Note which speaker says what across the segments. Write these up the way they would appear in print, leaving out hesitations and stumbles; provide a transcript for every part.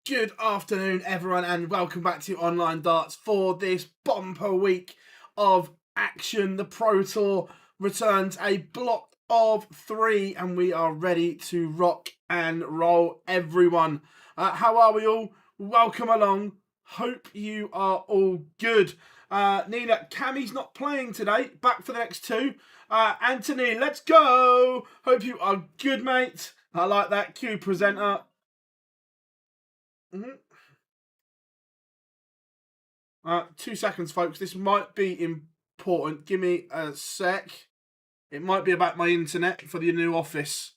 Speaker 1: Good afternoon, everyone, and welcome back to Online Darts for this bumper week of action. The Pro Tour returns a block of 3, and we are ready to rock and roll, everyone. How are we all? Welcome along. Hope you are all good. Nina, Cammy's not playing today. Back for the next 2. Anthony, let's go. Hope you are good, mate. I like that. Q presenter. 2 seconds, folks. This might be important. Give me a sec. It might be about my internet for the new office.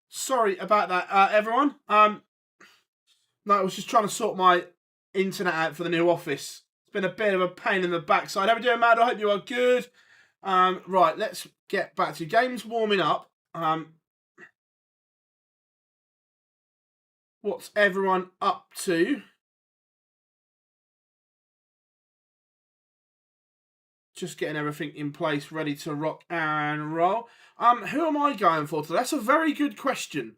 Speaker 1: Sorry about that, everyone. No, I was just trying to sort my internet out for the new office. It's been a bit of a pain in the backside. How are we doing, Mad? I hope you are good. Right, let's get back to games warming up. What's everyone up to? Just getting everything in place, ready to rock and roll. Who am I going for today? That's a very good question,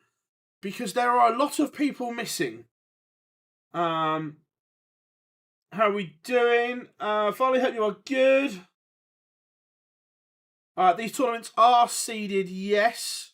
Speaker 1: because there are a lot of people missing. How are we doing? Farley, hope you are good. These tournaments are seeded, yes.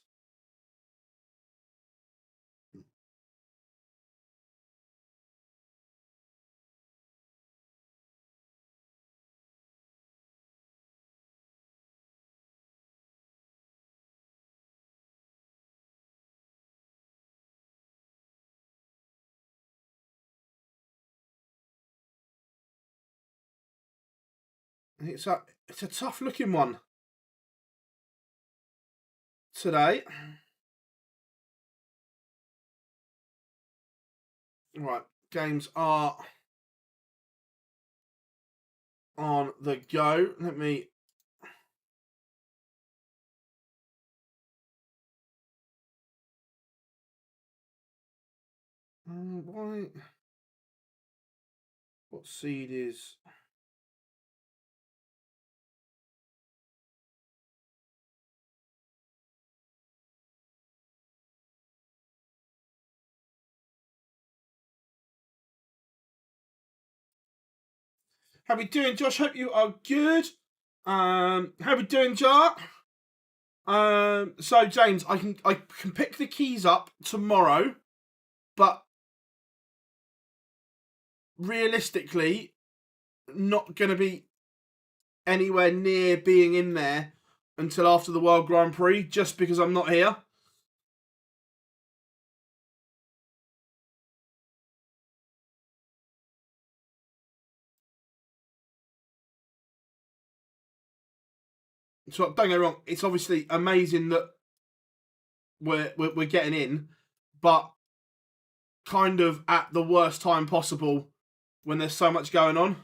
Speaker 1: It's a tough looking one today. Right, games are on the go. Let me... why? What seed is... How we doing, Josh? Hope you are good. How we doing, Jar? So James, I can pick the keys up tomorrow, but realistically, not going to be anywhere near being in there until after the World Grand Prix, just because I'm not here. So don't get me wrong, it's obviously amazing that we're getting in, but kind of at the worst time possible when there's so much going on.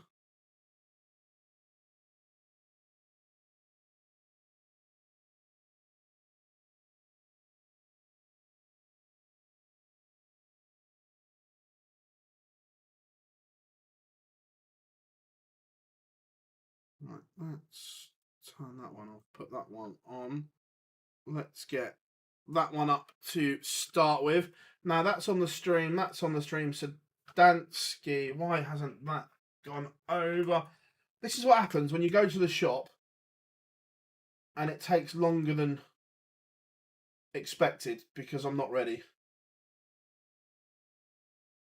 Speaker 1: Right, let's turn that one off, put that one on. Let's get that one up to start with. Now that's on the stream, So Dansky, why hasn't that gone over? This is what happens when you go to the shop and it takes longer than expected because I'm not ready.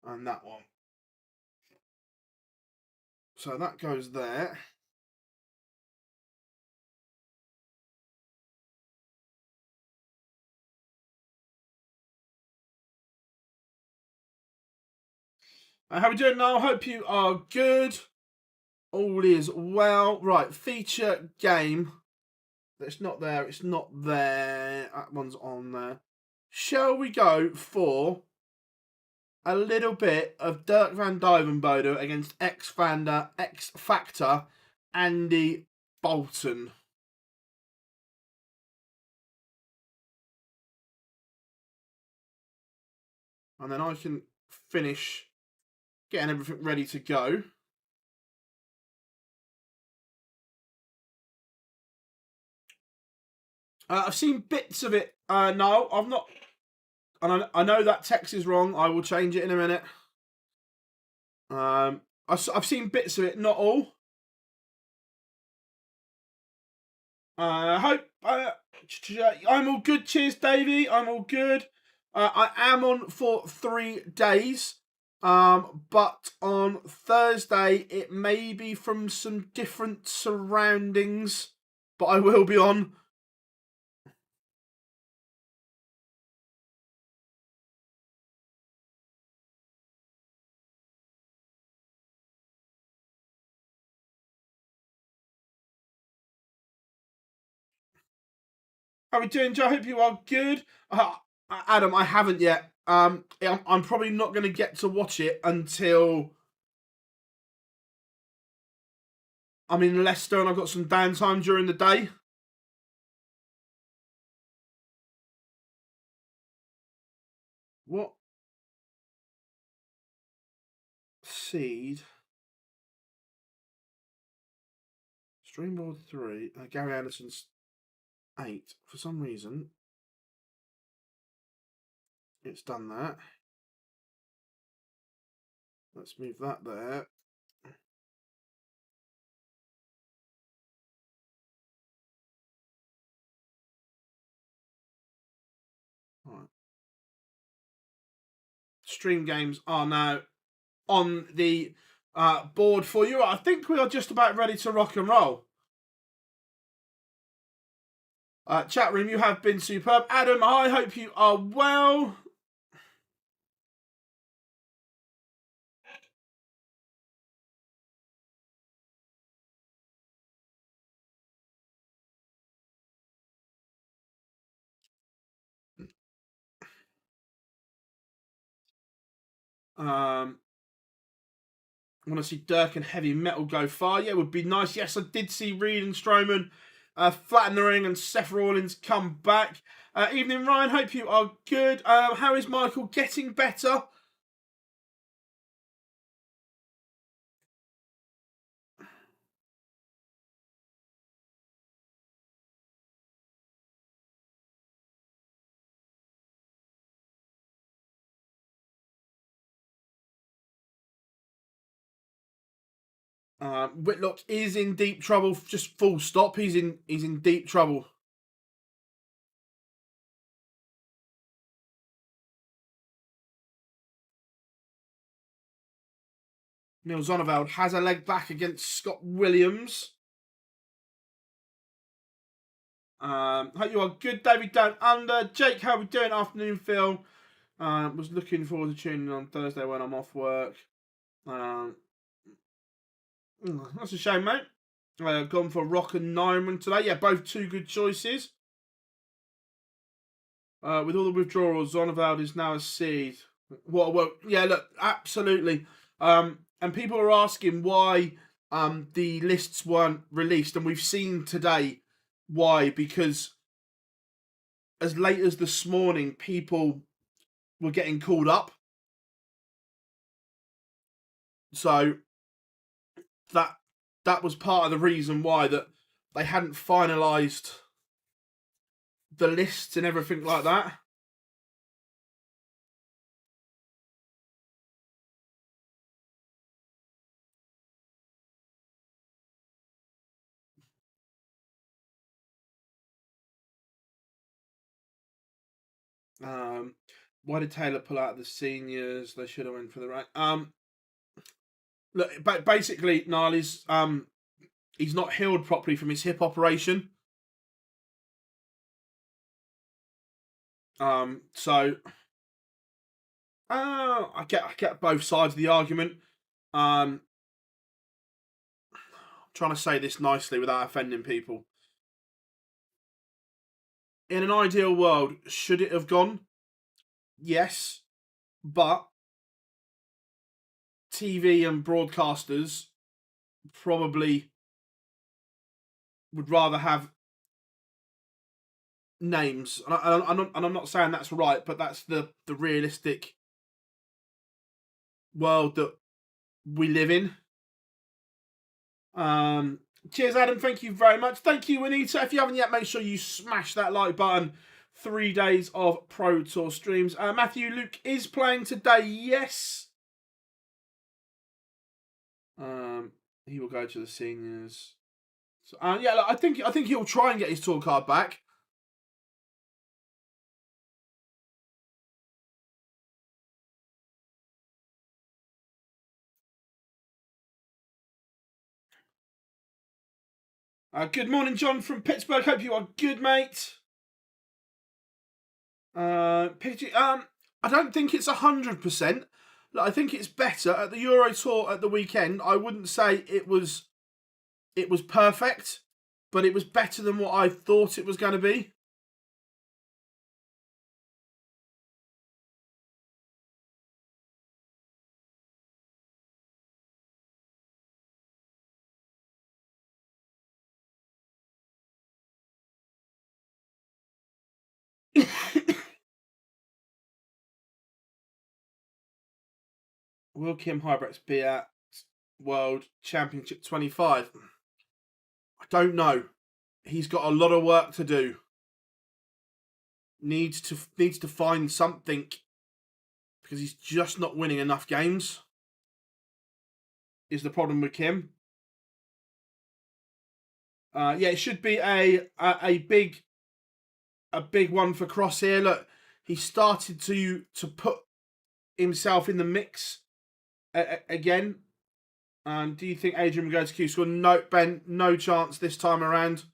Speaker 1: And that one. So that goes there. How we doing now? Hope you are good. All is well. Right, feature game. It's not there. It's not there. That one's on there. Shall we go for a little bit of Dirk van Dijvenbode against X Factor Andy Bolton? And then I can finish getting everything ready to go. I've seen bits of it. No, I've not. And I know that text is wrong. I will change it in a minute. I've seen bits of it, not all. Hope I'm all good. Cheers, Davey. I'm all good. I am on for 3 days. But on Thursday it may be from some different surroundings, but I will be on. How are we doing, Joe? I hope you are good. Adam, I haven't yet. I'm probably not going to get to watch it until I'm in Leicester and I've got some downtime during the day. What seed? Streamboard 3. Gary Anderson's 8. For some reason, it's done that. Let's move that there. Right. Stream games are now on the board for you. I think we are just about ready to rock and roll. Chat room, you have been superb. Adam, I hope you are well. want to see Dirk and Heavy Metal go far. Yeah, it would be nice. Yes, I did see Reed and Strowman flatten the ring and Seth Rollins come back. Evening, Ryan. Hope you are good. How is Michael getting better? Whitlock is in deep trouble. Just full stop. He's in deep trouble. Neil Zonneveld has a leg back against Scott Williams. Hope you are good, David Down Under. Jake, how are we doing? Afternoon, Phil. Was looking forward to tuning in on Thursday when I'm off work. That's a shame, mate. Gone for Rock and Nyman today. Yeah, both two good choices. With all the withdrawals, Zonneveld is now a seed. Well, yeah, look, absolutely. And people are asking why the lists weren't released, and we've seen today why. Because as late as this morning, people were getting called up. So that was part of the reason why that they hadn't finalised the lists and everything like that. Why did Taylor pull out the seniors? They should have went for the right. Look, basically, Niall is he's not healed properly from his hip operation. So I get both sides of the argument. I'm trying to say this nicely without offending people. In an ideal world, should it have gone? Yes, but TV and broadcasters probably would rather have names, and I'm not saying that's right, but that's the realistic world that we live in. Cheers, Adam. Thank you very much. Thank you, Anita. If you haven't yet, make sure you smash that like button. 3 days of Pro Tour streams. Matthew Luke is playing today. Yes. He will go to the seniors. So, yeah, look, I think he'll try and get his tour card back. Good morning, John from Pittsburgh. Hope you are good, mate. I don't think it's 100%. I think it's better. At the Euro Tour at the weekend, I wouldn't say it was perfect, but it was better than what I thought it was going to be. Will Kim Huybrechts be at World Championship 25? I don't know. He's got a lot of work to do. Needs to find something, because he's just not winning enough games. Is the problem with Kim? Yeah, it should be a big one for Cross here. Look, he started to put himself in the mix again. Do you think Adrian will go to Q School? No, Ben, no chance this time around.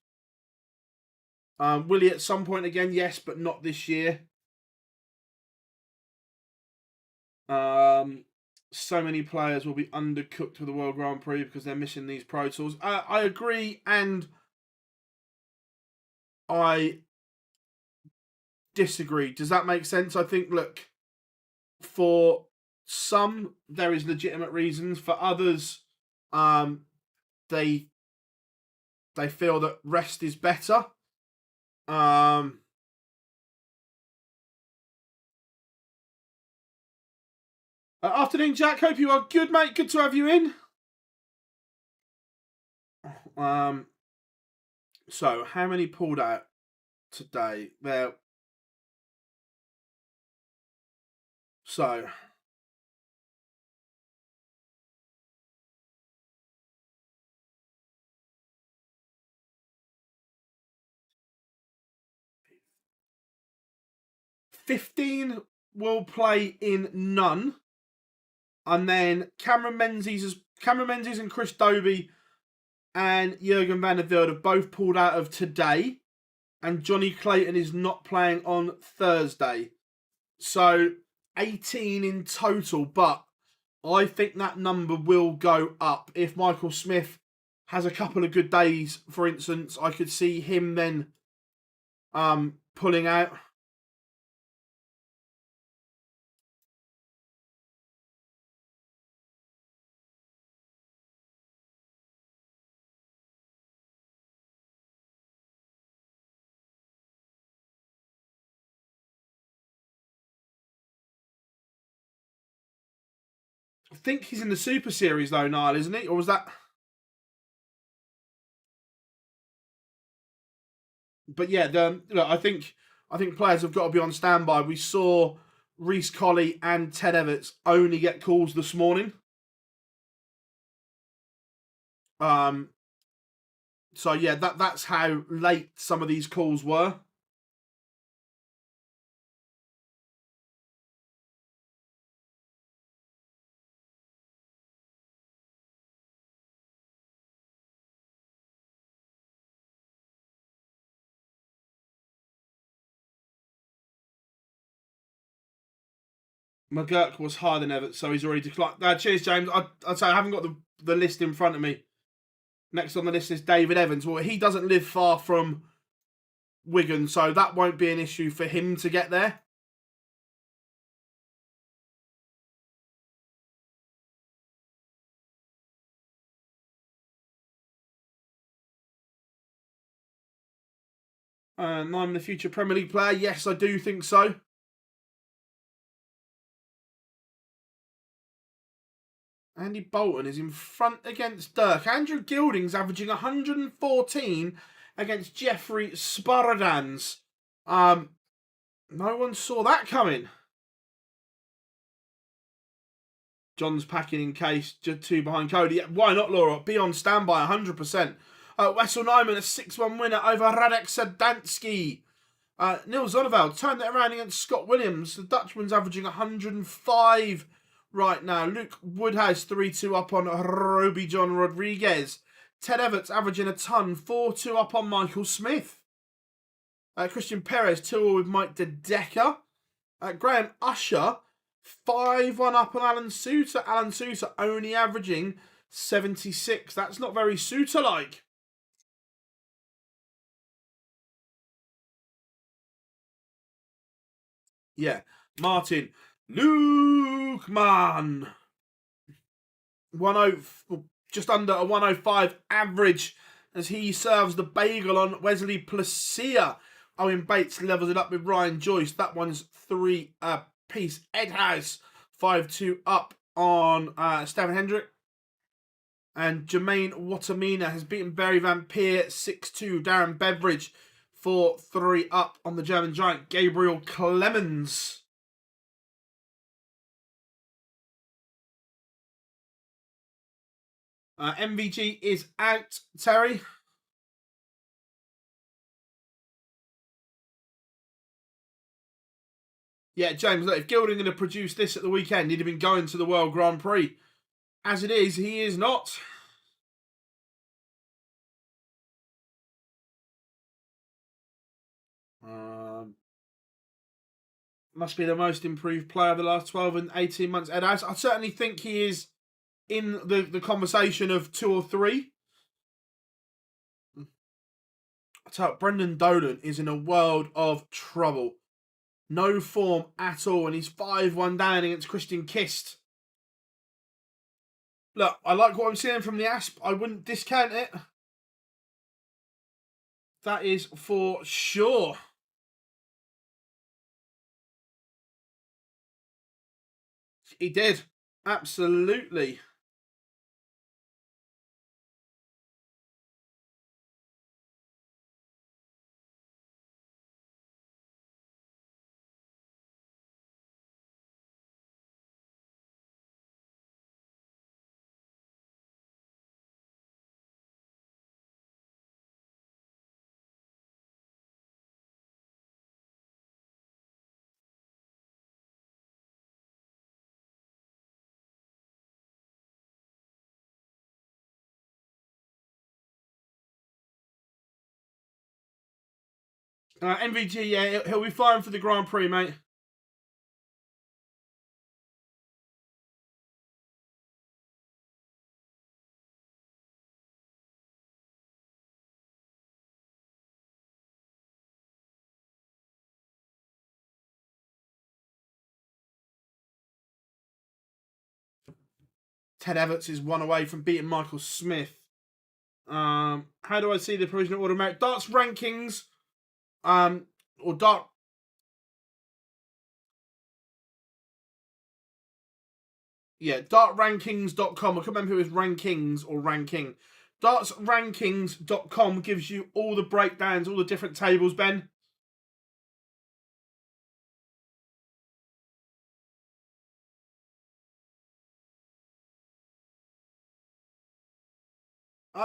Speaker 1: Will he at some point again? Yes, but not this year. So many players will be undercooked for the World Grand Prix because they're missing these Pro Tours. I agree, and I disagree. Does that make sense? I think, look, for some there is legitimate reasons. For others, they feel that rest is better. Afternoon, Jack. Hope you are good, mate. Good to have you in. So how many pulled out today? There. So 15 will play in none. And then Cameron Menzies and Chris Dobie and Jurgen van der Velde have both pulled out of today. And Johnny Clayton is not playing on Thursday. So 18 in total. But I think that number will go up. If Michael Smith has a couple of good days, for instance, I could see him then pulling out. I think he's in the Super Series though, Niall, isn't he? Or was that? But yeah, I think players have got to be on standby. We saw Reece Colley and Ted Everts only get calls this morning. So yeah, that's how late some of these calls were. McGurk was higher than Everts, so he's already declined. Cheers, James. I'd say I haven't got the list in front of me. Next on the list is David Evans. Well, he doesn't live far from Wigan, so that won't be an issue for him to get there. I'm the future Premier League player. Yes, I do think so. Andy Bolton is in front against Dirk. Andrew Gilding's averaging 114 against Jeffrey Sparadans. No one saw that coming. John's packing in case, just 2 behind Cody. Yeah, why not, Laura? Be on standby, 100%. Wessel Nyman, a 6-1 winner over Radek Sadansky. Neil Zonneveld turned it around against Scott Williams. The Dutchman's averaging 105 right now. Luke Woodhouse 3-2 up on Roby John Rodriguez. Ted Everts averaging a ton, 4-2 up on Michael Smith. Christian Perez 2-0 with Mike De Decker. Graham Usher 5-1 up on Alan Suter. Alan Suter only averaging 76. That's not very Suter-like. Yeah, Martin Lukeman. 10, just under a 105 average as he serves the bagel on Wesley Placia. Owen Bates levels it up with Ryan Joyce. That one's 3-piece. Ed House 5-2 up on Stephen Hendrick. And Jermaine Watamina has beaten Barry Van Peer 6-2. Darren Beveridge 4-3 up on the German giant Gabriel Clemens. MVG is out, Terry. Yeah, James, look, if Gilding had produced this at the weekend, he'd have been going to the World Grand Prix. As it is, he is not. Must be the most improved player of the last 12 and 18 months. Ed House, I certainly think he is in the conversation of 2 or 3. I tell you, Brendan Dolan is in a world of trouble. No form at all, and he's 5-1 down against Christian Kist. Look, I like what I'm seeing from the Asp. I wouldn't discount it. That is for sure. He did. Absolutely. MVG, yeah, he'll be flying for the Grand Prix, mate. Ted Everts is one away from beating Michael Smith. How do I see the provisional order merit? Darts rankings, or dart. Yeah, dartrankings.com. I can't remember if it was rankings or ranking. Dartsrankings.com gives you all the breakdowns, all the different tables, Ben.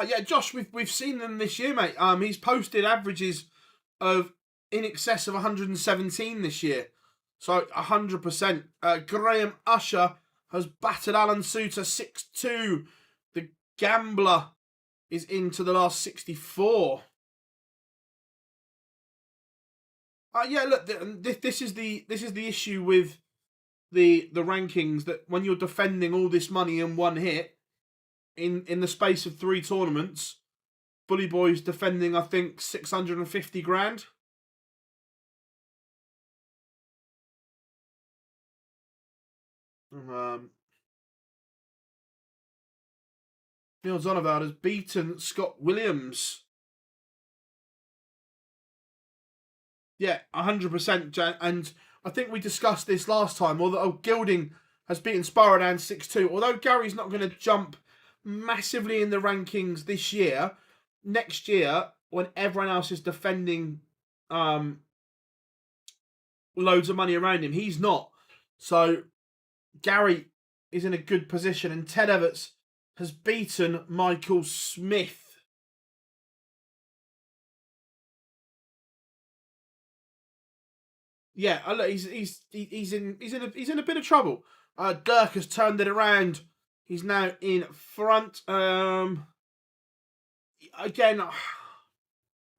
Speaker 1: Yeah, Josh, we've seen them this year, mate. He's posted averages of in excess of 117 this year. So 100%. Graham Usher has battered Alan Suter 6-2. The Gambler is into the last 64. Yeah, look, this is the issue with the rankings, that when you're defending all this money in one hit in the space of 3 tournaments, Bully Boy's defending, I think, 650 grand. Neil Zonderveld has beaten Scott Williams. Yeah, 100%. And I think we discussed this last time. Although Gilding has beaten Sparadan 6-2. Although Gary's not going to jump massively in the rankings this year, next year, when everyone else is defending loads of money around him, he's not. So Gary is in a good position. And Ted Everts has beaten Michael Smith. Yeah, look, he's in a bit of trouble. Dirk has turned it around. He's now in front. Again,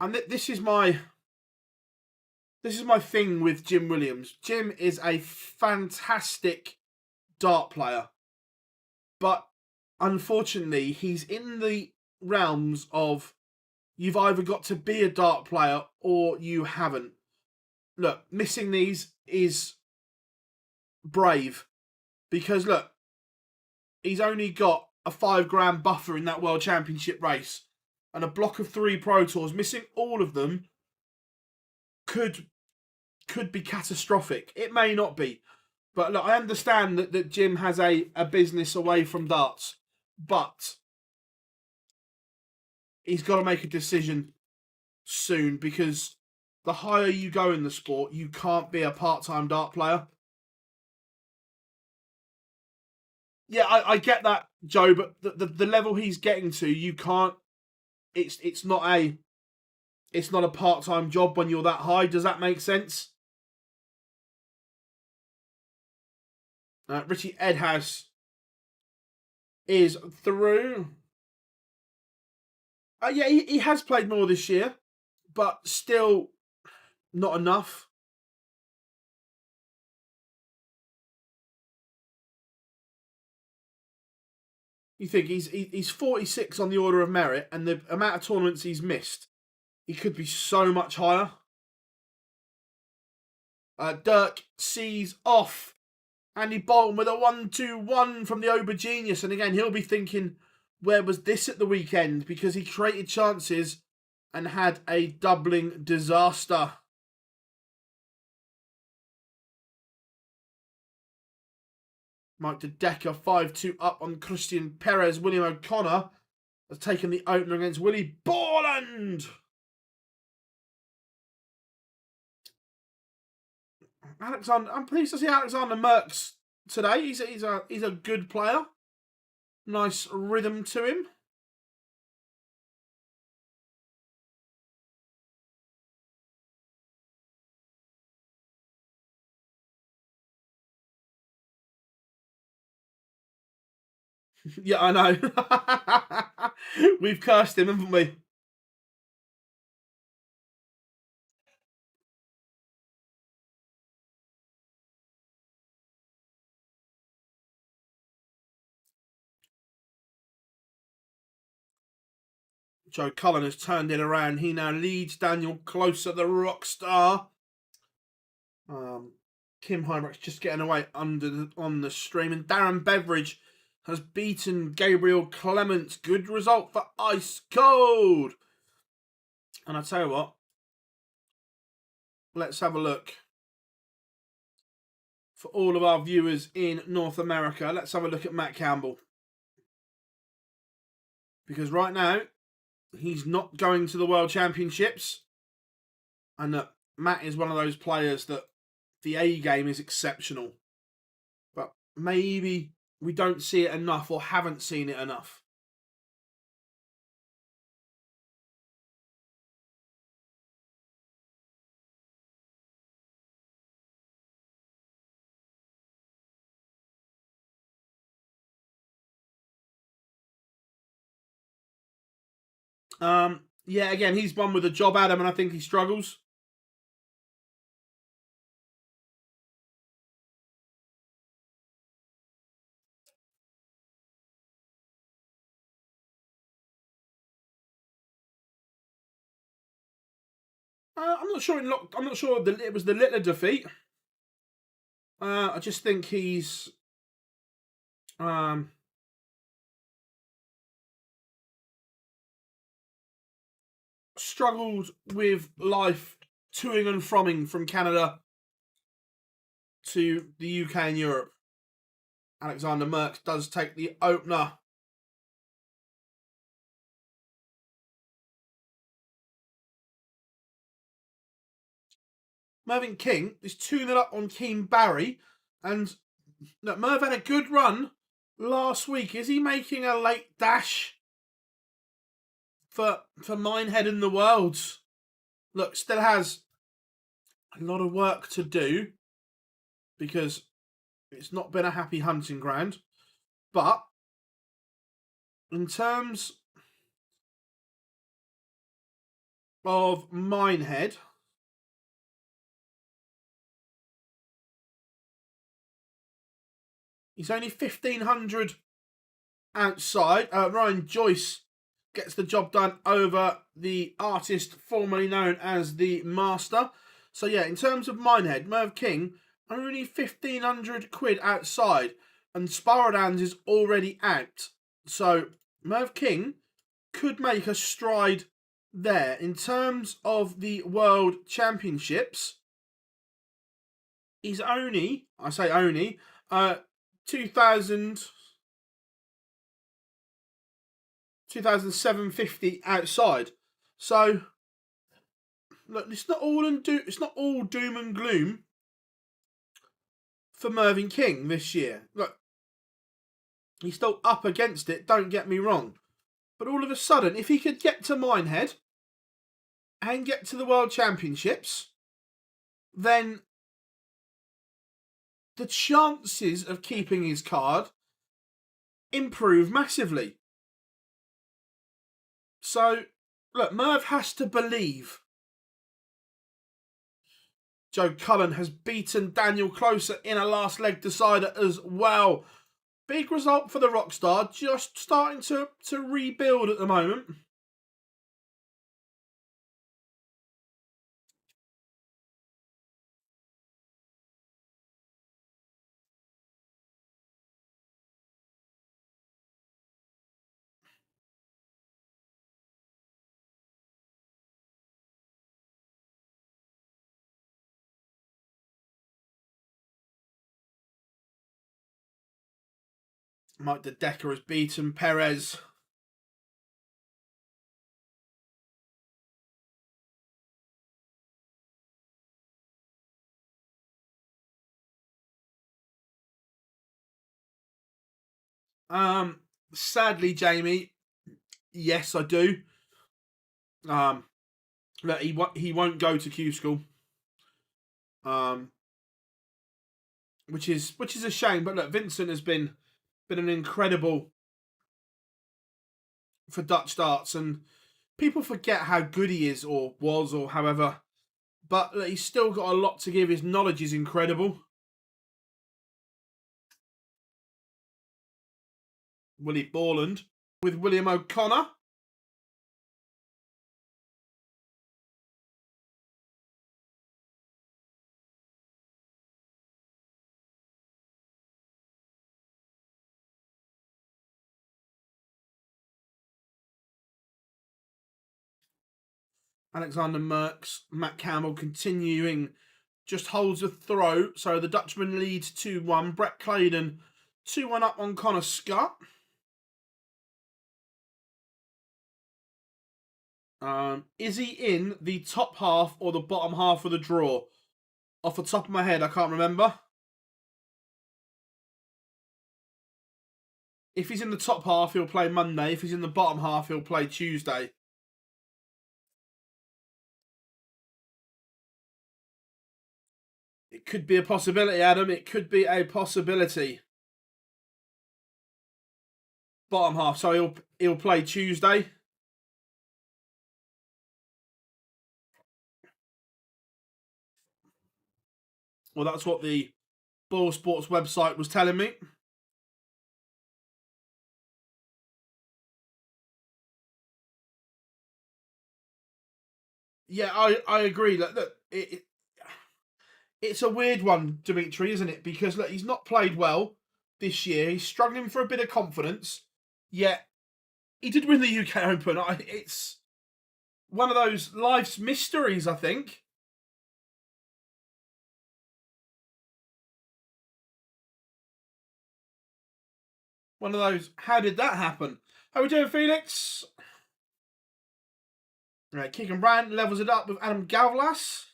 Speaker 1: and this is my thing with Jim Williams. Jim is a fantastic dart player, but unfortunately, he's in the realms of you've either got to be a dart player or you haven't. Look, missing these is brave, because look, he's only got a 5 grand buffer in that World Championship race and a block of 3 Pro Tours. Missing all of them could be catastrophic. It may not be. But look, I understand that Jim has a business away from darts, but he's got to make a decision soon, because the higher you go in the sport, you can't be a part-time dart player. Yeah, I get that, Joe, but the level he's getting to, you can't. It's not a part-time job when you're that high. Does that make sense? Richie Edhouse is through. Yeah, he has played more this year, but still not enough. You think he's 46 on the order of merit, and the amount of tournaments he's missed, he could be so much higher. Dirk sees off. Andy Bolton with a 1-2-1 from the Ober Genius. And again, he'll be thinking, where was this at the weekend? Because he created chances and had a doubling disaster. Mike De Decker 5-2 up on Christian Perez. William O'Connor has taken the opener against Willie Borland. Alexander, I'm pleased to see Alexander Merckx today. He's a good player. Nice rhythm to him. Yeah, I know. We've cursed him, haven't we? Joe Cullen has turned it around. He now leads Daniel Closer, the rock star. Kim Heinrich's just getting away on the stream. And Darren Beveridge has beaten Gabriel Clements. Good result for Ice Cold. And I tell you what, let's have a look. For all of our viewers in North America, let's have a look at Matt Campbell. Because right now, he's not going to the World Championships. And Matt is one of those players that the A game is exceptional. But maybe we don't see it enough or haven't seen it enough. Yeah, again, he's one with a job, Adam, and I think he struggles. I'm not sure. I'm not sure that it was the Littler defeat. I just think he's struggled with life, toing and fromming from Canada to the UK and Europe. Alexander Merckx does take the opener. Mervyn King is 2-0 up on Keane Barry. And look, Merv had a good run last week. Is he making a late dash for Minehead in the Worlds? Look, still has a lot of work to do because it's not been a happy hunting ground. But in terms of Minehead, he's only 1,500 outside. Ryan Joyce gets the job done over the artist formerly known as the Master. So yeah, in terms of Minehead, Merv King, only 1,500 quid outside. And Sparadans is already out. So Merv King could make a stride there. In terms of the World Championships, he's only, I say only, 2,750 outside. So look, it's not all doom and gloom for Mervyn King this year. Look, he's still up against it, don't get me wrong. But all of a sudden, if he could get to Minehead and get to the World Championships, then the chances of keeping his card improve massively. So, look, Merv has to believe. Joe Cullen has beaten Daniel Closer in a last leg decider as well. Big result for the Rockstar, just starting to rebuild at the moment. Mike De Decker has beaten Perez. Sadly, Jamie, yes, I do. That he won't go to Q school. Which is a shame. But look, Vincent has been an incredible for Dutch darts, and people forget how good he is, or was, or however. But look, he's still got a lot to give. His knowledge is incredible. Willie Borland with William O'Connor. Alexander Merckx, Matt Campbell continuing, just holds the throat. So the Dutchman leads 2-1. Brett Claydon 2-1 up on Connor Scott. Is he in the top half or the bottom half of the draw? Off the top of my head, I can't remember. If he's in the top half, he'll play Monday. If he's in the bottom half, he'll play Tuesday. It could be a possibility, Adam. It could be a possibility. Bottom half, so he'll play Tuesday. Well, that's what the Ball Sports website was telling me. Yeah, I agree. Look, it's a weird one, Dimitri, isn't it? Because look, he's not played well this year. He's struggling for a bit of confidence. Yet he did win the UK Open. It's one of those life's mysteries, I think. One of those. How did that happen? How we doing, Felix? Right, Keegan Brand levels it up with Adam Gavlas.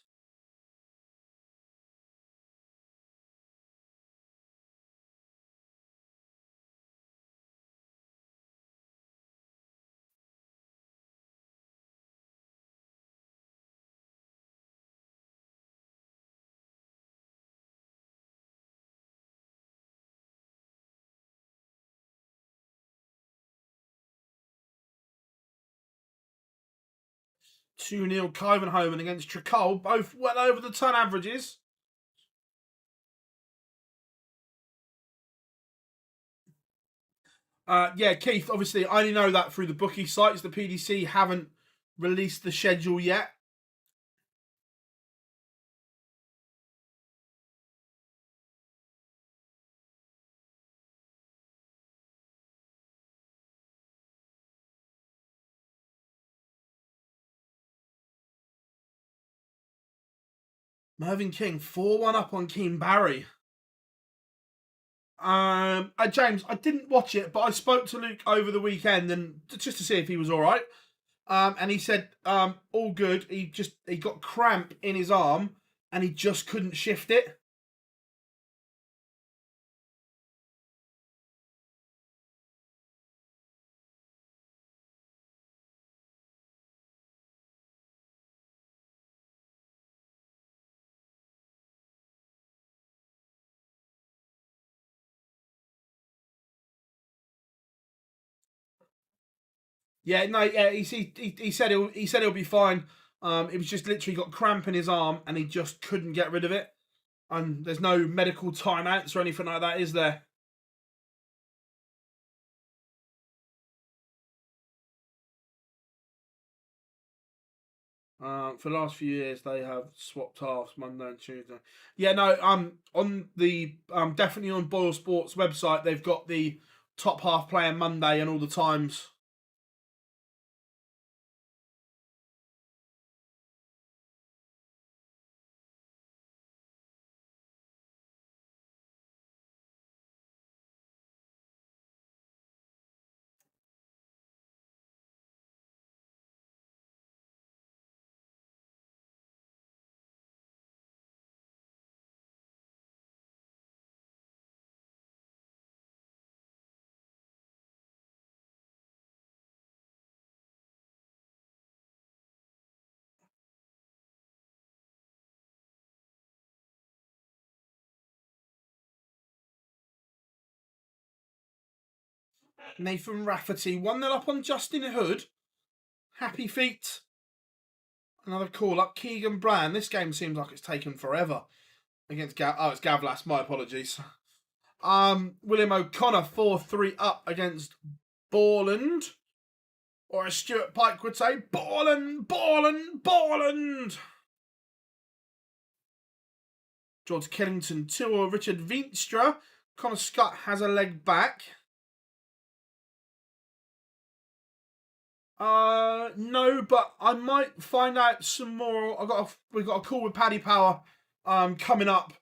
Speaker 1: Two 0 Kyvenhoven against Tricol, both well over the ton averages. Yeah, Keith, obviously, I only know that through the bookie sites. The PDC haven't released the schedule yet. Mervyn King, 4-1 up on Keane Barry. James, I didn't watch it, but I spoke to Luke over the weekend and just to see if he was all right. And he said, all good. He got cramp in his arm and he just couldn't shift it. Yeah, no, yeah. He said he'll be fine. It was just literally got cramp in his arm and he just couldn't get rid of it. And there's no medical timeouts or anything like that, is there? For the last few years, they have swapped halves Monday and Tuesday. Yeah, no. On the definitely on Boyle Sports website, they've got the top half playing Monday and all the times. Nathan Rafferty, 1-0 up on Justin Hood. Happy feet. Another call up. Keegan Brand. This game seems like it's taken forever. Against it's Gavlas. My apologies. William O'Connor, 4-3 up against Borland. Or as Stuart Pike would say, Borland. George Killington, 2-0. Richard Veenstra. Connor Scott has a leg back. No, but I might find out some more. We've got a call with Paddy Power coming up.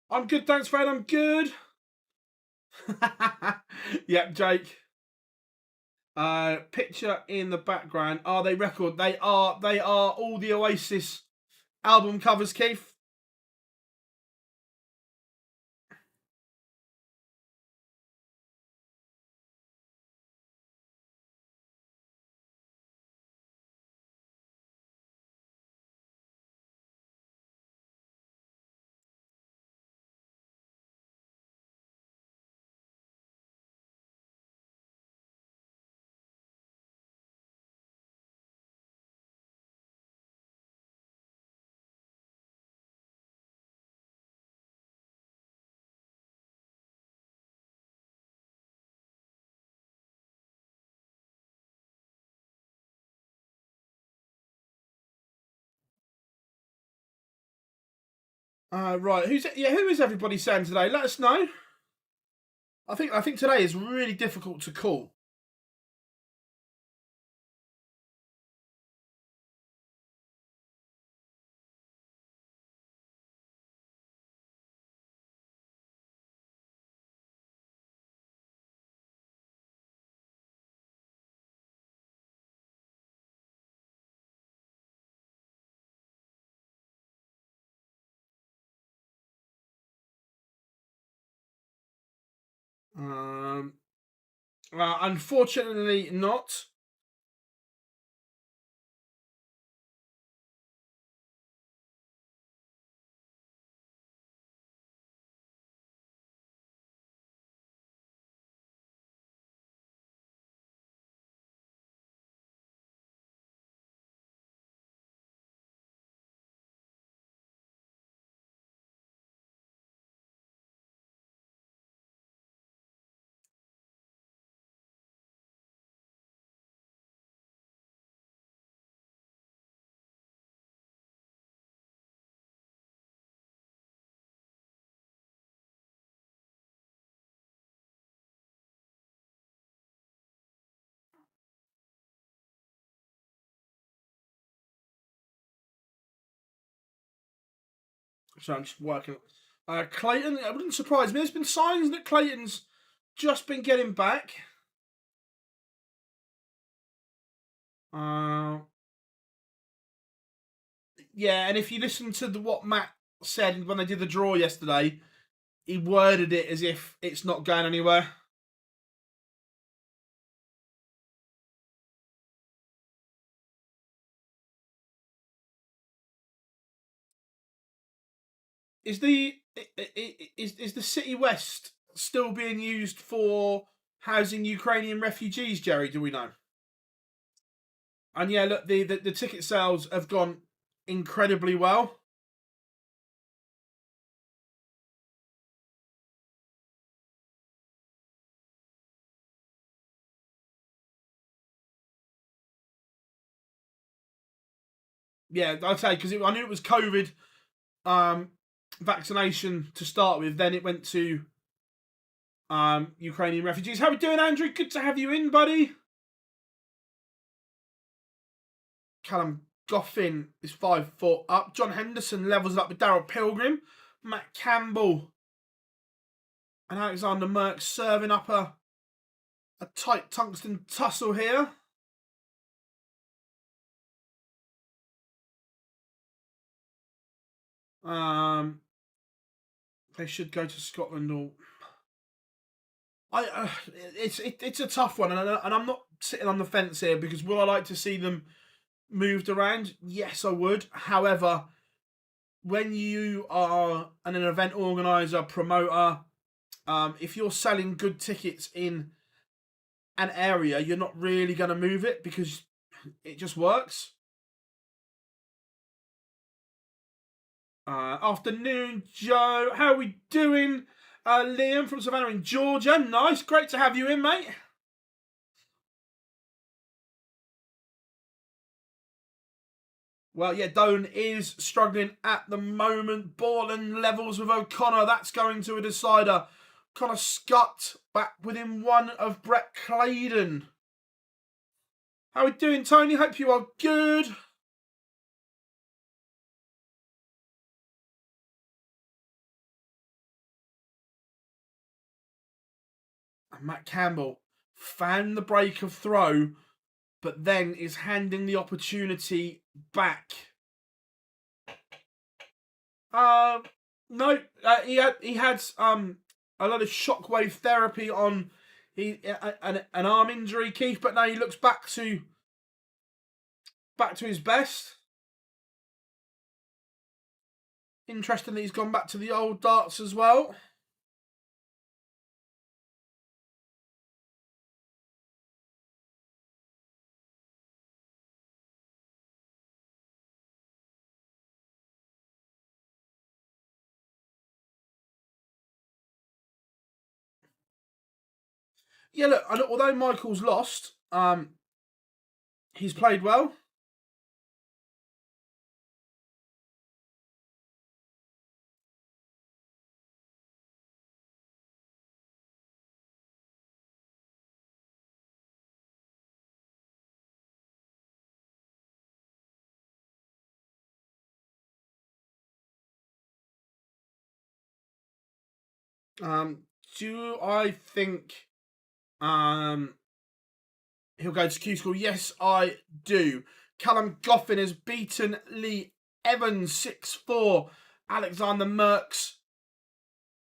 Speaker 1: I'm good, thanks, Fred. I'm good. Yep, Jake. Picture in the background. Are they record? They are all the Oasis album covers, Keith. Right. Who is everybody saying today? Let us know. I think today is really difficult to call. Unfortunately not. So I'm just working. Clayton, it wouldn't surprise me. There's been signs that Clayton's just been getting back. Yeah, and if you listen to what Matt said when they did the draw yesterday, he worded it as if it's not going anywhere. Is the City West still being used for housing Ukrainian refugees, Jerry? Do we know? And yeah, look, the ticket sales have gone incredibly well. Yeah, I'd say because I knew it was COVID vaccination to start with. Then it went to Ukrainian refugees. How are we doing, Andrew? Good to have you in, buddy. Callum Goffin is 5 foot up. John Henderson levels up with Darryl Pilgrim. Matt Campbell And Alexander Merckx serving up a tight tungsten tussle here. They should go to Scotland or... It's a tough one, and I'm not sitting on the fence here, because would I like to see them moved around? Yes, I would. However, when you are an event organizer, promoter, if you're selling good tickets in an area, you're not really going to move it because it just works. Afternoon, Joe. How are we doing? Liam from Savannah in Georgia. Nice. Great to have you in, mate. Well, yeah, Doan is struggling at the moment. Borland levels with O'Connor. That's going to a decider. Connor Scott back within one of Brett Claydon. How are we doing, Tony? Hope you are good. And Matt Campbell found the break of throw, but then is handing the opportunity back. No, he had a lot of shockwave therapy on an arm injury, Keith, but now he looks back to his best. Interesting that he's gone back to the old darts as well. Yeah, look, although Michael's lost, he's played well. Do I think he'll go to Q School? Yes, I do. Callum Goffin has beaten Lee Evans 6-4. Alexander Merckx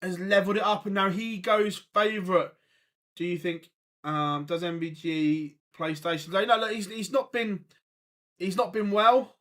Speaker 1: has levelled it up, and now he goes favourite. Do you think does MBG PlayStation? No, look, he's not been well.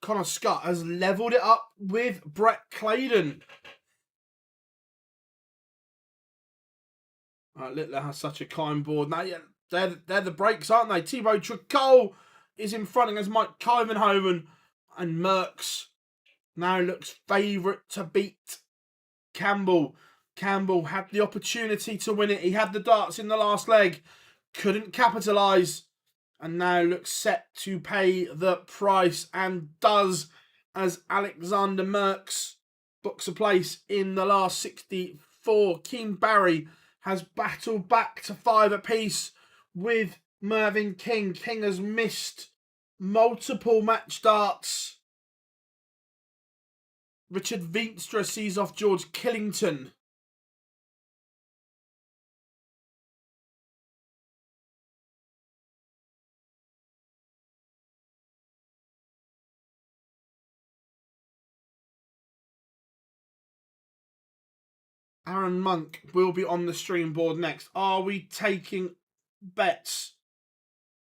Speaker 1: Connor Scott has levelled it up with Brett Claydon. Littler has such a kind board. Now, yeah, they're the breaks, aren't they? Thibaut Tricol is in front as Mike Kyvenhoven, and Merckx now looks favourite to beat Campbell. Campbell had the opportunity to win it. He had the darts in the last leg, couldn't capitalise, and now looks set to pay the price, and does, as Alexander Merckx books a place in the last 64. Keane Barry has battled back to 5 apiece with Mervyn King. King has missed multiple match darts. Richard Veenstra sees off George Killington. Aaron Monk will be on the stream board next. Are we taking bets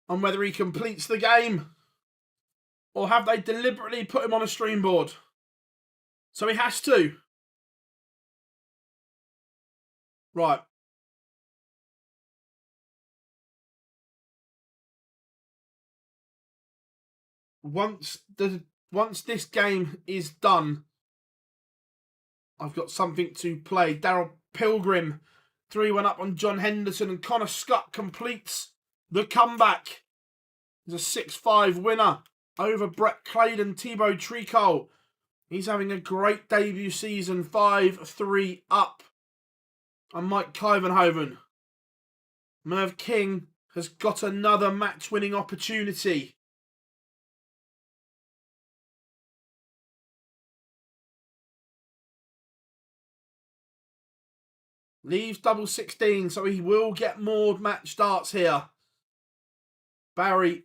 Speaker 1: on whether he completes the game? Or have they deliberately put him on a stream board? So he has to. Right. Once this game is done, I've got something to play. Daryl Pilgrim 3-1 up on John Henderson, and Connor Scott completes the comeback. He's a 6-5 winner over Brett Claydon. Thibaut Tricol, he's having a great debut season, 5-3 up on Mike Kyvenhoven. Merv King has got another match-winning opportunity. Leaves double 16, so he will get more match starts here. Barry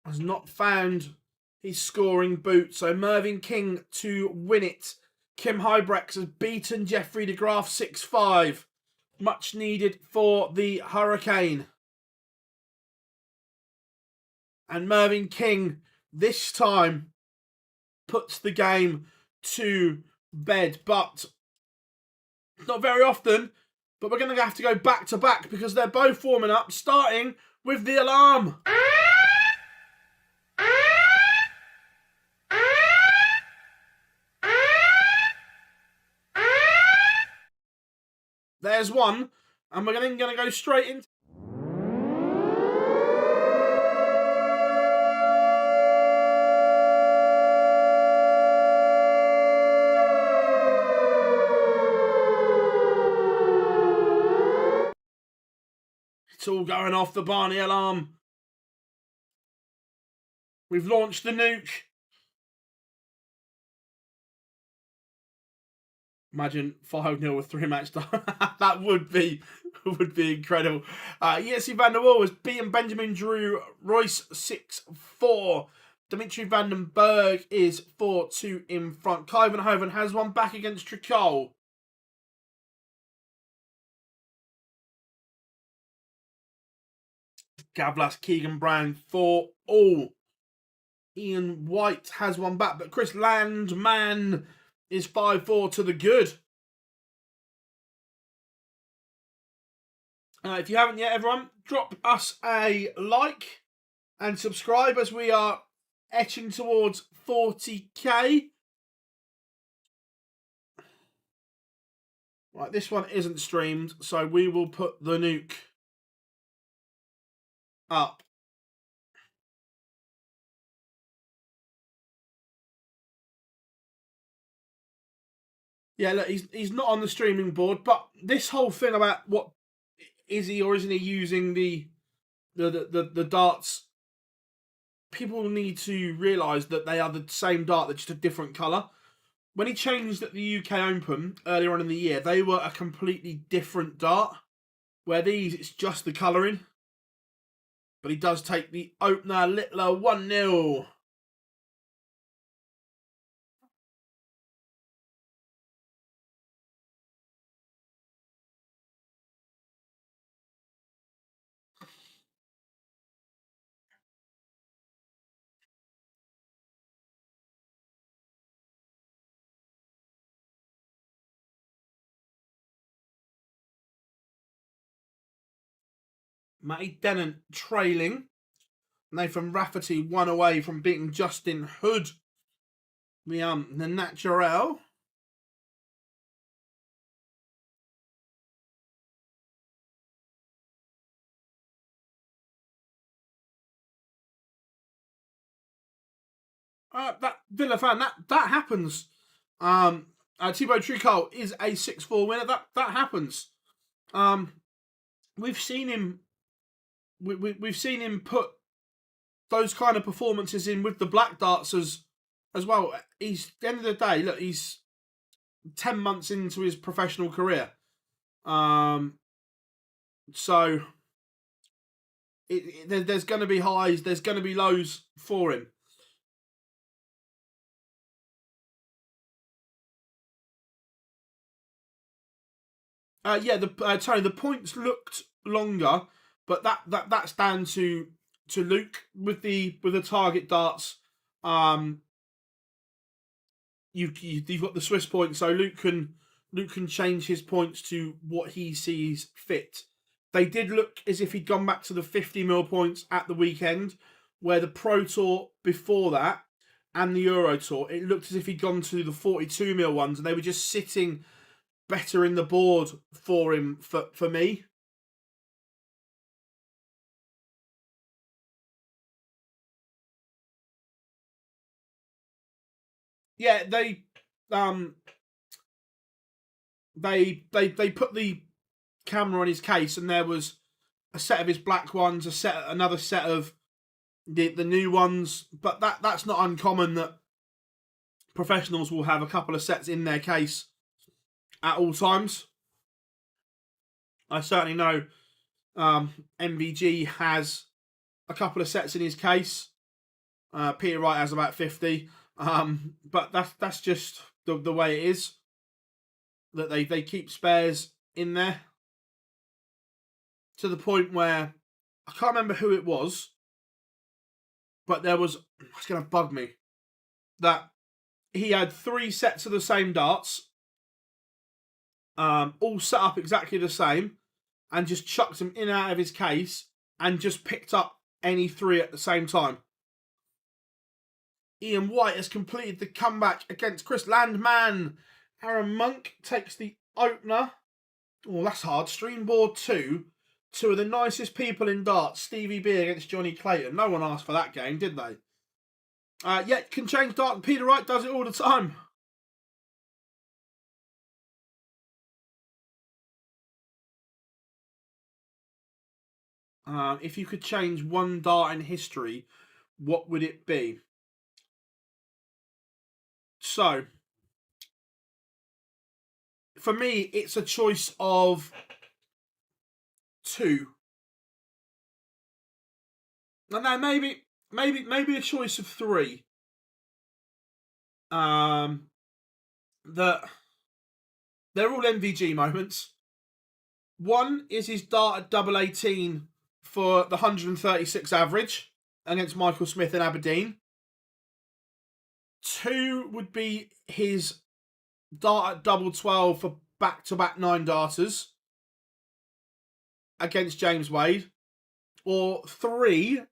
Speaker 1: has not found his scoring boot, so Mervyn King to win it. Kim Hybrex has beaten Jeffrey de Graaf 6-5. Much needed for the Hurricane. And Mervyn King this time puts the game to bed, but not very often. But we're going to have to go back to back because they're both warming up, starting with the alarm. There's one, and we're then going to go straight into... It's all going off the Barney alarm. We've launched the nuke. Imagine 5-0 with 3-match time. That would be incredible. Jesse van der Waal has beaten Benjamin Drew Royce 6-4. Dimitri van den Berg is 4-2 in front. Kyvenhoven has one back against Tricol. Gavlas Keegan Brown 4-all. Ian White has one back, but Chris Landman is 5-4 to the good. If you haven't yet, everyone, drop us a like and subscribe as we are etching towards 40k. Right, this one isn't streamed, so we will put the nuke up. Yeah, look, he's not on the streaming board, but this whole thing about what is he or isn't he using the darts, people need to realise that they are the same dart, they're just a different colour. When he changed at the UK Open earlier on in the year, they were a completely different dart, where these, it's just the colouring. But he does take the opener, Littler 1-0. Matty Dennant trailing. Nathan Rafferty 1 away from beating Justin Hood. The Naturel. That Villa fan, that happens. Thibaut Tricol is a 6-4 winner. That happens. We've seen him. We've seen him put those kind of performances in with the black darts as well. He's, at the end of the day, look, he's 10 months into his professional career. So there's going to be highs, there's going to be lows for him. The points looked longer, but that's down to Luke with the target darts. You've got the Swiss points, so Luke can change his points to what he sees fit. They did look as if he'd gone back to the 50mm points at the weekend, where the Pro Tour before that and the Euro Tour, it looked as if he'd gone to the 42mm ones, and they were just sitting better in the board for him for me. Yeah, they put the camera on his case, and there was a set of his black ones, another set of the new ones. But that's not uncommon that professionals will have a couple of sets in their case at all times. I certainly know MVG has a couple of sets in his case. Peter Wright has about 50. But that's just the way it is. That they keep spares in there. To the point where, I can't remember who it was, but it's going to bug me, that he had 3 sets of the same darts, all set up exactly the same, and just chucked them in and out of his case, and just picked up any 3 at the same time. Ian White has completed the comeback against Chris Landman. Aaron Monk takes the opener. Oh, that's hard. Streamboard 2. 2 of the nicest people in darts. Stevie B against Johnny Clayton. No one asked for that game, did they? Yet can change dart. Peter Wright does it all the time. If you could change one dart in history, what would it be? So, for me, it's a choice of 2. No, maybe a choice of 3. That they're all MVG moments. One is his dart at double 18 for the 136 average against Michael Smith in Aberdeen. 2 would be his dart at double 12 for back-to-back 9 darters against James Wade. Or 3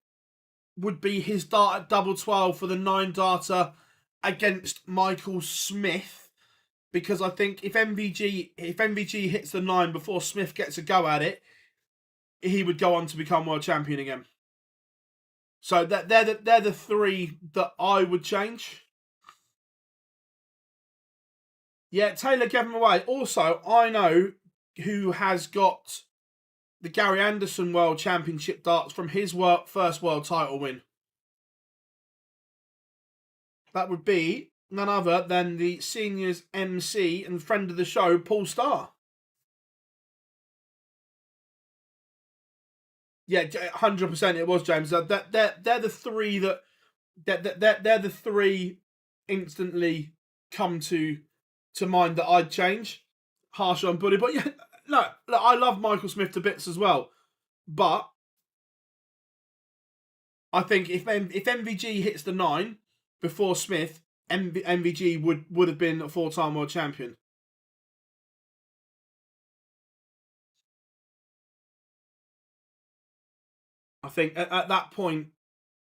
Speaker 1: would be his dart at double 12 for the 9 darter against Michael Smith. Because I think if MVG hits the 9 before Smith gets a go at it, he would go on to become world champion again. So they're the 3 that I would change. Yeah, Taylor gave him away. Also, I know who has got the Gary Anderson World Championship darts from his first world title win. That would be none other than the seniors MC and friend of the show, Paul Starr. Yeah, 100% it was, James. They're the 3 they're the 3 instantly come to mind that I'd change. Harsh on Bully, but yeah, no, look, I love Michael Smith to bits as well. But I think if MVG hits the 9 before Smith, MVG would have been a 4-time world champion. I think at that point,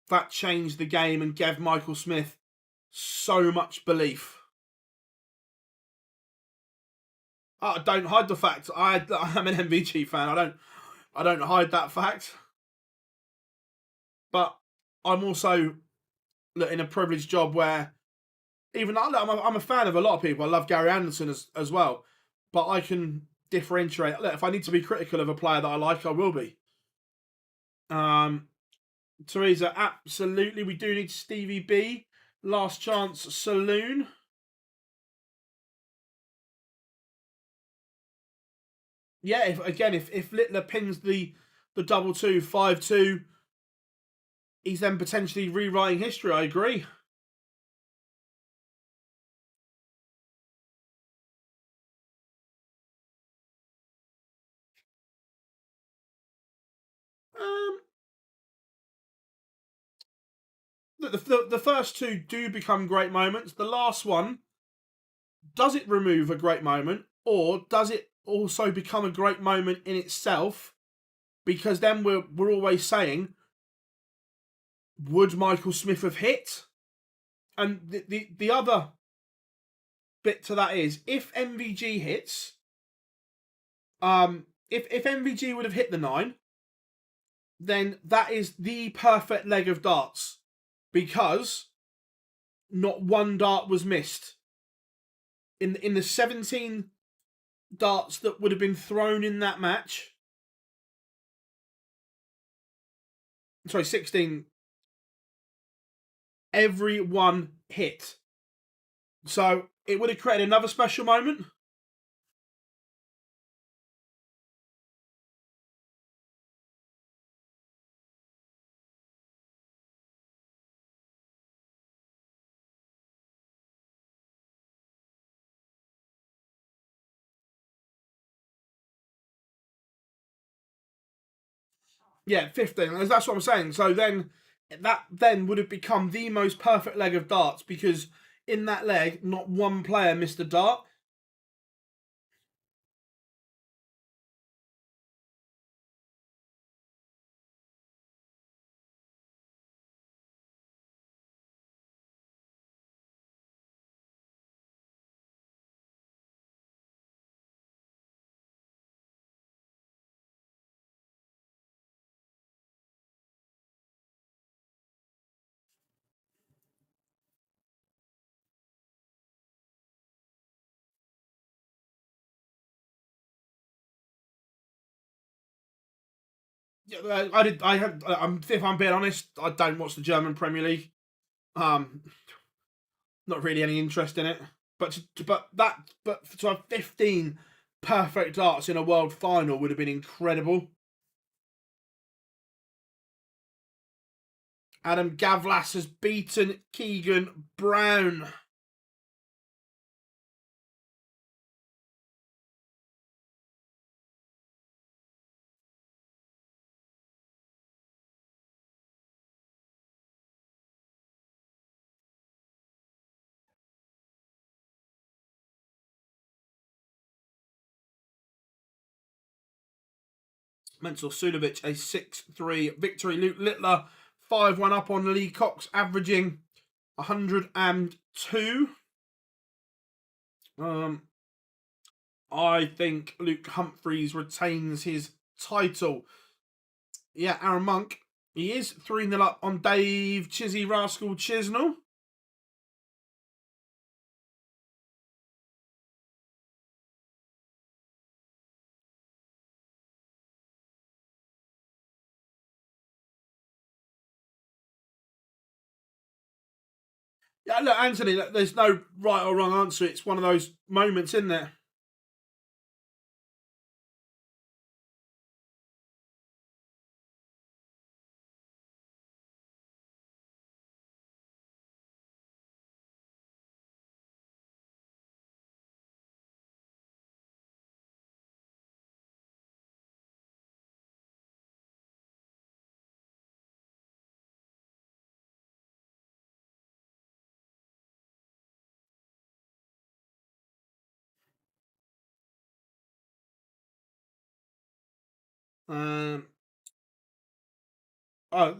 Speaker 1: that changed the game and gave Michael Smith so much belief. I don't hide the fact I'm an MVG fan. I don't hide that fact. But I'm also in a privileged job where even I'm a fan of a lot of people. I love Gary Anderson as well. But I can differentiate. Look, if I need to be critical of a player that I like, I will be. Teresa, absolutely. We do need Stevie B. Last Chance Saloon. Yeah, if Littler pins the double 2, 5-2, he's then potentially rewriting history. I agree. The first 2 do become great moments. The last one, does it remove a great moment, or does it also become a great moment in itself? Because then we're always saying, would Michael Smith have hit? And the other bit to that is, if MVG hits, if MVG would have hit the 9, then that is the perfect leg of darts, because not one dart was missed. In the 17 darts that would have been thrown in that match, sorry, 16, every one hit. So it would have created another special moment. Yeah, 15. That's what I'm saying. So then that then would have become the most perfect leg of darts, because in that leg, not one player missed a dart. Yeah, if I'm being honest, I don't watch the German Premier League. Not really any interest in it. But to have 15 perfect darts in a world final would have been incredible. Adam Gavlas has beaten Keegan Brown. Mensur Suljovic, a 6-3 victory. Luke Littler, 5-1 up on Lee Cox, averaging 102. I think Luke Humphreys retains his title. Yeah, Aaron Monk, he is 3-0 up on Dave Chizzy Rascal Chisnell. Yeah, look, Anthony, there's no right or wrong answer. It's one of those moments, isn't there?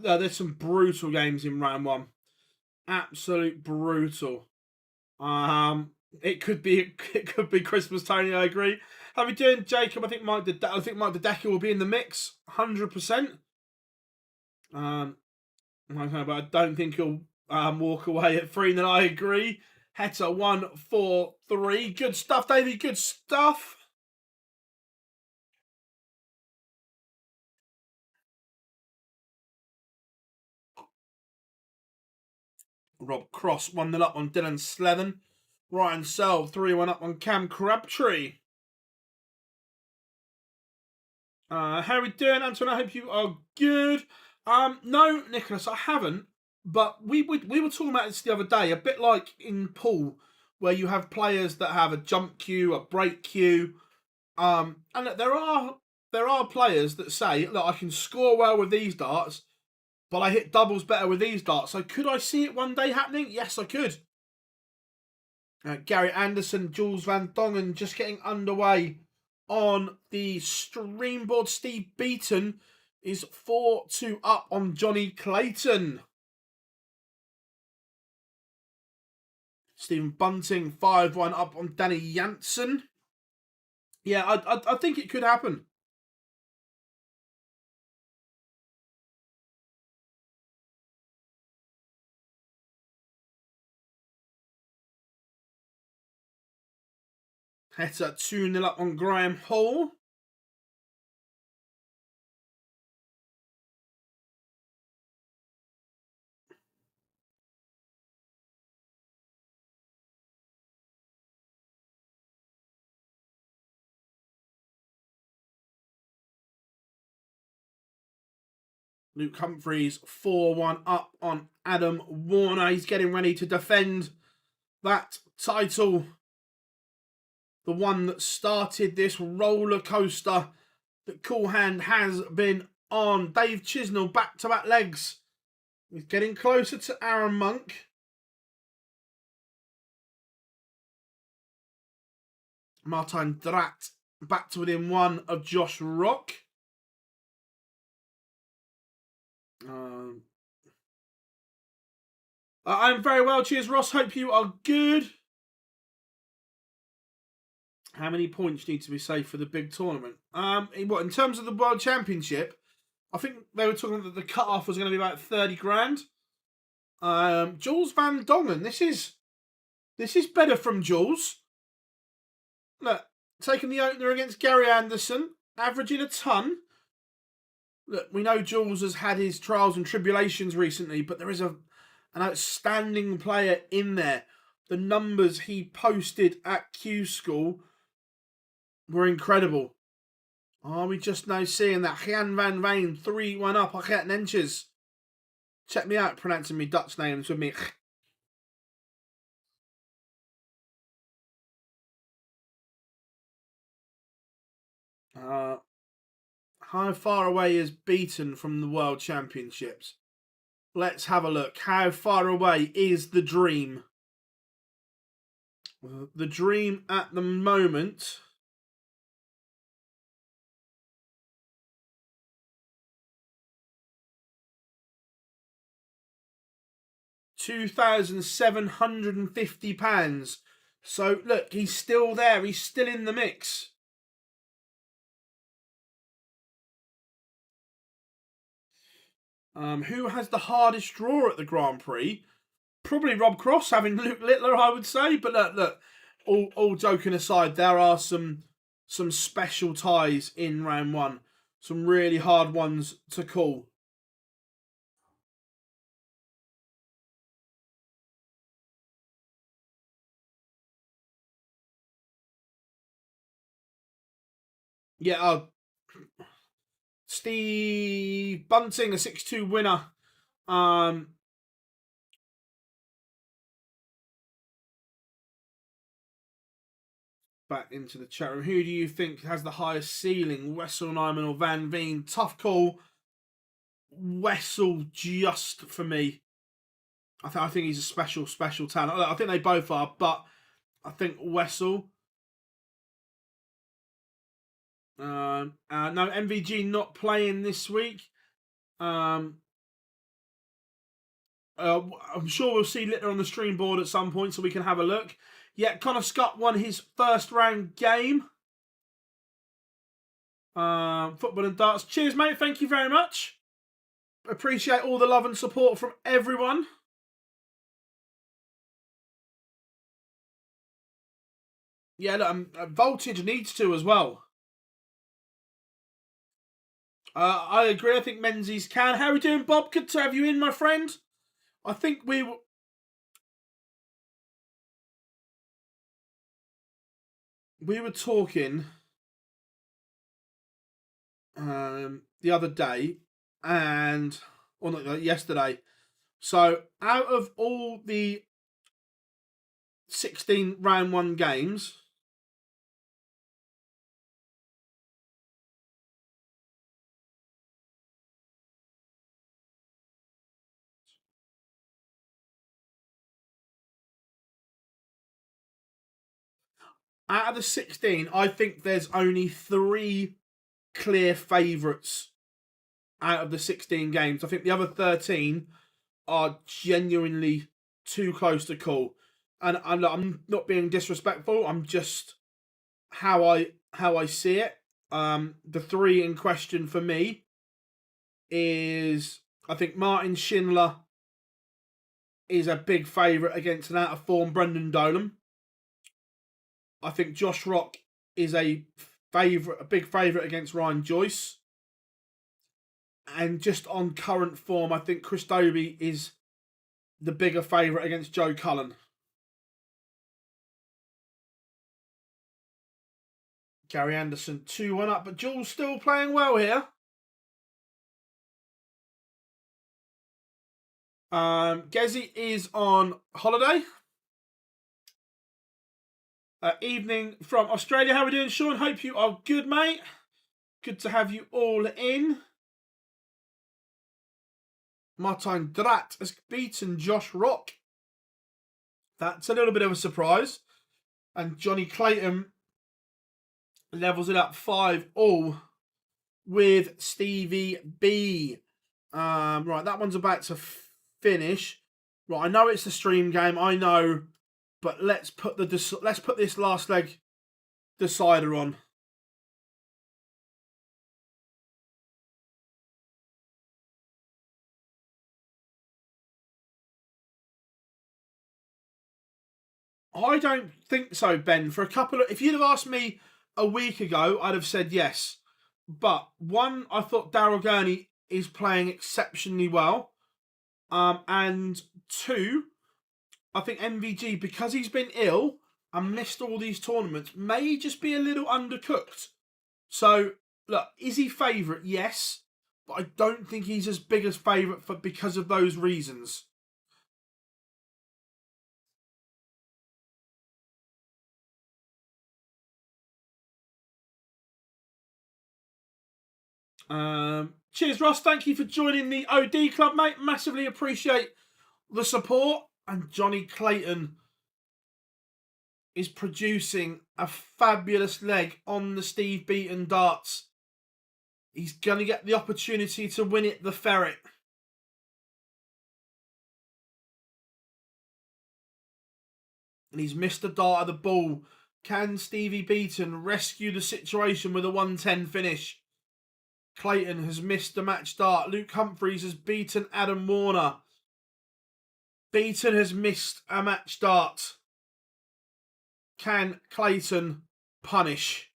Speaker 1: There's some brutal games in round one. Absolute brutal. It could be Christmas, Tony. I agree. How are we doing, Jacob? I think Mike the Decker will be in the mix, 100%. But I don't think he'll walk away at 3. Then I agree. Heta 1-4-3. Good stuff, Davey. Good stuff. Rob Cross 1-0 up on Dylan Slethen. Ryan Self 3-1 up on Cam Crabtree. How are we doing, Anton? I hope you are good. No, Nicholas, I haven't. But we were talking about this the other day, a bit like in pool, where you have players that have a jump queue, a break queue. And look, there are players that say, look, I can score well with these darts, but I hit doubles better with these darts. So could I see it one day happening? Yes, I could. Gary Anderson, Jules Van Dongen just getting underway on the stream board. Steve Beaton is 4-2 up on Johnny Clayton. Stephen Bunting, 5-1 up on Danny Janssen. Yeah, I think it could happen. Heta 2-0 up on Graham Hall. Luke Humphreys 4-1 up on Adam Warner. He's getting ready to defend that title. The one that started this roller coaster that Cool Hand has been on. Dave Chisnell back-to-back legs. He's getting closer to Aaron Monk. Martin Drat back to within 1 of Josh Rock. I'm very well, cheers Ross, hope you are good. How many points need to be saved for the big tournament? In terms of the World Championship, I think they were talking that the cut-off was going to be about 30 grand. Jules Van Dongen, this is better from Jules. Look, taking the opener against Gary Anderson, averaging a ton. Look, we know Jules has had his trials and tribulations recently, but there is an outstanding player in there. The numbers he posted at Q School were incredible. Are we just now seeing that? Gian van Veen, 3-1 up. I get inches. Check me out pronouncing me Dutch names with me. How far away is Beaton from the World Championships? Let's have a look. How far away is the Dream? The Dream at the moment... 2,750 pounds. So look, he's still there. He's still in the mix. Who has the hardest draw at the Grand Prix? Probably Rob Cross, having Luke Littler, I would say. But look, all joking aside, there are some special ties in round 1. Some really hard ones to call. Yeah, Steve Bunting, a 6-2 winner. Back into the chat room. Who do you think has the highest ceiling? Wessel, Nyman or Van Veen? Tough call. Wessel just for me. I think he's a special talent. I think they both are, but I think Wessel... no, MVG not playing this week. I'm sure we'll see Litter on the stream board at some point so we can have a look. Yeah, Connor Scott won his first round game. Football and darts. Cheers, mate. Thank you very much. Appreciate all the love and support from everyone. Yeah, look, Voltage needs to as well. I agree. I think Menzies can. How are we doing, Bob? Good to have you in, my friend. I think we were talking the other day yesterday. So out of all the 16 round 1 games, out of the 16, I think there's only 3 clear favourites out of the 16 games. I think the other 13 are genuinely too close to call. and I'm not being disrespectful. I'm just how I see it. The 3 in question for me is, I think Martin Schindler is a big favourite against an out of form Brendan Dolan. I think Josh Rock is a big favourite against Ryan Joyce. And just on current form, I think Chris Dobie is the bigger favourite against Joe Cullen. Gary Anderson 2-1 up, but Jules still playing well here. Gezi is on holiday. Evening from Australia. How are we doing, Sean? Hope you are good, mate. Good to have you all in. Martin Drat has beaten Josh Rock. That's a little bit of a surprise. And Johnny Clayton levels it up 5-all with Stevie B. Right, that one's about to finish. Right, I know it's a stream game. I know. But let's put this last leg decider on. I don't think so, Ben. If you'd have asked me a week ago, I'd have said yes. But one, I thought Daryl Gurney is playing exceptionally well. And 2, I think MVG, because he's been ill and missed all these tournaments, may just be a little undercooked. So, look, is he favourite? Yes. But I don't think he's as big as favourite because of those reasons. Cheers, Ross. Thank you for joining the OD Club, mate. Massively appreciate the support. And Johnny Clayton is producing a fabulous leg on the Steve Beaton darts. He's going to get the opportunity to win it, the Ferret. And he's missed the dart of the ball. Can Stevie Beaton rescue the situation with a 110 finish? Clayton has missed the match dart. Luke Humphreys has beaten Adam Warner. Beaton has missed a match dart. Can Clayton punish?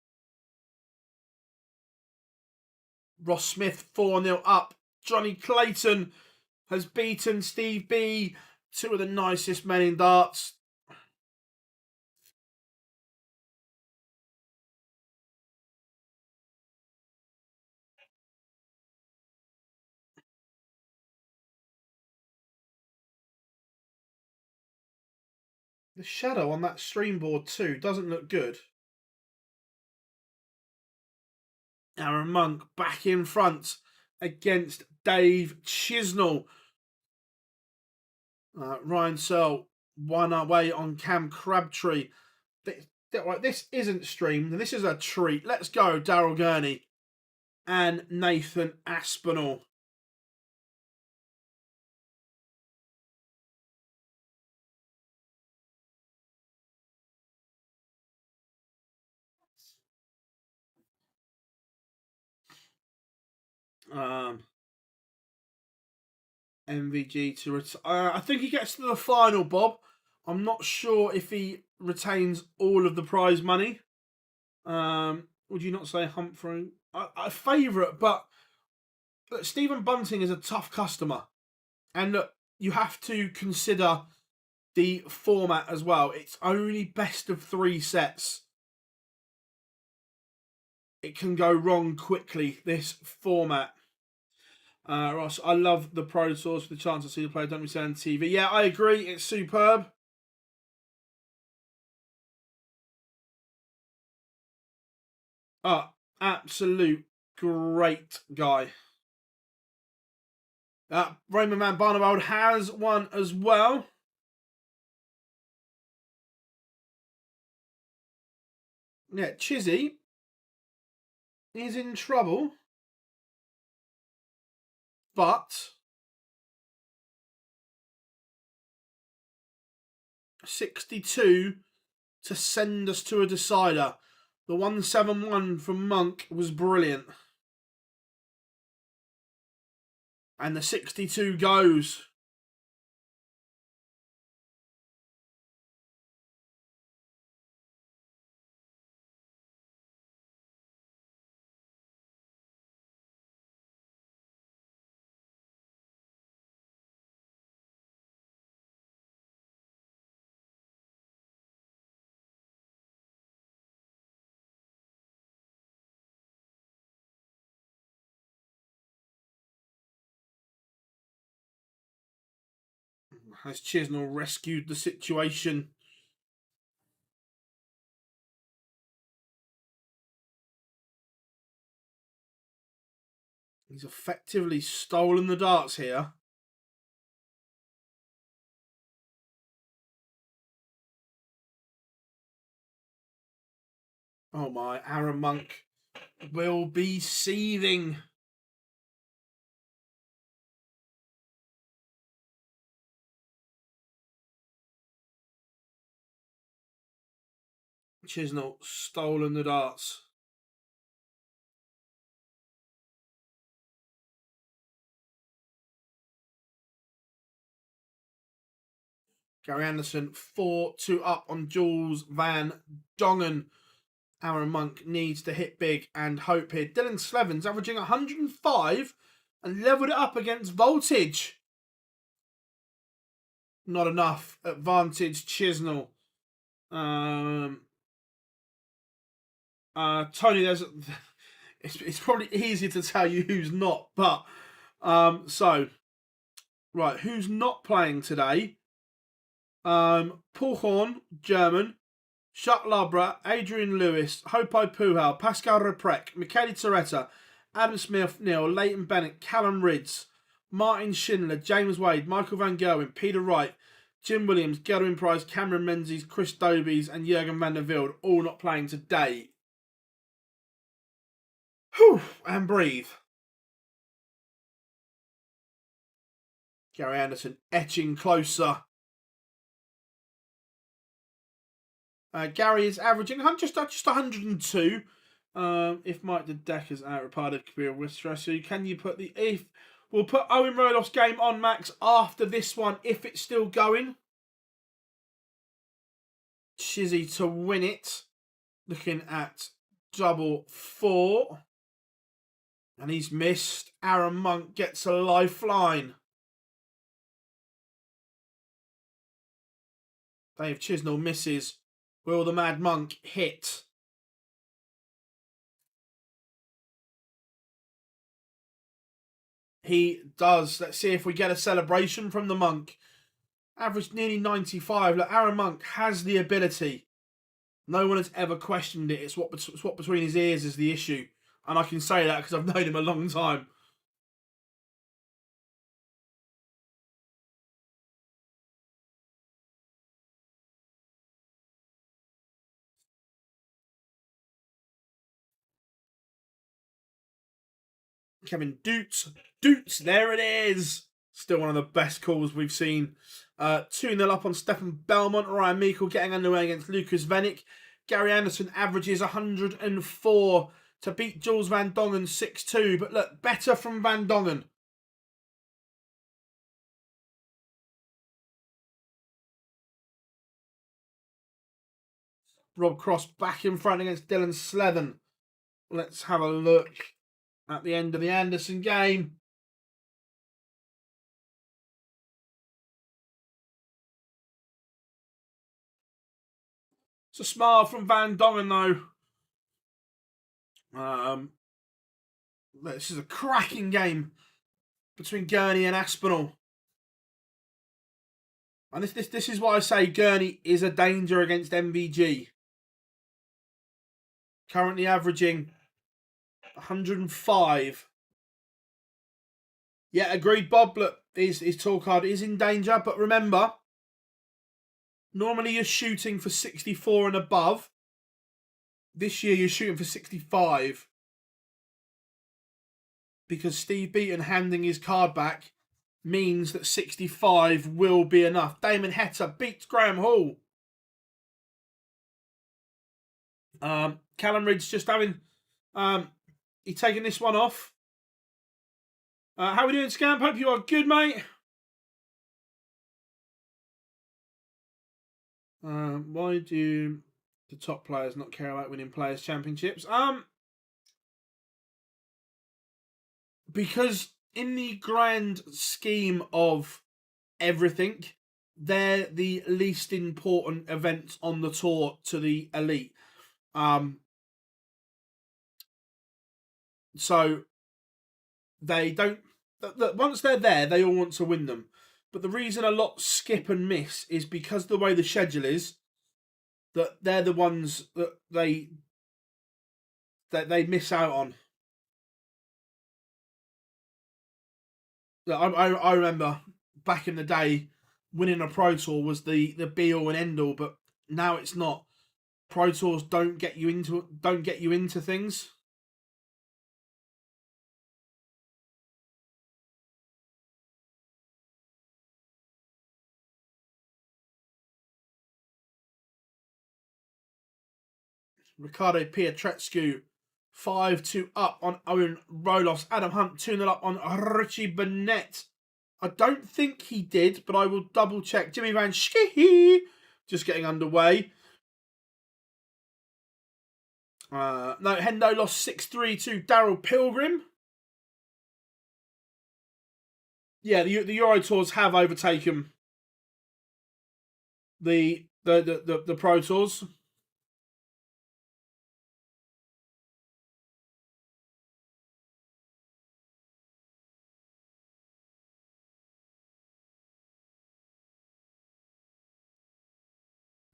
Speaker 1: Ross Smith 4-0 up. Johnny Clayton has beaten Steve B. 2 of the nicest men in darts. The shadow on that stream board too doesn't look good. Aaron Monk back in front against Dave Chisnell. Ryan Searle 1 away on Cam Crabtree. This isn't streamed. This is a treat. Let's go, Daryl Gurney and Nathan Aspinall. MVG to retire. I think he gets to the final, Bob. I'm not sure if he retains all of the prize money. Would you not say Humphrey? A favourite, but look, Stephen Bunting is a tough customer. And look, you have to consider the format as well. It's only best of 3 sets. It can go wrong quickly, this format. Ross, I love the Pro Tours for the chance to see the player don't be on TV. Yeah, I agree. It's superb. Absolute great guy. Raymond Van Barneveld has one as well. Yeah, Chizzy is in trouble. But 62 to send us to a decider. The 171 from Monk was brilliant. And the 62 goes. Has Chisnell rescued the situation? He's effectively stolen the darts here. Oh my, Aaron Monk will be seething. Chisnell stolen the darts. Gary Anderson 4-2 up on Jules Van Dongen. Aaron Monk needs to hit big and hope here. Dylan Slevins averaging 105 and leveled it up against Voltage. Not enough. Advantage Chisnell. Tony, it's probably easier to tell you who's not, but so right, who's not playing today? Paul Horn, German, Chuck Labra, Adrian Lewis, Hopo Puhal, Pascal Reprek, Michele Toretta, Adam Smith, Neil, Leighton Bennett, Callum Ridds, Martin Schindler, James Wade, Michael Van Gerwen, Peter Wright, Jim Williams, Gerwin Price, Cameron Menzies, Chris Dobies, and Jurgen van der Velde, all not playing today. Whew, and breathe. Gary Anderson etching closer. Gary is averaging just 102. If Mike the Deck is out Ricardo Kabir with stress, so can you put the if we'll put Owen Roloff's game on Max after this one if it's still going. Chizzy to win it. Looking at double 4. And he's missed. Aaron Monk gets a lifeline. Dave Chisnell misses. Will the Mad Monk hit? He does. Let's see if we get a celebration from the Monk. Averaged nearly 95. Look, Aaron Monk has the ability. No one has ever questioned it. It's what between his ears is the issue. And I can say that because I've known him a long time. Kevin Doots, there it is. Still one of the best calls we've seen. 2-0 up on Stefan Belmont. Ryan Meikle getting underway against Lucas Vennick. Gary Anderson averages 104 to beat Jules Van Dongen 6-2. But look, better from Van Dongen. Rob Cross back in front against Dylan Slevin. Let's have a look at the end of the Anderson game. It's a smile from Van Dongen though. This is a cracking game between Gurney and Aspinall. And this is why I say Gurney is a danger against MVG. Currently averaging 105. Yeah, agreed, Bob. Look, his tour card is in danger. But remember, normally you're shooting for 64 and above. This year you're shooting for 65. Because Steve Beaton handing his card back means that 65 will be enough. Damon Heta beats Graham Hall. Callum Reed's just having... he's taking this one off. How are we doing, Scamp? Hope you are good, mate. Why do the top players not care about winning Players' Championships? Because in the grand scheme of everything, they're the least important events on the tour to the elite. So they don't... Once they're there, they all want to win them. But the reason a lot skip and miss is because the way the schedule is, that they're the ones that they miss out on. I remember back in the day, winning a Pro Tour was the be all and end all, but now it's not. Pro Tours don't get you into things. Ricardo Pietreczku 5-2 up on Owen Rolos. Adam Hunt 2-0 up on Richie Burnett. I don't think he did, but I will double check. Jimmy Van Schie just getting underway. No, Hendo lost 6-3 to Daryl Pilgrim. Yeah, the Euro Tours have overtaken the Pro Tours.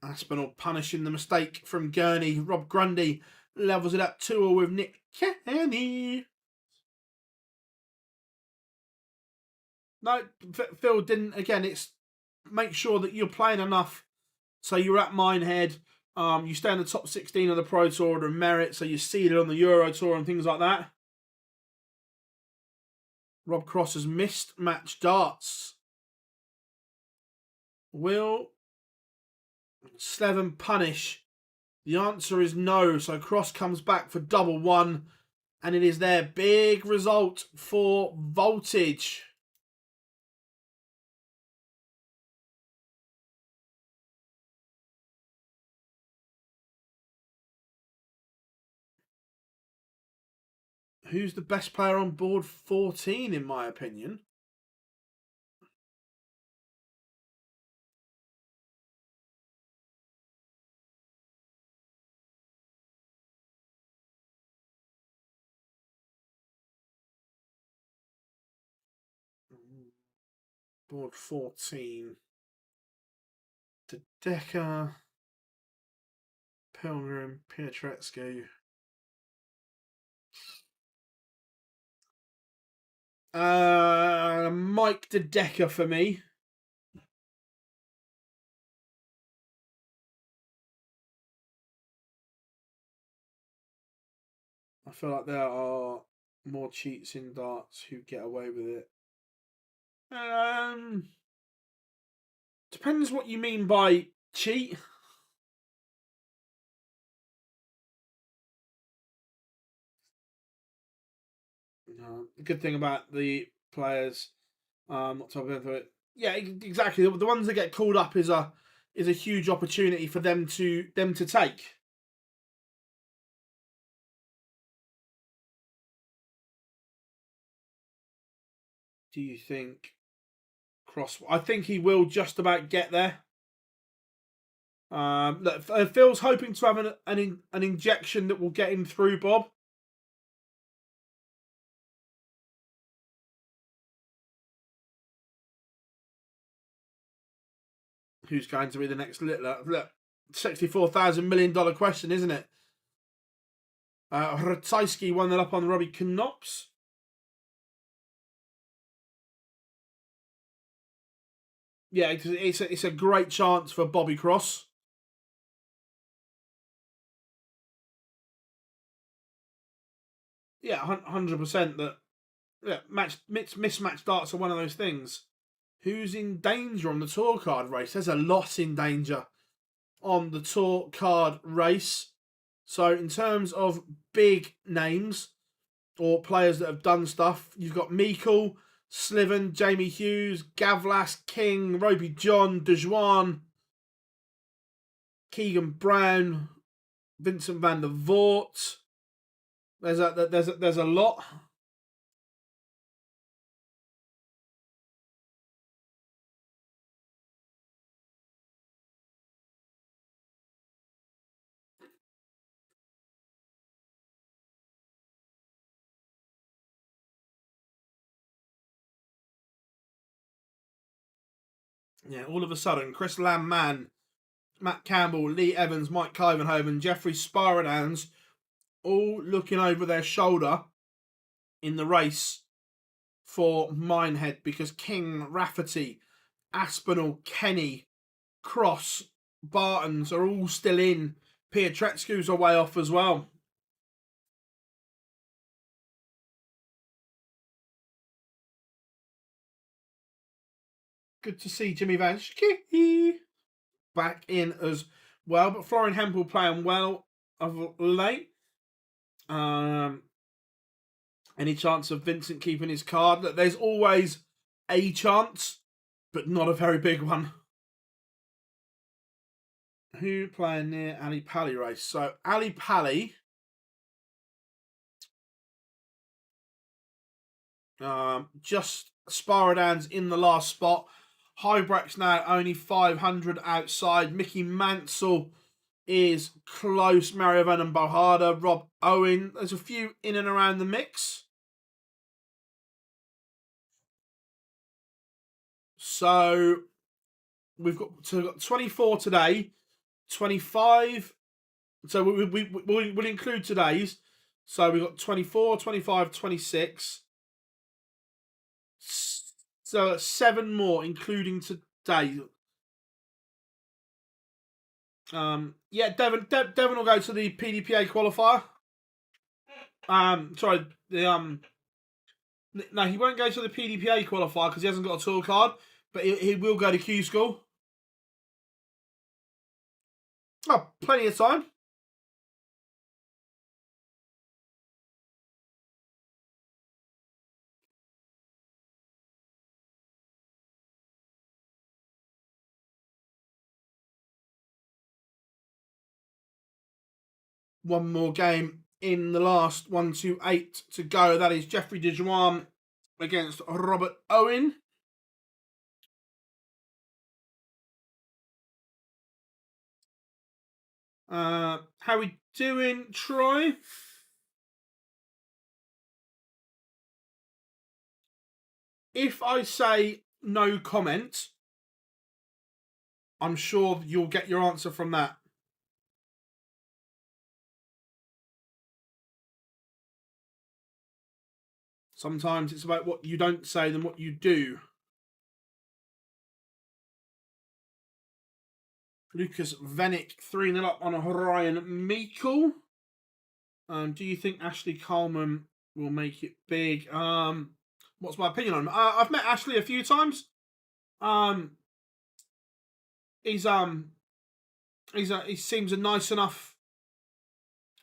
Speaker 1: Aspinall punishing the mistake from Gurney. Rob Grundy levels it up 2-2 with Nick Kenny. No, Phil didn't. Again, it's make sure that you're playing enough. So you're at Minehead. You stay in the top 16 of the Pro Tour Order of Merit. So you're seeded on the Euro Tour and things like that. Rob Cross has missed match darts. Will Slevin punish? The answer is no. So Cross comes back for double one. And it is their big result for Voltage. Who's the best player on board 14, in my opinion? Board 14. Dedecker, Pilgrim, Pietreczku. Mike Dedecker for me. I feel like there are more cheats in darts who get away with it. Depends what you mean by cheat. The good thing about the players, not to into it. Yeah, exactly. The ones that get called up is a huge opportunity for them to take. Do you think Cross? I think he will just about get there. Look, Phil's hoping to have an injection that will get him through, Bob. Who's going to be the next look, $64,000 million question, isn't it? Ratajski won that up on Robbie Knops. Yeah, it's a great chance for Bobby Cross. Yeah, 100% that yeah, mismatched darts are one of those things. Who's in danger on the tour card race? There's a lot in danger on the tour card race. So in terms of big names or players that have done stuff, you've got Meikle, Sliven, Jamie Hughes, Gavlas, King, Roby John, Dejuan, Keegan Brown, Vincent van der Voort. There's a lot. Yeah, all of a sudden, Chris Lamb, Matt Campbell, Lee Evans, Mike Kyvenhoven, Jeffrey Sparadans, all looking over their shoulder in the race for Minehead, because King, Rafferty, Aspinall, Kenny, Cross, Bartons are all still in. Pietretsku's are way off as well. Good to see Jimmy Van Schie back in as well. But Florian Hempel playing well of late. Any chance of Vincent keeping his card? There's always a chance, but not a very big one. Who playing near Ali Pali race? So Ali Pali, just Sparadans in the last spot. Hybrex now only 500 outside. Mickey Mansell is close. Mario Van Bohada, Rob Owen. There's a few in and around the mix. So we've got 24 today, 25. So we'll include today's. So we've got 24, 25, 26. So 7 more, including today. Yeah, Devon will go to the PDPA qualifier. Sorry, no, he won't go to the PDPA qualifier because he hasn't got a tour card, but he will go to Q School. Oh, plenty of time. One more game in the last 1, 2, 8 to go. That is Jeffrey Dejuan against Robert Owen. How we doing, Troy? If I say no comment, I'm sure you'll get your answer from that. Sometimes it's about what you don't say than what you do. Lucas Vennick 3-0 up on Ryan Meikle. Do you think Ashley Coleman will make it big? What's my opinion on him? I've met Ashley a few times. He seems a nice enough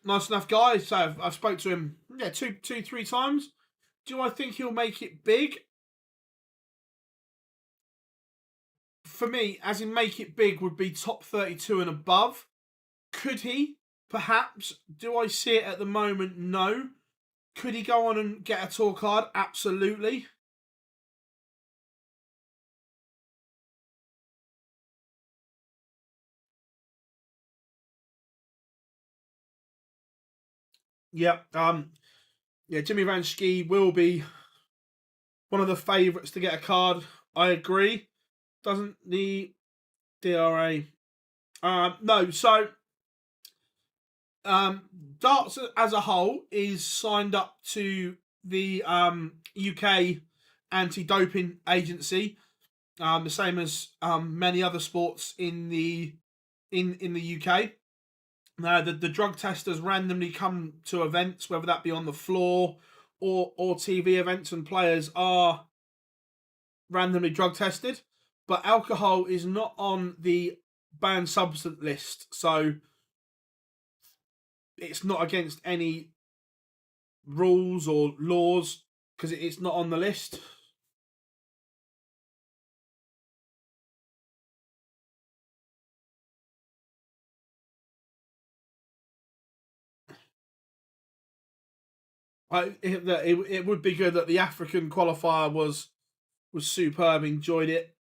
Speaker 1: guy. So I've spoke to him, yeah, two, 3 times. Do I think he'll make it big? For me, as in make it big would be top 32 and above. Could he? Perhaps. Do I see it at the moment? No. Could he go on and get a tour card? Absolutely. Yeah. Yeah, Jimmy Van Schie will be one of the favourites to get a card. I agree. Doesn't the DRA? No. So, darts as a whole is signed up to the UK anti-doping agency, the same as many other sports in the UK. Now, the drug testers randomly come to events, whether that be on the floor or TV events and players are randomly drug tested, but alcohol is not on the banned substance list, so it's not against any rules or laws because it's not on the list. It would be good that the African qualifier was superb. Enjoyed it.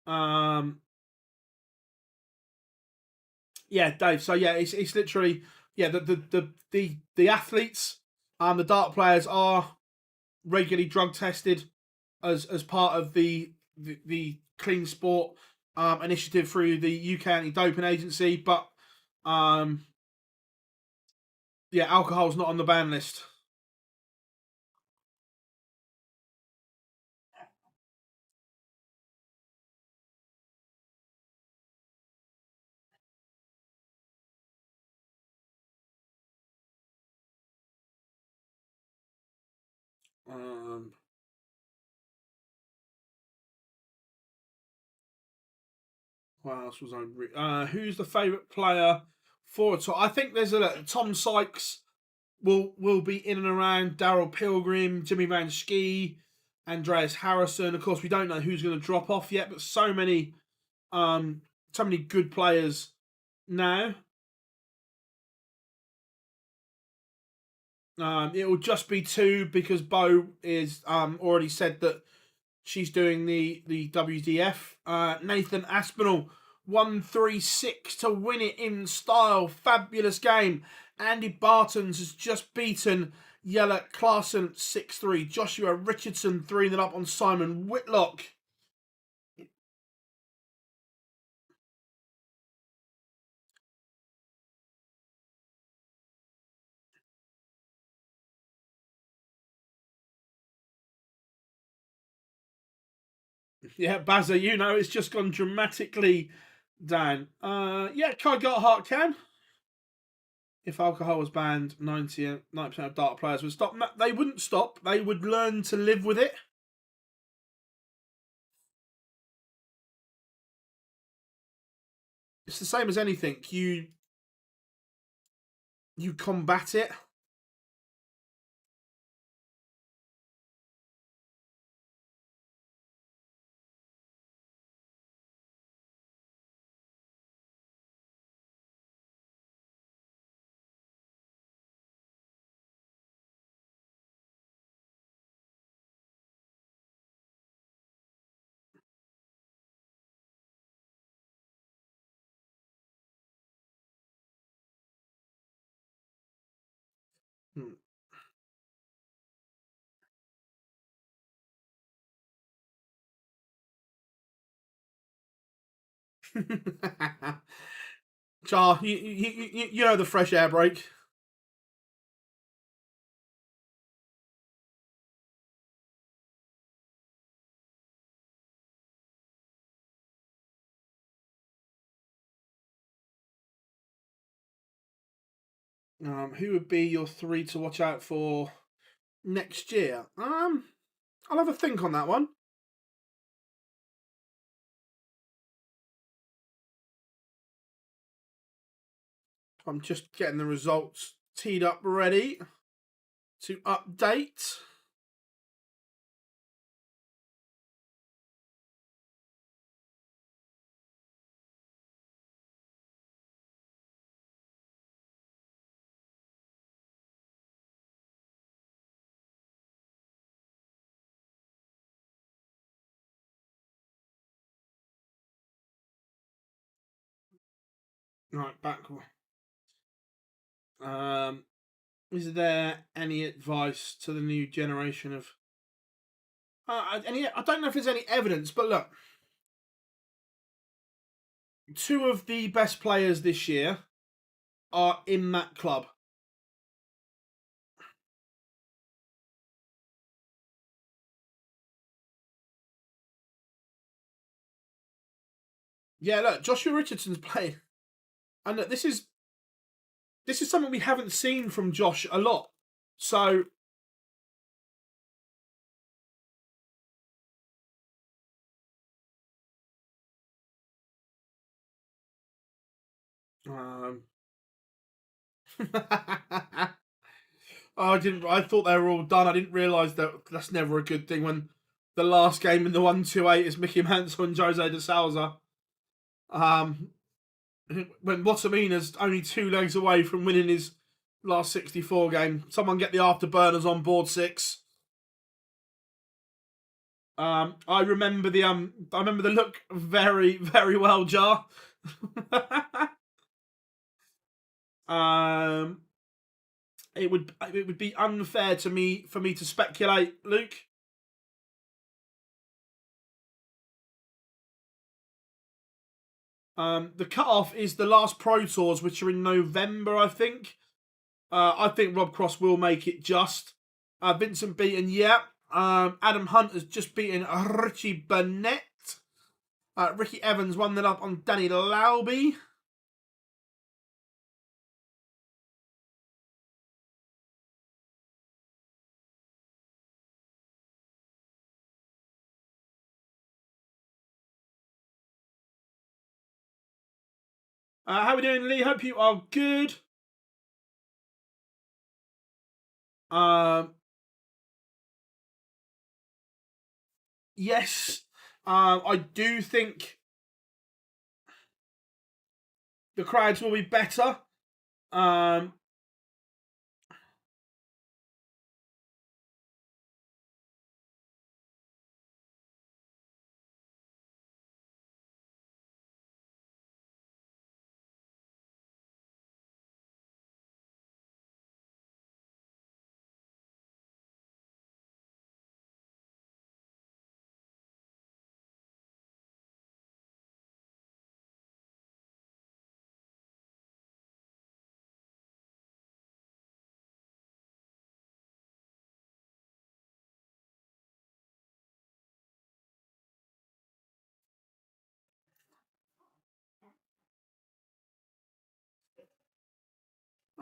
Speaker 1: Yeah, Dave. So yeah, it's literally the athletes, the dart players are regularly drug tested as part of the clean sport initiative through the UK Anti-Doping Agency, but yeah, alcohol's not on the ban list. Um, what else was I? Who's the favourite player for it? So I think there's Tom Sykes will be in and around. Daryl Pilgrim, Jimmy Van Schie, Andreas Harrison. Of course, we don't know who's going to drop off yet, but so many good players now. It will just be 2 because Bo is already said that she's doing the WDF. Nathan Aspinall 136 to win it in style. Fabulous game. Andy Bartons has just beaten Jelle Klaassen 6-3. Joshua Richardson 3-0 up on Simon Whitlock. Yeah, Bazza, you know, it's just gone dramatically down. Yeah, Kai Gotthard can. If alcohol was banned, 90% of dart players would stop. They wouldn't stop. They would learn to live with it. It's the same as anything. You combat it. Hmm. Char, you know the fresh air break. Who would be your 3 to watch out for next year? I'll have a think on that one. I'm just getting the results teed up ready to update. Right, back. Is there any advice to the new generation of? I don't know if there's any evidence, but look, 2 of the best players this year are in that club. Yeah, look, Joshua Richardson's playing, and look, this is something we haven't seen from Josh a lot. So I thought they were all done. I didn't realise that that's never a good thing when the last game in the 1-2-8 is Mickey Mansell and Jose de Souza. When Botamina's only 2 legs away from winning his last 64 game. Someone get the afterburners on board 6. I remember the look very, very well, Jar. It would be unfair for me to speculate, Luke. The cut-off is the last Pro Tours, which are in November, I think. I think Rob Cross will make it just. Vincent beaten, yeah. Adam Hunt has just beaten Richie Burnett. Ricky Evans 1-0 up on Danny Lauby. How are we doing, Lee? Hope you are good. Yes, I do think the crowds will be better.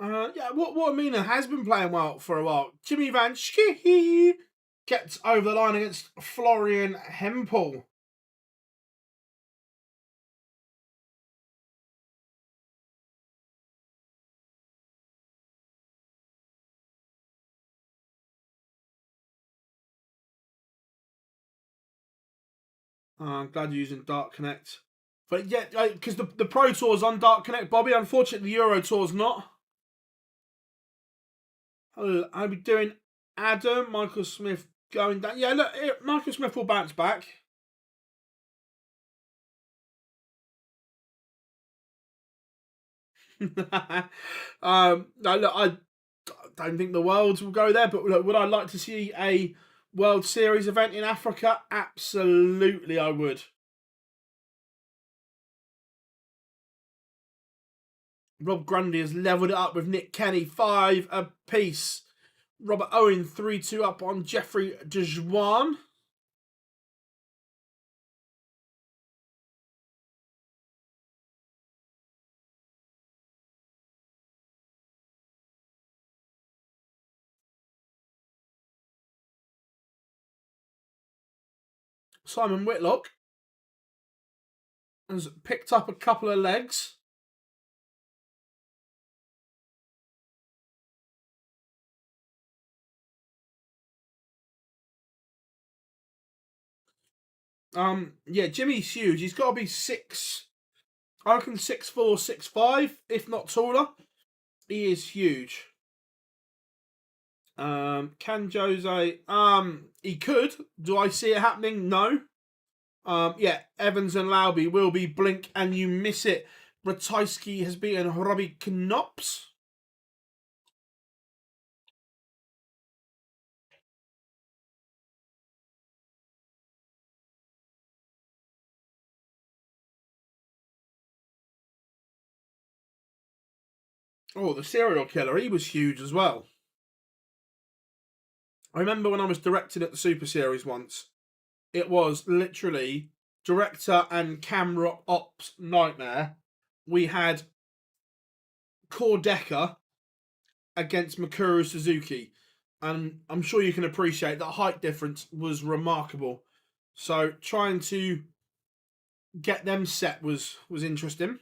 Speaker 1: Yeah, what Amina has been playing well for a while. Jimmy Van Schie gets over the line against Florian Hempel. I'm glad you're using Dark Connect. But yeah, because the Pro Tour's on Dark Connect, Bobby. Unfortunately, the Euro Tour's not. Hello, how are we doing? Adam, Michael Smith going down. Yeah, look, Michael Smith will bounce back. No, look, I don't think the Worlds will go there, but look, would I like to see a World Series event in Africa? Absolutely, I would. Rob Grundy has levelled it up with Nick Kenny, 5 apiece. Robert Owen 3-2 up on Jeffrey Dejuan. Simon Whitlock has picked up a couple of legs. Yeah, Jimmy's huge. He's got to be 6. I reckon 6'4", 6'5", if not taller. He is huge. Can Jose? He could. Do I see it happening? No. Yeah, Evans and Lauby will be blink and you miss it. Ratajski has beaten Robbie Knops. Oh, the serial killer. He was huge as well. I remember when I was directing at the Super Series once, it was literally director and camera ops nightmare. We had Kordeka against Mikuru Suzuki. And I'm sure you can appreciate that height difference was remarkable. So trying to get them set was interesting.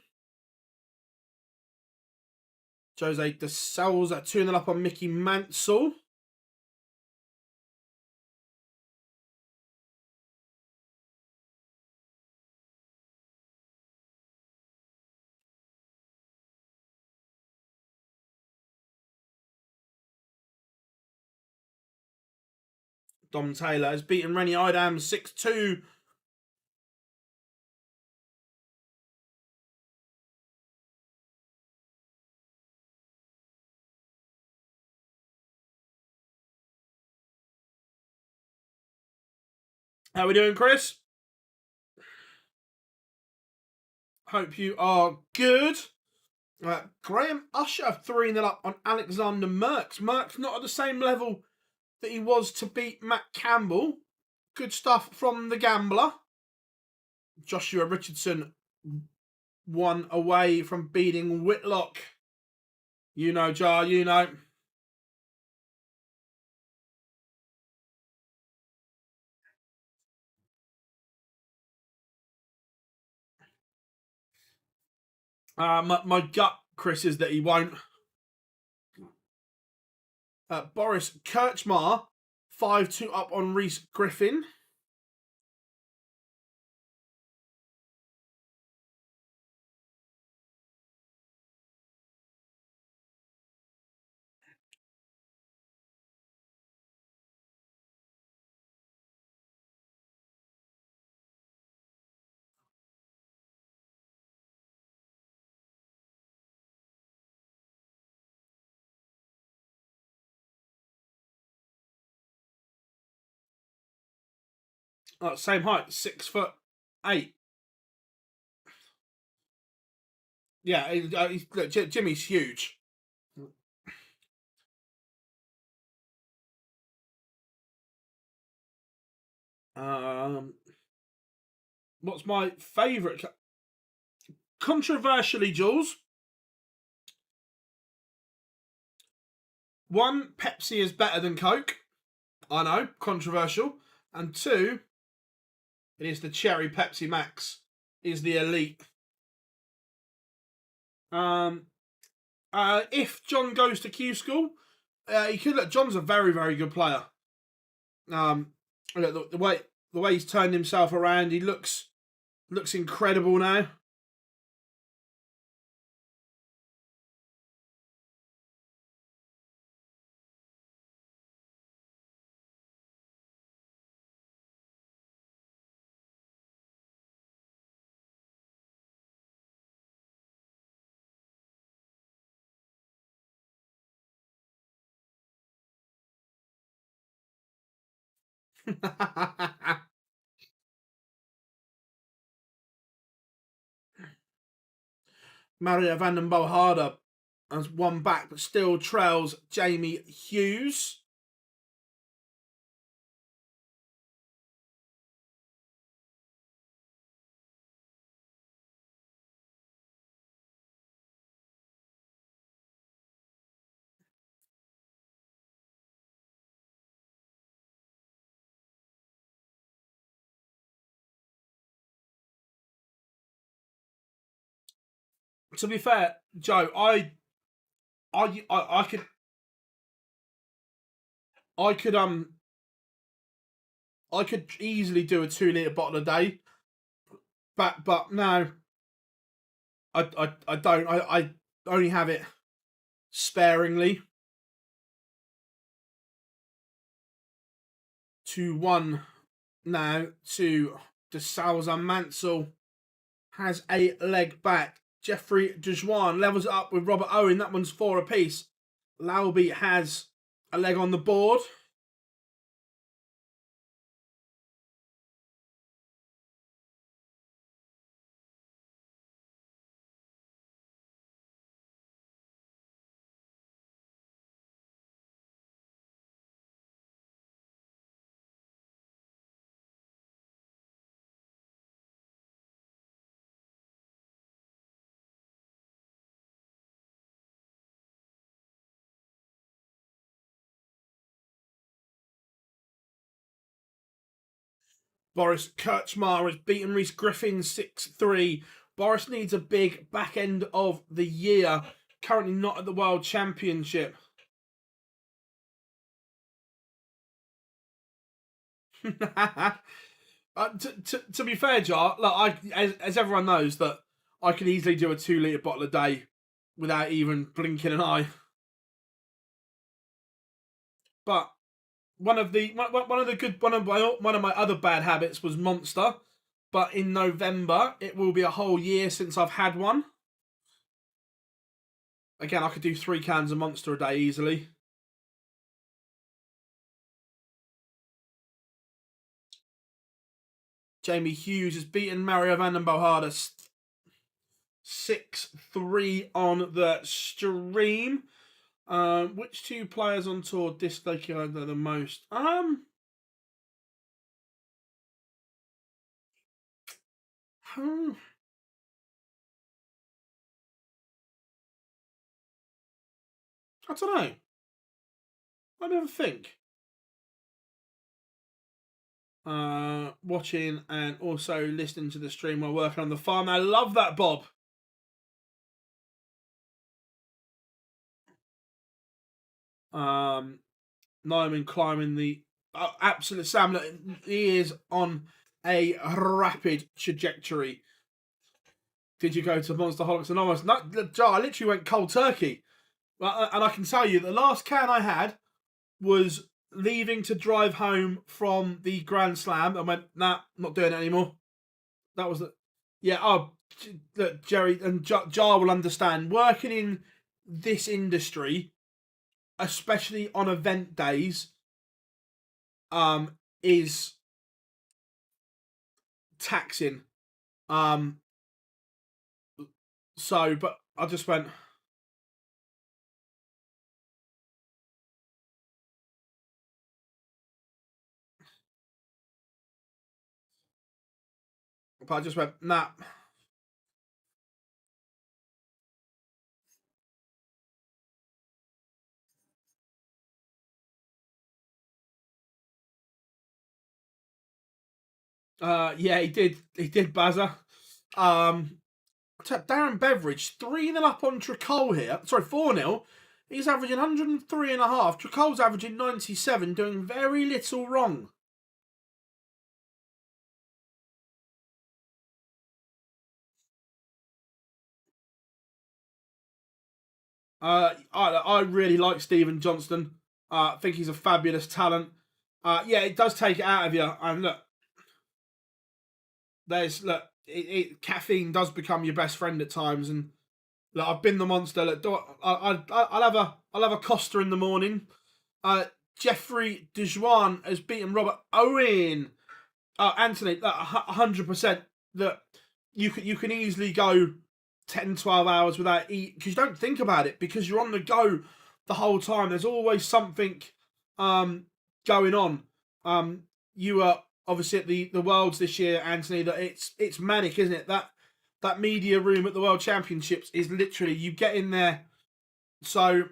Speaker 1: Jose De Souza 2-0 up on Mickey Mansell. Dom Taylor has beaten Rennie Idam 6-2. How are we doing, Chris? Hope you are good. Graham Usher 3-0 up on Alexander Merckx. Merckx not at the same level that he was to beat Matt Campbell. Good stuff from the gambler. Joshua Richardson 1 away from beating Whitlock. You know, Jar, you know. My gut, Chris, is that he won't. Boris Kirchmar 5-2 up on Reese Griffin. Same height, 6'8". Yeah, look, Jimmy's huge. What's my favourite? Controversially, Jules. 1, Pepsi is better than Coke. I know, controversial. And 2, it is the Cherry Pepsi Max. Is the elite. If John goes to Q School, he could look. John's a very, very good player. Look, the way he's turned himself around, he looks incredible now. Mario van den Boharder has 1 back, but still trails Jamie Hughes. To be fair, Joe, I could easily do a 2-litre bottle a day, but no, I don't. I only have it sparingly. 2-1 now to De Souza. Mansell has a leg back. Jeffrey Dejuan levels it up with Robert Owen. That one's 4 apiece. Lauby has a leg on the board. Boris Kirchmar has beaten Reese Griffin 6-3. Boris needs a big back end of the year currently not at the World Championship. To be fair, Jar, look, as everyone knows, that I can easily do a 2 litre bottle a day without even blinking an eye. But one of my other bad habits was Monster. But in November, it will be a whole year since I've had one. Again, I could do 3 cans of Monster a day easily. Jamie Hughes has beaten Mario van den Bohada 6-3 on the stream. Which 2 players on tour dislike you the most? I don't know. Let me have a think. Watching and also listening to the stream while working on the farm. I love that, Bob. Nyman climbing the absolute Sam. He is on a rapid trajectory. Did you go to Monster Holics Anonymous? No, I literally went cold turkey. And I can tell you, the last can I had was leaving to drive home from the Grand Slam. I went, nah, not doing it anymore. That was the... Yeah, look, Jerry and Jar will understand. Working in this industry, especially on event days, is taxing. So, but I just went... But I just went, nah. Yeah, he did. He did, Bazza. Darren Beveridge, 3-0 up on Tricol here. Sorry, 4-0. He's averaging 103.5. Tricol's averaging 97, doing very little wrong. I really like Stephen Johnston. I think he's a fabulous talent. Yeah, it does take it out of you. And look, caffeine does become your best friend at times. And look, I've been the monster. Look, I'll have a Costa in the morning. Jeffrey Dejuan has beaten Robert Owen. Anthony, 100%. That you can easily go 10, 12 hours without eating, because you don't think about it, because you're on the go the whole time. There's always something going on. You are obviously at the Worlds this year, Anthony. That it's manic, isn't it? That media room at the World Championships is literally, you get in there. So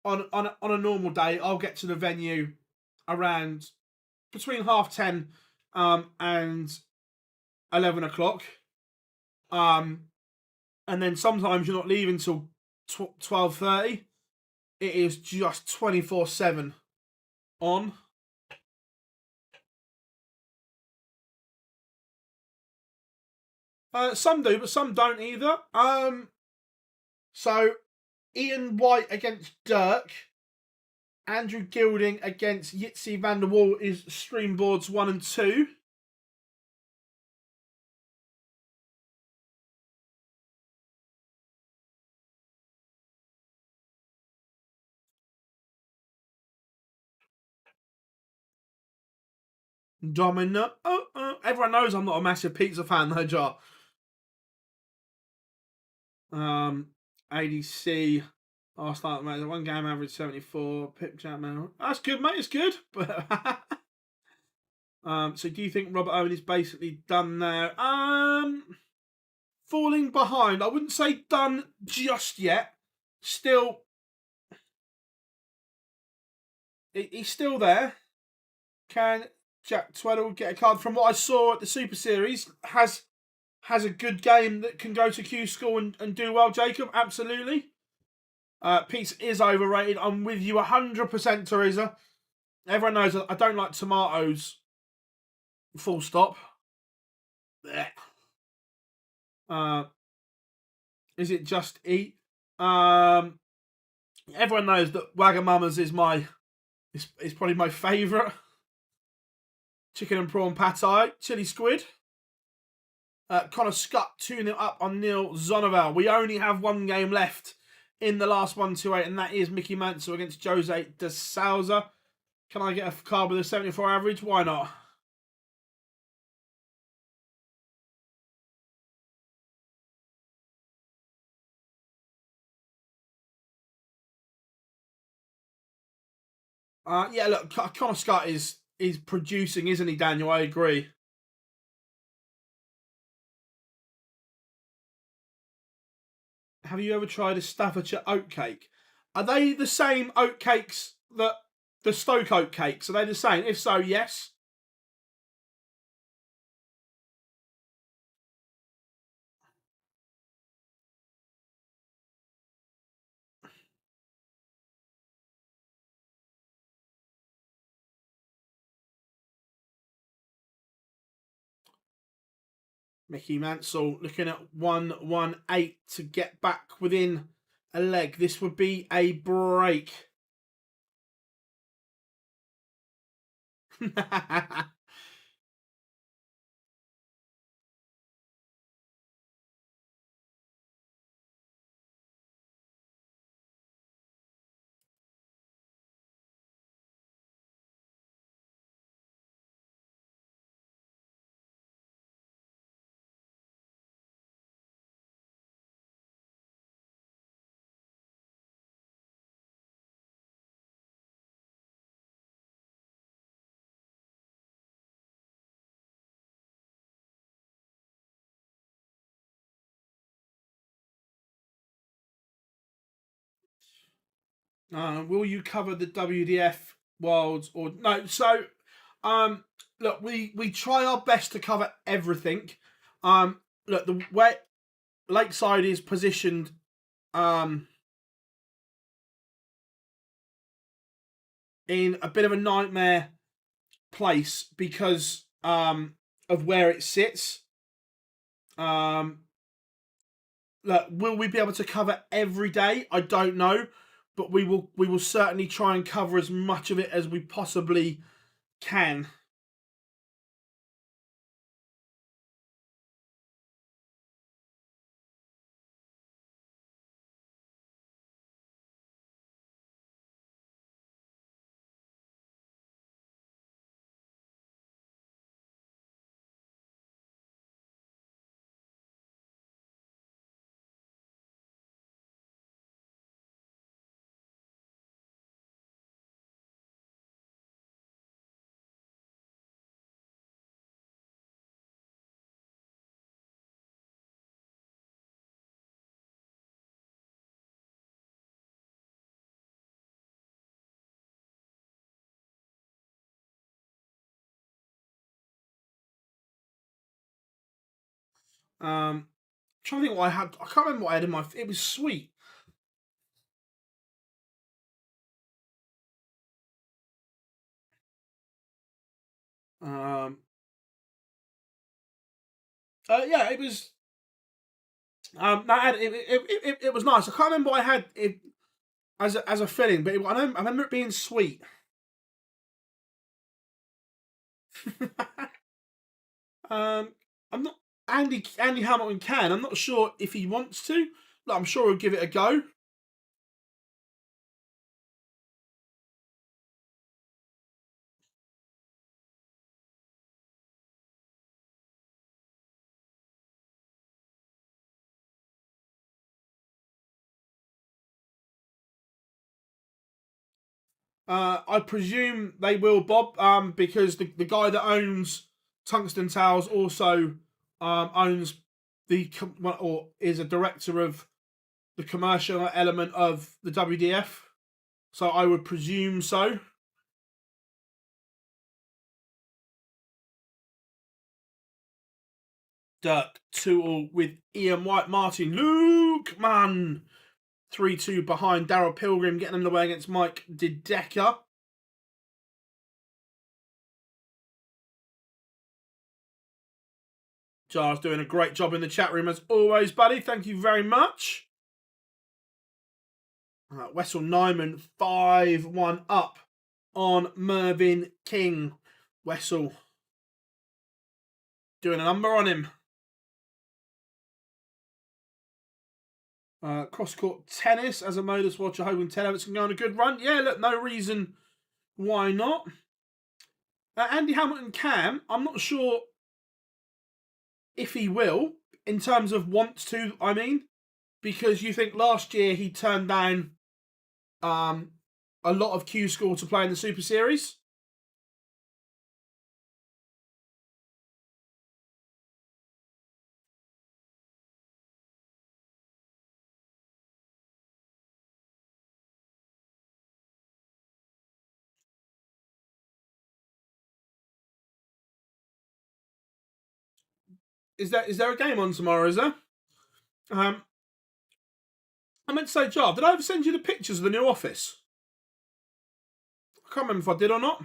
Speaker 1: on a normal day, I'll get to the venue around between 10:30 and 11 o'clock. And then sometimes you're not leaving till 12:30. It is just 24/7 on. Some do, but some don't either. So Ian White against Dirk. Andrew Gilding against Yitzi van der Wal is stream boards 1 and 2. Domino. Everyone knows I'm not a massive pizza fan, though, Jar. ADC. I'll start, mate. 1 game average 74. Pip Chapman. That's good, mate. It's good. So do you think Robert Owen is basically done now? Falling behind. I wouldn't say done just yet. Still, he's still there. Can Jack Tweddle get a card? From what I saw at the Super Series, has a good game that can go to Q School and do well, Jacob? Absolutely. Pizza is overrated. I'm with you 100%, Teresa. Everyone knows I don't like tomatoes. Full stop. Is it just eat? Everyone knows that Wagamama's is probably my favourite. Chicken and prawn pad thai, chili squid. Connor Scott 2-0 up on Neil Zonoval. We only have one game left in the last 128, and that is Mickey Mansell against Jose de Souza. Can I get a card with a 74 average? Why not? Yeah, look, Connor Scott is producing, isn't he, Daniel? I agree. Have you ever tried a Staffordshire oatcake? Are they the same oatcakes that the Stoke oatcakes? Are they the same? If so, yes. Mickey Mansell looking at 118 to get back within a leg. This would be a break. Will you cover the WDF Worlds or no? So, look, we try our best to cover everything. Look, the way Lakeside is positioned, in a bit of a nightmare place because of where it sits. Look, will we be able to cover every day? I don't know, but we will certainly try and cover as much of it as we possibly can. Trying to think what I had. I can't remember what I had in my. It was sweet. Um, yeah, it was. It was nice. I can't remember what I had it as a filling, but I remember it being sweet. I'm not Andy Hamilton can. I'm not sure if he wants to. Look, I'm sure he'll give it a go. I presume they will, Bob, because the guy that owns Tungsten Towers also owns or is a director of the commercial element of the WDF. So I would presume so. Dirk 2-2 with Ian White, Martin Luke, man. 3-2 behind. Daryl Pilgrim getting underway against Mike Dedecker. Jar's doing a great job in the chat room as always, buddy. Thank you very much. Wessel Nyman 5-1 up on Mervyn King. Wessel doing a number on him. Cross-court tennis as a modus watcher, hoping Ted Everts can go on a good run. Yeah, look, no reason why not. Andy Hamilton can. I'm not sure if he will, in terms of wants to, I mean. Because you think last year he turned down a lot of Q School to play in the Super Series. Is there a game on tomorrow, is there? I meant to say, Jar, did I ever send you the pictures of the new office? I can't remember if I did or not.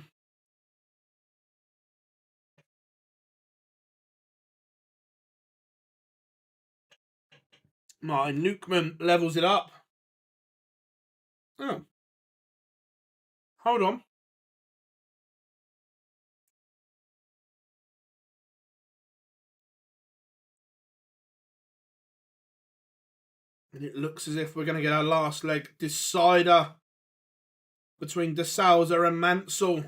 Speaker 1: Martin Lukeman levels it up. Oh. Hold on. And it looks as if we're going to get our last leg decider between De Souza and Mansell.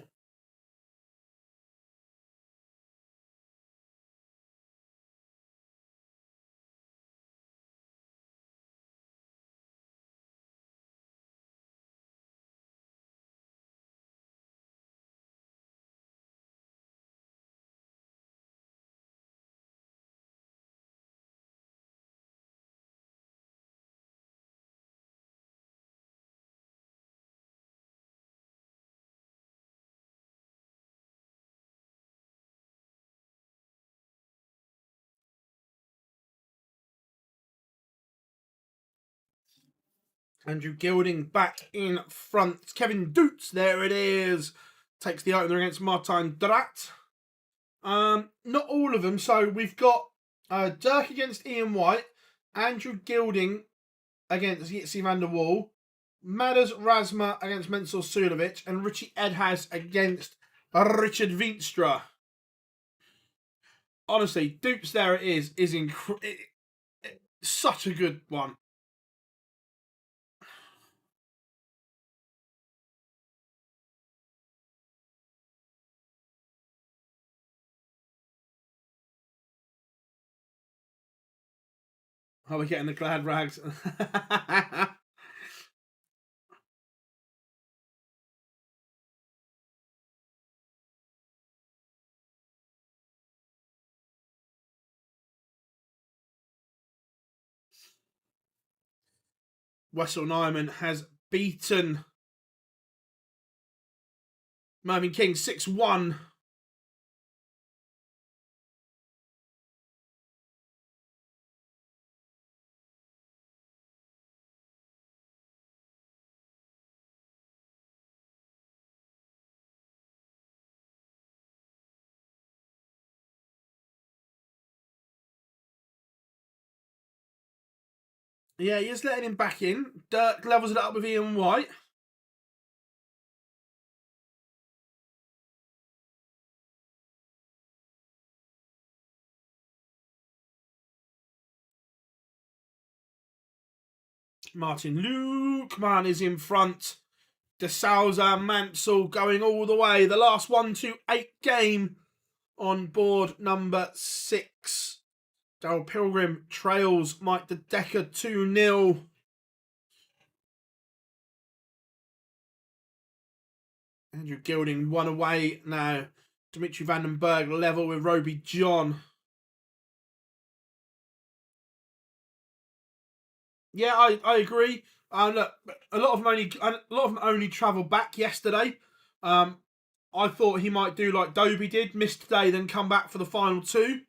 Speaker 1: Andrew Gilding back in front. Kevin Doots, there it is. Takes the opener against Martin Drat. Not all of them. So we've got Dirk against Ian White. Andrew Gilding against Jitsi van der Wall. Madas Razma against Mensur Sulovic. And Richie Edhas against Richard Veenstra. Honestly, Dupes, there it is such a good one. Are we getting the glad rags? Wessel Nyman has beaten Mervyn King 6-1. Yeah, he is letting him back in. Dirk levels it up with Ian White. Martin Lukeman is in front. De Souza, Mansell going all the way. The last 1-2-8 game on board number 6. Daryl Pilgrim trails Mike Dedecker 2-0. Andrew Gilding 1 away now. Dimitri Vandenberg level with Roby John. Yeah, I agree. Look, a lot of them only travelled back yesterday. I thought he might do like Dobie did, miss today, then come back for the final 2.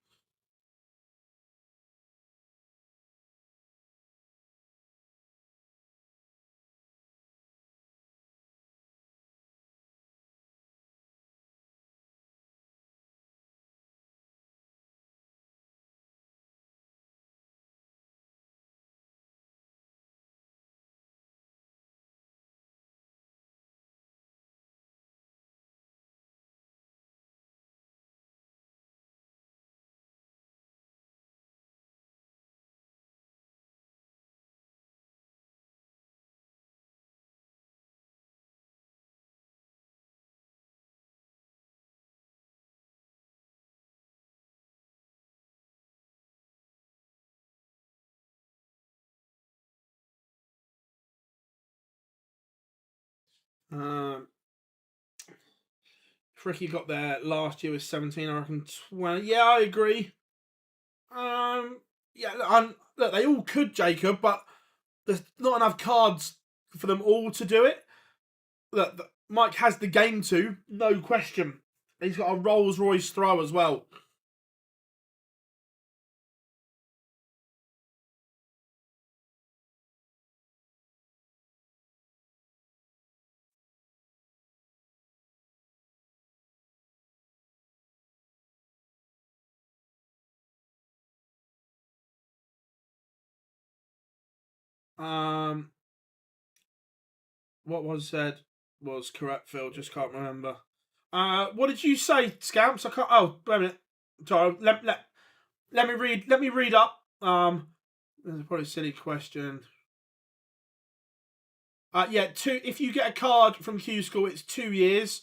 Speaker 1: Fricky got there last year with 17. I reckon 20. Yeah, I agree. Yeah, look, they all could, Jacob, but there's not enough cards for them all to do it. Look, Mike has the game to, no question. He's got a Rolls Royce throw as well. What was said was correct, Phil. Just can't remember. What did you say, Scamps? I can't. Oh, wait a minute. Sorry. Let me read. Let me read up. This is probably a silly question. Yeah, two. If you get a card from Q School, it's 2 years,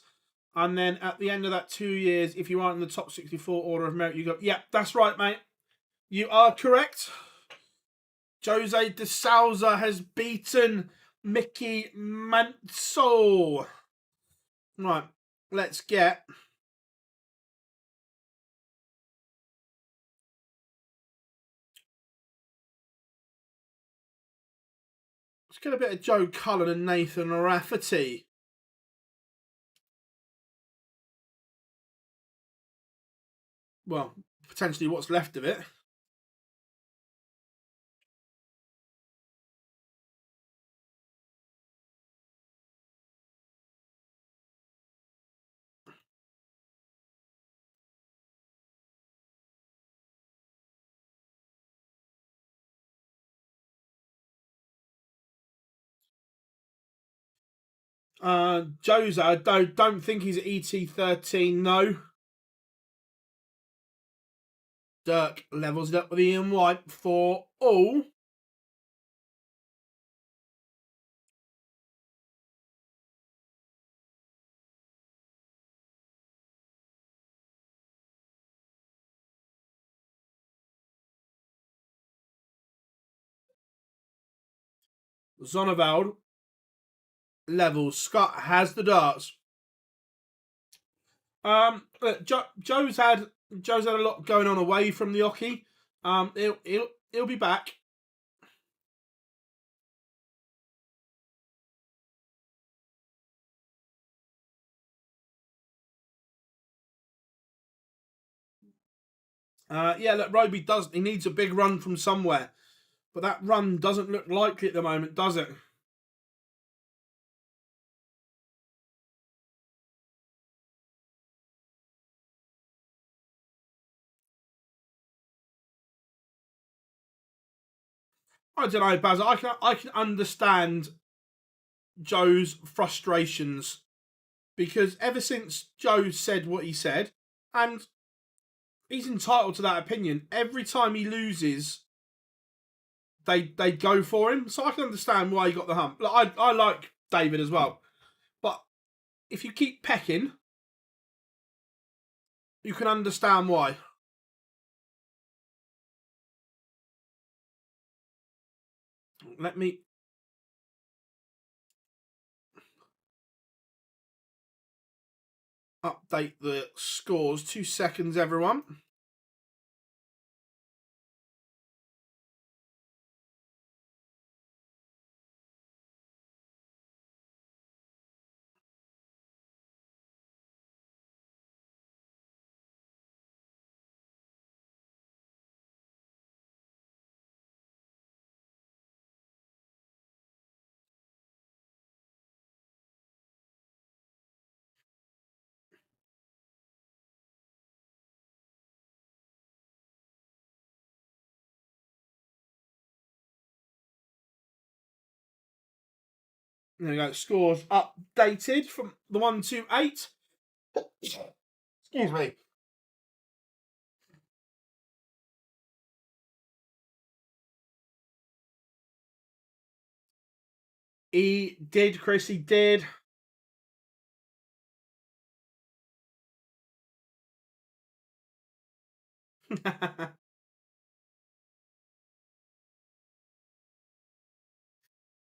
Speaker 1: and then at the end of that 2 years, if you aren't in the top 64 order of merit, you go. Yeah, that's right, mate. You are correct. Jose de Souza has beaten Mickey Manso. Right, let's get. Let's get a bit of Joe Cullen and Nathan Rafferty. Well, potentially what's left of it. Jose, I don't think he's at ET13, no. Dirk levels it up with Ian White for all. Zonneveld levels. Scott has the darts. Look, Joe's had a lot going on away from the Oki. He'll be back. Yeah, look, Roby does. He needs a big run from somewhere, but that run doesn't look likely at the moment, does it? I don't know, Baz. I can understand Joe's frustrations because ever since Joe said what he said, and he's entitled to that opinion. Every time he loses, they go for him. So I can understand why he got the hump. Like, I like David as well, but if you keep pecking, you can understand why. Let me update the scores. 2 seconds, everyone. There we go. Scores updated from the 1 to 8. Excuse me. He did, Chris. He did.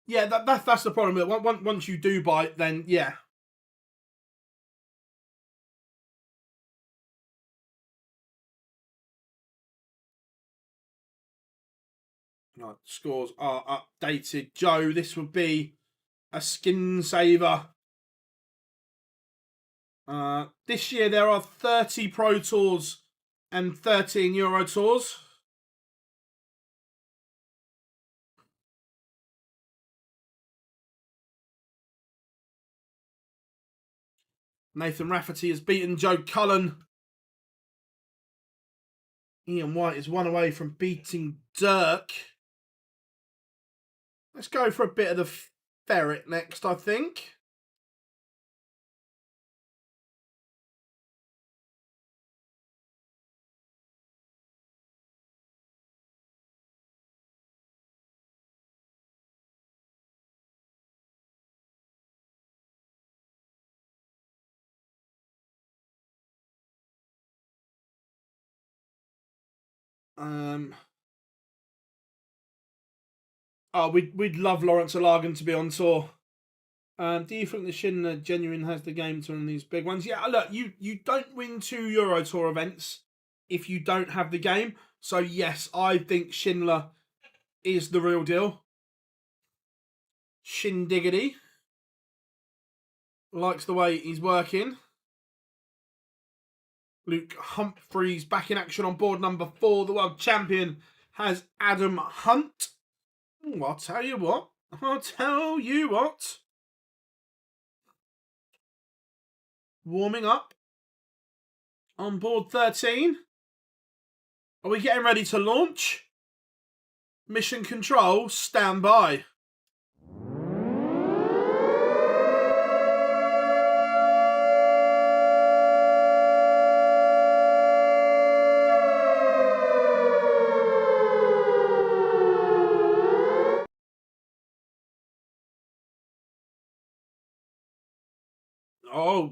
Speaker 1: Yeah, that's the problem. Once you do buy it, then yeah. Right, scores are updated. Joe, this would be a skin saver. This year there are 30 Pro Tours and 13 Euro Tours. Nathan Rafferty has beaten Joe Cullen. Ian White is one away from beating Dirk. Let's go for a bit of the ferret next, I think. We'd love Lawrence Alagan to be on tour. Do you think the Schindler genuine has the game to win these big ones? Yeah, look, you don't win 2 Euro Tour events if you don't have the game. So yes, I think Schindler is the real deal. Shindiggity likes the way he's working. Luke Humphreys back in action on board number 4. The world champion has Adam Hunt. Ooh, I'll tell you what. Warming up on board 13. Are we getting ready to launch? Mission control, stand by.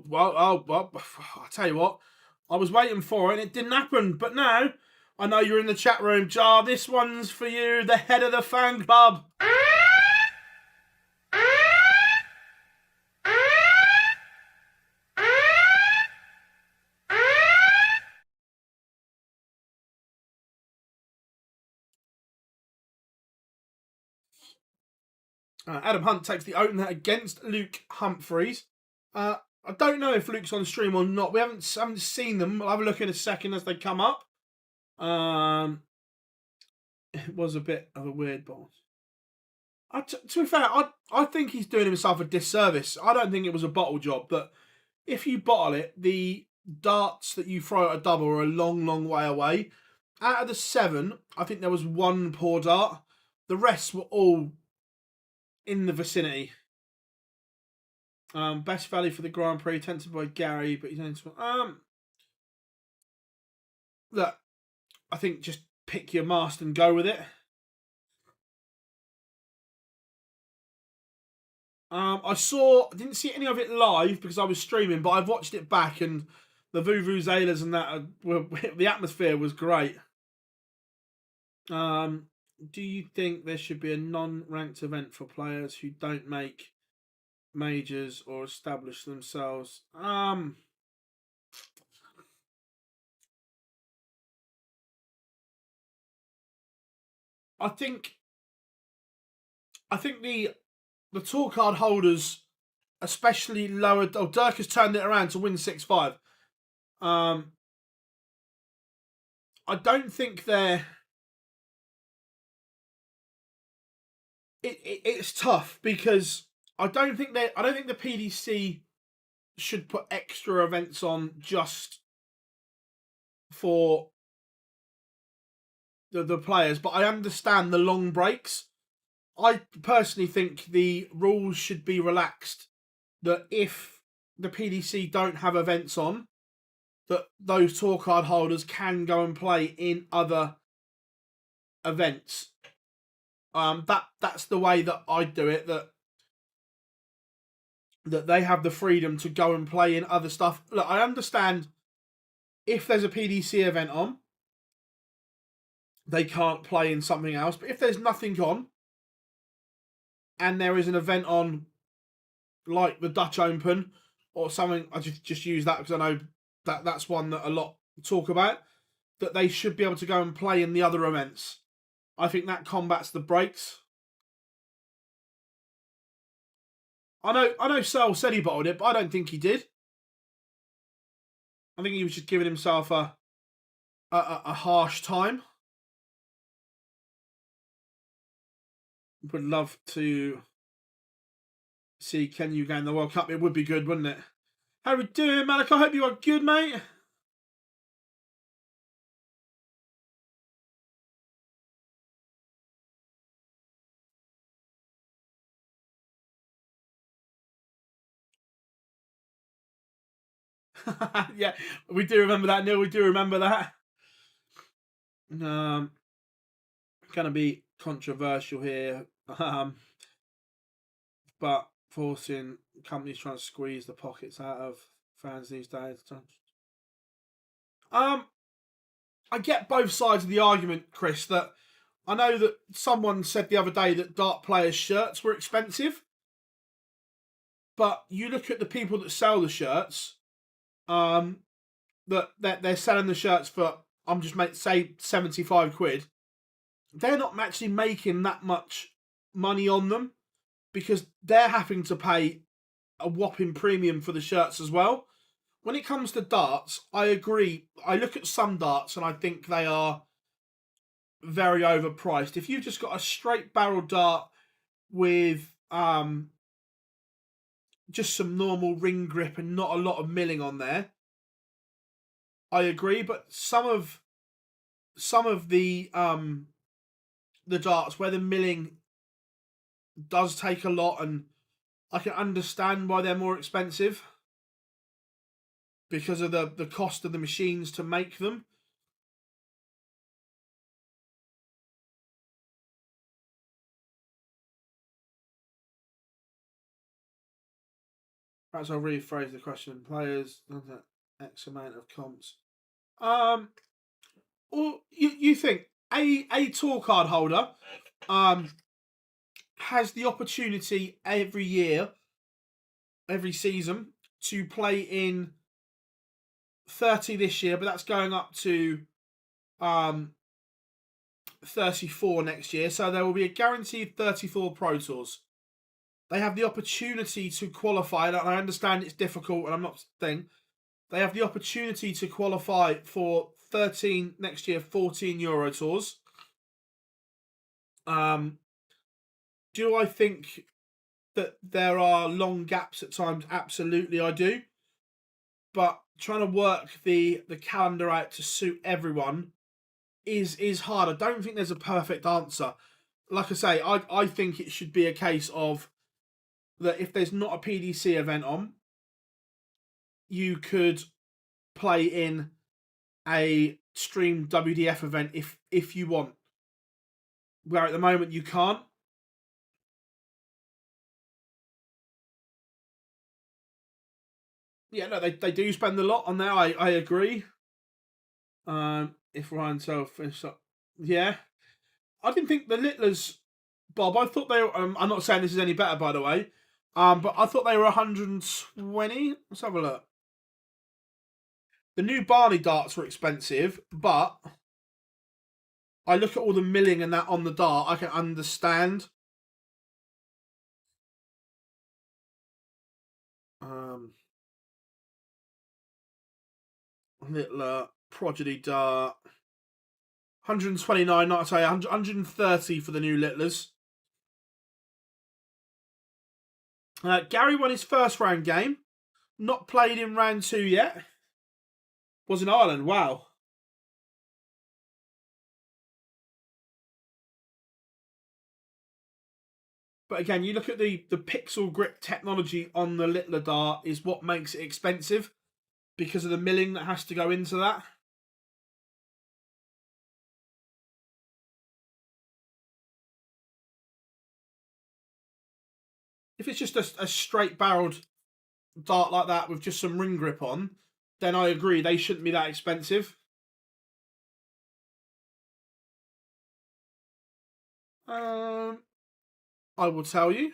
Speaker 1: Well, I'll tell you what. I was waiting for it and it didn't happen. But now, I know you're in the chat room. Jar, this one's for you, the head of the fan club. Adam Hunt takes the opener against Luke Humphreys. I don't know if Luke's on stream or not. We haven't seen them. We'll have a look in a second as they come up. It was a bit of a weird ball. To be fair, I think he's doing himself a disservice. I don't think it was a bottle job, but if you bottle it, the darts that you throw at a double are a long, long way away. Out of the 7, I think there was 1 poor dart. The rest were all in the vicinity. Best value for the Grand Prix, attempted by Gary, but he's into look, I think just pick your mast and go with it. I didn't see any of it live because I was streaming, but I've watched it back and the vuvuzelas and that, the atmosphere was great. Do you think there should be a non-ranked event for players who don't make majors or establish themselves? I think the tour card holders, especially lower. Oh, Dirk has turned it around to win 6-5. I don't think they're. It's tough because I don't think the PDC should put extra events on just for the players, but I understand the long breaks. I personally think the rules should be relaxed, that if the PDC don't have events on, that those tour card holders can go and play in other events. That's the way that I do it, that they have the freedom to go and play in other stuff. Look, I understand if there's a PDC event on, they can't play in something else. But if there's nothing on and there is an event on, like the Dutch Open or something, I just use that because I know that's one that a lot talk about, that they should be able to go and play in the other events. I think that combats the breaks. I know Searle said he bottled it, but I don't think he did. I think he was just giving himself a harsh time. Would love to see Kenya gain the World Cup. It would be good, wouldn't it? How we doing, Malik? I hope you are good, mate. Yeah, we do remember that, Neil. We do remember that. Going to be controversial here, but forcing companies trying to squeeze the pockets out of fans these days. I get both sides of the argument, Chris. That I know that someone said the other day that dart players' shirts were expensive, but you look at the people that sell the shirts. That they're selling the shirts for, I'm just say 75 quid. They're not actually making that much money on them because they're having to pay a whopping premium for the shirts as well. When it comes to darts, I agree. I look at some darts and I think they are very overpriced. If you've just got a straight barrel dart with just some normal ring grip and not a lot of milling on there, I agree. But some of the darts where the milling does take a lot, and I can understand why they're more expensive because of the cost of the machines to make them. Perhaps I'll rephrase the question. Players, X amount of comps. Well, you think a tour card holder has the opportunity every year, every season, to play in 30 this year, but that's going up to 34 next year. So there will be a guaranteed 34 Pro Tours. They have the opportunity to qualify, and I understand it's difficult, and I'm not saying they have the opportunity to qualify for 13 next year, 14 Euro Tours. Do I think that there are long gaps at times? Absolutely, I do. But trying to work the calendar out to suit everyone is hard. I don't think there's a perfect answer. Like I say, I think it should be a case of that if there's not a PDC event on, you could play in a streamed WDF event if you want. Where at the moment you can't. Yeah, no, they do spend a lot on there. I agree. If Ryan Searle finished up, yeah, I didn't think the Littlers, Bob. I thought they were. I'm not saying this is any better, by the way. But I thought they were 120. Let's have a look. The new Barney darts were expensive, but I look at all the milling and that on the dart. I can understand. Littler Prodigy dart. 129, not to say 130 for the new Littlers. Gary won his first round game. Not played in round 2 yet. Was in Ireland. Wow. But again, you look at the pixel grip technology on the Littler dart is what makes it expensive because of the milling that has to go into that. If it's just a straight barreled dart like that with just some ring grip on, then I agree they shouldn't be that expensive. I will tell you.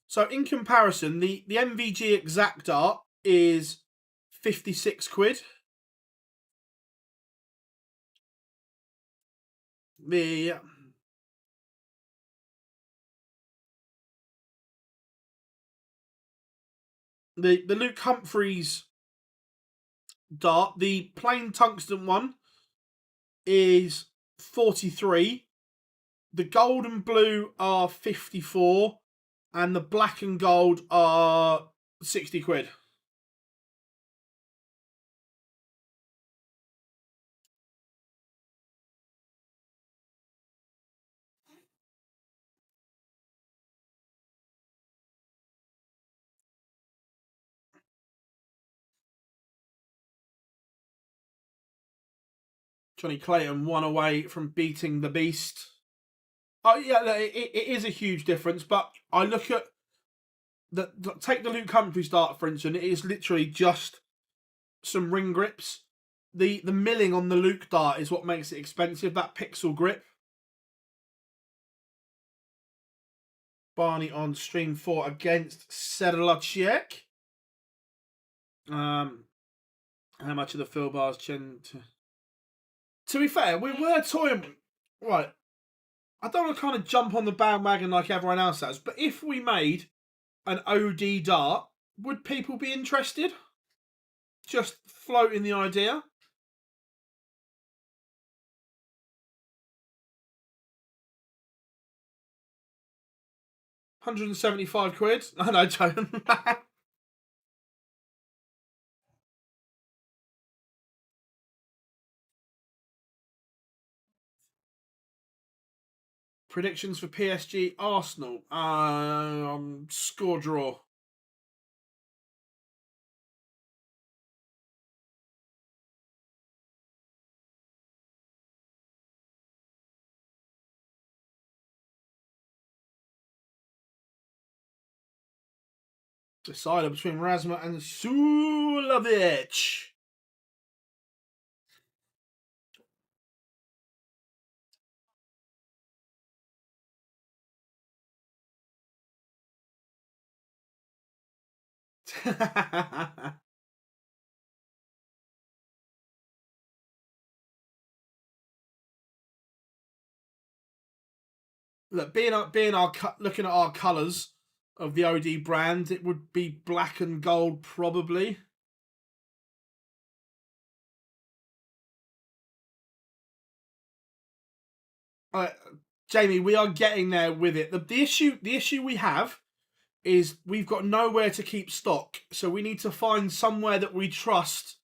Speaker 1: So in comparison, the MVG Exact Art is 56 quid. The Luke Humphreys dart, the plain tungsten one, is 43. The gold and blue are 54, and the black and gold are 60 quid. Johnny Clayton 1 away from beating the Beast. Oh yeah, it is a huge difference, but I look at take the Luke Humphreys dart for instance. It is literally just some ring grips. The milling on the Luke dart is what makes it expensive. That pixel grip. Barney on stream 4 against Sedlacek. How much of the fill bars to be fair, we were toying. Right. I don't want to kind of jump on the bandwagon like everyone else has, but if we made an OD dart, would people be interested? Just floating the idea. £175. I know, Joan. Predictions for PSG Arsenal. Score draw. Decider between Razma and Sulovic. Look, looking at our colours of the OD brand, it would be black and gold probably. Jamie, we are getting there with it. The issue we have is we've got nowhere to keep stock, so we need to find somewhere that we trust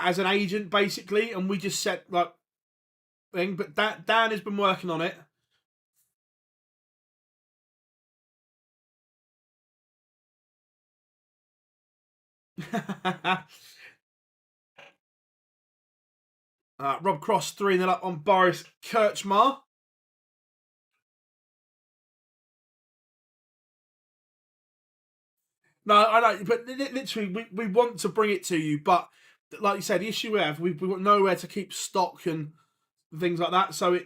Speaker 1: as an agent, basically, and we just set like thing. But Dan has been working on it. Rob Cross 3-0 up on Boris Kirchmar. No, I know, but literally, we want to bring it to you, but like you said, the issue we have, we've got nowhere to keep stock and things like that. So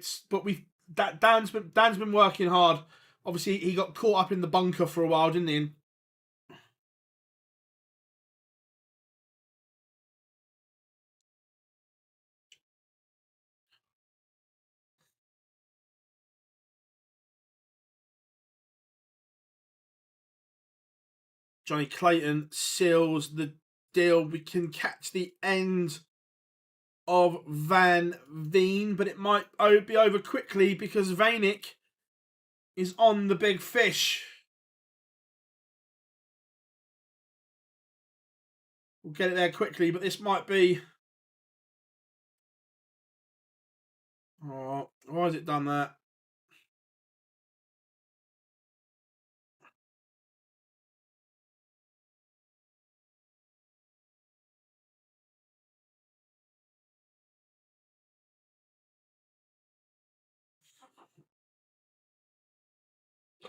Speaker 1: Dan's been working hard. Obviously, he got caught up in the bunker for a while, didn't he? Johnny Clayton seals the deal. We can catch the end of Van Veen, but it might be over quickly because Vanek is on the big fish. We'll get it there quickly, but this might be... Oh, why has it done that?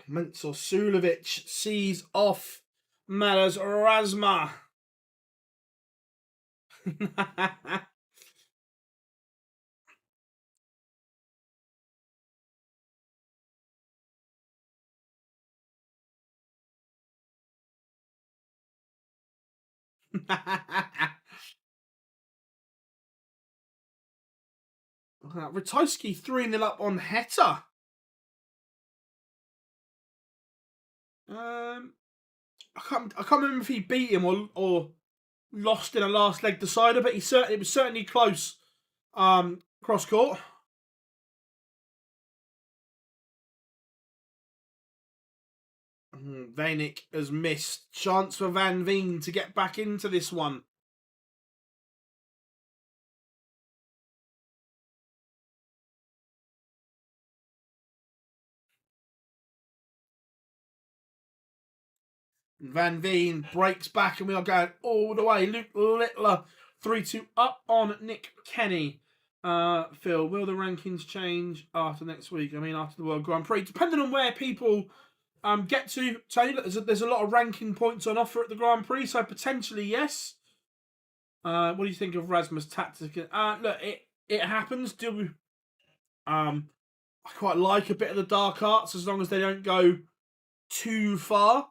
Speaker 1: Mensur Sulovic sees off MODUS Rasma. Ratajski 3-0 up on Heta. I can't remember if he beat him or lost in a last leg decider, but it was certainly close. Cross court. Vanek has missed. Chance for Van Veen to get back into this one. Van Veen breaks back and we are going all the way. Luke Littler 3-2 up on Nick Kenny. Phil, will the rankings change after next week? I mean, after the World Grand Prix, depending on where people get to. Taylor, there's a lot of ranking points on offer at the Grand Prix, so potentially yes. What do you think of Rasmus' tactic? Look, it happens. I quite like a bit of the dark arts as long as they don't go too far.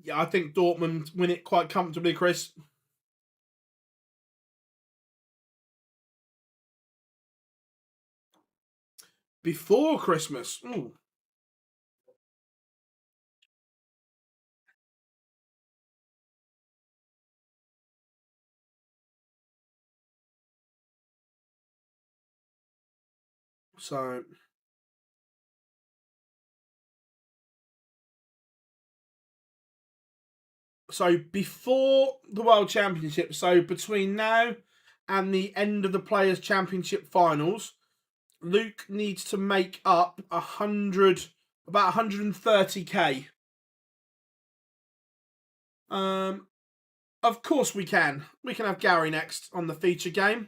Speaker 1: Yeah, I think Dortmund win it quite comfortably, Chris. Before Christmas. Ooh. So before the World Championship, so between now and the end of the Players' Championship finals, Luke needs to make up about 130k. Of course we can. We can have Gary next on the feature game.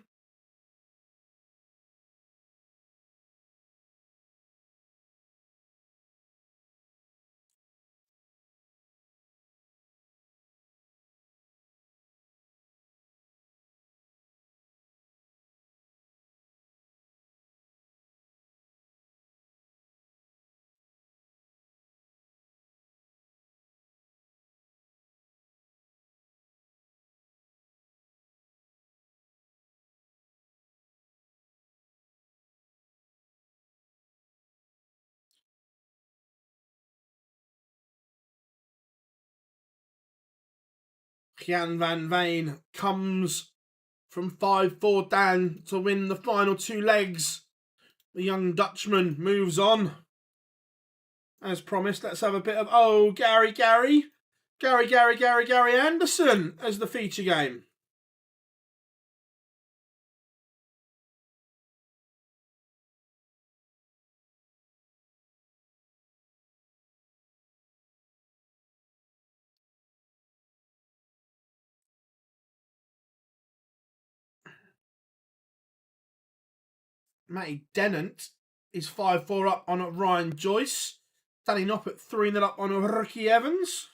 Speaker 1: Jan van Veen comes from 5-4 down to win the final two legs. The young Dutchman moves on. As promised, let's have a bit of, Gary Anderson as the feature game. Matty Dennant is 5-4 up on Ryan Joyce. Danny Noppert 3-0 up on Ricky Evans.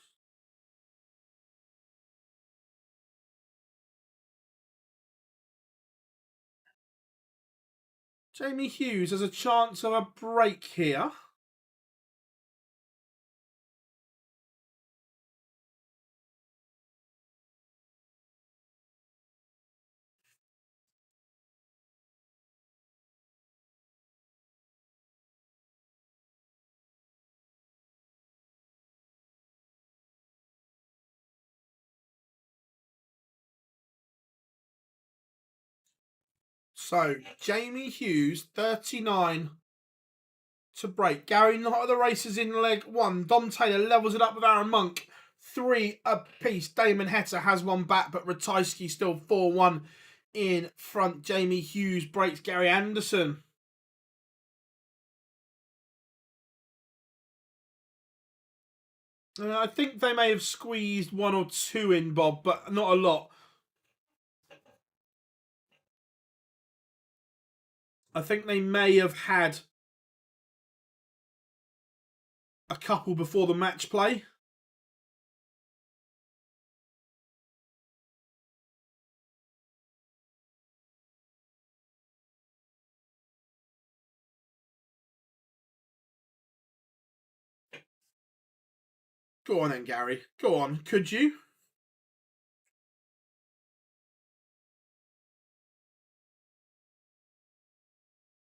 Speaker 1: Jamie Hughes has a chance of a break here. So, Jamie Hughes, 39 to break. Gary not at the races in leg one. Dom Taylor levels it up with Aaron Monk. 3 apiece. Damon Heta has one back, but Ratajski still 4-1 in front. Jamie Hughes breaks Gary Anderson. I think they may have squeezed 1 or 2 in, Bob, but not a lot. I think they may have had a couple before the match play. Go on then, Gary. Go on. Could you?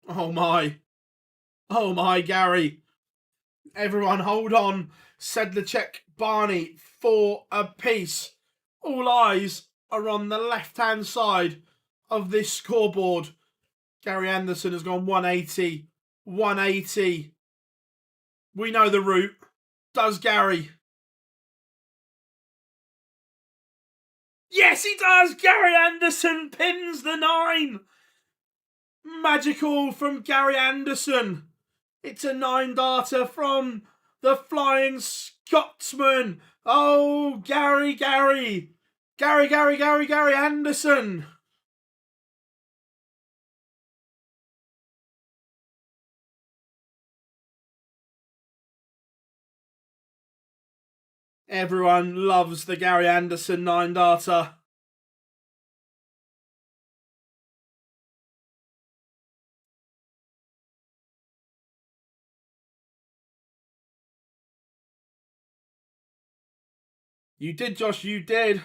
Speaker 1: Oh my. Oh my, Gary. Everyone hold on. Sedlacek, Barney, 4 apiece. All eyes are on the left-hand side of this scoreboard. Gary Anderson has gone 180. 180. We know the route. Does Gary? Yes, he does! Gary Anderson pins the 9. Magical from Gary Anderson. It's a 9-darter from the Flying Scotsman. Oh, Gary Anderson. Everyone loves the Gary Anderson 9-darter. You did, Josh, you did.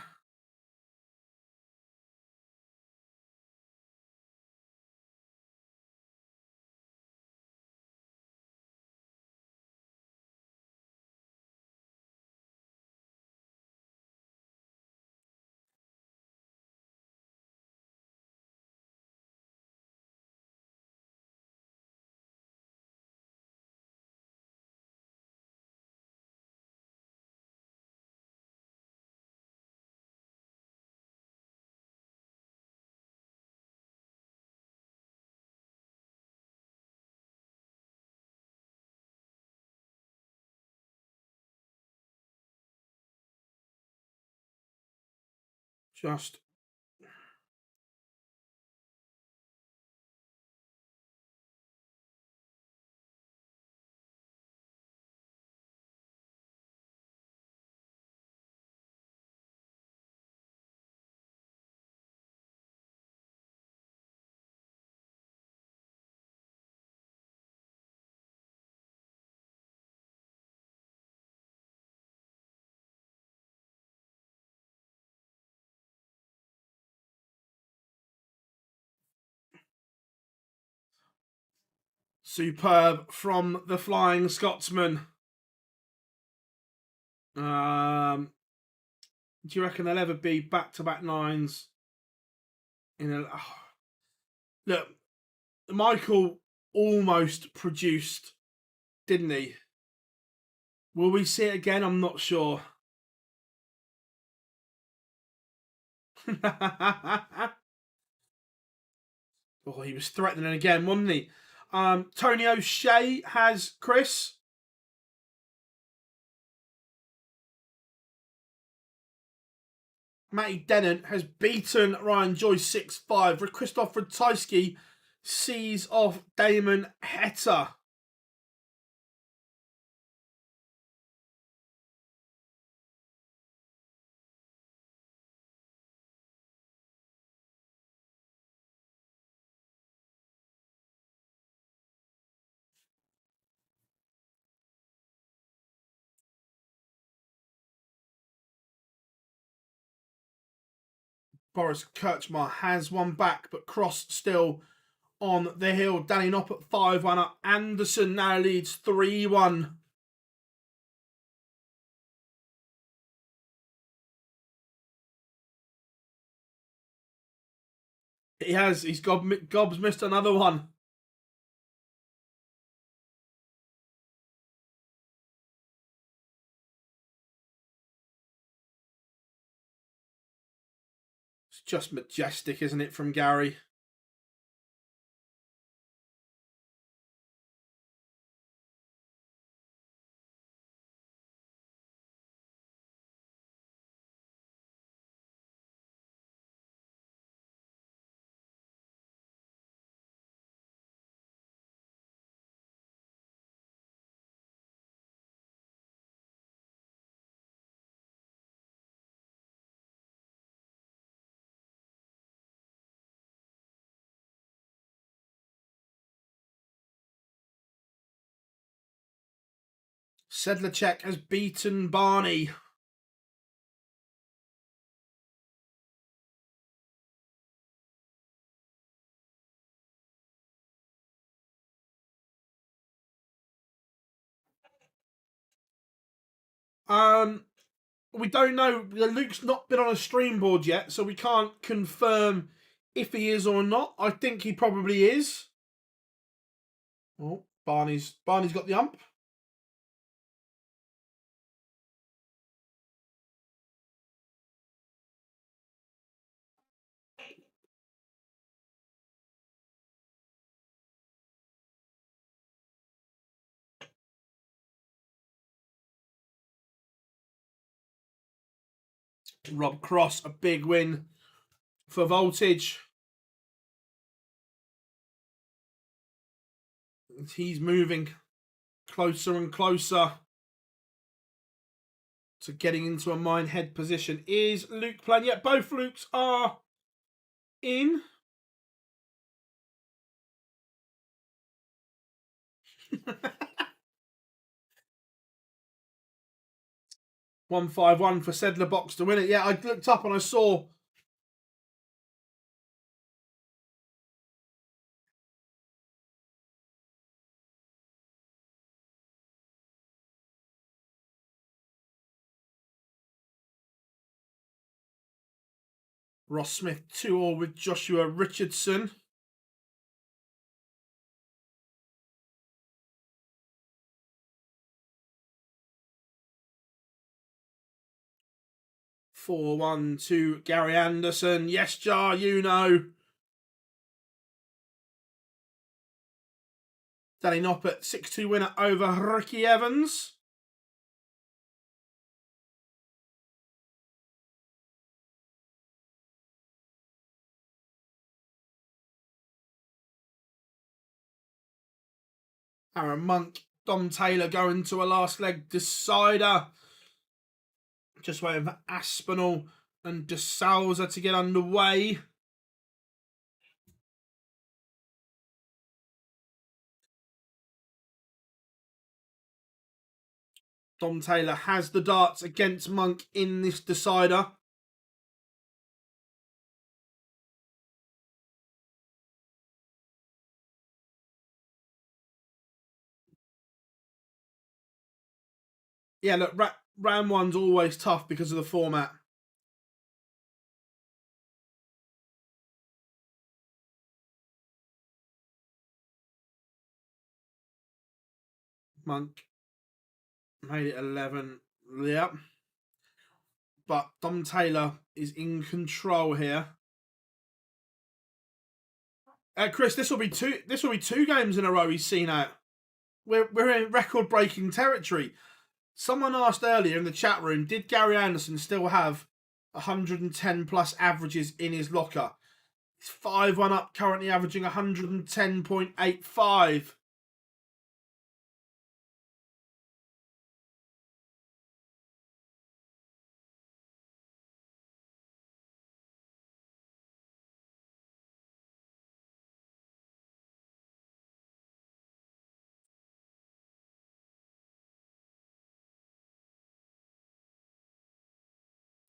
Speaker 1: Just superb from the Flying Scotsman. Do you reckon there'll ever be back-to-back 9s? Look, Michael almost produced, didn't he? Will we see it again? I'm not sure. Oh, he was threatening again, wasn't he? Tony O'Shea has Chris. Matty Dennant has beaten Ryan Joyce 6-5. Christoph Ratajski sees off Damon Heta. Boris Kirchmar has one back, but Cross still on the hill. Danny Knopp at 5-1 up. Anderson now leads 3-1. He has. Gob's missed another one. It's just majestic, isn't it, from Gary? Sedlacek has beaten Barney. We don't know. Luke's not been on a stream board yet, so we can't confirm if he is or not. I think he probably is. Oh, Barney's got the ump. Rob Cross, a big win for Voltage. He's moving closer and closer to getting into a mine head position. Is Luke playing? Yeah, both Lukes are in. $151 for Sedler Box to win it. Yeah, I looked up and I saw Ross Smith 2-all with Joshua Richardson. (4-1) to Gary Anderson. Yes, Jar, you know. Danny Noppert, 6-2 winner over Ricky Evans. Aaron Monk, Dom Taylor going to a last leg decider. Just waiting for Aspinall and De Souza to get underway. Dom Taylor has the darts against Monk in this decider. Yeah, look, round one's always tough because of the format. Monk made it 11. Yep. But Dom Taylor is in control here. Chris, this will be two games in a row he's seen out. We're in record-breaking territory. Someone asked earlier in the chat room, did Gary Anderson still have 110 plus averages in his locker? He's 5-1 up, currently averaging 110.85.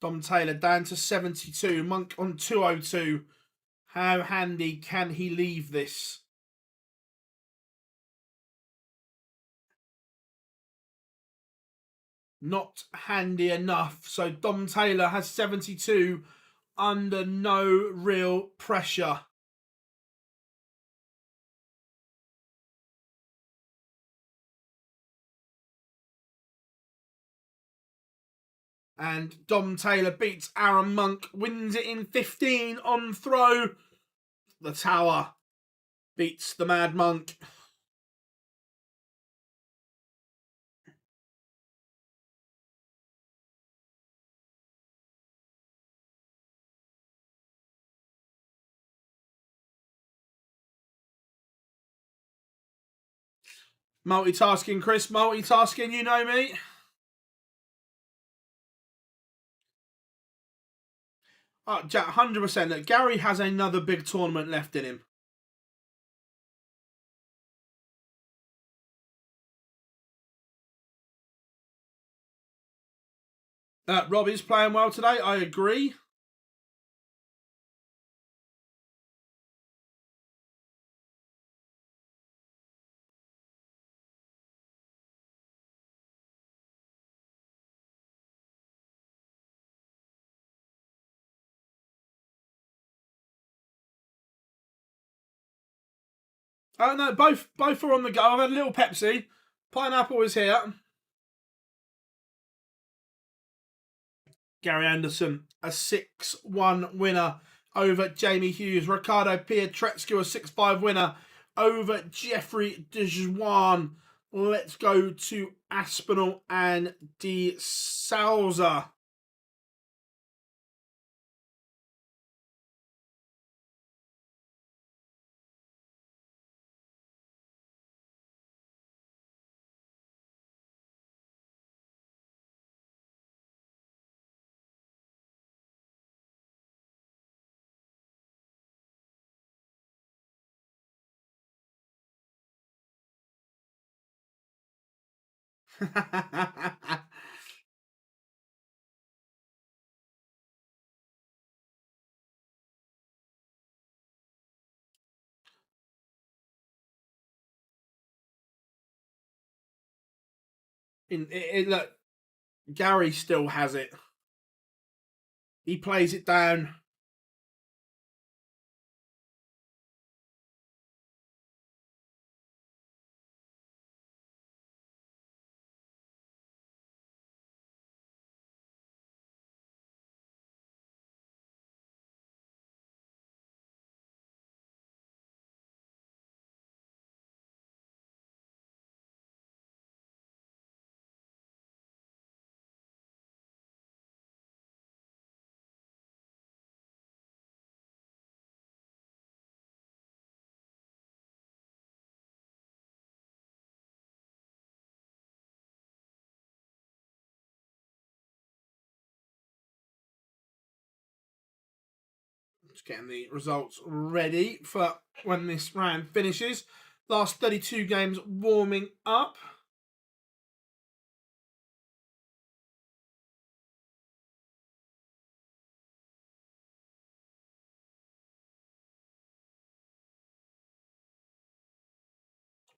Speaker 1: Dom Taylor down to 72. Monk on 202. How handy can he leave this? Not handy enough. So Dom Taylor has 72 under no real pressure. And Dom Taylor beats Aaron Monk, wins it in 15 on throw. The Tower beats the Mad Monk. Multitasking, Chris. Multitasking, you know me. Jack, 100%. Look, Gary has another big tournament left in him. Rob is playing well today. I agree. Oh no, both are on the go. I've had a little Pepsi. Pineapple is here. Gary Anderson, a 6-1 winner over Jamie Hughes. Ricardo Pietretscu, a 6-5 winner over Jeffrey Dejuan. Let's go to Aspinall and De Souza. Look, Gary still has it. He plays it down. Just getting the results ready for when this round finishes. Last 32 games warming up.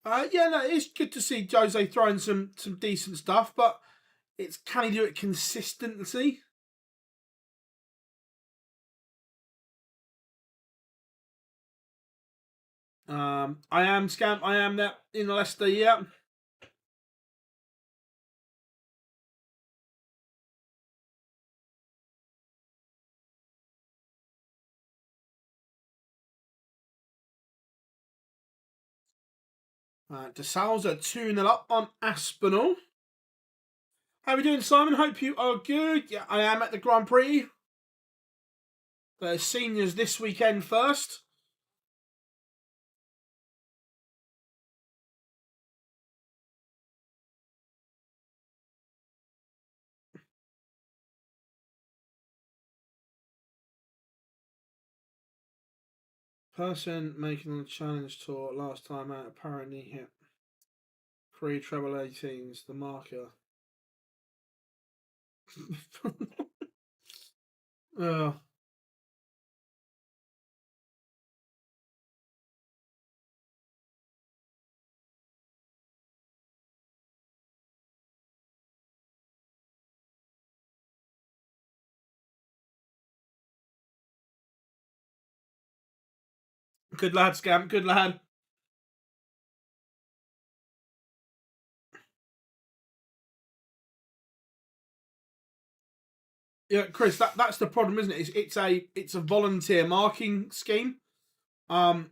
Speaker 1: Yeah, no, it's good to see Jose throwing some decent stuff, but it's can he do it consistently? I am Scamp. I am that in Leicester, yeah. De Souza 2-0 up on Aspinall. How are we doing, Simon? Hope you are good. Yeah, I am at the Grand Prix. The seniors this weekend first. Person making the challenge tour last time out apparently hit 3 treble 18s, the marker. Oh. Good lad, Scamp. Good lad. Yeah, Chris, that's the problem, isn't it? It's a volunteer marking scheme, and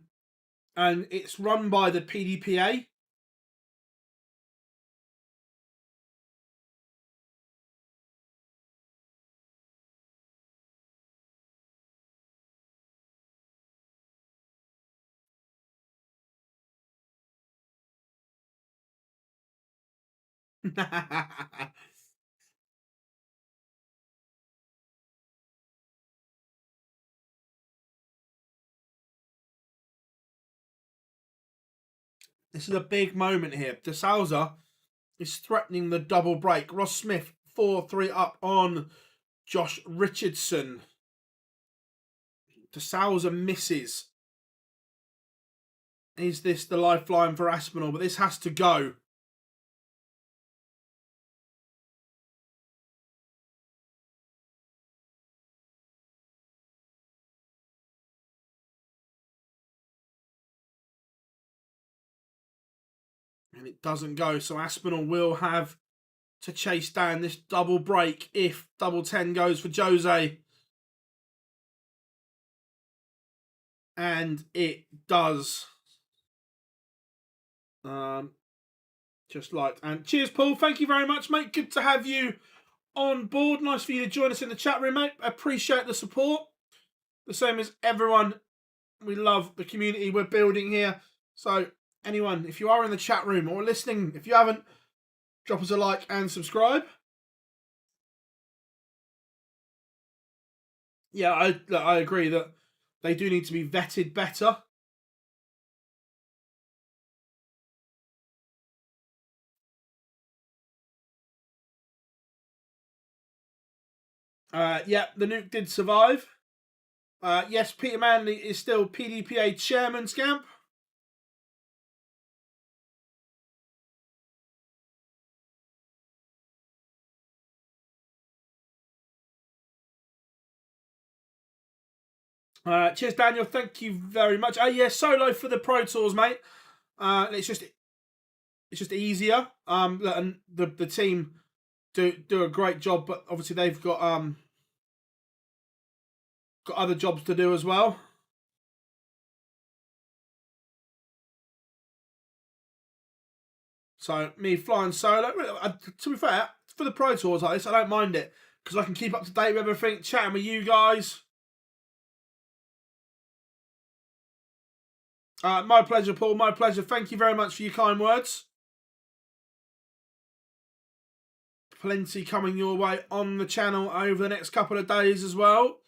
Speaker 1: it's run by the PDPA. This is a big moment here. De Souza is threatening the double break. Ross Smith 4-3 up on Josh Richardson. De Souza misses. Is this the lifeline for Aspinall? But this has to go. And it doesn't go. So Aspinall will have to chase down this double break if double 10 goes for Jose. And it does. Just like, and cheers, Paul. Thank you very much, mate. Good to have you on board. Nice for you to join us in the chat room, mate. Appreciate the support. The same as everyone. We love the community we're building here. So anyone, if you are in the chat room or listening, if you haven't, drop us a like and subscribe. Yeah, I agree that they do need to be vetted better. Yeah, the nuke did survive. Yes, Peter Manley is still PDPA chairman, Scamp. Cheers, Daniel. Thank you very much. Yeah, solo for the Pro Tours, mate. It's just easier. And the team do a great job, but obviously they've got other jobs to do as well. So me flying solo, to be fair, for the Pro Tours like this, I don't mind it because I can keep up to date with everything, chatting with you guys. My pleasure, Paul. My pleasure. Thank you very much for your kind words. Plenty coming your way on the channel over the next couple of days as well.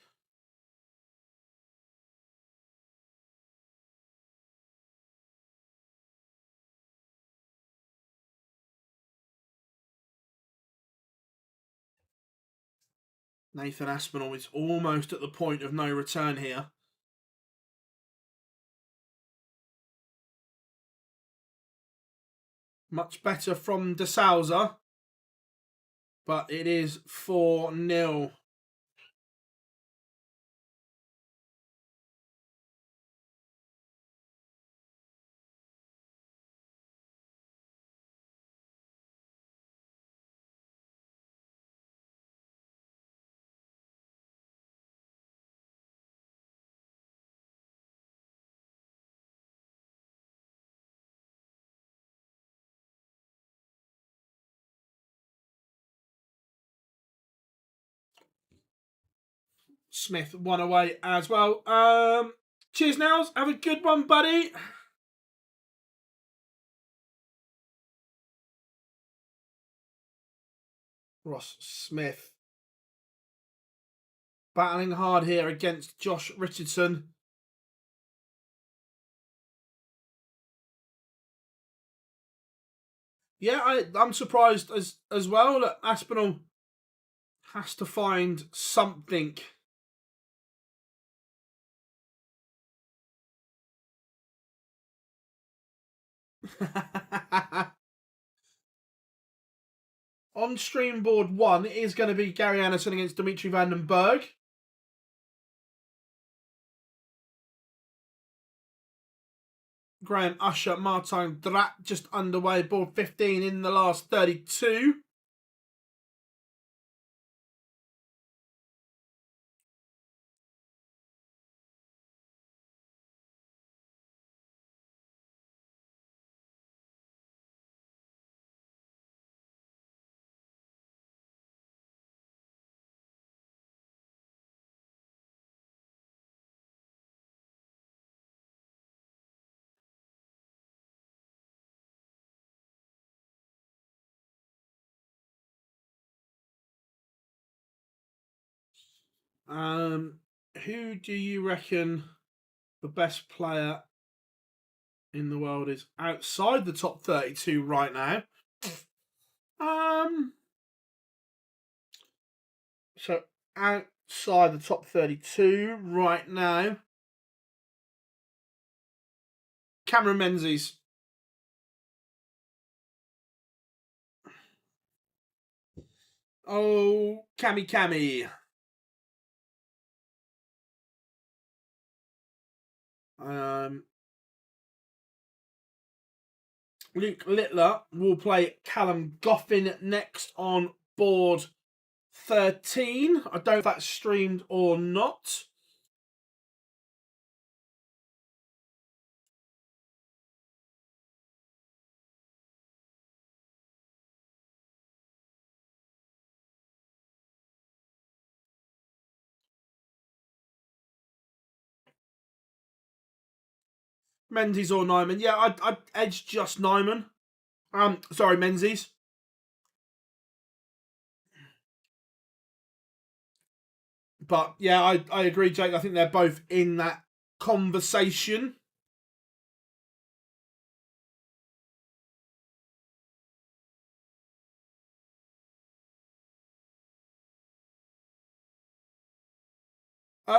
Speaker 1: Nathan Aspinall is almost at the point of no return here. Much better from De Souza, but it is 4-0. Smith one away as well. Cheers, Nels. Have a good one, buddy. Ross Smith battling hard here against Josh Richardson. Yeah, I'm surprised as well that Aspinall has to find something. On stream board 1 is going to be Gary Anderson against Dimitri van den Berg. Graham Usher, Martin Drat just underway. Board 15 in the last 32. Who do you reckon the best player in the world is outside the top 32 right now? So outside the top 32 right now, Cameron Menzies. Oh, Cammy. Luke Littler will play Callum Goffin next on board 13. I don't know if that's streamed or not. Menzies or Nyman. Yeah, I'd edge just Nyman. Sorry, Menzies. But yeah, I agree, Jake. I think they're both in that conversation.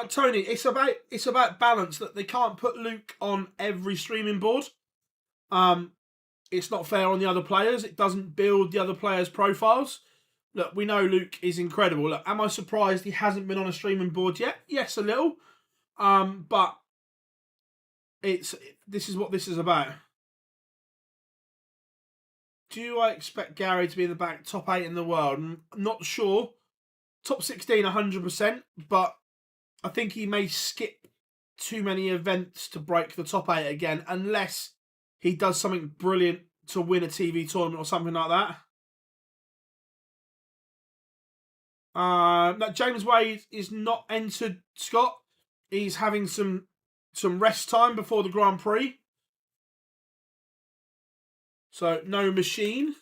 Speaker 1: Tony, it's about balance, that they can't put Luke on every streaming board. It's not fair on the other players. It doesn't build the other players' profiles. Look, we know Luke is incredible. Look, am I surprised he hasn't been on a streaming board yet? Yes, a little. But this is what this is about. Do I expect Gary to be in the back top 8 in the world? I'm not sure. Top 16, 100%, but I think he may skip too many events to break the top 8 again, unless he does something brilliant to win a TV tournament or something like that. That James Wade is not entered, Scott. He's having some rest time before the Grand Prix. So, no machine.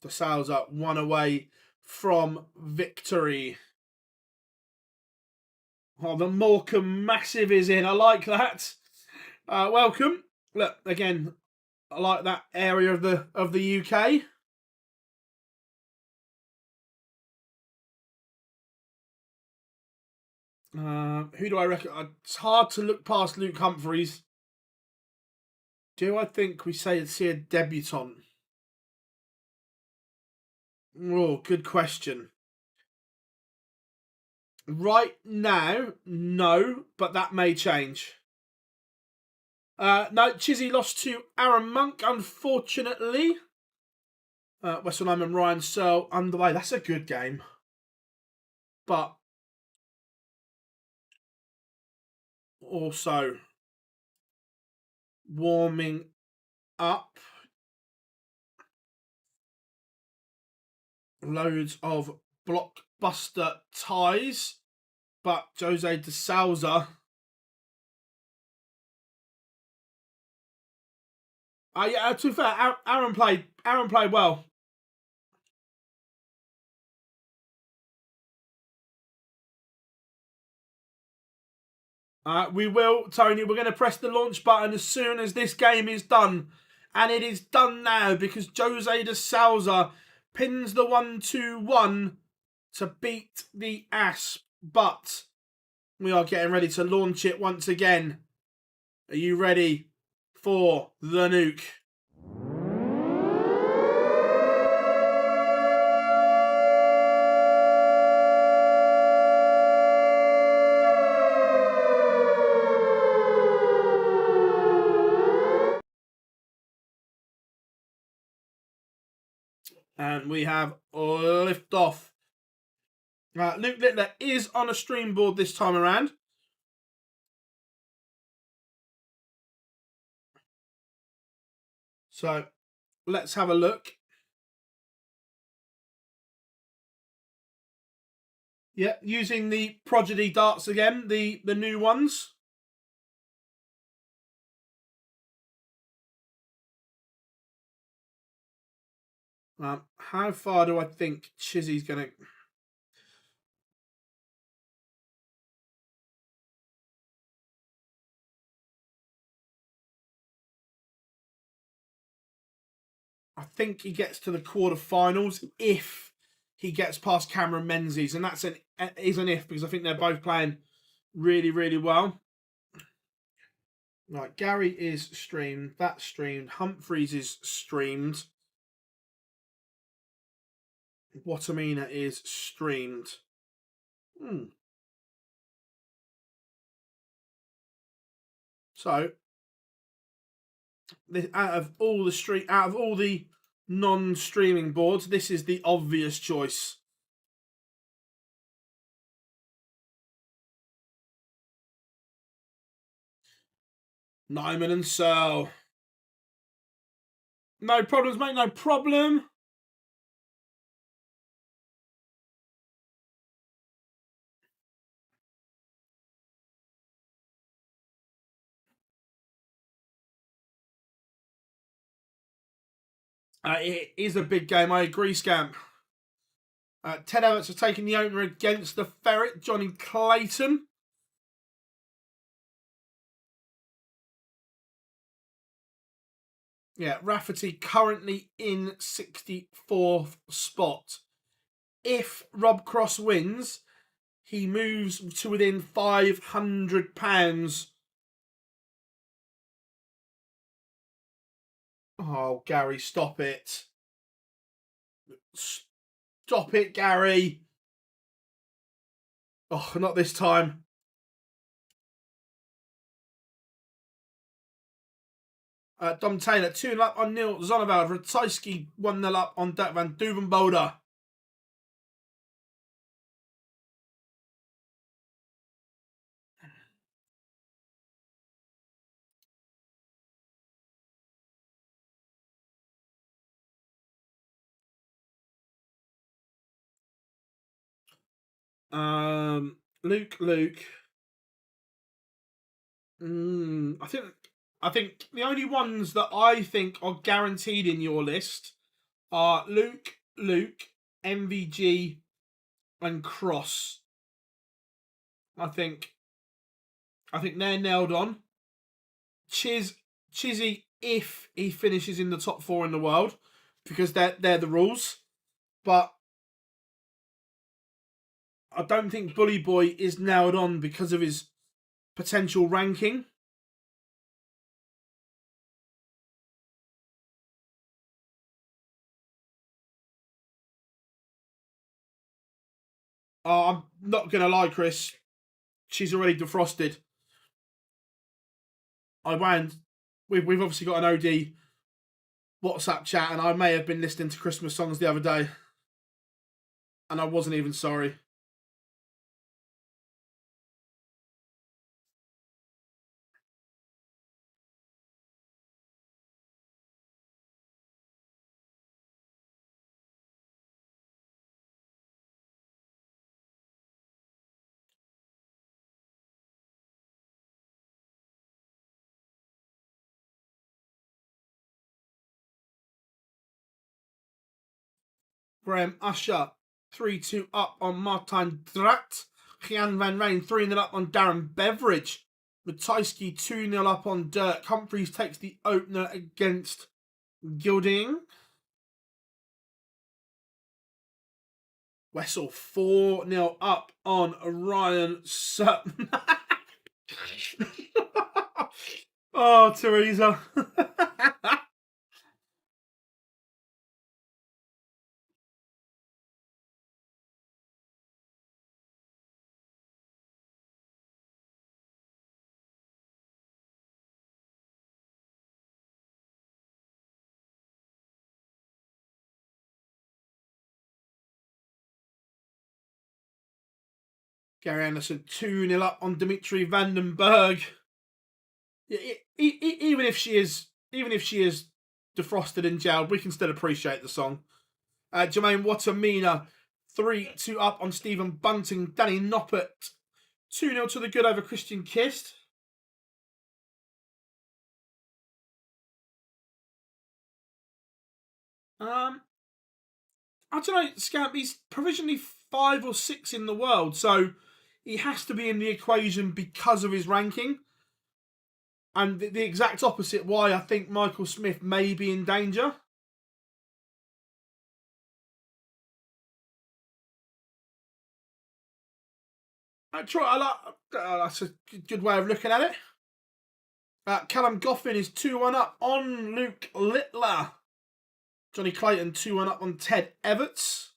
Speaker 1: The Sales up 1 away from victory. Oh, the Morecambe Massive is in. I like that. Welcome. Look, again, I like that area of the UK. Who do I reckon? It's hard to look past Luke Humphreys. Do I think we see a debutant? Oh, good question. Right now, no, but that may change. No, Chizzy lost to Aaron Monk, unfortunately. Weston and Ryan Searle underway. That's a good game. But also warming up. Loads of blockbuster ties. But Jose de Souza. Yeah, to be fair, Aaron played well. We will, Tony. We're going to press the launch button as soon as this game is done. And it is done now because Jose de Souza pins the 1-2-1 to beat the Asp. But we are getting ready to launch it once again. Are you ready for the nuke? And we have lift off. Luke Littler is on a stream board this time around. So let's have a look. Yeah, using the Prodigy darts again, the new ones. How far do I think Chizzy's going to... I think he gets to the quarterfinals if he gets past Cameron Menzies, and that's an if, because I think they're both playing really, really well. Right, Gary is streamed. That's streamed. Humphreys is streamed. Watamina is streamed. So, out of all the non-streaming boards, this is the obvious choice. Nyman and Searle. No problems, mate. No problem. It is a big game. I agree, Scamp. Ted Everts are taking the opener against the Ferret, Johnny Clayton. Yeah, Rafferty currently in 64th spot. If Rob Cross wins, he moves to within £500. Oh, Gary, stop it. Stop it, Gary. Oh, not this time. Dom Taylor, 2-0 up on Neil Zonneveld. Ratajski, 1-0 up on Dirk van Duvenbode. Luke. I think the only ones that I think are guaranteed in your list are Luke, MVG, and Cross. I think they're nailed on. Chizzy, if he finishes in the top 4 in the world, because they're the rules. But I don't think Bully Boy is nailed on because of his potential ranking. I'm not going to lie, Chris. She's already defrosted. We've obviously got an OD WhatsApp chat, and I may have been listening to Christmas songs the other day, and I wasn't even sorry. Graham Usher, 3-2 up on Martijn Drat. Gian van Rijn, 3-0 up on Darren Beveridge. Ratajski, 2-0 up on Dirk. Humphreys takes the opener against Gilding. Wessel, 4-0 up on Ryan Sutton. Oh, Teresa. Gary Anderson, 2-0 up on Dimitri Vandenberg. Even if she is defrosted and jailed, we can still appreciate the song. Jermaine Watamina, 3-2 up on Stephen Bunting. Danny Noppert, 2-0 to the good over Christian Kist. I don't know, Scamp, he's provisionally 5 or 6 in the world, so he has to be in the equation because of his ranking. And the exact opposite why I think Michael Smith may be in danger. Try. I like. That's a good way of looking at it. Callum Goffin is 2-1 up on Luke Littler. Johnny Clayton 2-1 up on Ted Everts.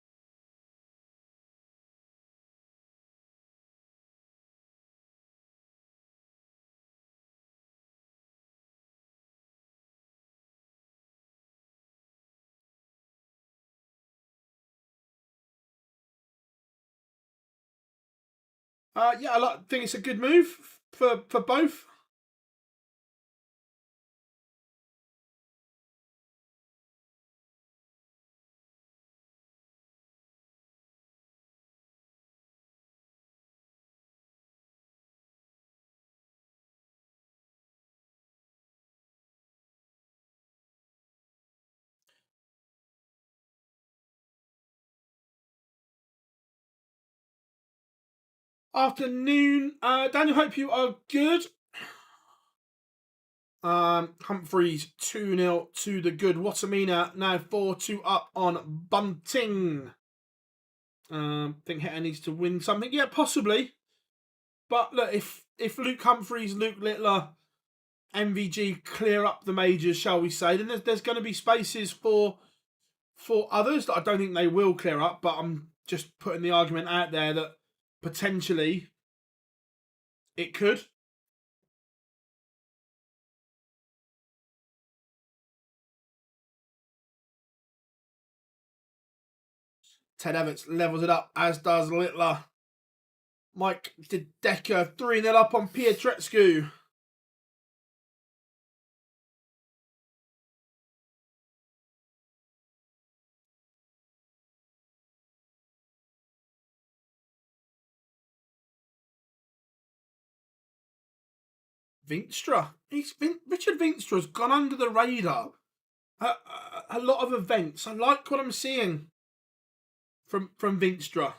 Speaker 1: Yeah, I think it's a good move for both. Afternoon, Daniel. Hope you are good. Humphreys 2-0 to the good. Watamina now 4-2 up on Bunting. Think Hetter needs to win something. Yeah, possibly. But look, if Luke Humphreys, Luke Littler, MVG clear up the majors, shall we say, then there's going to be spaces for others that I don't think they will clear up. But I'm just putting the argument out there that potentially it could. Ted Everts levels it up, as does Littler. Mike Decker 3-0 up on Pietretscu. Vinstra. Richard Vinstra's gone under the radar. A lot of events. I like what I'm seeing from Vinstra.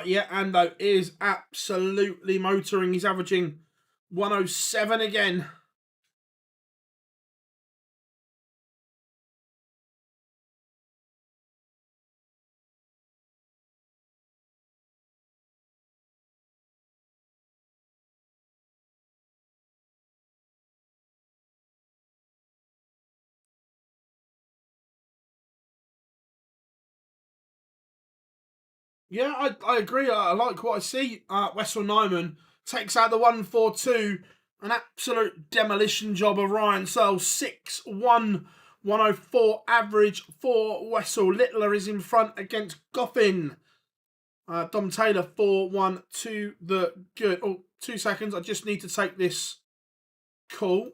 Speaker 1: Yeah, Ando is absolutely motoring. He's averaging 107 again. Yeah, I agree. I like what I see. Wessel Nyman takes out the 142. An absolute demolition job of Ryan Searle. 6-1, 104 average for Wessel. Littler is in front against Goffin. Dom Taylor 4-1 to the good. Oh, 2 seconds. I just need to take this call.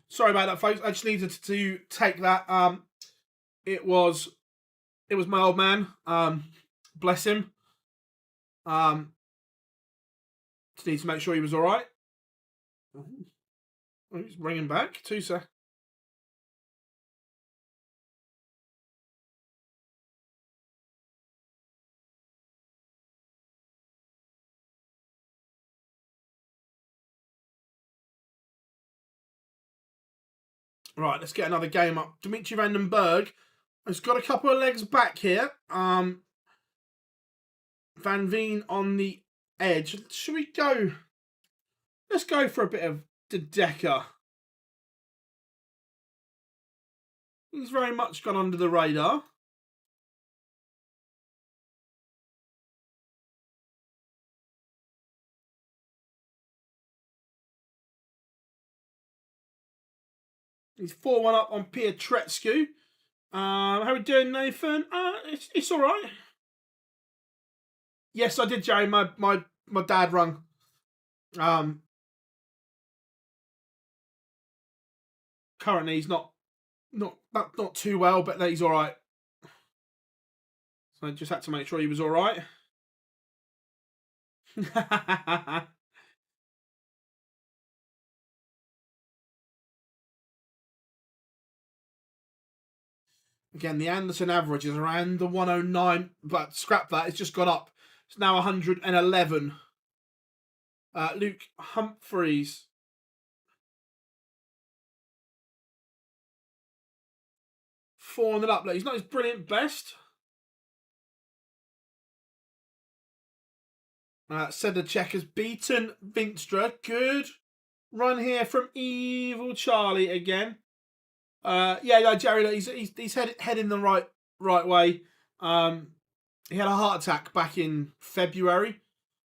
Speaker 1: Sorry about that, folks. I just needed to take that. It was my old man. Bless him. Just need to make sure he was all right. He's ringing back. 2 seconds. Right, let's get another game up. Dimitri van den Berg has got a couple of legs back here. Van Veen on the edge. Should we go? Let's go for a bit of De Decker. He's very much gone under the radar. He's 4-1 up on Pietretscu. How are we doing, Nathan? It's all right. Yes, I did, Jerry. My dad rung. Currently, he's not too well, but he's all right. So I just had to make sure he was all right. Again, the Anderson average is around the 109, but scrap that. It's just gone up. It's now 111. Luke Humphreys. 400 up. He's not his brilliant best. Sedlacek has beaten Vinstra. Good run here from Evil Charlie again. Yeah, Jerry, he's heading the right way. He had a heart attack back in February,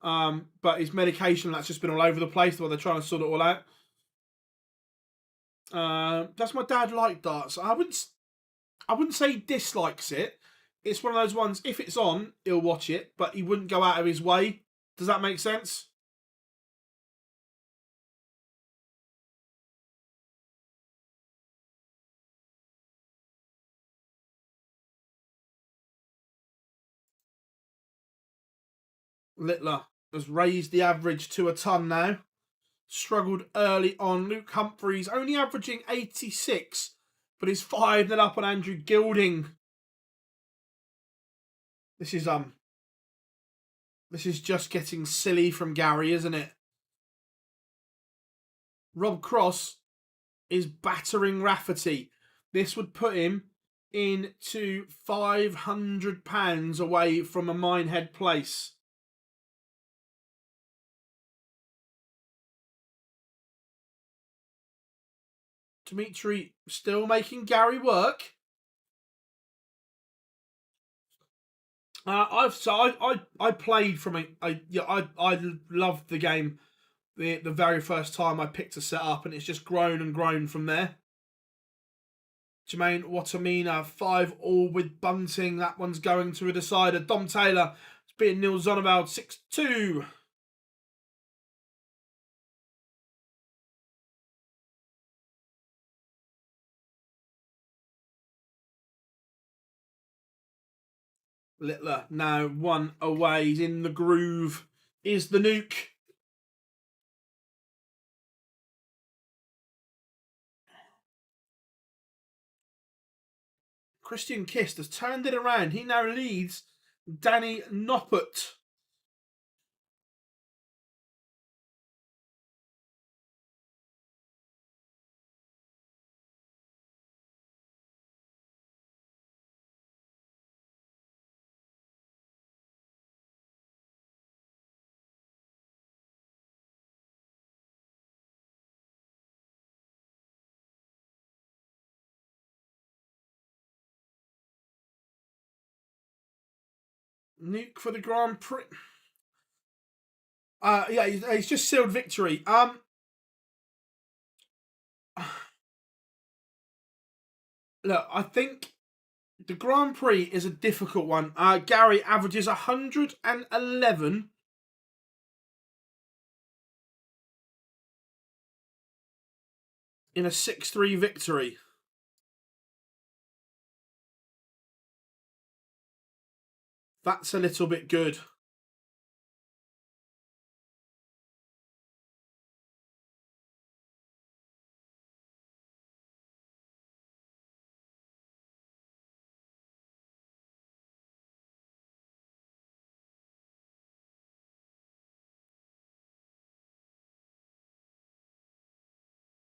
Speaker 1: but his medication, that's just been all over the place while they're trying to sort it all out. Does my dad like darts? I wouldn't say he dislikes it. It's one of those ones, if it's on, he'll watch it, but he wouldn't go out of his way. Does that make sense? Littler has raised the average to a ton now. Struggled early on. Luke Humphreys only averaging 86, but he's 5-0 up on Andrew Gilding. This is just getting silly from Gary, isn't it? Rob Cross is battering Rafferty. This would put him into £500 away from a Minehead place. Dimitri still making Gary work. I played from it. I loved the game the very first time I picked a set up, and it's just grown and grown from there. Jermaine Watamina 5-all with bunting. That one's going to a decider. Dom Taylor is beating Neil Zonneveld 6-2. Littler now 1 away. He's in the groove. Is the nuke. Christian Kist has turned it around. He now leads Danny Noppert. Nuke for the Grand Prix. Yeah, he's just sealed victory. Look, I think the Grand Prix is a difficult one. Gary averages 111. in a 6-3 victory. That's a little bit good.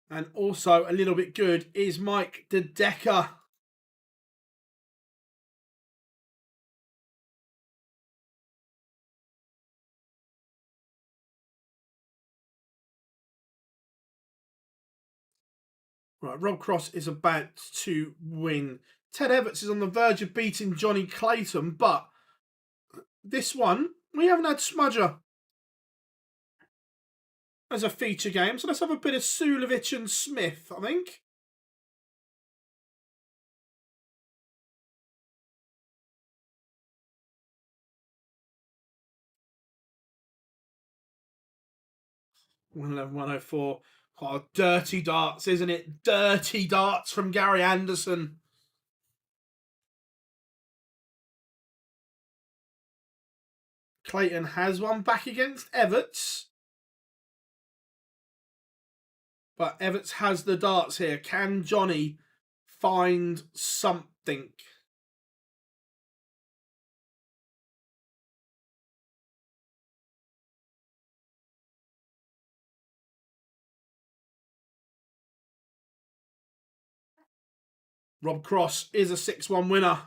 Speaker 1: And also a little bit good is Mike De Decker. Right, Rob Cross is about to win. Ted Everts is on the verge of beating Johnny Clayton, but this one, we haven't had Smudger as a feature game. So let's have a bit of Sulovic and Smith, I think. $111, $104. Oh, dirty darts, isn't it? Dirty darts from Gary Anderson. Clayton has one back against Everts. But Everts has the darts here. Can Johnny find something? Rob Cross is a 6-1 winner.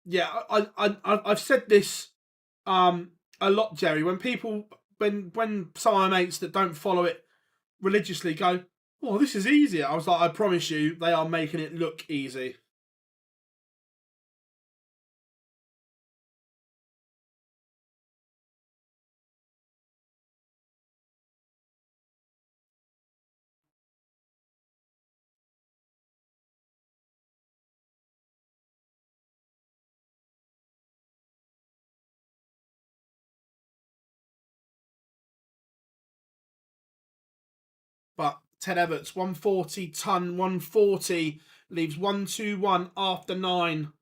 Speaker 1: Yeah, I've said this a lot, Jerry. When people, when some of my mates that don't follow it religiously go, "Oh, this is easier," I was like, I promise you, they are making it look easy. But Ted Everts, 140 ton, 140, leaves 1-2-1 after 9.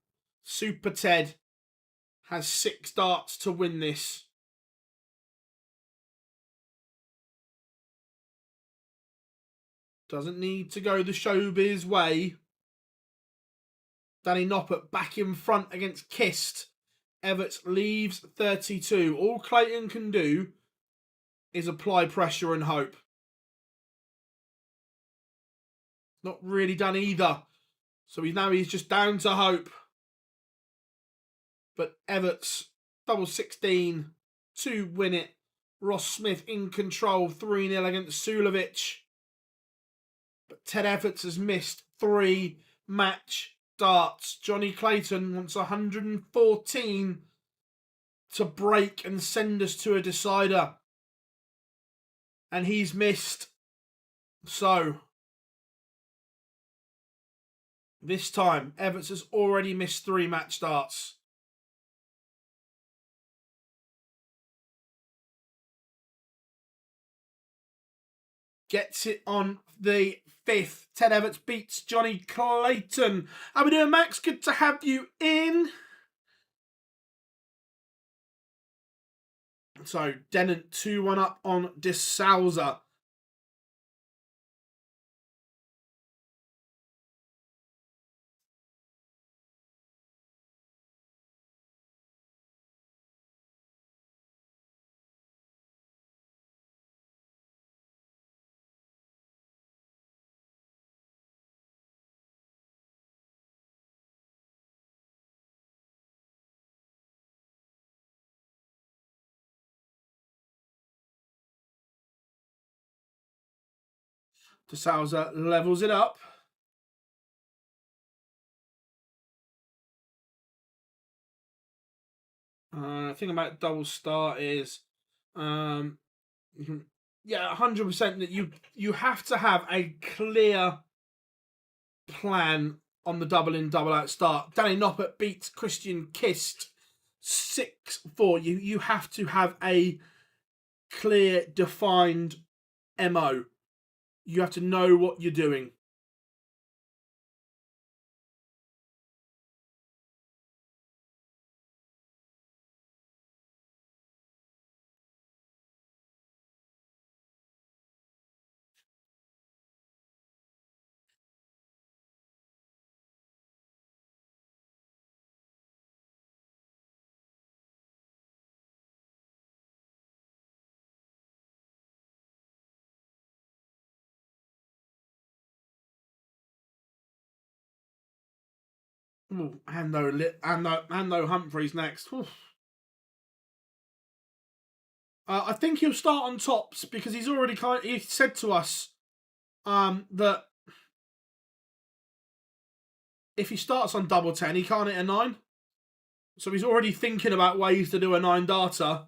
Speaker 1: Super Ted has 6 darts to win this. Doesn't need to go the showbiz way. Danny Noppert back in front against Kist. Everts leaves 32. All Clayton can do is apply pressure and hope. Not really done either. So he's just down to hope. But Everts, double 16 to win it. Ross Smith in control, 3-0 against Sulovic. But Ted Everts has missed 3 match darts. Johnny Clayton wants 114 to break and send us to a decider. And he's missed. So, this time, Everts has already missed 3 match darts. Gets it on the 5th. Ted Everts beats Johnny Clayton. How we doing, Max? Good to have you in. So, Dennant 2-1 up on De Souza. De Souza levels it up. The thing about double start is, yeah, 100% that you have to have a clear plan on the double in, double out start. Danny Noppert beats Christian Kist 6-4. You have to have a clear, defined MO. You have to know what you're doing. Ooh, Hando Humphreys next. I think he'll start on tops because he's already he said to us that if he starts on double 10, he can't hit a 9. So he's already thinking about ways to do a 9 darter.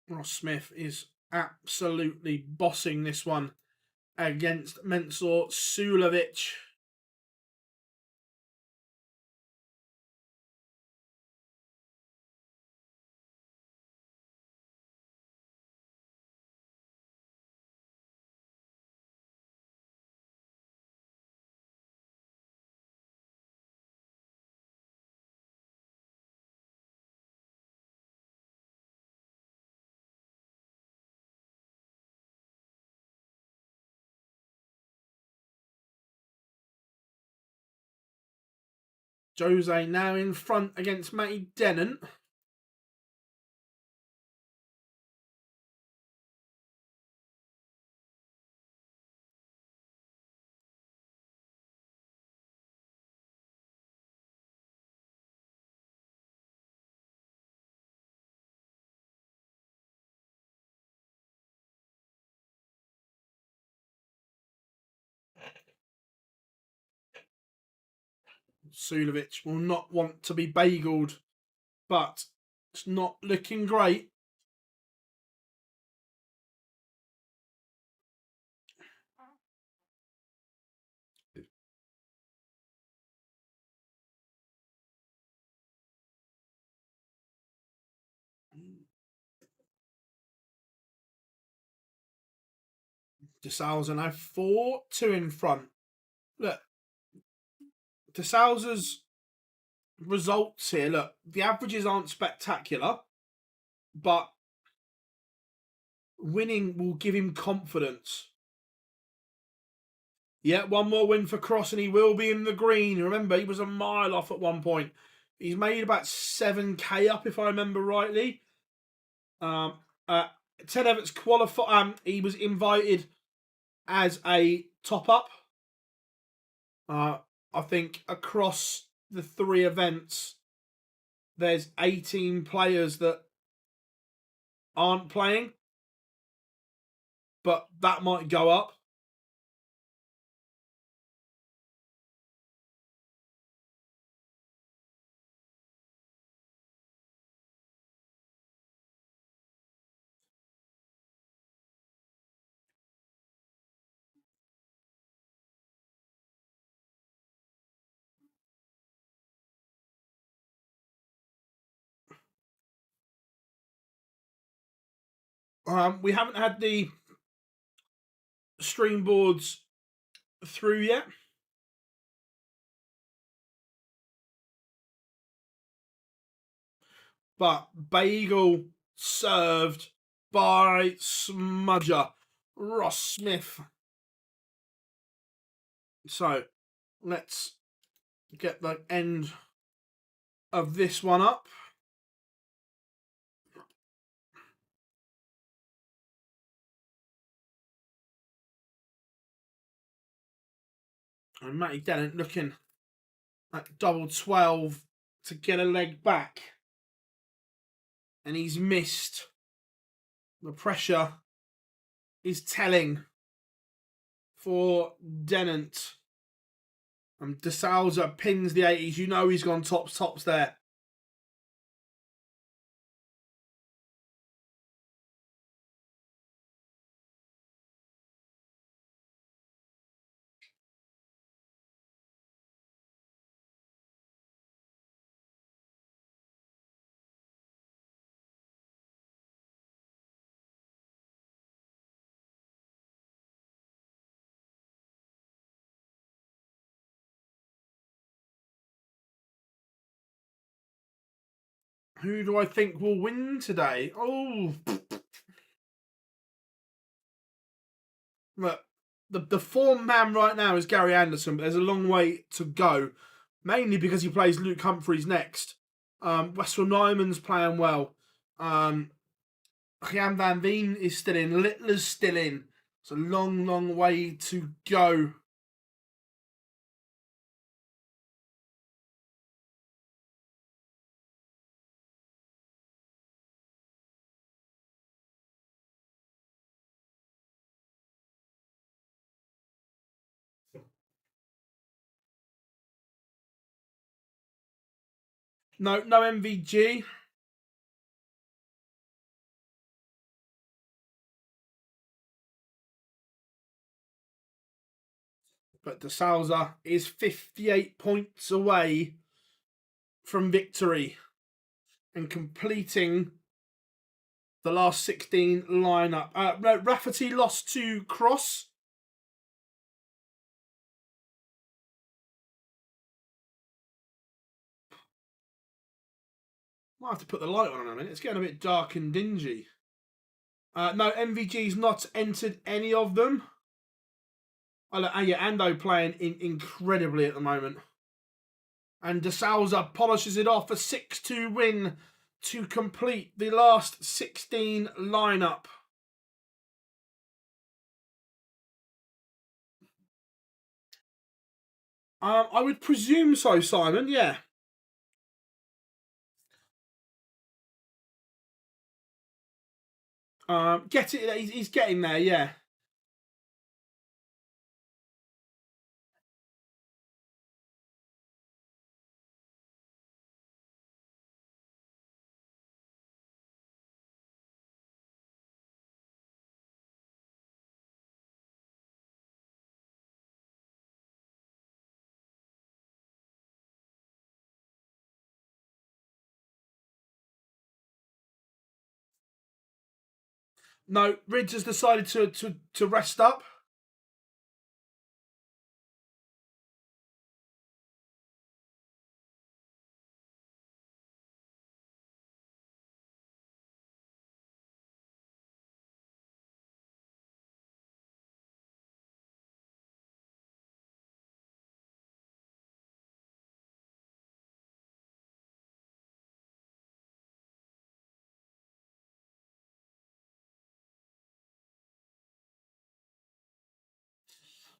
Speaker 1: Ross Smith is absolutely bossing this one against Mensur Suljovic. Jose now in front against Matty Dennant. Suljovic will not want to be bageled, but it's not looking great. De Souza now 4-2 in front. Look, De Souza's results here, look, the averages aren't spectacular, but winning will give him confidence. Yeah, one more win for Cross and he will be in the green. Remember, he was a mile off at one point. He's made about 7k up, if I remember rightly. Ted Everett's he was invited as a top-up. I think across the 3 events, there's 18 players that aren't playing, but that might go up. We haven't had the stream boards through yet. But bagel served by Smudger. Ross Smith. So, let's get the end of this one up. And Matty Dennett looking at double 12 to get a leg back. And he's missed. The pressure is telling for Dennett. And De Souza pins the 80s. You know he's gone tops there. Who do I think will win today? Oh, look, the form man right now is Gary Anderson, but there's a long way to go, mainly because he plays Luke Humphries next. Wessel Nyman's playing well. Jan van Veen is still in. Littler's still in. It's a long, long way to go. No MVG. But De Souza is 58 points away from victory and completing the last 16 lineup. Rafferty lost to Cross. Might have to put the light on in a minute. It's getting a bit dark and dingy. No, MVG's not entered any of them. Oh, look, yeah, Ando playing incredibly at the moment. And De Souza polishes it off, a 6-2 win to complete the last 16 lineup. I would presume so, Simon, yeah. Get it, he's getting there, yeah. No, Ridge has decided to rest up.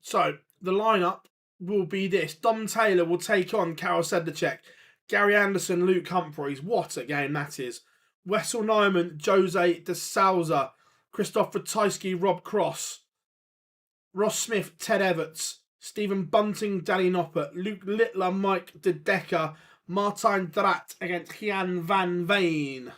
Speaker 1: So the lineup will be this. Dom Taylor will take on Karol Sedlacek. Gary Anderson, Luke Humphries. What a game that is. Wessel Nyman, Jose De Souza. Christoph Ratajski, Rob Cross. Ross Smith, Ted Everts. Stephen Bunting, Danny Noppert. Luke Littler, Mike De Decker. Martijn Drat against Jan van Veen.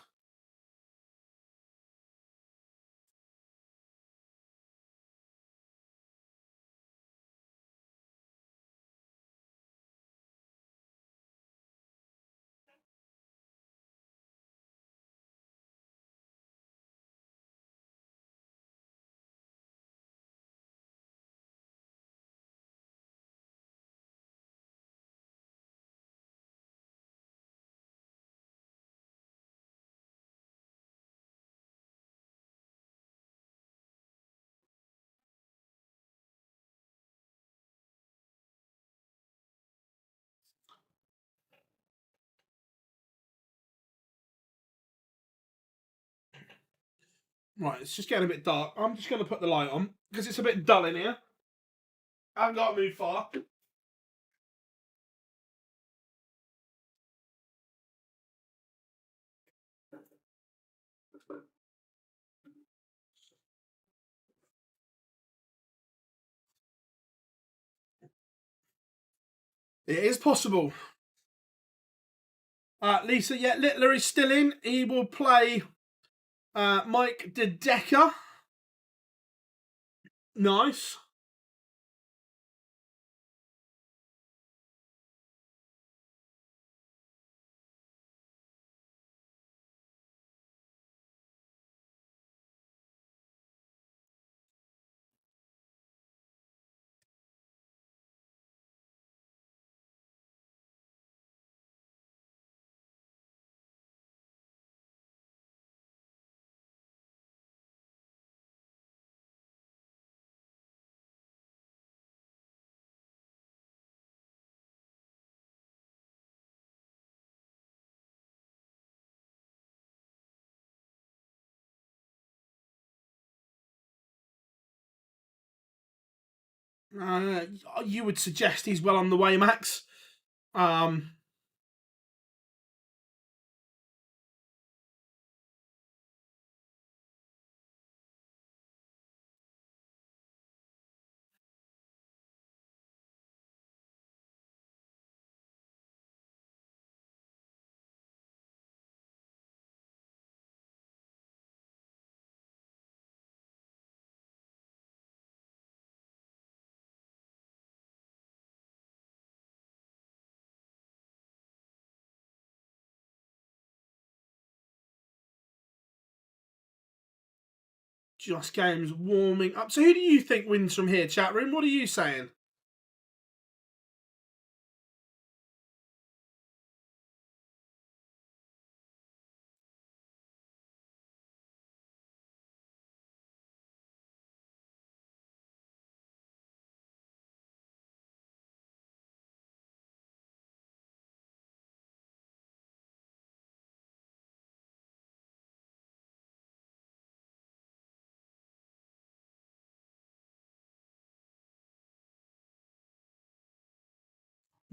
Speaker 1: Right, it's just getting a bit dark. I'm just going to put the light on because it's a bit dull in here. I haven't got to move far. It is possible. Lisa, yeah, Littler is still in. He will play Mike De Decker. Nice. You would suggest he's well on the way, Max. Just games warming up. So who do you think wins from here, chat room? What are you saying?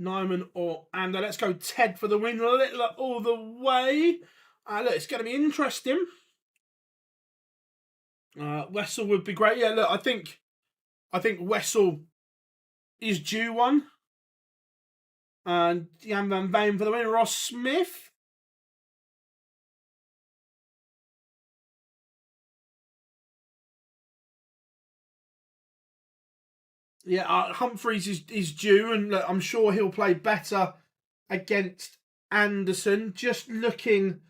Speaker 1: Nyman or Ander? Let's go Ted for the win. Littler all the way. Look, it's going to be interesting. Wessel would be great. Yeah, look, I think Wessel is due one. And Jan van Veen for the win. Ross Smith. Yeah, Humphreys is due, and look, I'm sure he'll play better against Anderson. Just looking,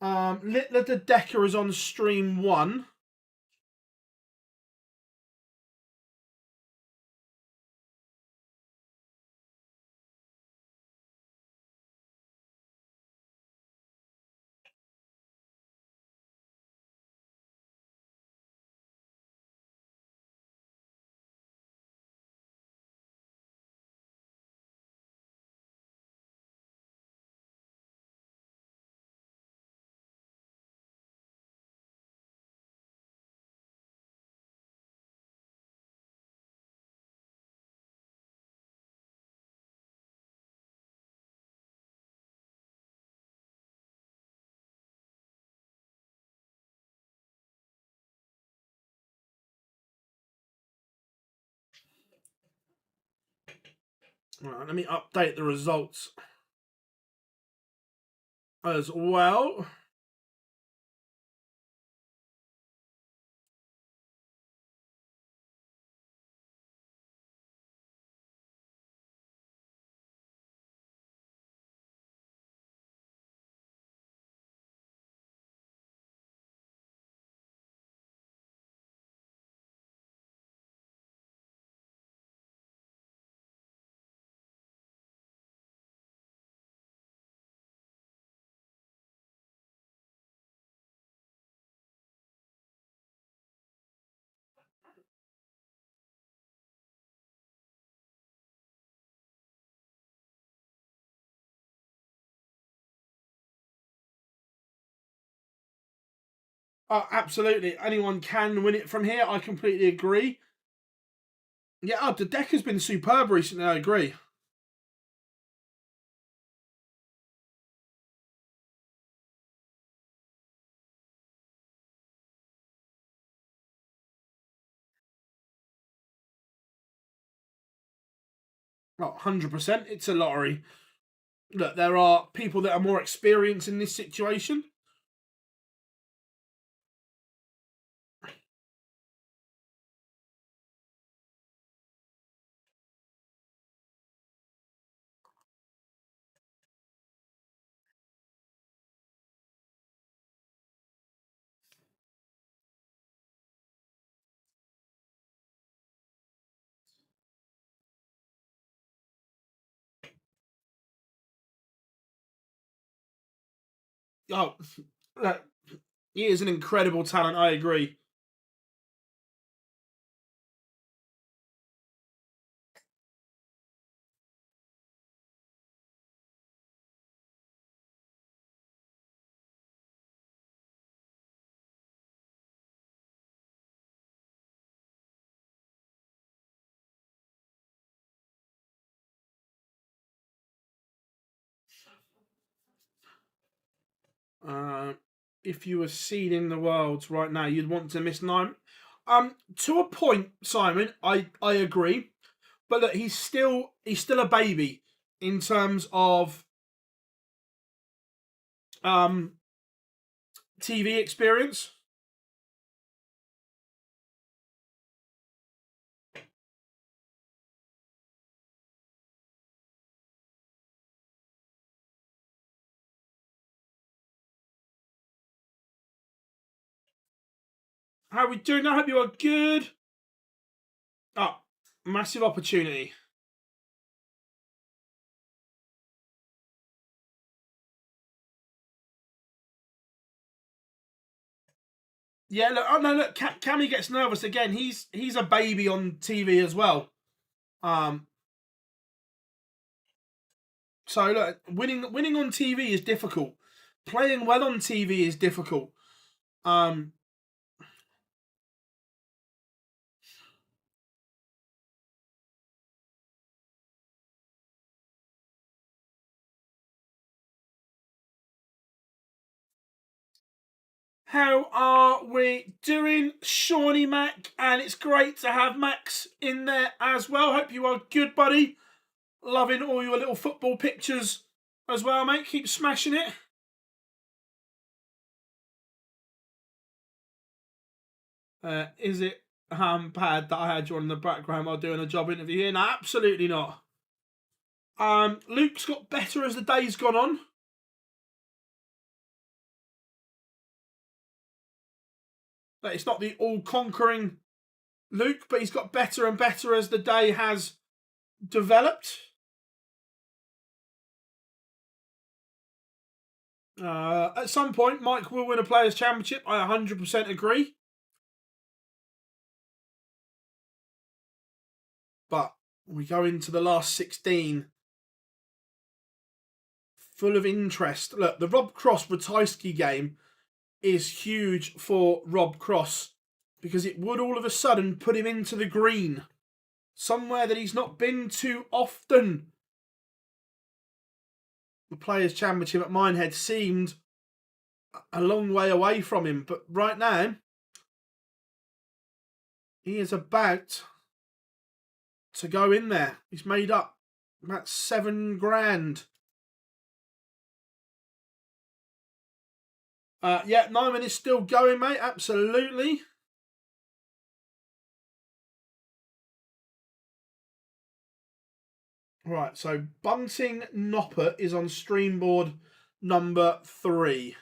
Speaker 1: Littler De Decker is on stream 1. Right, let me update the results as well. Absolutely. Anyone can win it from here. I completely agree. Yeah, the deck has been superb recently. I agree. Oh, 100%. It's a lottery. Look, there are people that are more experienced in this situation. Oh, look, he is an incredible talent. I agree. Uh, if you were seeding the worlds right now, you'd want to miss nine. To a point, Simon, I agree, but look, he's still a baby in terms of um TV experience. How are we doing? I hope you are good. Oh, massive opportunity. Yeah, look, oh no, look, Cammy gets nervous again. He's a baby on TV as well. Um, so look, winning on TV is difficult. Playing well on TV is difficult. Um, how are we doing, Shawnee Mac? And it's great to have Max in there as well. Hope you are good, buddy. Loving all your little football pictures as well, mate. Keep smashing it. Is it bad that I had you on in the background while doing a job interview here? No, absolutely not. Luke's got better as the day's gone on. But it's not the all-conquering Luke, but he's got better and better as the day has developed. At some point, Mike will win a Players' Championship. I 100% agree. But we go into the last 16 full of interest. Look, the Rob Cross Ratajski game is huge for Rob Cross because it would all of a sudden put him into the green, somewhere that he's not been too often. The Players' Championship at Minehead seemed a long way away from him, but right now he is about to go in there. He's made up about $7,000. Yeah, Nyman is still going, mate. Absolutely. Right, so Bunting Noppert is on stream board number 3.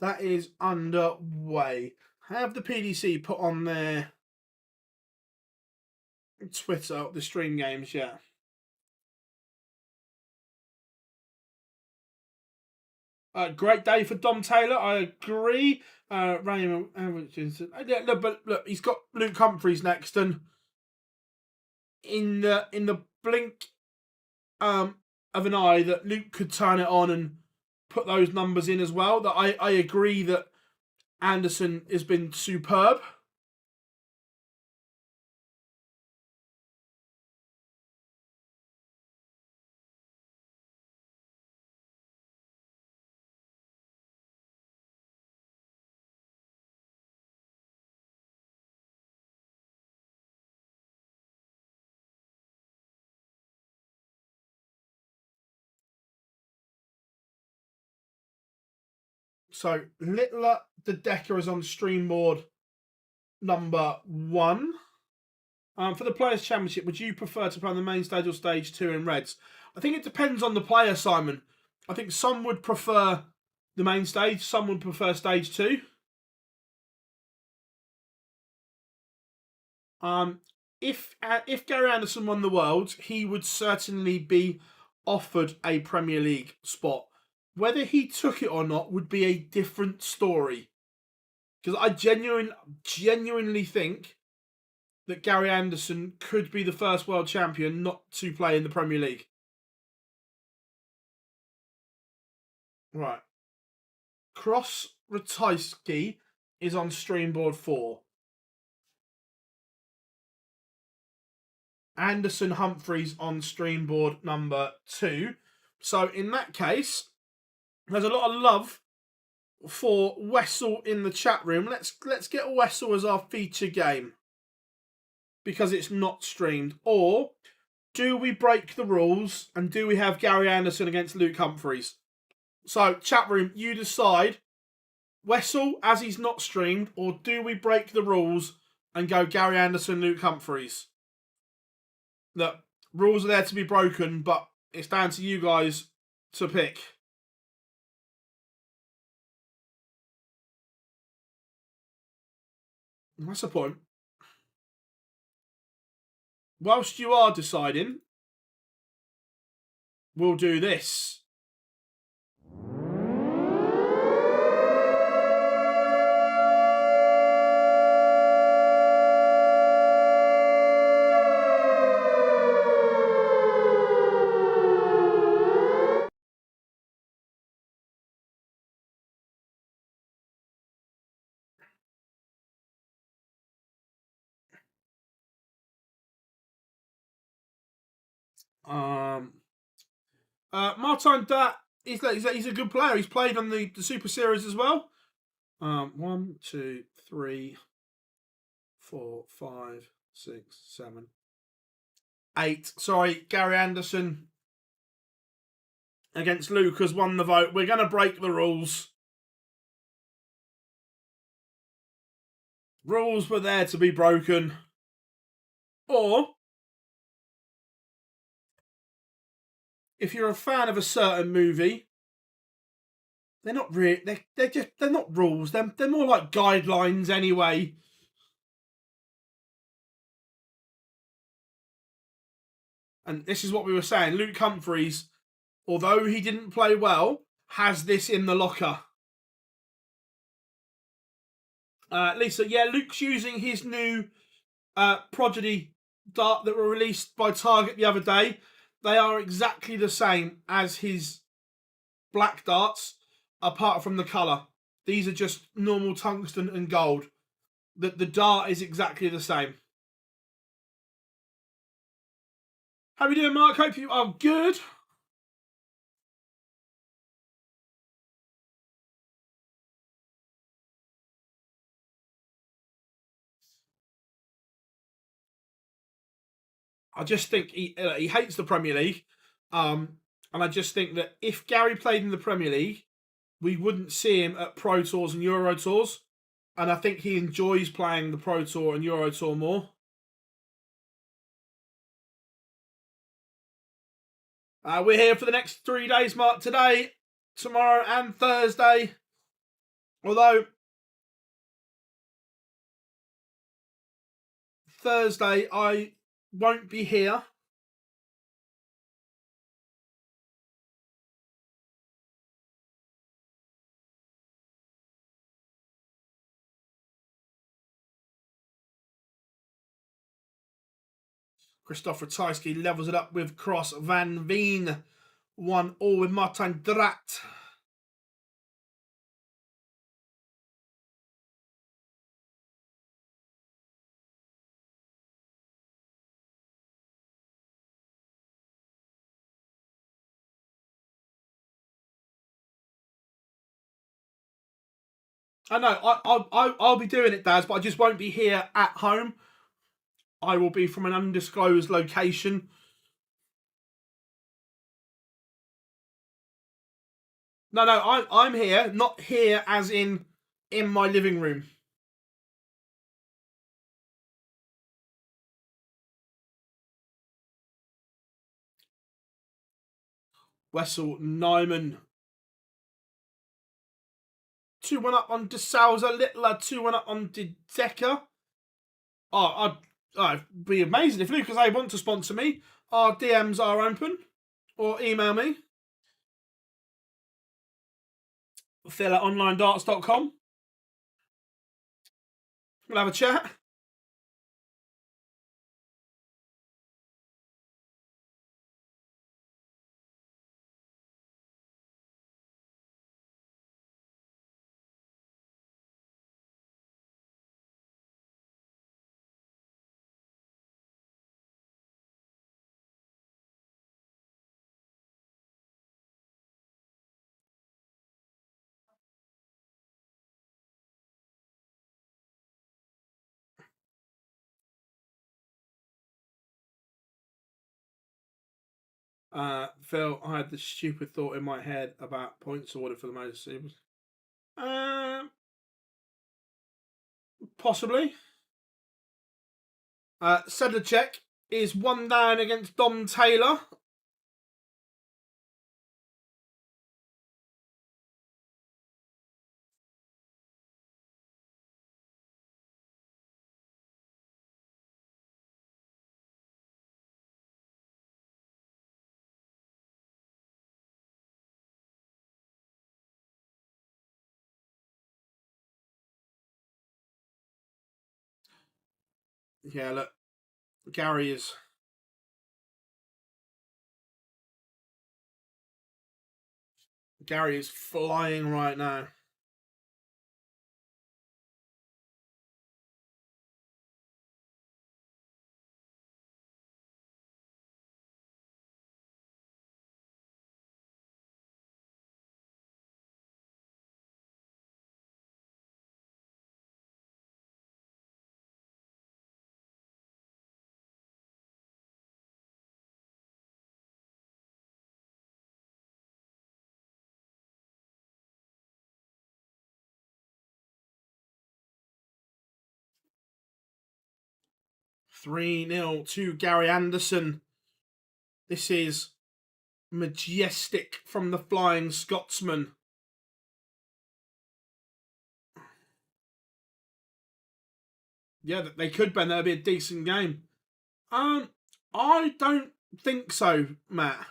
Speaker 1: That is underway. Have the PDC put on their Twitter, the stream games, yeah. Great day for Dom Taylor. I agree. Raymond, but look, he's got Luke Humphries next, and in the blink of an eye, that Luke could turn it on and put those numbers in as well. That I agree that Anderson has been superb. So Littler the Decker is on stream board number 1. For the Players' Championship, would you prefer to play on the main stage or stage 2 in Reds? I think it depends on the player, Simon. I think some would prefer the main stage, some would prefer stage 2. If Gary Anderson won the Worlds, he would certainly be offered a Premier League spot. Whether he took it or not would be a different story. Because I genuinely think that Gary Anderson could be the first world champion not to play in the Premier League. Right. Cross Ratajski is on stream board 4. Anderson Humphries on stream board number 2. So in that case, there's a lot of love for Wessel in the chat room. Let's get Wessel as our feature game, because it's not streamed. Or do we break the rules and do we have Gary Anderson against Luke Humphries? So chat room, you decide. Wessel, as he's not streamed, or do we break the rules and go Gary Anderson, Luke Humphries? Look, rules are there to be broken, but it's down to you guys to pick. That's the point. Whilst you are deciding, we'll do this. Martin Dat, he's a good player. He's played on the Super Series as well. 1, 2, 3, 4, 5, 6, 7, 8. Sorry, Gary Anderson against Luke has won the vote. We're going to break the rules. Rules were there to be broken. Or if you're a fan of a certain movie, they're not really. They're not rules. They're more like guidelines anyway. And this is what we were saying. Luke Humphries, although he didn't play well, has this in the locker. Lisa, yeah, Luke's using his new Prodigy dart that were released by Target the other day. They are exactly the same as his black darts, apart from the colour. These are just normal tungsten and gold. The dart is exactly the same. How are we doing, Mark? Hope you are good. I just think he hates the Premier League. And I just think that if Gary played in the Premier League, we wouldn't see him at Pro Tours and Euro Tours. And I think he enjoys playing the Pro Tour and Euro Tour more. We're here for the next 3 days, Mark. Today, tomorrow, and Thursday. Although Thursday, won't be here. Christoph Ratajski levels it up with Cross Van Veen. 1-1 with Martin Drat. I know, I'll be doing it, Daz, but I just won't be here at home. I will be from an undisclosed location. No, I'm here, not here as in my living room. Wessel Nyman. 2-1 up on De Souza. Littler 2-1 up on De Decker. Oh, I'd be amazing if Lucas A want to sponsor me. Our DMs are open. Or email me. Phil@onlinedarts.com. We'll have a chat. Phil, I had this stupid thought in my head about points order for the MODUS Series. Possibly. Sedlacek is 1 down against Dom Taylor. Yeah, look, Gary is flying right now. (3-0) to Gary Anderson. This is majestic from the Flying Scotsman. Yeah, they could, Ben. That'd be a decent game. I don't think so, Matt.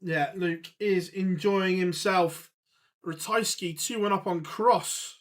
Speaker 1: Yeah, Luke is enjoying himself. Ratajski 2-1 up on Cross.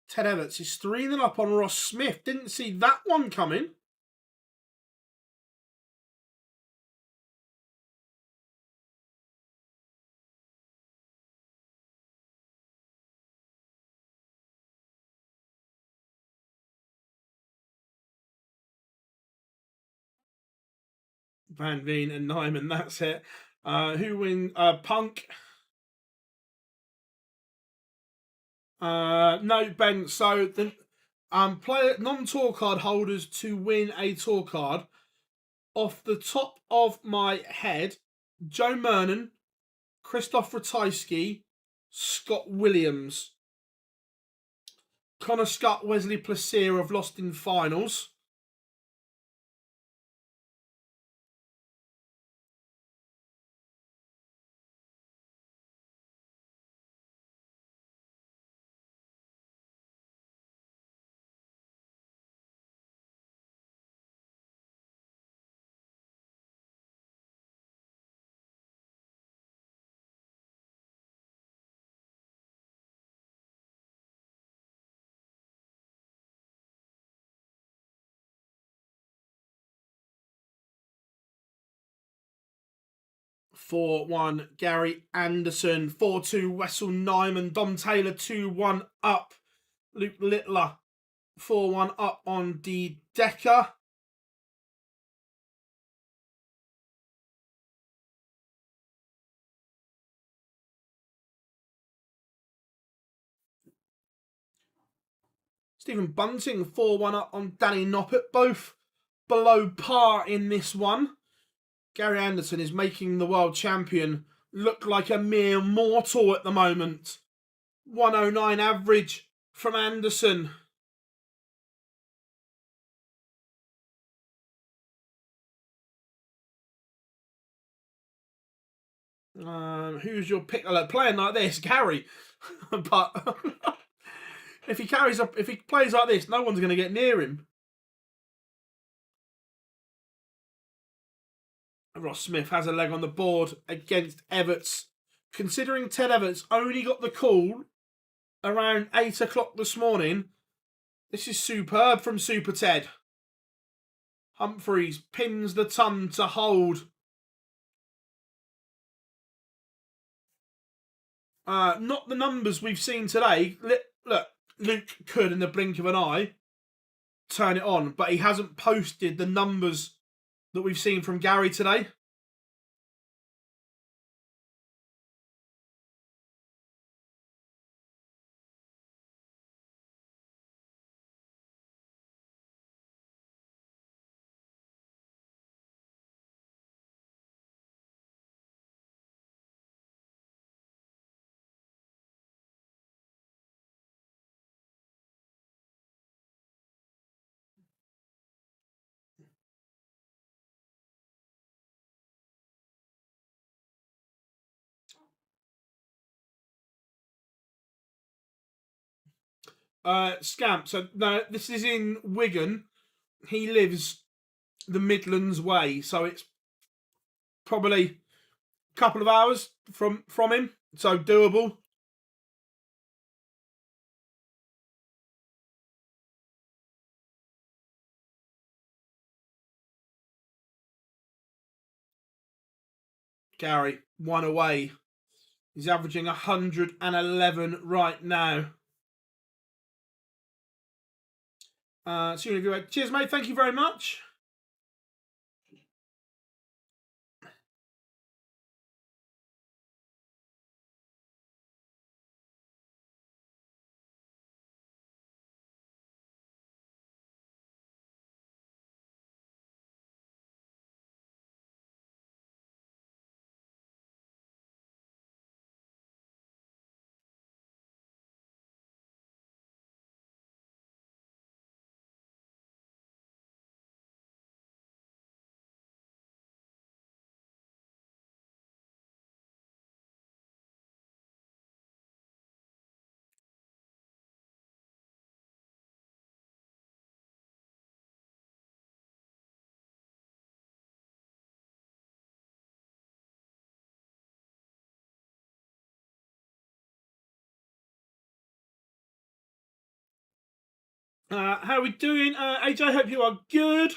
Speaker 1: Ted Everts is 3-0 up on Ross Smith. Didn't see that one coming. Van Veen and Nyman, that's it. Who win? Punk. No, Ben. So the player non-tour card holders to win a tour card, off the top of my head, Joe Mernon, Christoph Ratajski, Scott Williams. Connor Scott, Wesley Plaisir have lost in finals. (4-1) Gary Anderson, 4-2 Wessel Nyman, Dom Taylor 2-1 up, Luke Littler 4-1 up on D Decker. Stephen Bunting 4-1 up on Danny Noppert, both below par in this one. Gary Anderson is making the world champion look like a mere mortal at the moment. 109 average from Anderson. Who's your pick? Playing like this, Gary. But if he plays like this, no one's going to get near him. Ross Smith has a leg on the board against Everts. Considering Ted Everts only got the call around 8 o'clock this morning, this is superb from Super Ted. Humphreys pins the ton to hold. Not the numbers we've seen today. Look, Luke could, in the blink of an eye, turn it on, but he hasn't posted the numbers that we've seen from Gary today. Scamp. So no, this is in Wigan. He lives the Midlands way, so it's probably a couple of hours from him, so doable. Gary, one away. He's averaging 111 right now. Cheers, mate. Thank you very much. How are we doing? AJ, hope you are good.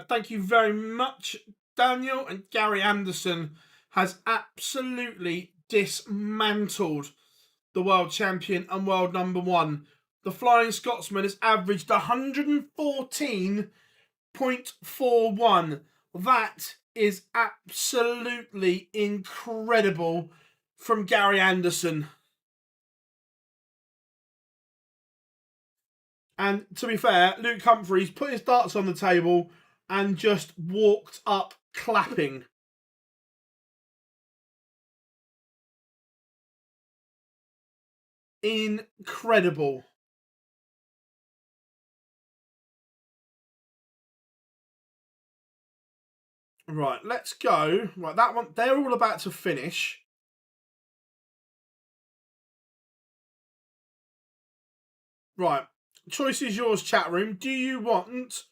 Speaker 1: Thank you very much, Daniel. And Gary Anderson has absolutely dismantled the world champion and world number one. The Flying Scotsman has averaged 114.41. That is absolutely incredible from Gary Anderson. And to be fair, Luke Humphries put his darts on the table and just walked up clapping. Incredible. Right, let's go. Right, that one, they're all about to finish. Right, choice is yours, chat room. Do you want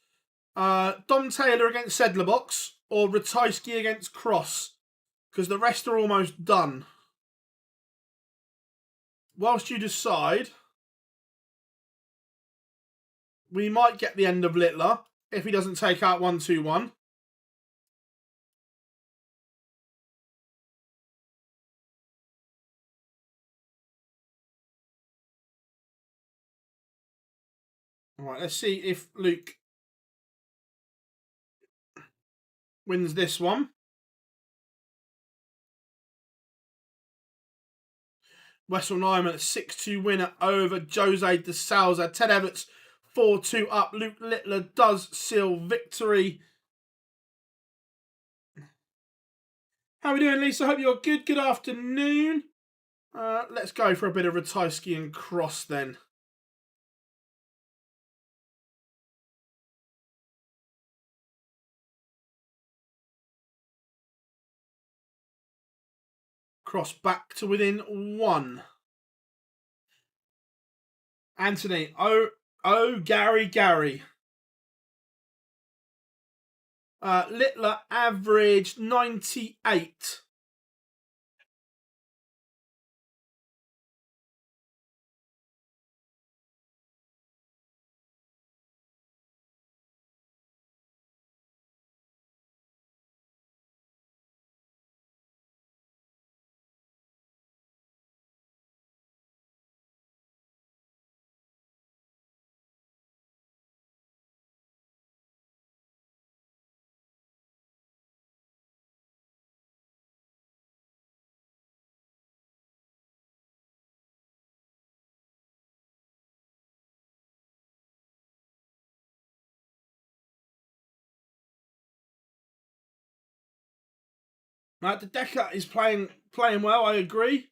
Speaker 1: Dom Taylor against Sedlerbox or Ratajski against Cross? Because the rest are almost done. Whilst you decide, we might get the end of Littler if he doesn't take out 1-2-1. All right, let's see if Luke wins this one. Wessel Nyman, 6-2 winner over Jose de Souza. Ted Everts, 4-2 up. Luke Littler does seal victory. How are we doing, Lisa? Hope you're good. Good afternoon. Let's go for a bit of Ratajski and Cross then. Cross back to within 1. Anthony, Gary. Littler average 98. Right, the Decker is playing well. I agree.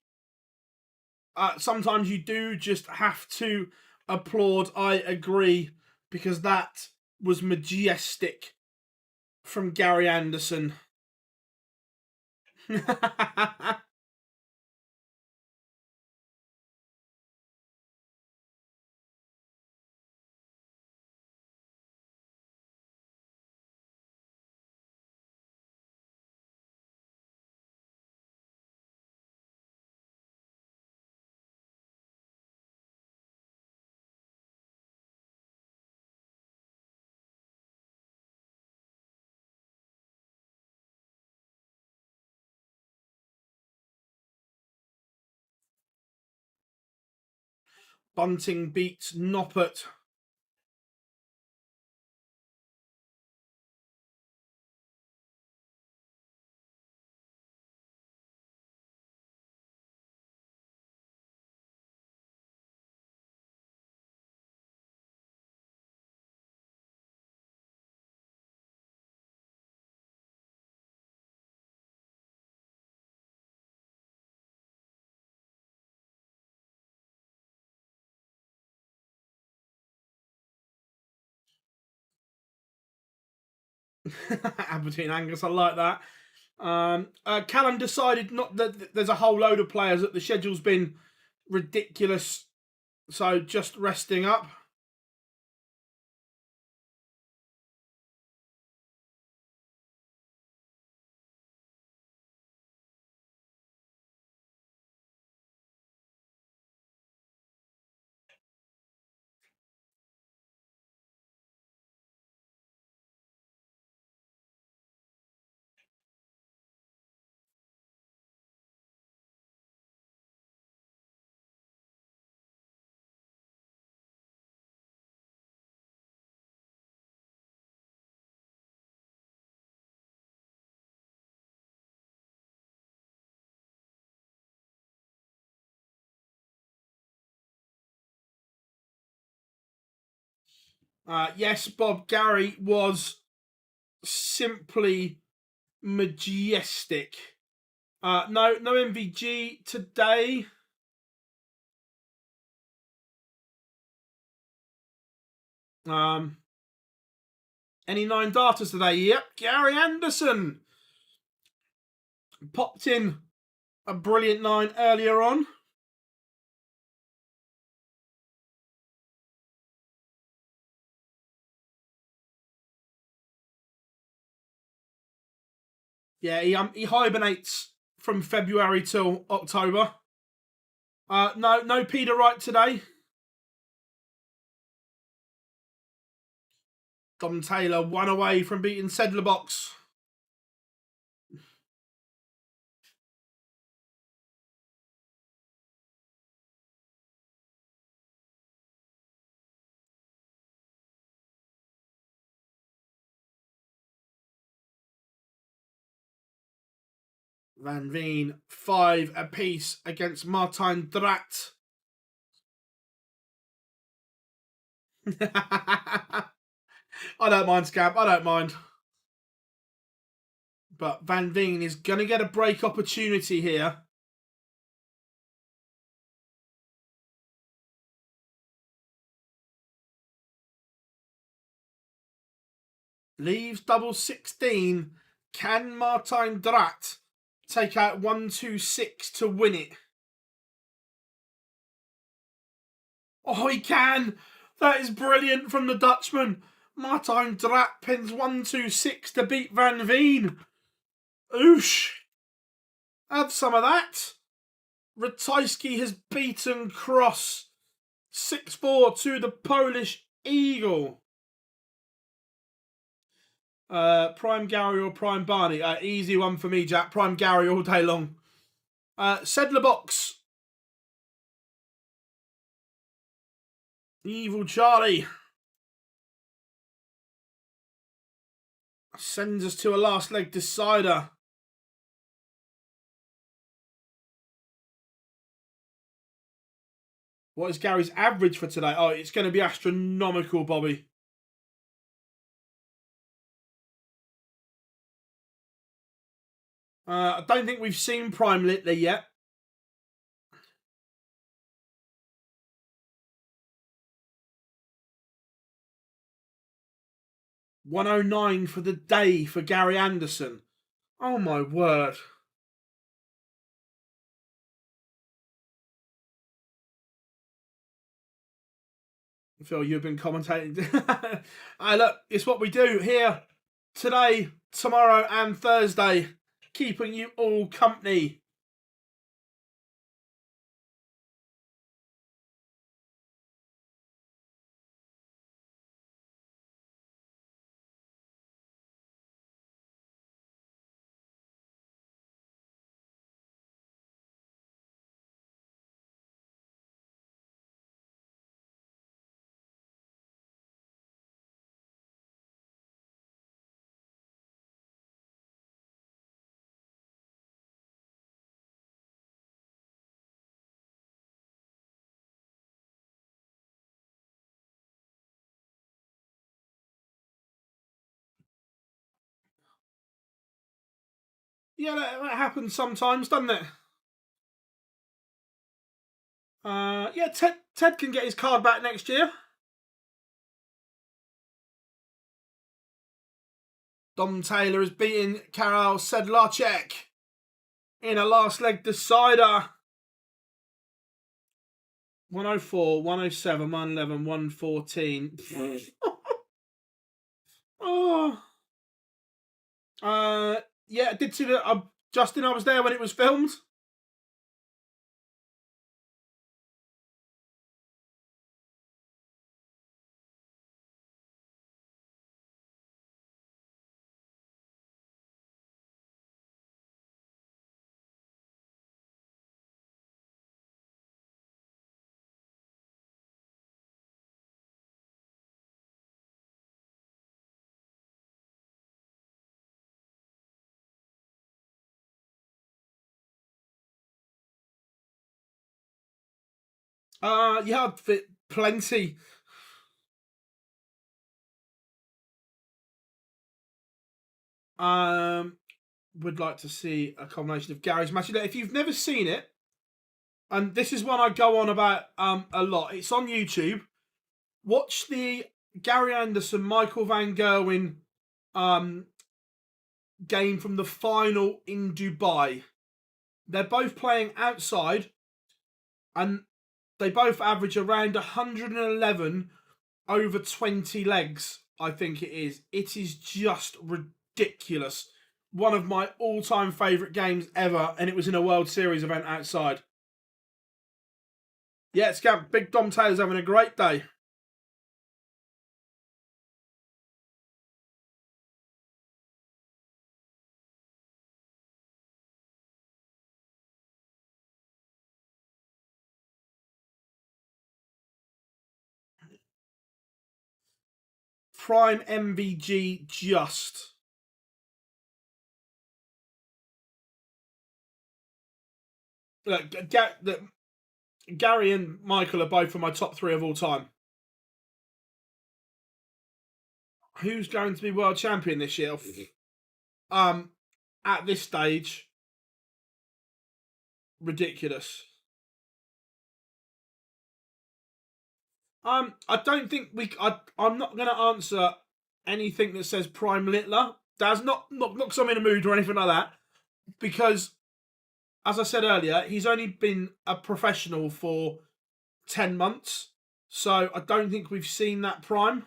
Speaker 1: Sometimes you do just have to applaud. I agree, because that was majestic from Gary Anderson. Bunting beats Noppert. Aberdeen Angus, I like that. Callum decided not that there's a whole load of players that the schedule's been ridiculous, so just resting up. Yes, Bob, Gary was simply majestic. No MVG today. Any 9 darters today? Yep, Gary Anderson popped in a brilliant 9 earlier on. Yeah, he hibernates from February till October. No Peter Wright today. Dom Taylor 1 away from beating Sedlerbox. Van Veen 5 apiece against Martijn Drat. I don't mind, Scab. I don't mind. But Van Veen is going to get a break opportunity here. Leaves double 16. Can Martijn Drat take out 126 to win it? Oh, he can. That is brilliant from the Dutchman. Martijn Drat pins 126 to beat Van Veen. Oosh. Have some of that. Ratajski has beaten Cross 6-4 to the Polish Eagle. Prime Gary or Prime Barney? Easy one for me, Jack. Prime Gary all day long. Sedlerbox. Evil Charlie. Sends us to a last leg decider. What is Gary's average for today? Oh, it's going to be astronomical, Bobby. I don't think we've seen Prime Littler yet. $109 for the day for Gary Anderson. Oh my word. Phil, you've been commentating. Look, it's what we do here today, tomorrow, and Thursday, keeping you all company. Yeah, that happens sometimes, doesn't it? Yeah, Ted can get his card back next year. Dom Taylor is beating Karel Sedlacek in a last leg decider. 104, 107, 111, 114. Oh. Yeah, I did see that. Justin, I was there when it was filmed. Yeah, I'd fit plenty. Would like to see a combination of Gary's matches. If you've never seen it, and this is one I go on about a lot, it's on YouTube. Watch the Gary Anderson, Michael Van Gerwen game from the final in Dubai. They're both playing outside, and they both average around 111 over 20 legs, I think it is. It is just ridiculous. One of my all-time favourite games ever, and it was in a World Series event outside. Yeah, it's Big Dom Taylor's having a great day. Prime MVG just. Look, Gary and Michael are both in my top 3 of all time. Who's going to be world champion this year? At this stage, ridiculous. I don't think I'm not going to answer anything that says Prime Littler. That's not because I'm in a mood or anything like that. Because, as I said earlier, he's only been a professional for 10 months. So I don't think we've seen that Prime.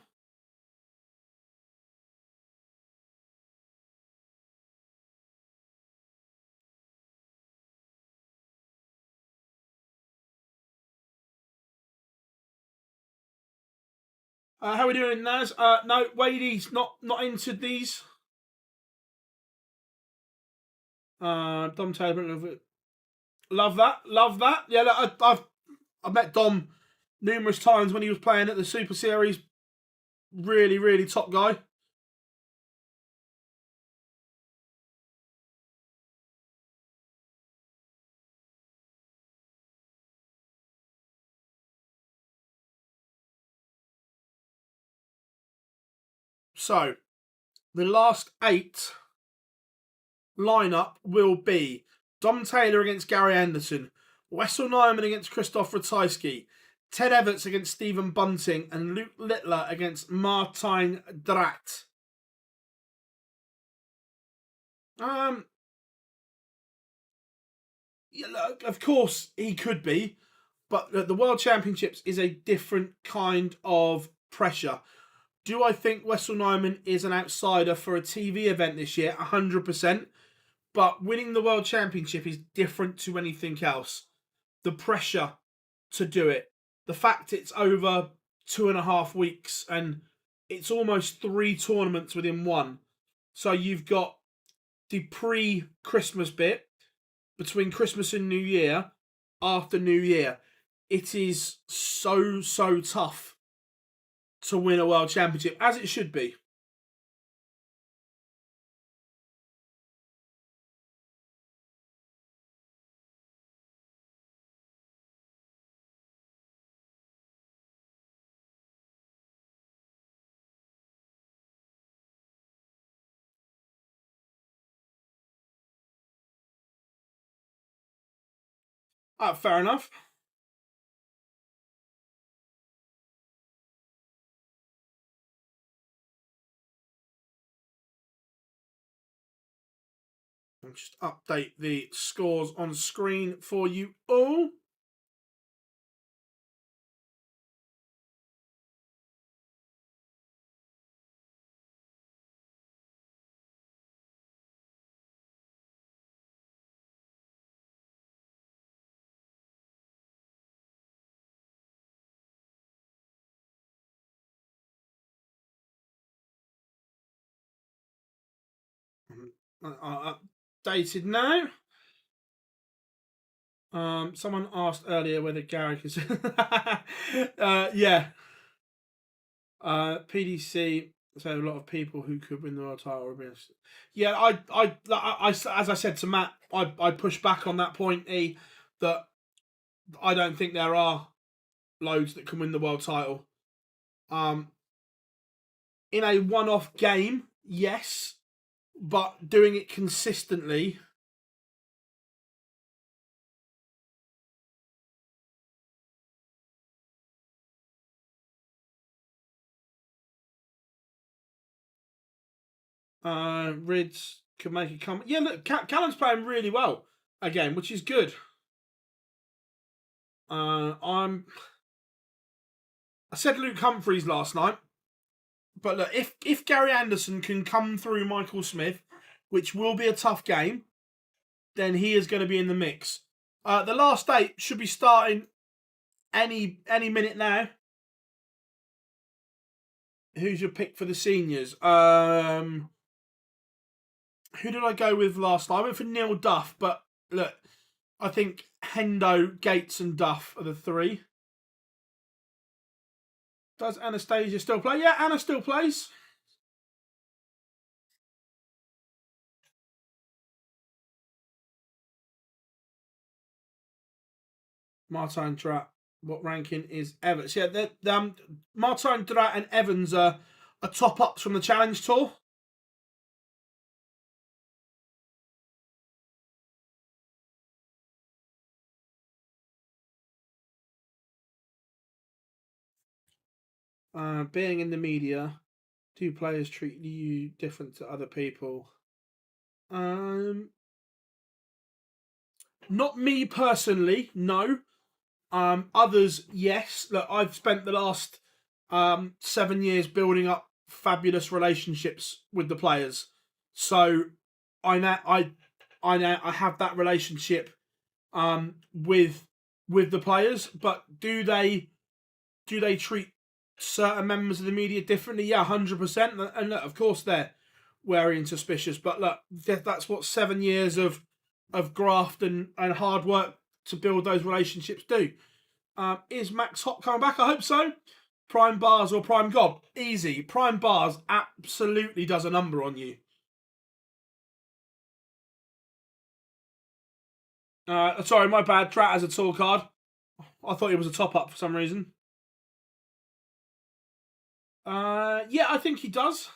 Speaker 1: How are we doing, Naz? No, Wadey's not into these. Dom Taylor, love that. Yeah, look, I've met Dom numerous times when he was playing at the Super Series. Really, really top guy. So, the last 8 lineup will be Dom Taylor against Gary Anderson, Wessel Nyman against Christoph Ratajski, Ted Everts against Stephen Bunting, and Luke Littler against Martijn Dracht. Yeah, look, of course he could be, but the World Championships is a different kind of pressure. Do I think Wessel Nyman is an outsider for a TV event this year? 100%. But winning the World Championship is different to anything else. The pressure to do it. The fact it's over 2.5 weeks and it's almost 3 tournaments within one. So you've got the pre-Christmas bit between Christmas and New Year, after New Year. It is so tough to win a World Championship, as it should be. Fair enough. I'll just update the scores on screen for you all. Updated now. Someone asked earlier whether Garrick is. Yeah. PDC. So a lot of people who could win the world title. Yeah, I, as I said to Matt, I push back on that point. That I don't think there are loads that can win the world title. In a one-off game, yes, but doing it consistently. Rids could make a comeback. Yeah, look, Callum's playing really well again, which is good. I said Luke Humphries last night, but look, if Gary Anderson can come through Michael Smith, which will be a tough game, then he is going to be in the mix. The last 8 should be starting any minute now. Who's your pick for the seniors? Who did I go with last night? I went for Neil Duff, but look, I think Hendo, Gates, and Duff are the 3. Does Anastasia still play? Yeah, Anna still plays. Martin Drat. What ranking is Evans? Yeah, Martin Drat and Evans are top ups from the Challenge Tour. Being in the media, do players treat you different to other people? Not me personally, no. Others, yes. Look, I've spent the last 7 years building up fabulous relationships with the players, so I have that relationship with the players. But do they treat certain members of the media differently? Yeah, 100%. And look, of course they're wary and suspicious. But look, that's what 7 years of graft and hard work to build those relationships do. Is Max Hop coming back? I hope so. Prime bars or prime gob? Easy. Prime bars absolutely does a number on you. Sorry, my bad. Trat has a tall card. I thought it was a top up for some reason. Yeah, I think he does.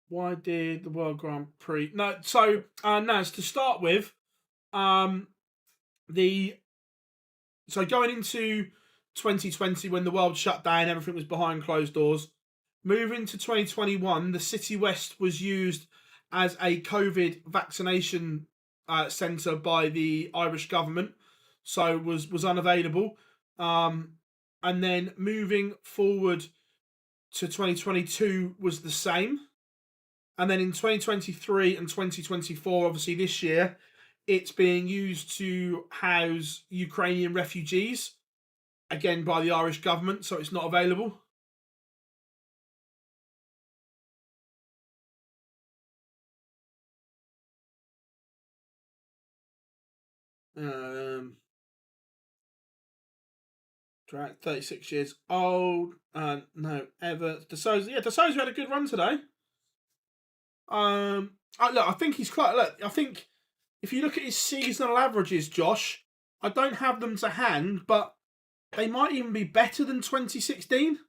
Speaker 1: Why did the World Grand Prix? No, so Naz, to start with, going into 2020 when the world shut down, everything was behind closed doors. Moving to 2021, the City West was used as a COVID vaccination centre by the Irish government, so was unavailable. And then moving forward to 2022 was the same. And then in 2023 and 2024, obviously this year, it's being used to house Ukrainian refugees, again by the Irish government, so it's not available. Drag 36 years old. No, ever. DeSouza. Yeah, DeSouza had a good run today. Look, I think he's quite. Look, I think if you look at his seasonal averages, Josh, I don't have them to hand, but they might even be better than 2016.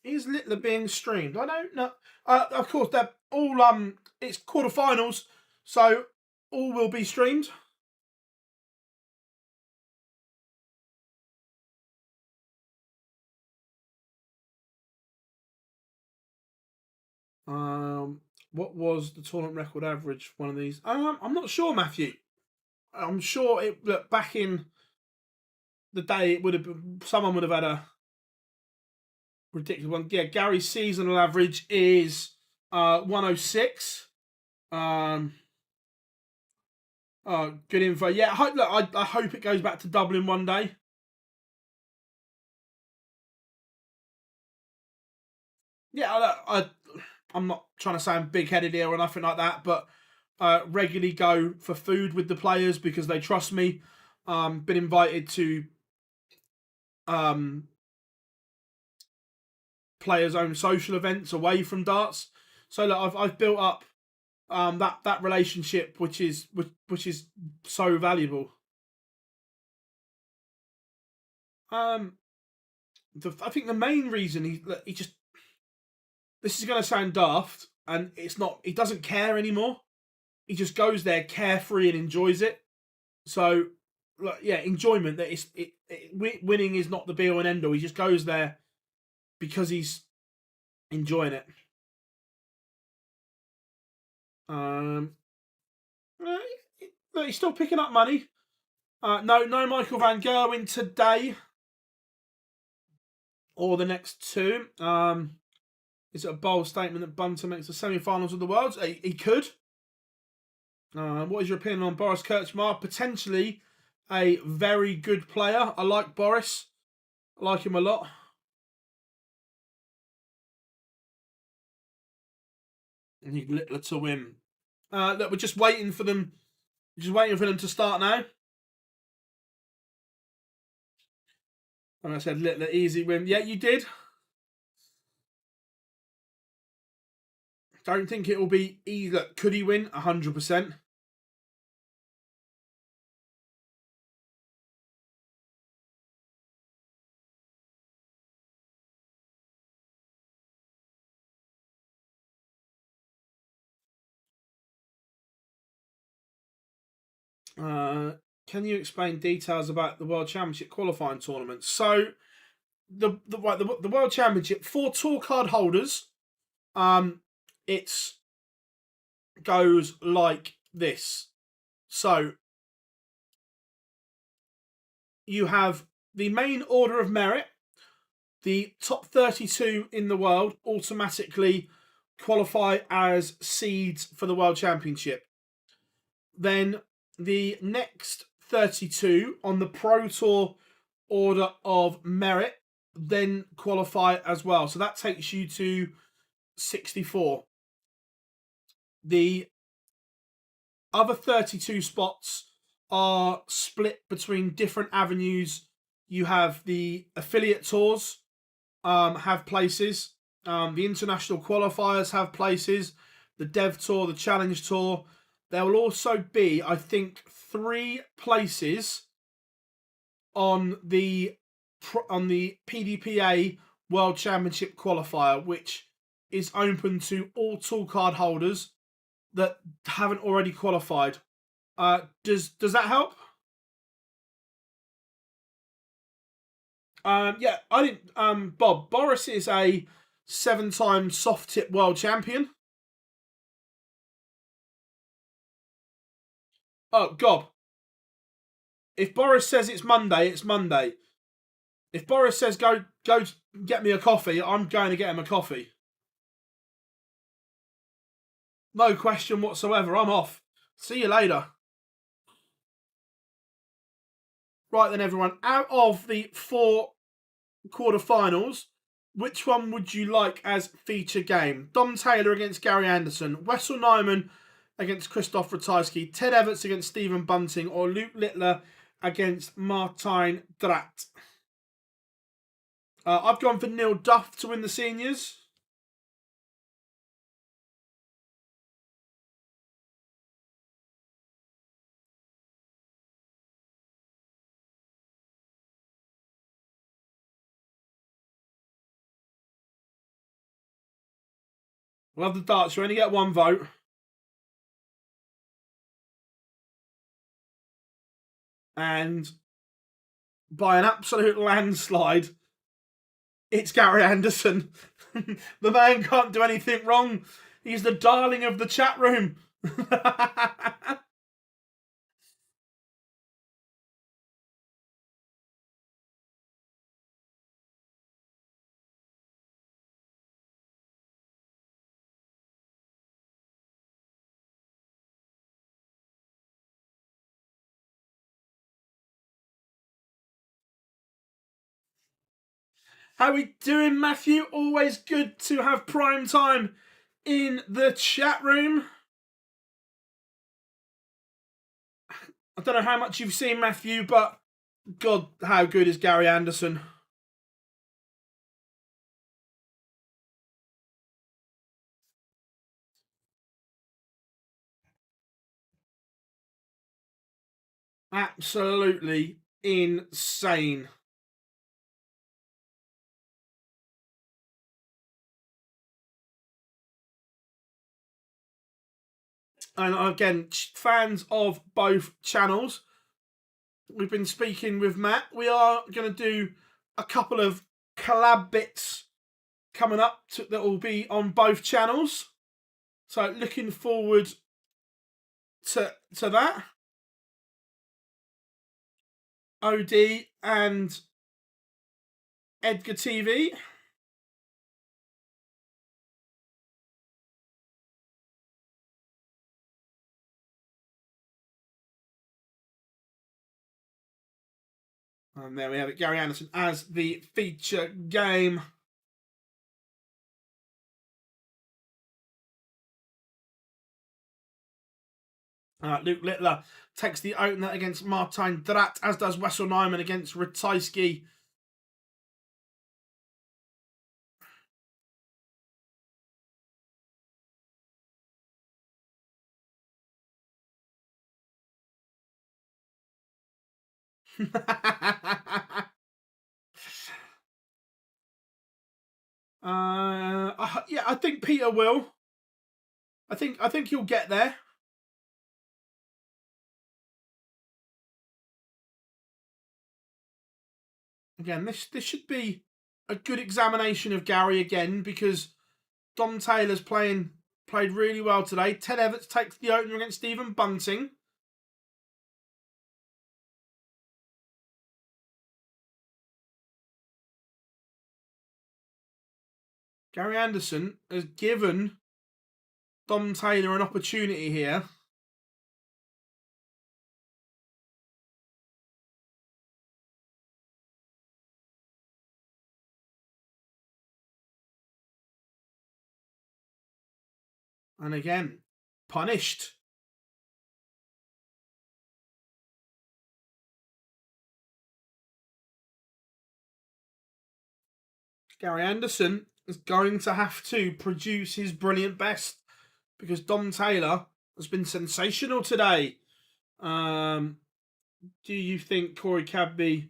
Speaker 1: Is Littler being streamed? I don't know. Of course, they're all it's quarterfinals, so all will be streamed. What was the tournament record average for one of these? I'm not sure, Matthew. I'm sure it. Look, back in the day, it would have been, someone would have had a ridiculous one. Yeah, Gary's seasonal average is 106. Good info. Yeah, I hope it goes back to Dublin one day. Yeah, I'm not trying to sound big-headed here or nothing like that, but regularly go for food with the players because they trust me. Been invited to players' own social events away from darts. So look, I've built up that relationship, which is so valuable. I think the main reason he just, this is going to sound daft, and it's not. He doesn't care anymore. He just goes there carefree and enjoys it. So, like, yeah, enjoyment. That winning is not the be all and end all. He just goes there because he's enjoying it. He's still picking up money. No Michael van Gerwen today or the next two. Is it a bold statement that Bunter makes the semi-finals of the Worlds? He could. What is your opinion on Boris Kirchmar? Potentially a very good player. I like Boris. I like him a lot. And he's Littler to win. Look, we're just waiting for them. Just waiting for them to start now. And I said Littler easy win. Yeah, you did. Don't think it will be either. Could he win? 100%. Can you explain details about the World Championship qualifying tournament? So, the World Championship for tour card holders, it's goes like this. So, you have the main order of merit. The top 32 in the world automatically qualify as seeds for the World Championship. Then the next 32 on the Pro Tour order of merit then qualify as well. So that takes you to 64. The other 32 spots are split between different avenues. You have the affiliate tours have places. The international qualifiers have places. The Dev Tour, the Challenge Tour. There will also be, I think, 3 places on the PDPA World Championship qualifier, which is open to all tool card holders that haven't already qualified. Does that help? Yeah, I didn't. Bob Boris is a 7-time soft tip world champion. Oh, Gob. If Boris says it's Monday, it's Monday. If Boris says go get me a coffee, I'm going to get him a coffee. No question whatsoever. I'm off. See you later. Right then, everyone. Out of the 4 quarterfinals, which one would you like as feature game? Dom Taylor against Gary Anderson, Wessel Nyman against Christoph Ratajski, Ted Everts against Stephen Bunting, or Luke Littler against Martijn Drat? I've gone for Neil Duff to win the seniors. Love the darts. You only get 1 vote. And by an absolute landslide, it's Gary Anderson. The man can't do anything wrong. He's the darling of the chat room. How we doing, Matthew? Always good to have prime time in the chat room. I don't know how much you've seen, Matthew, but God, how good is Gary Anderson? Absolutely insane. And again, fans of both channels, we've been speaking with Matt. We are going to do a couple of collab bits coming up that will be on both channels. So looking forward to that. OD and Edgar TV. And there we have it, Gary Anderson as the feature game. Luke Littler takes the opener against Martijn Drat, as does Wessel Nyman against Ratajski. Yeah, I think Peter will. I think he'll get there. Again, this should be a good examination of Gary again, because Dom Taylor's played really well today. Ted Everts takes the opener against Stephen Bunting. Gary Anderson has given Dom Taylor an opportunity here. And again, punished. Gary Anderson is going to have to produce his brilliant best, because Dom Taylor has been sensational today. Do you think Corey Cadby...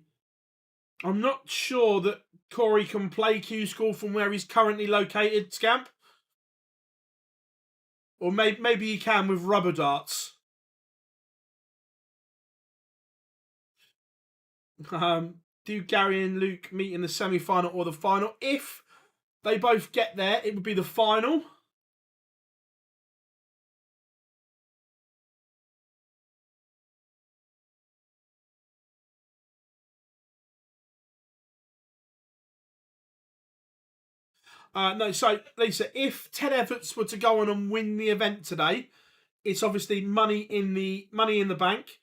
Speaker 1: I'm not sure that Corey can play Q School from where he's currently located, Scamp. Or maybe he can with rubber darts. Do Gary and Luke meet in the semi-final or the final? If they both get there, it would be the final. No, so Lisa, if Ted Everts were to go on and win the event today, it's obviously money in the bank,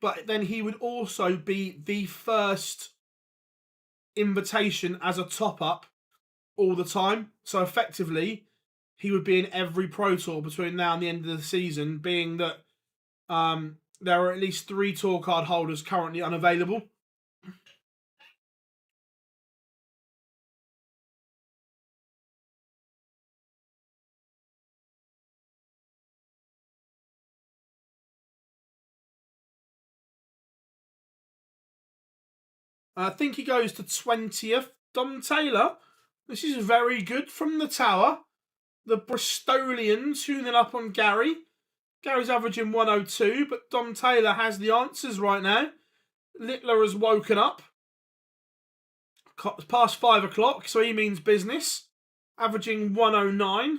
Speaker 1: but then he would also be the first invitation as a top-up all the time. So effectively, he would be in every Pro Tour between now and the end of the season, being that there are at least 3 tour card holders currently unavailable. I think he goes to 20th. Dom Taylor, this is very good from the tower. The Bristolians tuning up on Gary. Gary's averaging 102, but Dom Taylor has the answers right now. Littler has woken up. It's past 5 o'clock, so he means business. Averaging 109.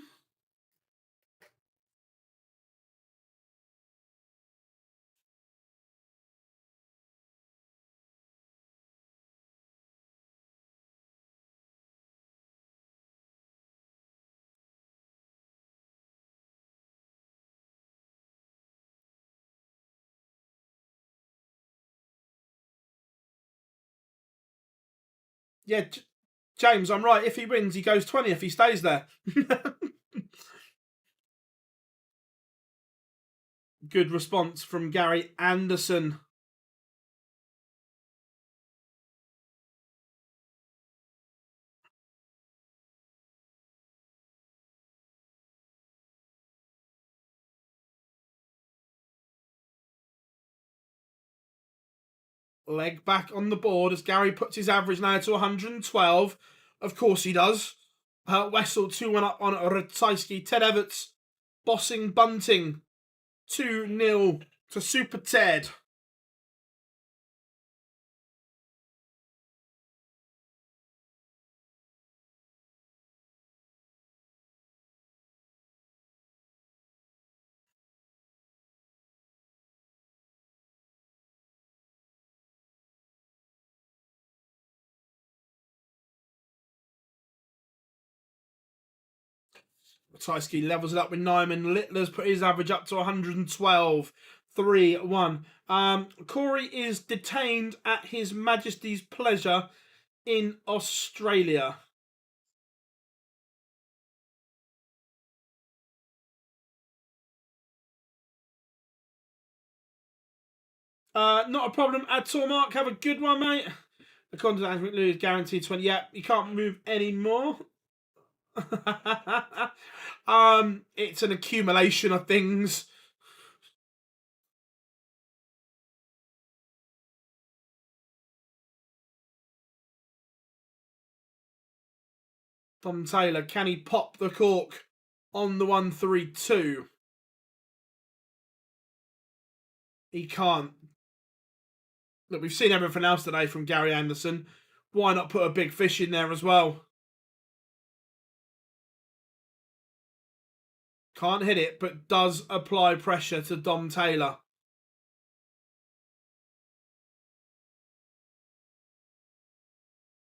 Speaker 1: Yeah, James, I'm right. If he wins, he goes 20th. He stays there. Good response from Gary Anderson. Leg back on the board as Gary puts his average now to 112. Of course he does. Wessel 2-1 up on Ratajski. Ted Everts bossing Bunting 2-0 to Super Ted. Ratajski levels it up with Nyman. Littler's put his average up to 112. 3-1. Corey is detained at His Majesty's pleasure in Australia. Not a problem at all, Mark. Have a good one, mate. The contract is guaranteed 20. Yeah, you can't move anymore. It's an accumulation of things. Dom Taylor, can he pop the cork on the 1-3-2? He can't. Look, we've seen everything else today from Gary Anderson. Why not put a big fish in there as well? Can't hit it, but does apply pressure to Dom Taylor.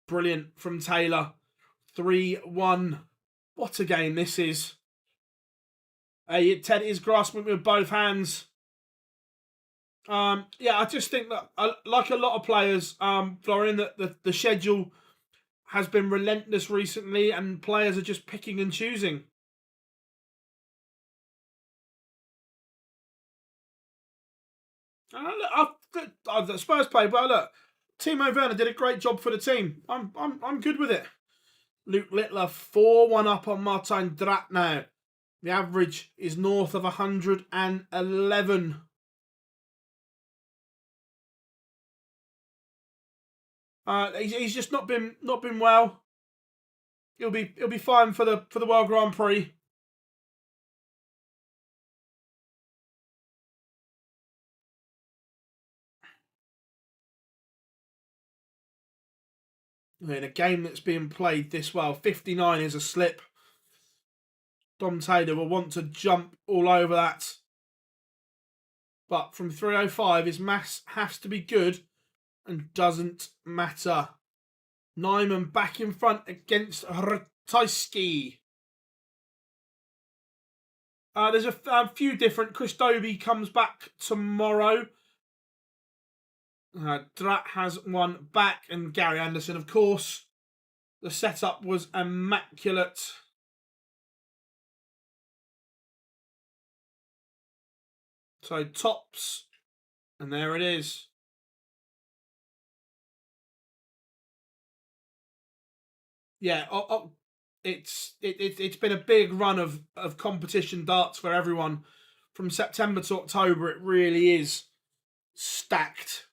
Speaker 1: Brilliant from Taylor. 3-1. What a game this is. Ted is grasping with both hands. Yeah, I just think that, like a lot of players, Florian, that the schedule has been relentless recently and players are just picking and choosing. The Spurs play, but look, Timo Werner did a great job for the team. I'm good with it. Luke Littler 4-1 up on Martin Drat now. The average is north of 111. He's just not been well. He'll be fine for the World Grand Prix. In a game that's being played this well, 59 is a slip. Dom Taylor will want to jump all over that. But from 305, his mass has to be good and doesn't matter. Nyman back in front against Ratajski. There's a few different. Chris Dobie comes back tomorrow. Drat has one back, and Gary Anderson, of course. The setup was immaculate. So tops, and there it is. Yeah, it's been a big run of competition darts for everyone. From September to October, it really is stacked.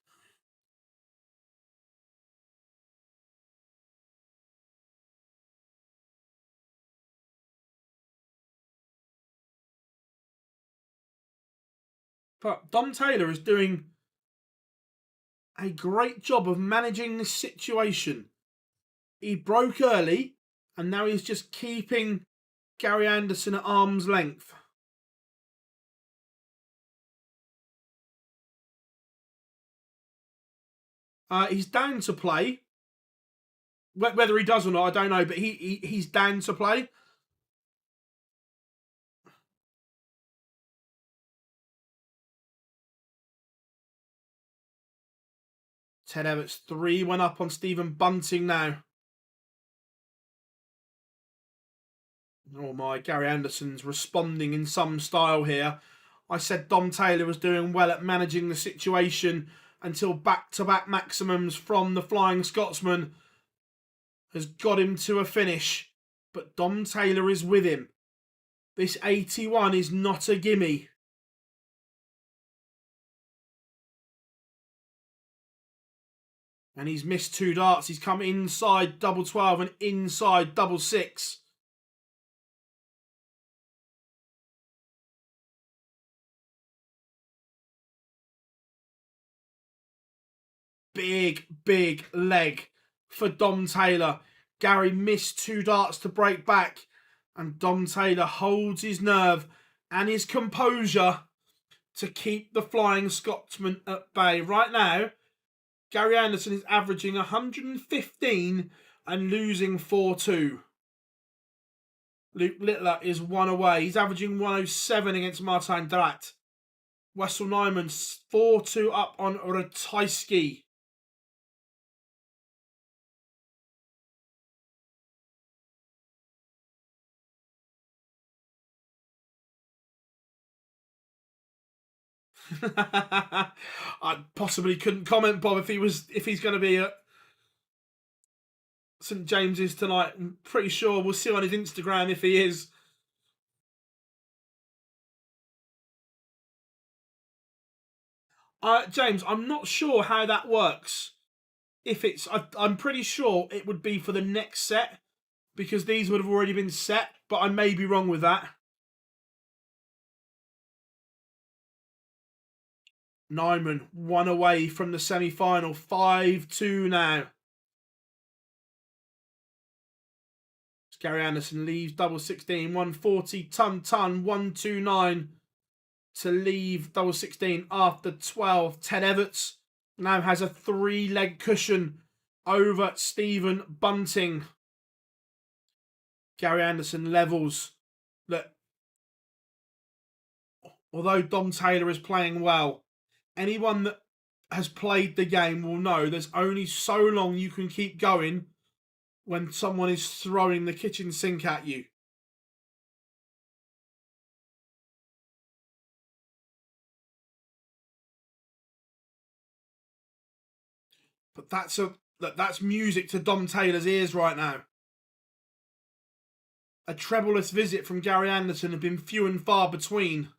Speaker 1: But Dom Taylor is doing a great job of managing this situation. He broke early, and now he's just keeping Gary Anderson at arm's length. He's down to play. Whether he does or not, I don't know, but he's down to play. Ted Everts 3-1 up on Stephen Bunting now. Oh my, Gary Anderson's responding in some style here. I said Dom Taylor was doing well at managing the situation until back-to-back maximums from the Flying Scotsman has got him to a finish. But Dom Taylor is with him. This 81 is not a gimme. And he's missed 2 darts. He's come inside double 12 and inside double 6. Big, big leg for Dom Taylor. Gary missed 2 darts to break back. And Dom Taylor holds his nerve and his composure to keep the Flying Scotsman at bay. Right now, Gary Anderson is averaging 115 and losing 4-2. Luke Littler is 1 away. He's averaging 107 against Martijn Drat. Wessel Nijman 4-2 up on Ratajski. I possibly couldn't comment, Bob, if he's going to be at St James's tonight. I'm pretty sure we'll see on his Instagram if he is. James, I'm not sure how that works. I'm pretty sure it would be for the next set because these would have already been set, but I may be wrong with that. Nijman 1 away from the semi-final, 5-2 now. Gary Anderson leaves double 16, 140, ton, 129 to leave double 16 after 12. Ted Everts now has a 3-leg cushion over Stephen Bunting. Gary Anderson levels that although Dom Taylor is playing well, anyone that has played the game will know there's only so long you can keep going when someone is throwing the kitchen sink at you. But that's music to Dom Taylor's ears right now. A trebleless visit from Gary Anderson had been few and far between.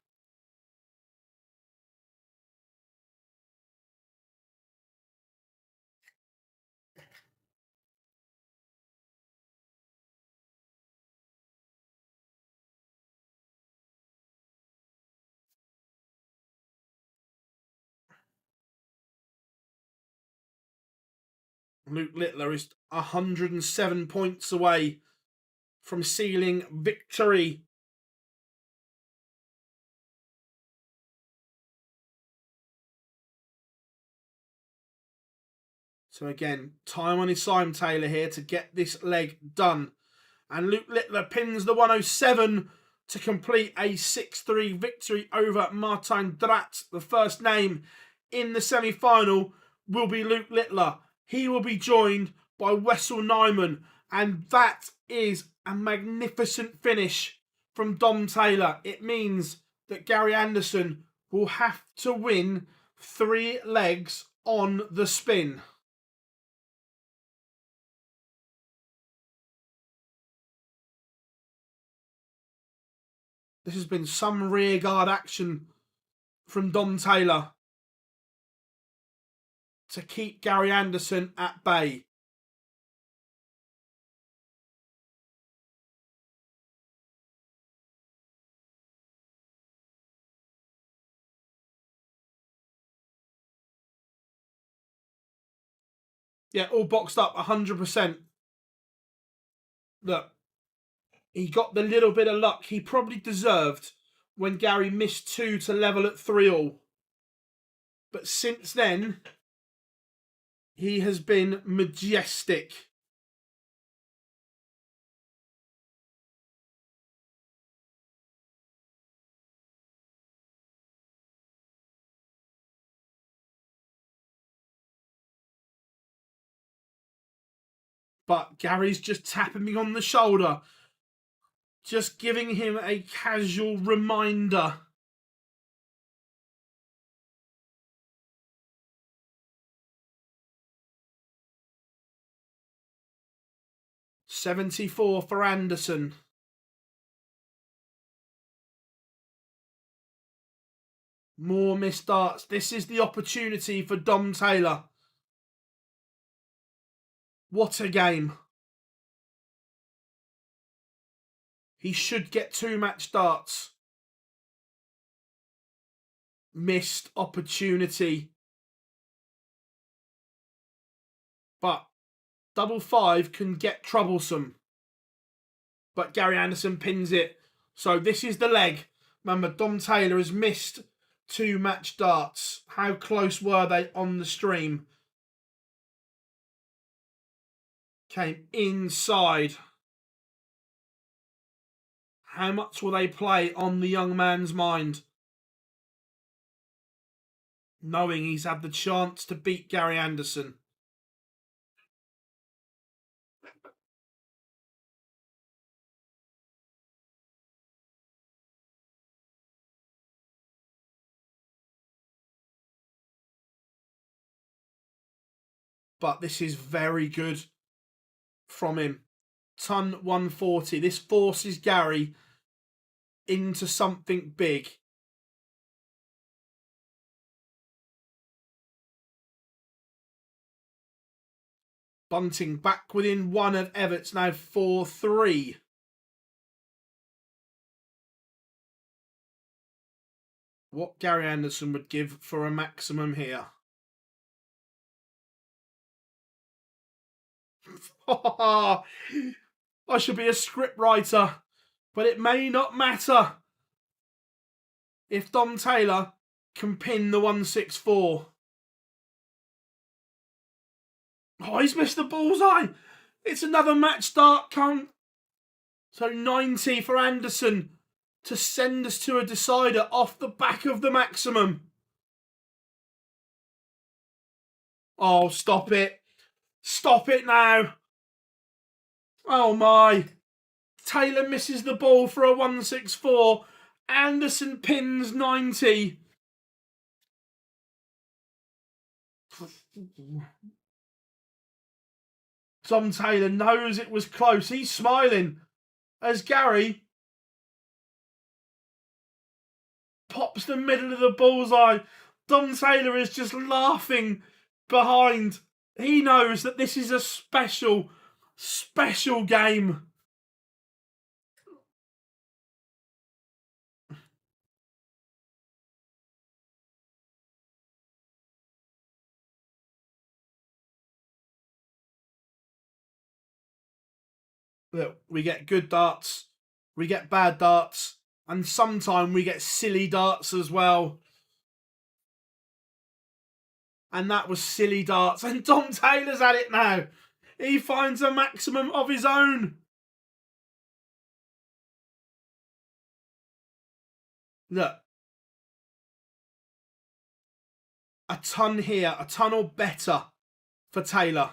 Speaker 1: Luke Littler is 107 points away from sealing victory. So again, time on his Simon Taylor here to get this leg done. And Luke Littler pins the 107 to complete a 6-3 victory over Martijn Drat. The first name in the semi-final will be Luke Littler. He will be joined by Wessel Nijman. And that is a magnificent finish from Dom Taylor. It means that Gary Anderson will have to win 3 legs on the spin. This has been some rearguard action from Dom Taylor to keep Gary Anderson at bay. Yeah, all boxed up 100%. Look, he got the little bit of luck he probably deserved when Gary missed 2 to level at 3-all. But since then, he has been majestic. But Gary's just tapping me on the shoulder. Just giving him a casual reminder. $74 for Anderson. More missed darts. This is the opportunity for Dom Taylor. What a game. He should get 2 match darts. Missed opportunity. But double 5 can get troublesome. But Gary Anderson pins it. So this is the leg. Remember, Dom Taylor has missed 2 match darts. How close were they on the stream? Came inside. How much will they play on the young man's mind? Knowing he's had the chance to beat Gary Anderson. But this is very good from him. Ton 140. This forces Gary into something big. Bunting back within 1 of Everts, now 4-3. What Gary Anderson would give for a maximum here. I should be a script writer, but it may not matter if Dom Taylor can pin the 164. Oh, he's missed the bullseye. It's another match start count. So 90 for Anderson to send us to a decider off the back of the maximum. Oh, stop it. Stop it now. Oh my. Taylor misses the ball for a 164. Anderson pins 90. Dom Taylor knows it was close. He's smiling as Gary pops the middle of the bullseye. Dom Taylor is just laughing behind. He knows that this is a special, special game. Look, we get good darts, we get bad darts, and sometimes we get silly darts as well. And that was silly darts. And Dom Taylor's at it now. He finds a maximum of his own. Look. A ton here, a ton or better for Taylor.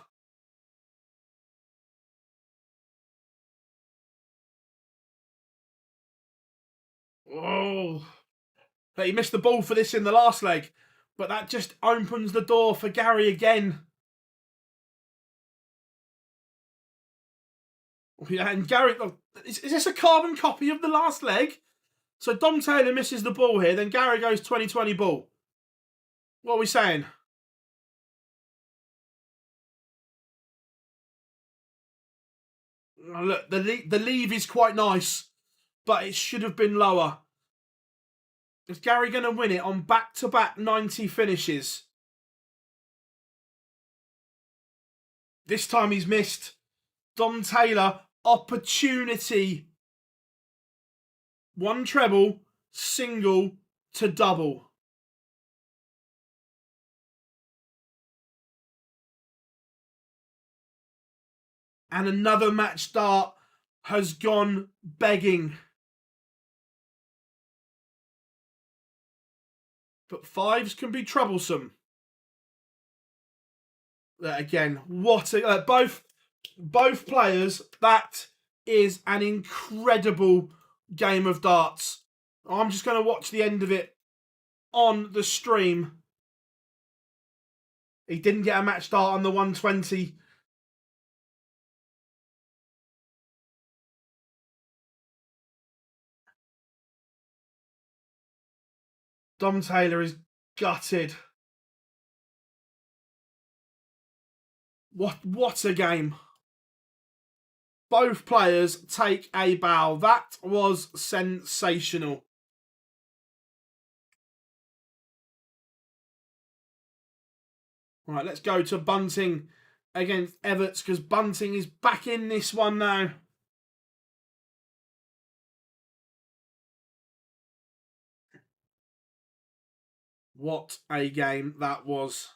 Speaker 1: Oh. But he missed the ball for this in the last leg. But that just opens the door for Gary again. Yeah, and Gary, is this a carbon copy of the last leg? So Dom Taylor misses the ball here, then Gary goes 20-20 ball. What are we saying? Look, the leave is quite nice, but it should have been lower. Is Gary going to win it on back-to-back 90 finishes? This time he's missed. Dom Taylor, opportunity. 1 treble, single to double. And another match start has gone begging. But 5s can be troublesome. Again, what a, both players. That is an incredible game of darts. I'm just going to watch the end of it on the stream. He didn't get a match start on the 120. Dom Taylor is gutted. What a game. Both players take a bow. That was sensational. Right, let's go to Bunting against Everts, because Bunting is back in this one now. What a game that was.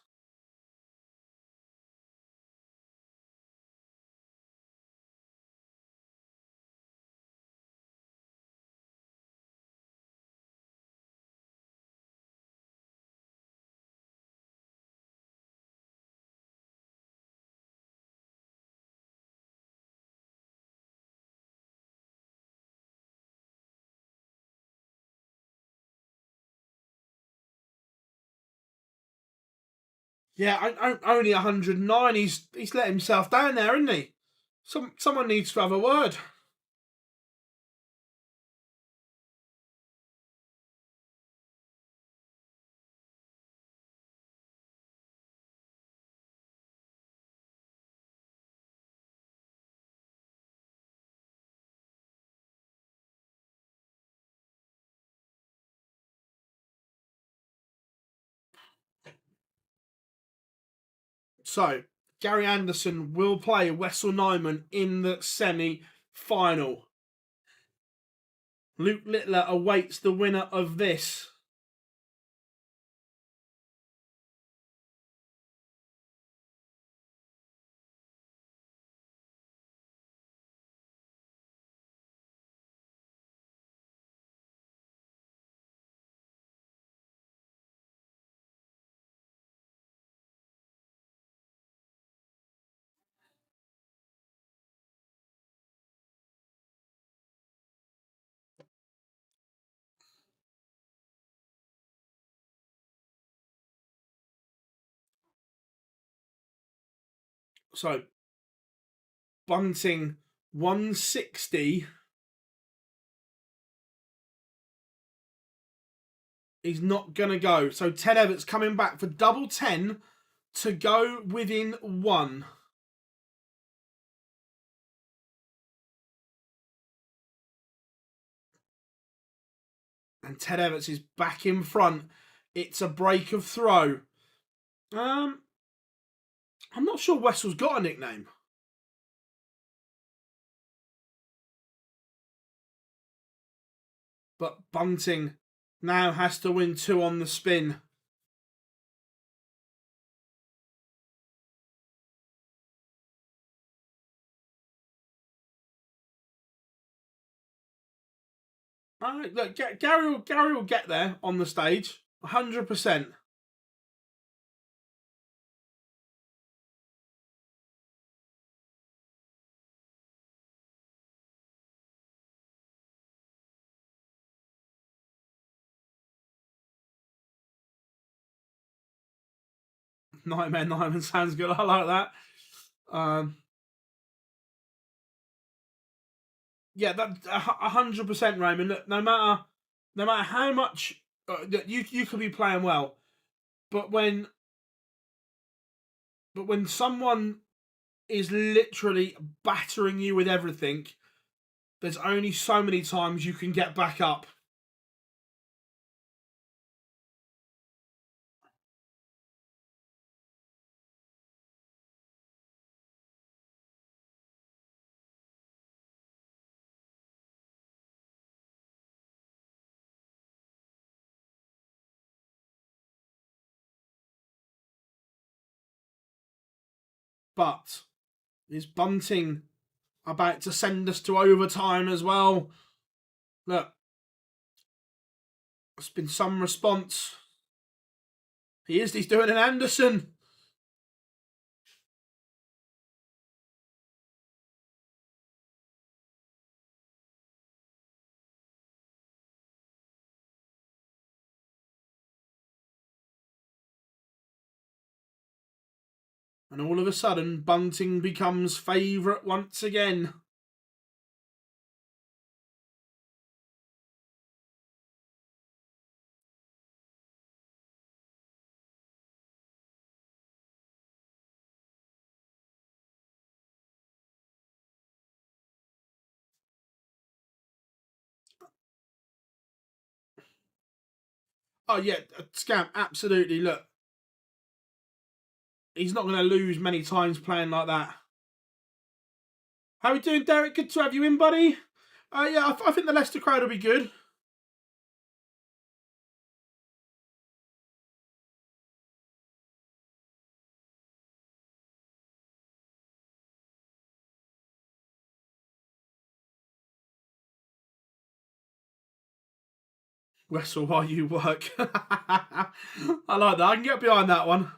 Speaker 1: Yeah, only 109. He's let himself down there, isn't he? Someone needs to have a word. So, Gary Anderson will play Wessel Nyman in the semi-final. Luke Littler awaits the winner of this. So, Bunting 160 is not going to go. So, Ted Everts coming back for double 10 to go within 1. And Ted Everts is back in front. It's a break of throw. I'm not sure Wessel's got a nickname. But Bunting now has to win 2 on the spin. All right, look, Gary will get there on the stage, 100%. Nightmare Nyman sounds good. I like that. Yeah, that 100%, Raymond. Look, no matter how much you could be playing well, but when someone is literally battering you with everything, there's only so many times you can get back up. But is Bunting about to send us to overtime as well? Look, there's been some response. He's doing an Anderson. And all of a sudden, Bunting becomes favourite once again. Oh, yeah, Scamp, absolutely. Look, he's not going to lose many times playing like that. How are we doing, Derek? Good to have you in, buddy. Yeah, I think the Leicester crowd will be good. Wrestle while you work. I like that. I can get behind that one.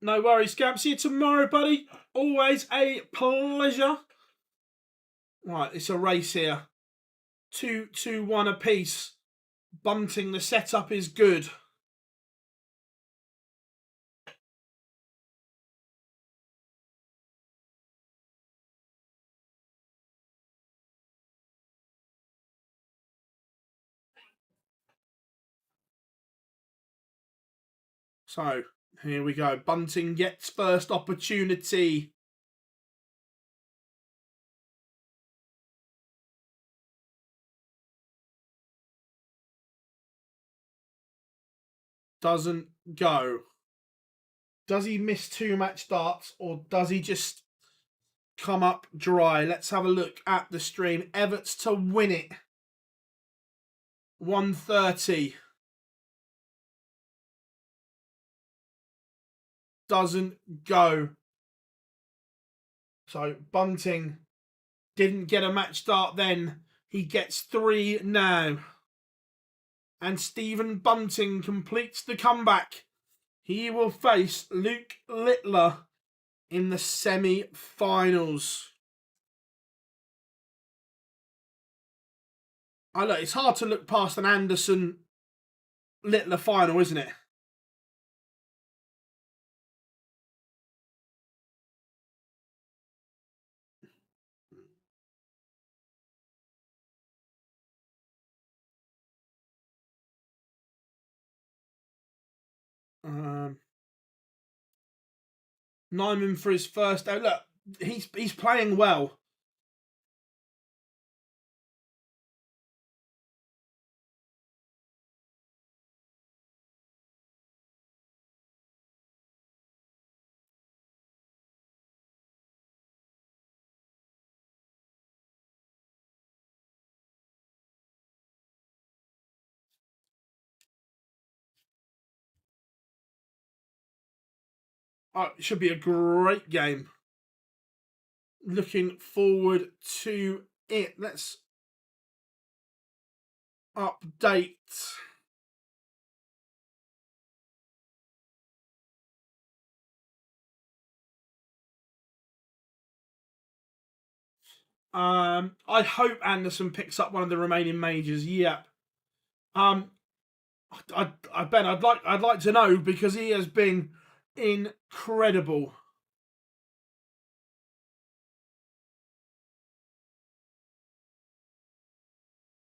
Speaker 1: No worries, Scamp. See you tomorrow, buddy. Always a pleasure. Right, it's a race here. 2-2-1 apiece. Bunting, the setup is good. So, here we go. Bunting gets first opportunity. Doesn't go. Does he miss 2 match starts, or does he just come up dry? Let's have a look at the stream. Everts to win it. 130. Doesn't go. So Bunting didn't get a match start then. He gets 3 now. And Stephen Bunting completes the comeback. He will face Luke Littler in the semi-finals. I look, it's hard to look past an Anderson Littler final, isn't it? Nyman for his first out. Look, he's playing well. It should be a great game. Looking forward to it. Let's update. I hope Anderson picks up one of the remaining majors. Yep. Ben, I'd like to know, because he has been incredible.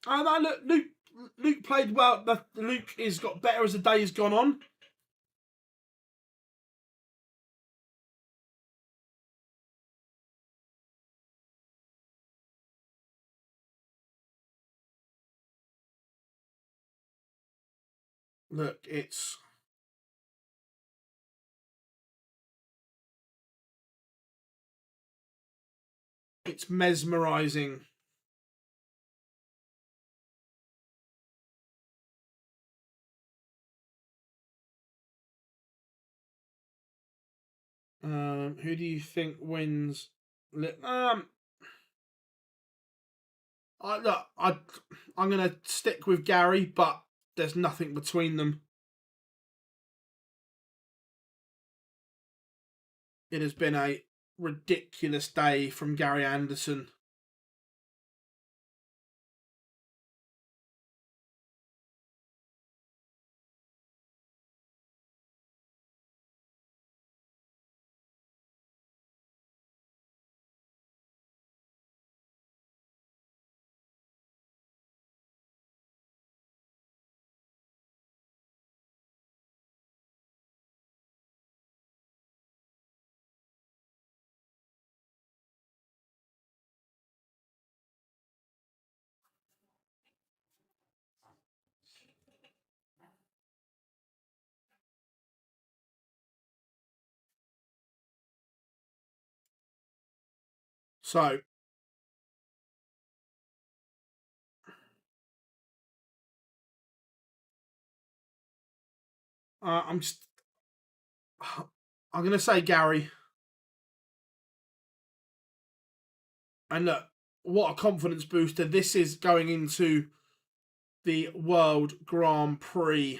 Speaker 1: And look, Luke played well. Luke has got better as the days gone on. Look, it's mesmerising. Who do you think wins? I'm going to stick with Gary, but there's nothing between them. It has been a ridiculous day from Gary Anderson. So I'm going to say Gary. And look, what a confidence booster this is going into the World Grand Prix.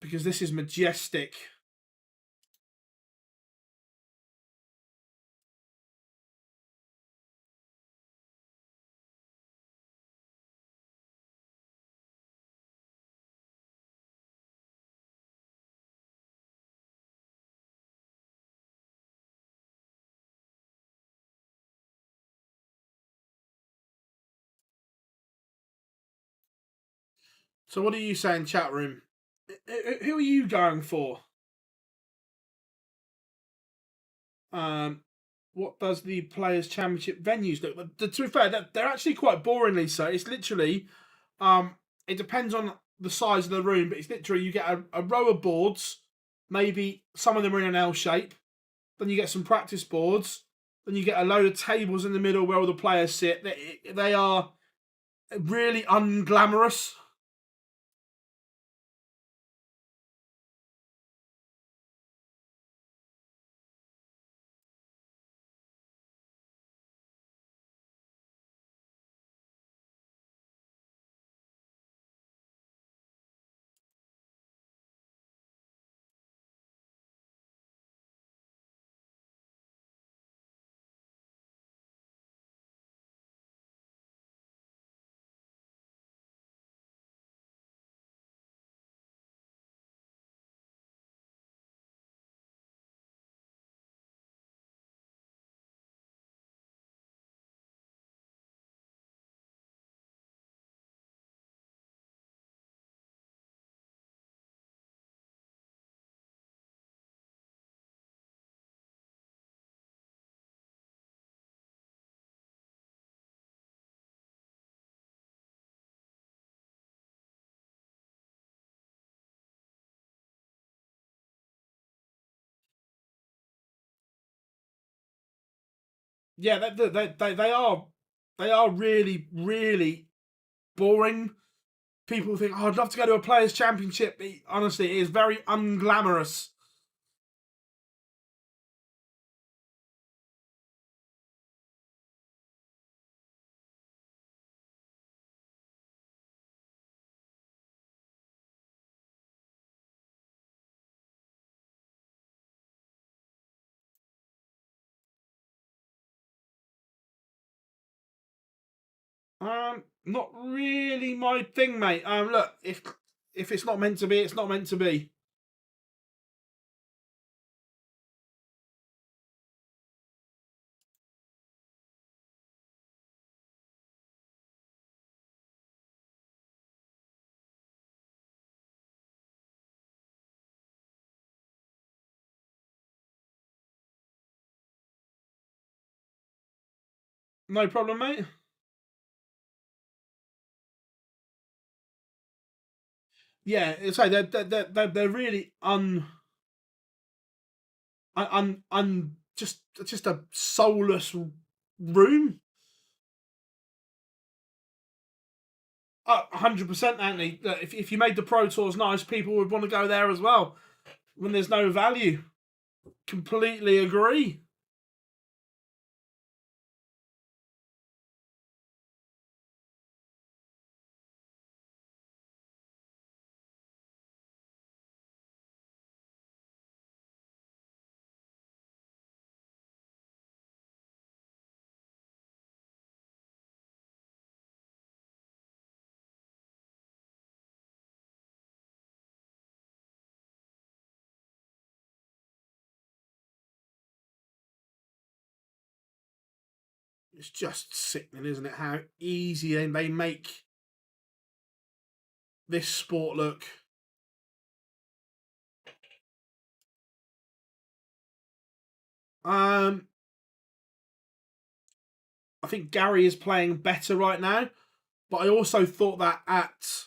Speaker 1: Because this is majestic. So what are you saying, chat room? Who are you going for? What does the Players' Championship venues look? To be fair, they're actually quite boringly so. It's literally, it depends on the size of the room, but it's literally you get a row of boards. Maybe some of them are in an L shape. Then you get some practice boards. Then you get a load of tables in the middle where all the players sit. They are really unglamorous. Yeah, they are really boring. People think, oh, I'd love to go to a Players' Championship. Honestly, it is very unglamorous. Not really my thing, mate. Look, if it's not meant to be, it's not meant to be. No problem, mate. Yeah, it's like they're really just a soulless room. 100%, Anthony. If you made the Pro Tours nice, people would want to go there as well. When there's no value, completely agree. It's just sickening, isn't it? How easy they make this sport look. I think Gary is playing better right now, but I also thought that at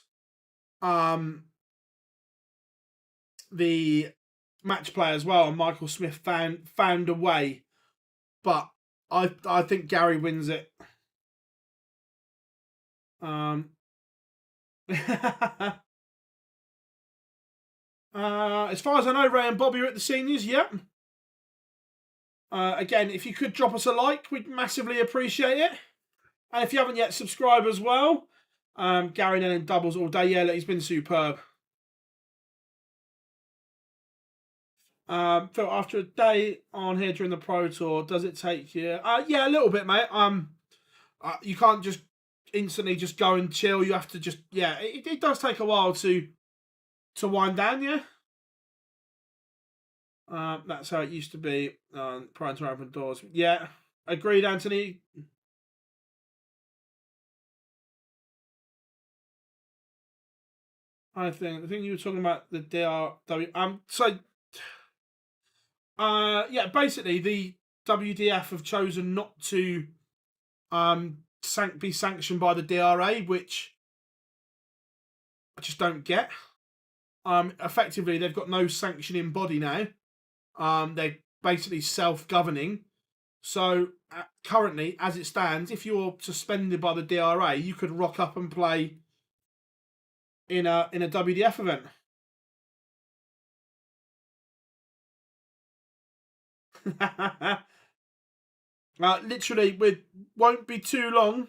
Speaker 1: the match play as well, and Michael Smith found a way, but I think Gary wins it. As far as I know, Ray and Bobby are at the seniors. Yep. Again, if you could drop us a like, we'd massively appreciate it. And if you haven't yet, subscribe as well. Gary Nell in doubles all day. Yeah, look, he's been superb. Phil, after a day on here during the Pro Tour, does it take you? Yeah, a little bit, mate. You can't just instantly just go and chill. You have to just, yeah, it does take a while to wind down, yeah. That's how it used to be prior to open doors. Yeah, agreed, Anthony. I think you were talking about the DRW. Yeah, basically the WDF have chosen not to be sanctioned by the DRA, which I just don't get. Effectively, they've got no sanctioning body now. They're basically self-governing. So currently, as it stands, if you're suspended by the DRA, you could rock up and play in a WDF event. Literally, it won't be too long.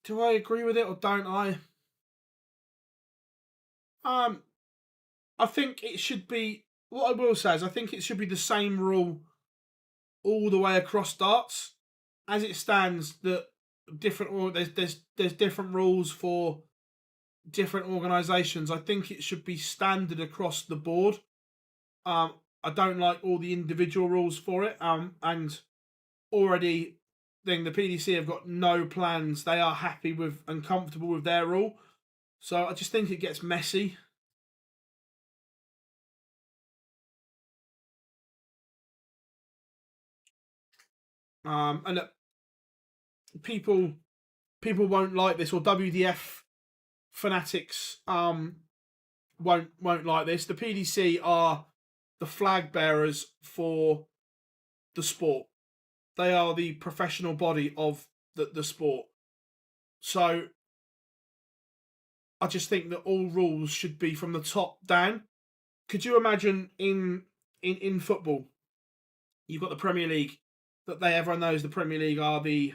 Speaker 1: Do I agree with it or don't I? I think it should be. What I will say is, I think it should be the same rule all the way across darts. As it stands, that there's different rules for different organisations. I think it should be standard across the board. I don't like all the individual rules for it. And already, then the PDC have got no plans. They are happy with and comfortable with their rule. So I just think it gets messy. And people won't like this, or WDF fanatics won't like this. The PDC are the flag bearers for the sport. They are the professional body of the sport. So I just think that all rules should be from the top down. Could you imagine in football, you've got the Premier League, that everyone knows the Premier League are the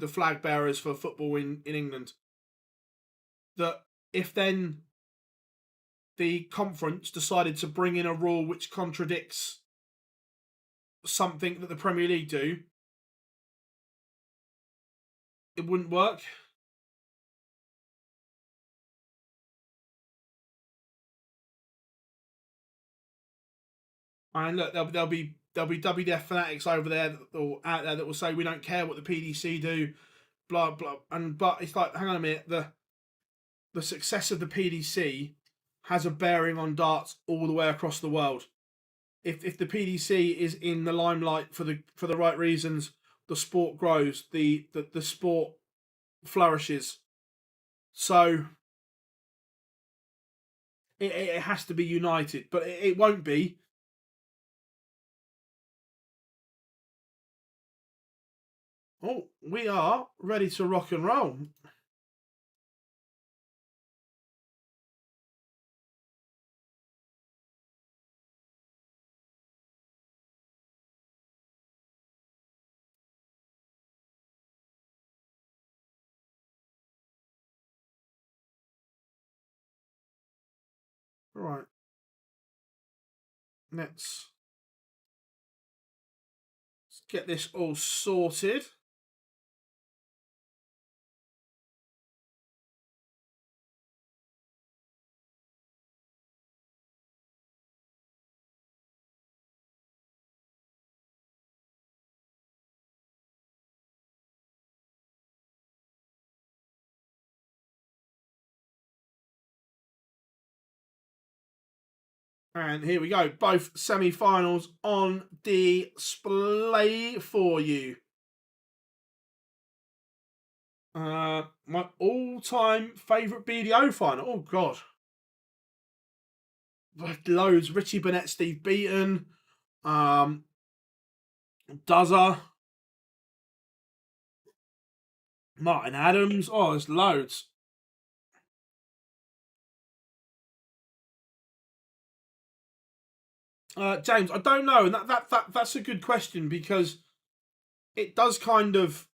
Speaker 1: flag bearers for football in England. That if then the conference decided to bring in a rule which contradicts something that the Premier League do, it wouldn't work. And look, there'll be WDF fanatics over there or out there that will say we don't care what the PDC do, blah blah. But it's like, hang on a minute, the success of the PDC has a bearing on darts all the way across the world. If the PDC is in the limelight for the right reasons, the sport grows, the sport flourishes. So it has to be united, but it won't be. Oh, we are ready to rock and roll. Right. Let's get this all sorted. And here we go. Both semi-finals on display for you. My all-time favourite BDO final. Oh, God. Loads. Richie Burnett, Steve Beaton. Duzzer. Martin Adams. Oh, there's loads. James, I don't know. And that's a good question because it does kind of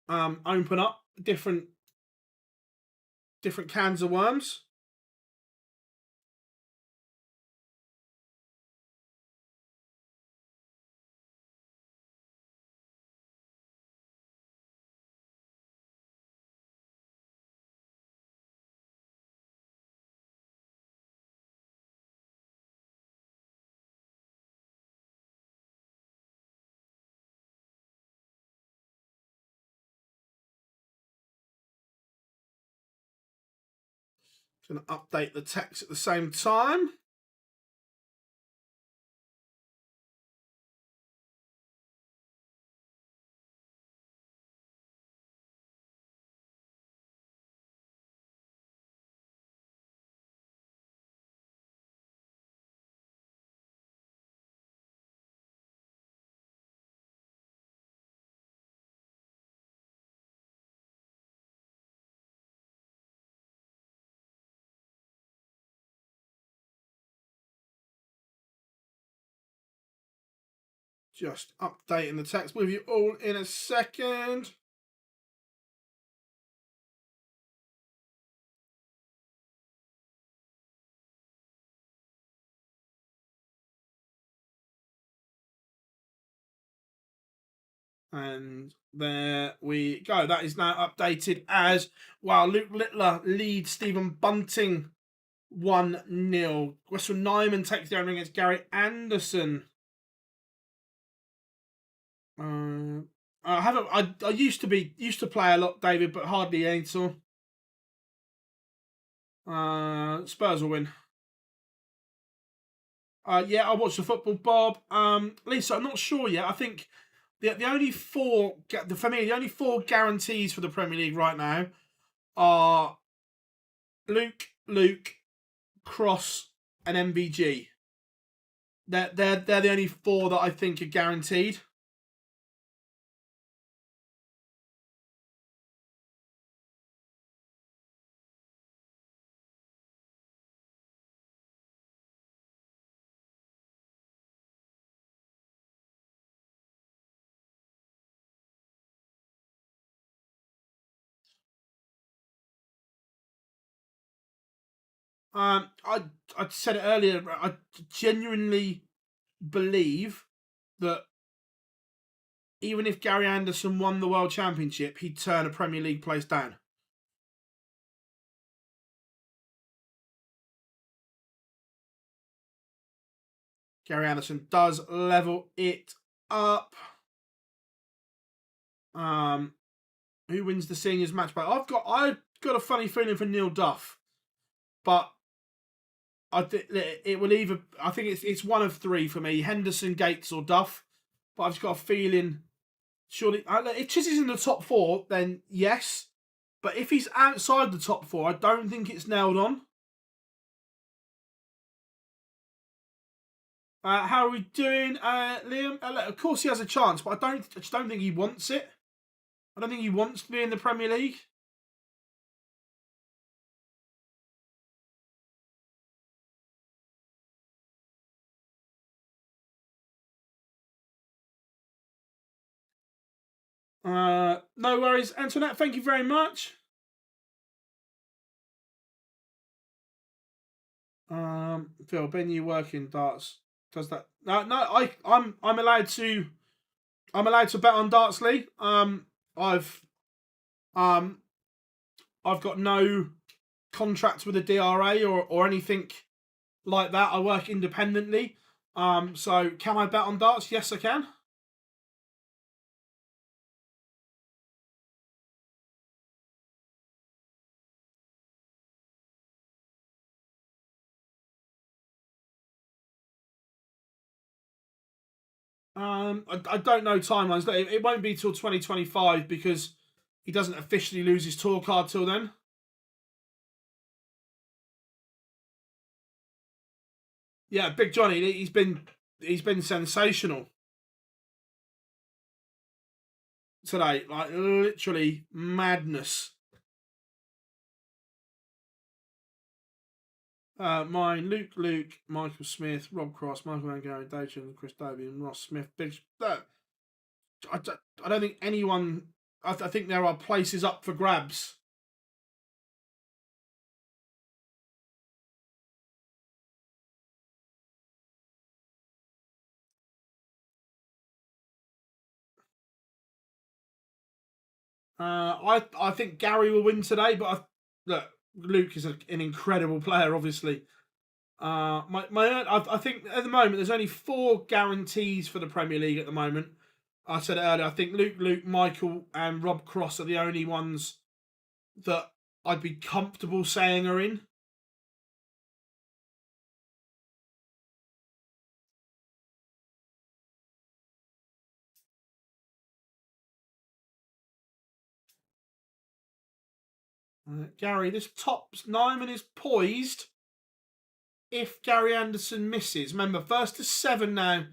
Speaker 1: open up different cans of worms. Going to update the text at the same time. Just updating the text with you all in a second. And there we go. That is now updated as well. Luke Littler leads Stephen Bunting 1-0. Wessel Nyman takes the ring against Gary Anderson. I haven't. I used to play a lot, David, but hardly any. So Spurs will win. Yeah, I watched the football, Bob. Lisa, I'm not sure yet. I think the only four for me, the only four guarantees for the Premier League right now are Luke, Cross, and MVG. They're the only four that I think are guaranteed. I said it earlier. I genuinely believe that even if Gary Anderson won the World Championship, he'd turn a Premier League place down. Gary Anderson does level it up. Who wins the seniors match? But I've got a funny feeling for Neil Duff, but I think it will either. I think it's one of three for me: Henderson, Gates, or Duff. But I've just got a feeling. Surely, if Chizzy's in the top four, then yes. But if he's outside the top four, I don't think it's nailed on. How are we doing, Liam? Of course, he has a chance, but I just don't think he wants it. I don't think he wants to be in the Premier League. No worries, Antoinette. Thank you very much. Phil, Ben, you work in darts. Does that? No. I'm allowed to. I'm allowed to bet on darts, Lee. I've um, I've got no contracts with a DRA or anything like that. I work independently. So can I bet on darts? Yes, I can. I don't know timelines. It won't be till 2025 because he doesn't officially lose his tour card till then. Yeah, Big Johnny, he's been sensational today. Like literally madness. Mine, Luke, Michael Smith, Rob Cross, Michael Van Gary, Dayton, Chris Dobie, and Ross Smith. I don't think anyone. I think there are places up for grabs. I think Gary will win today, but look, Luke is an incredible player, obviously. I think at the moment there's only 4 guarantees for the Premier League at the moment. I said it earlier. I think Luke, Michael, and Rob Cross are the only ones that I'd be comfortable saying are in. Gary, this top Nyman is poised if Gary Anderson misses. Remember, first to 7 now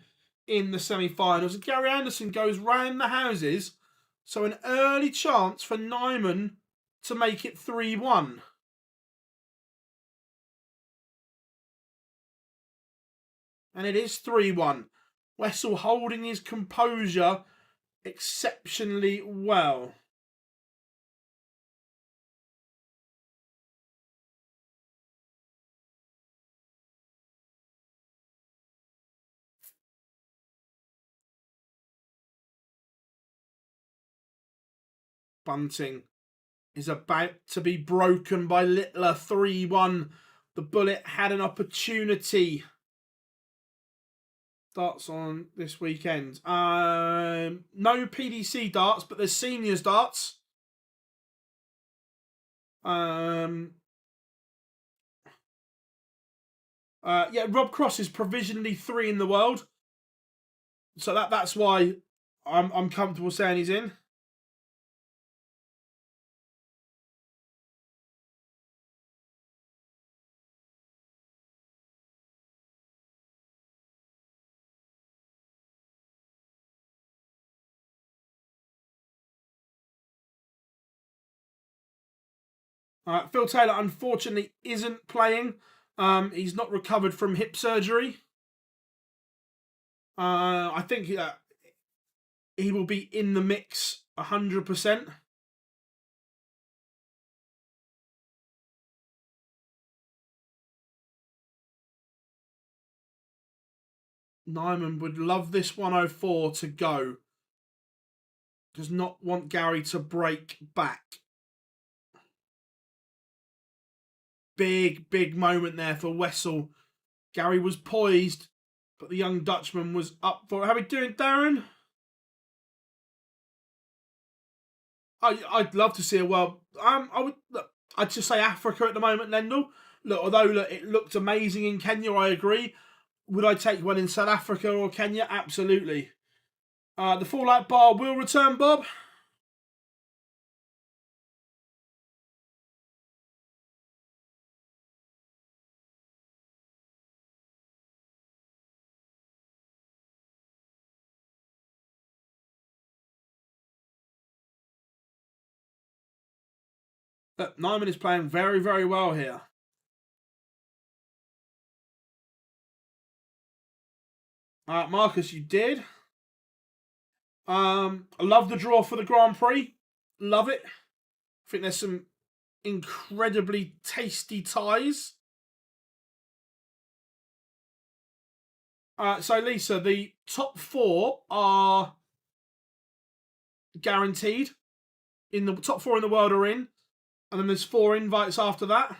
Speaker 1: in the semi-finals. If Gary Anderson goes round the houses, so an early chance for Nyman to make it 3-1. And it is 3-1. Wessel holding his composure exceptionally well. Bunting is about to be broken by Littler. 3-1. The Bullet had an opportunity. Darts on this weekend. No PDC darts, but there's seniors darts. Yeah, Rob Cross is provisionally 3 in the world, so that's why I'm comfortable saying he's in. Phil Taylor unfortunately isn't playing. He's not recovered from hip surgery. I think he will be in the mix 100%. Nyman would love this 104 to go. Does not want Gary to break back. Big moment there for Wessel. Gary was poised, but the young Dutchman was up for it. How are we doing, Darren? I'd love to see a world. I'd just say Africa at the moment, Lendl. Although it looked amazing in Kenya, I agree. Would I take one in South Africa or Kenya? Absolutely. The Fallout Bar will return, Bob. Nyman is playing very well here. Marcus, you did. I love the draw for the Grand Prix. Love it. I think there's some incredibly tasty ties. So Lisa, the top 4 are guaranteed. In the top 4 in the world are in, and then there's 4 invites after that.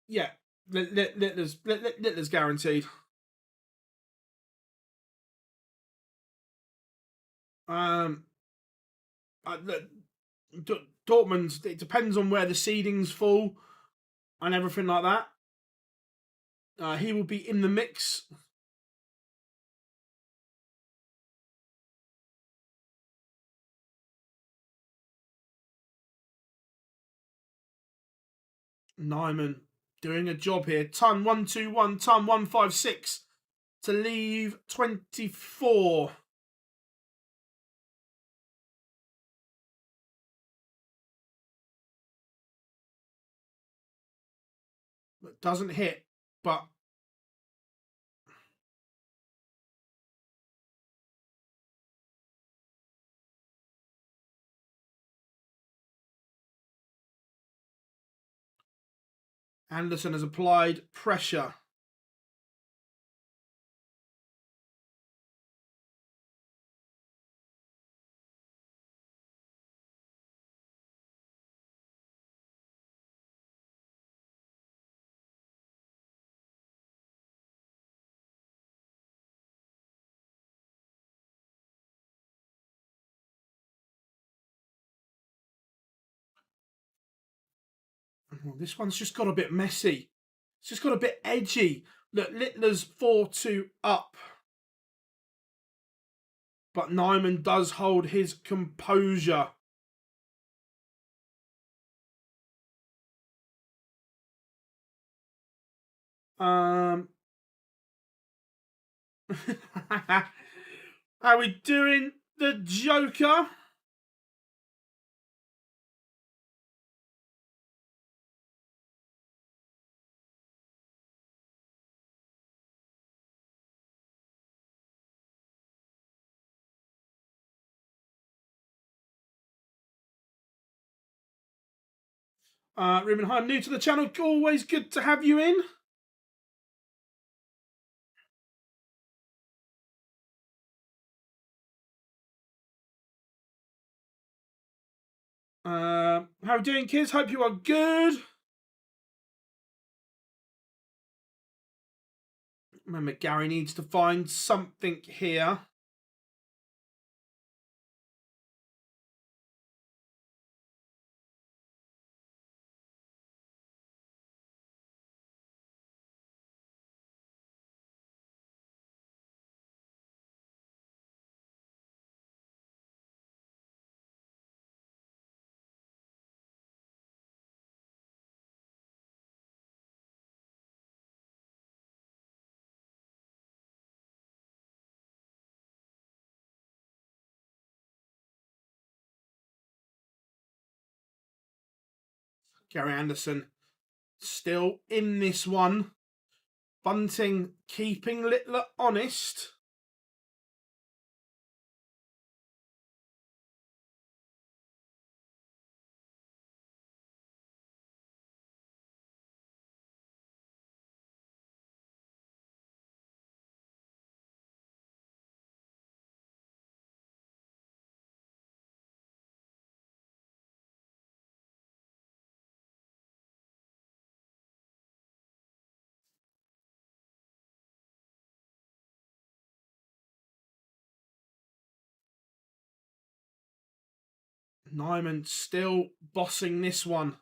Speaker 1: Yeah, Littler's guaranteed. Dortmund, it depends on where the seedings fall and everything like that. He will be in the mix. Nyman doing a job here. Ton 121, ton 156 to leave 24. Doesn't hit, but Anderson has applied pressure. This one's just got a bit messy. It's just got a bit edgy. Look, Littler's 4-2 up. But Nyman does hold his composure. How are we doing the Joker? Ruben, hi, I'm new to the channel. Always good to have you in. How are we doing, kids? Hope you are good. Remember, Gary needs to find something here. Gary Anderson still in this one. Bunting keeping Littler honest. Nyman still bossing this one.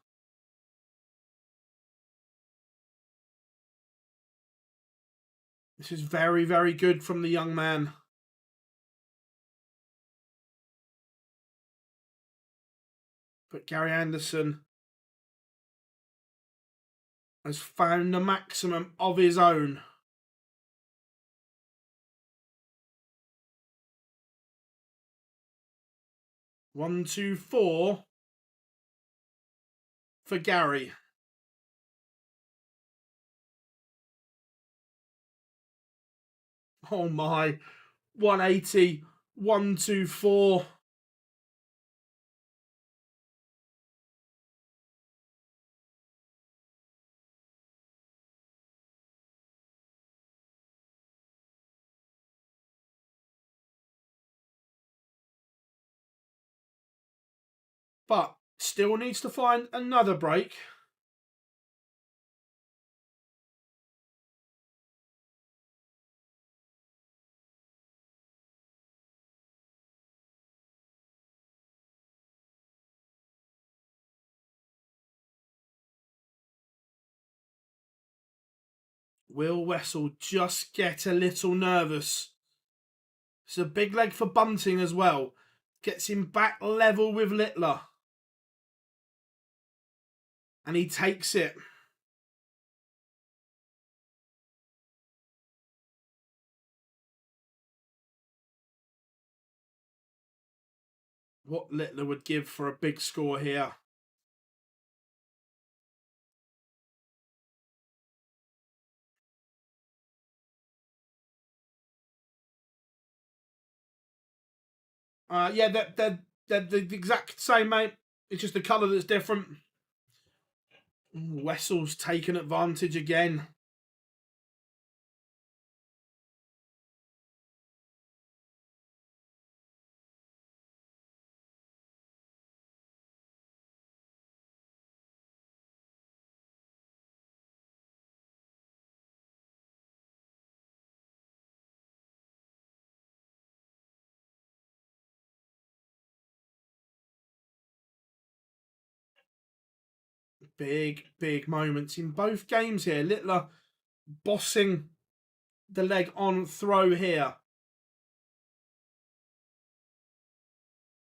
Speaker 1: This is very, very good from the young man. But Gary Anderson has found the maximum of his own. One, two, four for Gary. Oh my, 180, 1, 2, 4. But still needs to find another break. Will Wessel just get a little nervous? It's a big leg for Bunting as well. Gets him back level with Littler. And he takes it. What Littler would give for a big score here. Yeah, they're the exact same, mate. It's just the colour that's different. Wessel's taken advantage again. Big, big moments in both games here. Littler bossing the leg on throw here.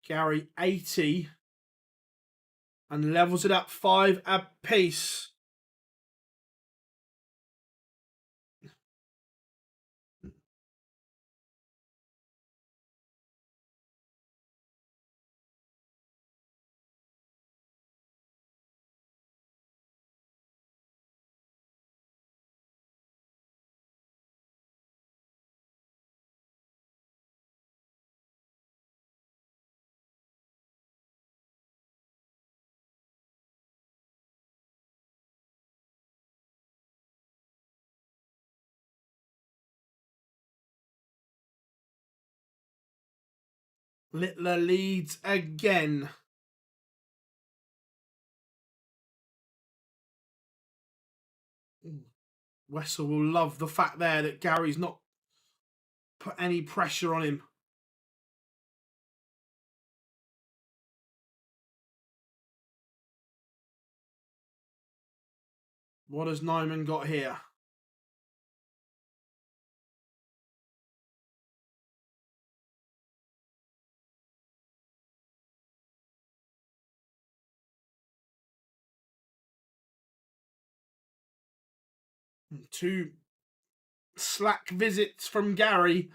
Speaker 1: Gary 80 and levels it up 5 apiece. Littler leads again. Wessel will love the fact there that Gary's not put any pressure on him. What has Nyman got here? Two slack visits from Gary.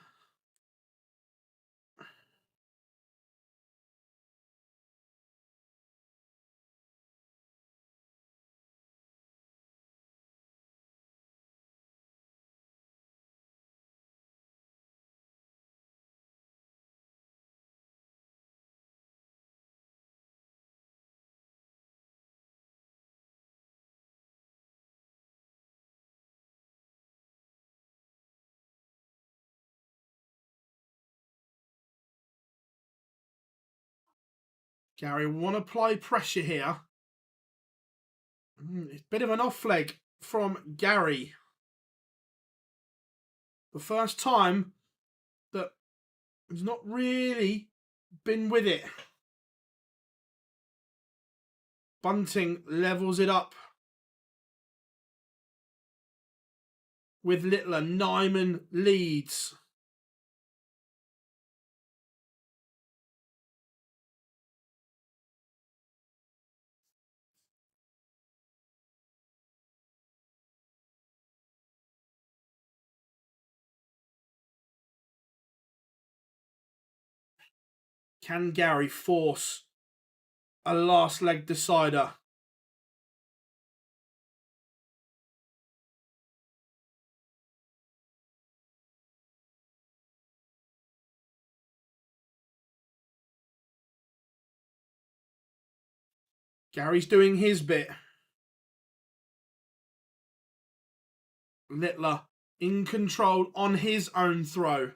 Speaker 1: Gary want to apply pressure here. It's a bit of an off leg from Gary. The first time that he's not really been with it. Bunting levels it up. with Littler. Nyman leads. Can Gary force a last leg decider? Gary's doing his bit. Littler in control on his own throw.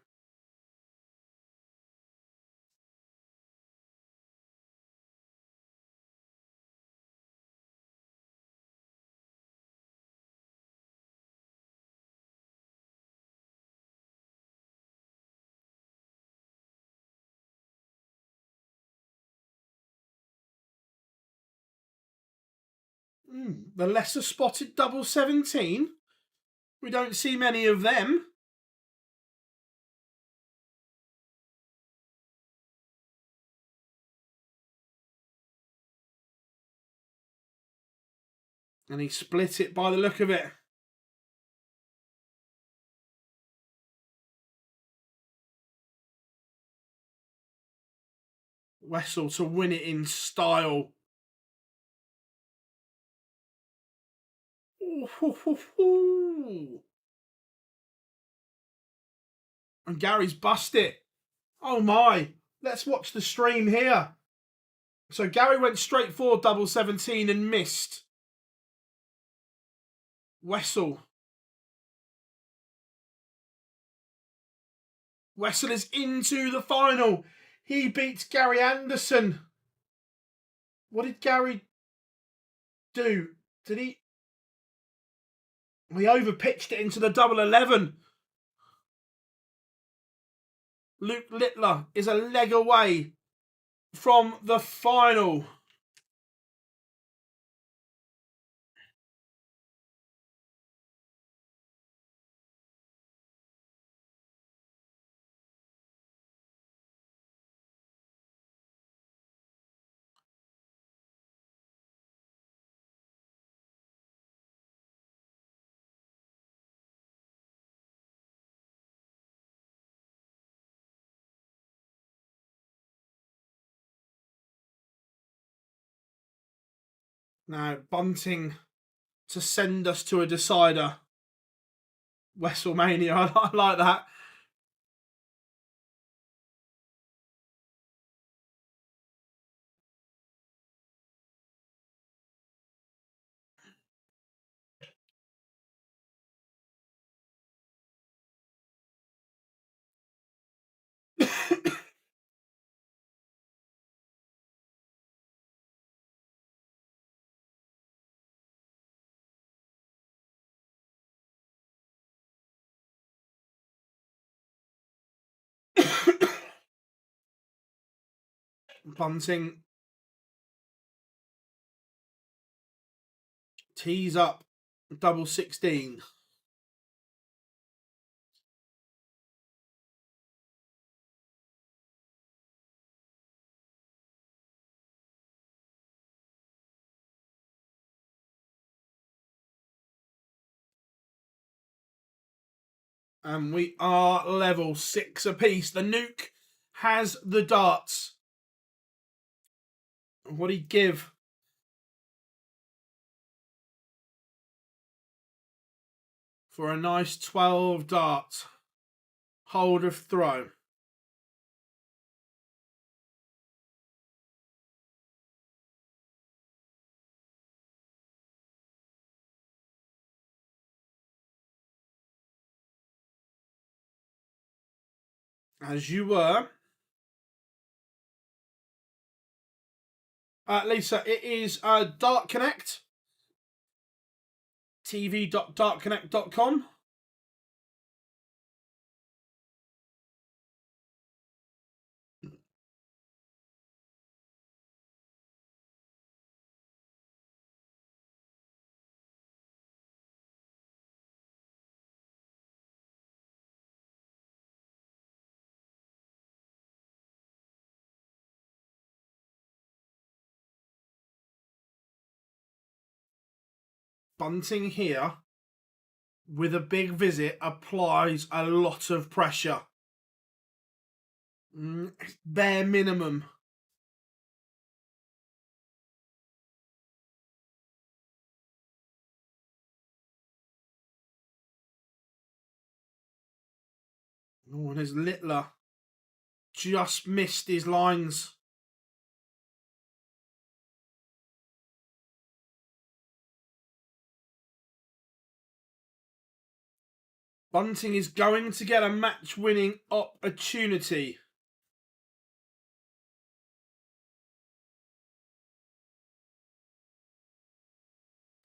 Speaker 1: The lesser spotted double 17. We don't see many of them. And he split it by the look of it. Wessel to win it in style. And Gary's bust it. Oh my. Let's watch the stream here. So Gary went straight for double 17 and missed. Wessel. Wessel is into the final. He beats Gary Anderson. What did Gary do? Did he? We overpitched it into the double 11. Luke Littler is a leg away from the final. Now, Bunting to send us to a decider. WrestleMania, I like that. Bunting tees up double 16. And we are level 6 apiece. The Nuke has the darts. What did he give? For a nice 12 dart. Hold of throw. As you were. Lisa, it is Dart Connect. tv.dartconnect.com.
Speaker 2: Bunting here with a big visit applies a lot of pressure. Bare minimum. Oh, and his Littler just missed his lines. Bunting is going to get a match-winning opportunity.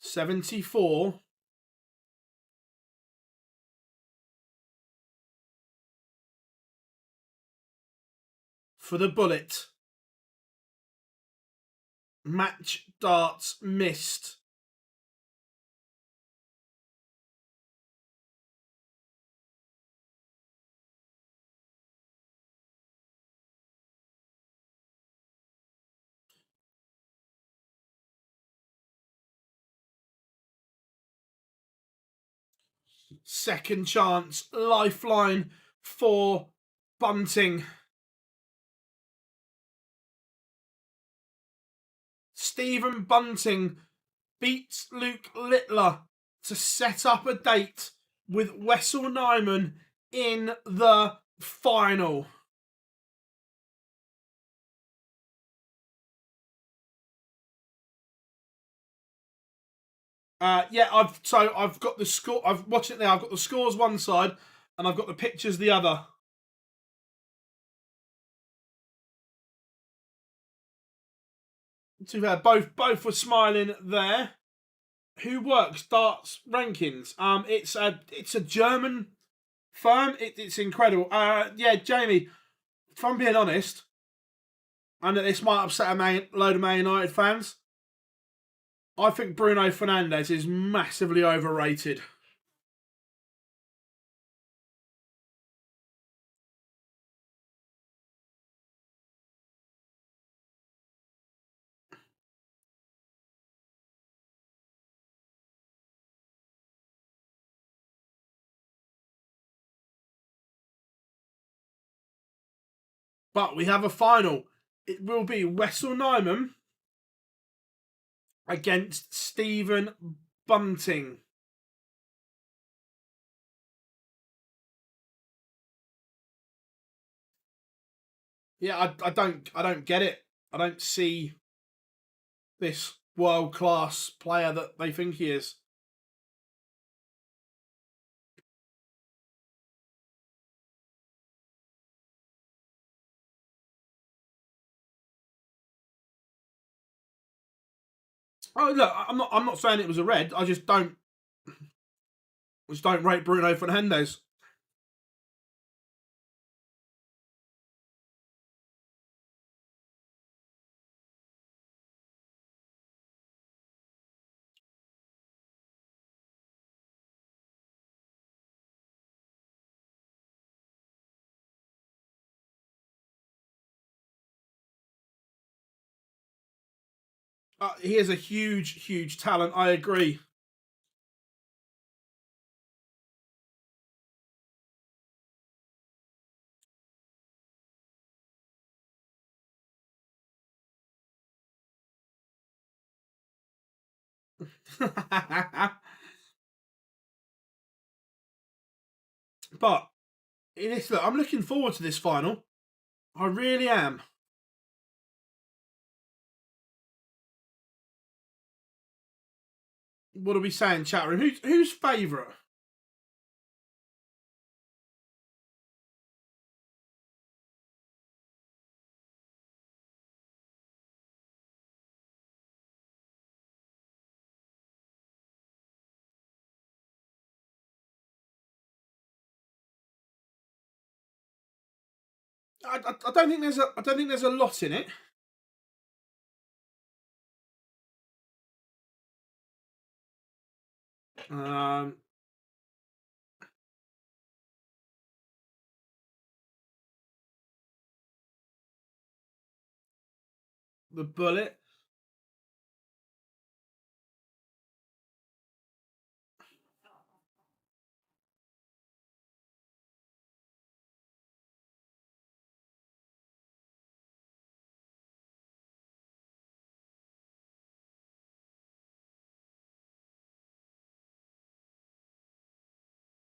Speaker 2: $74. For the bullet. Match darts missed. Second chance, lifeline for Bunting. Stephen Bunting beats Luke Littler to set up a date with Wessel Nyman in the final. Yeah, I've got the score. I've watched it now. I've got the scores one side, and I've got the pictures the other. To be fair, both were smiling there. Who works darts rankings? It's a German firm. It's incredible. Yeah, Jamie. If I'm being honest, and this might upset a load of Man United fans, I think Bruno Fernandes is massively overrated. But we have a final. It will be Wessel Nyman against Stephen Bunting. Yeah, I don't get it. I don't see this world class player that they think he is. Oh look, I'm not saying it was a red. I just don't rate Bruno Fernandes. He is a huge talent. I agree. But look, I'm looking forward to this final. I really am. What are we saying, chat room? Who's favourite? I don't think there's a lot in it. The bullet.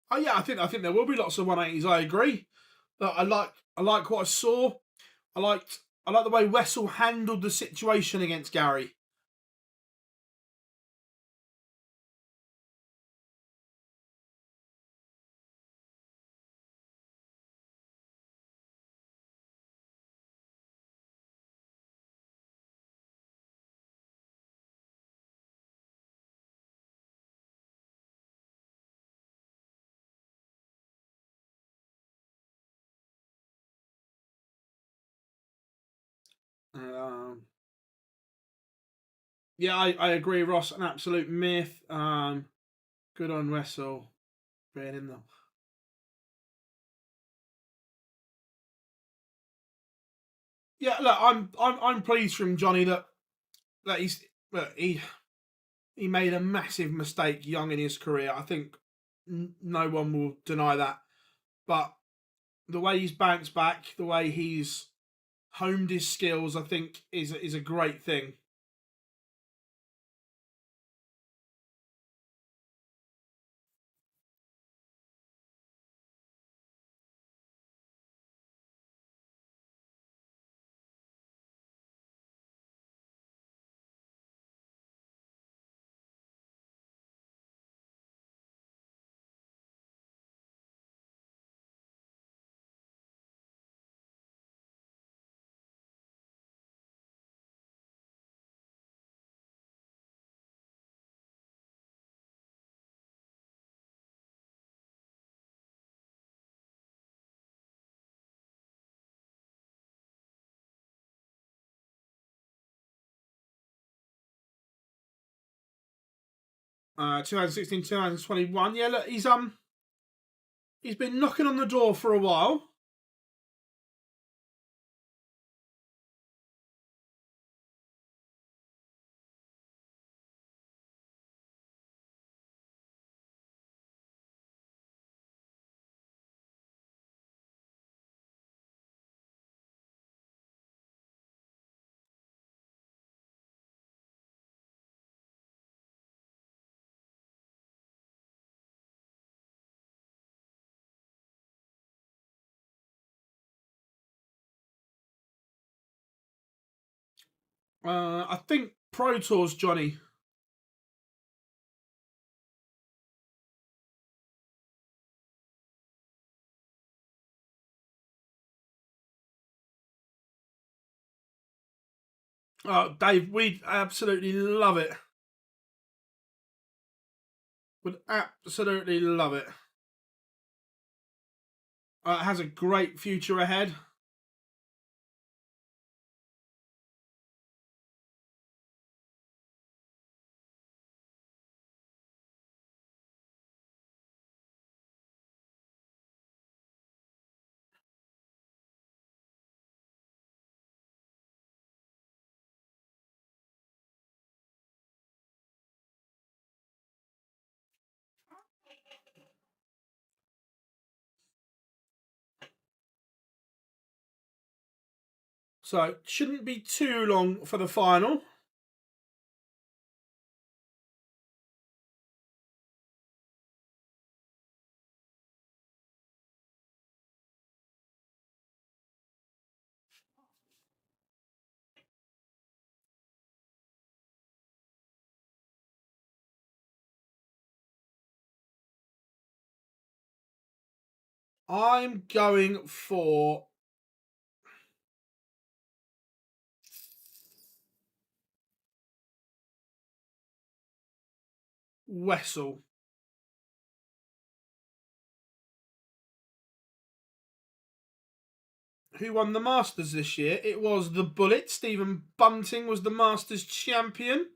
Speaker 2: Oh yeah, I think there will be lots of 180s. I agree. But I like what I saw. I liked the way Wessel handled the situation against Gary. Um, yeah, I agree, Ross. An absolute myth. Good on Wessel being in them. Yeah, look, I'm pleased from Johnny that he made a massive mistake young in his career. I think no one will deny that. But the way he's bounced back, the way he's honed his skills, I think is a great thing. 2016, 2021. Yeah, look, he's been knocking on the door for a while. I think Pro Tours, Johnny. Oh, Dave, we'd absolutely love it. Would absolutely love it. It has a great future ahead. So it shouldn't be too long for the final. I'm going for Wessel. Who won the Masters this year? It was the Bullet. Stephen Bunting was the Masters champion.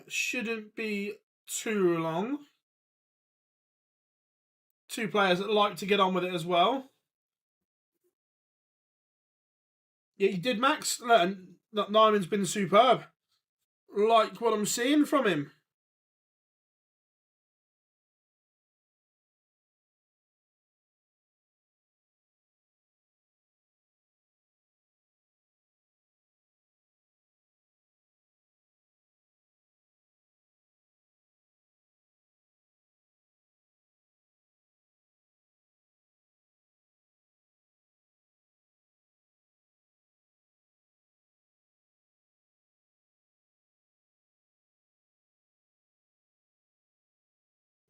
Speaker 2: Shouldn't be too long. 2 players that like to get on with it as well. Yeah, you did, Max. Nyman's been superb. Like what I'm seeing from him.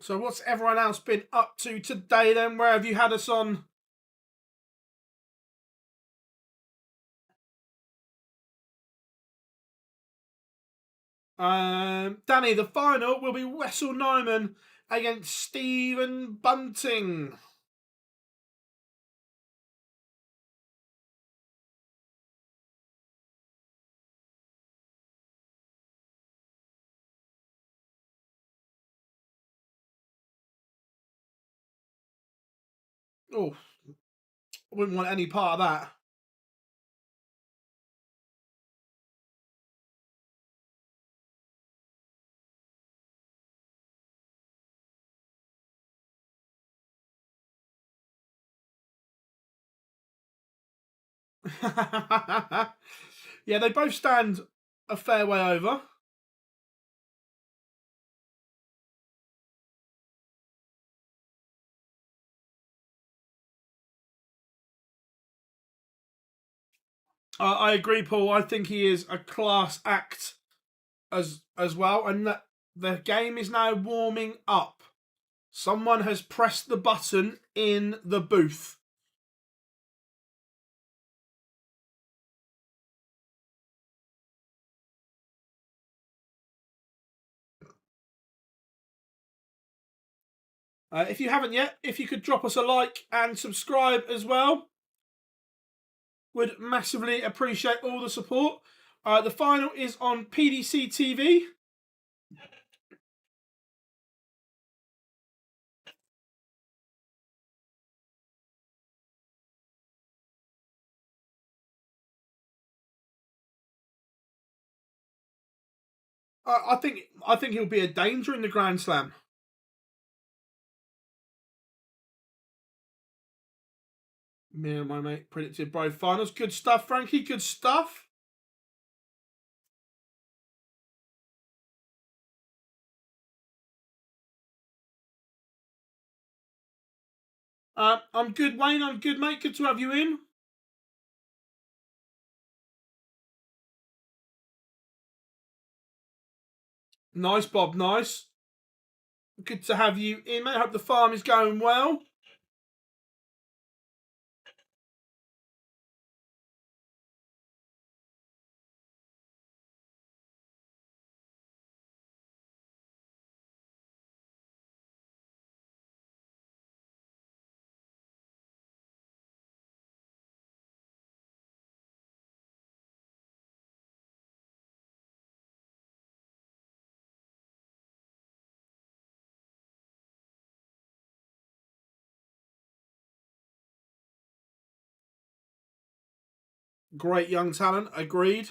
Speaker 2: So what's everyone else been up to today then? Where have you had us on? Danny, the final will be Wessel Nyman against Stephen Bunting. Oh, I wouldn't want any part of that. Yeah, they both stand a fair way over. I agree, Paul. I think he is a class act as well, and that the game is now warming up. Someone has pressed the button in the booth. If you haven't yet, if you could drop us a like and subscribe as well, would massively appreciate all the support. The final is on PDC TV. I think he'll be a danger in the Grand Slam. Me and my mate predicted both finals. Good stuff, Frankie. Good stuff. I'm good, Wayne. I'm good, mate. Good to have you in. Nice, Bob. Nice. Good to have you in, mate. Hope the farm is going well. Great young talent. Agreed.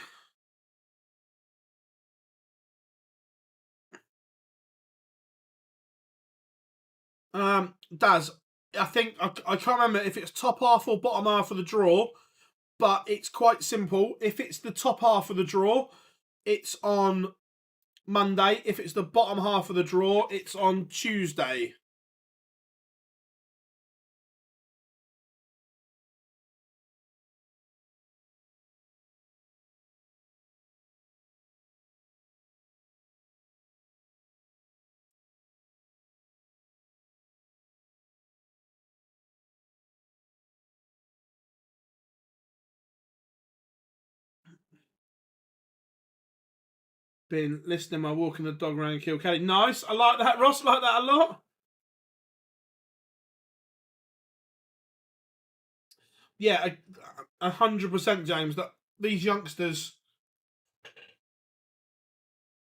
Speaker 2: Daz, I think I can't remember if it's top half or bottom half of the draw, but it's quite simple. If it's the top half of the draw, it's on Monday. If it's the bottom half of the draw, it's on Tuesday. Been listening while walking the dog around Kilkenny. Nice. I like that, Ross. I like that a lot. Yeah, 100%, James. That these youngsters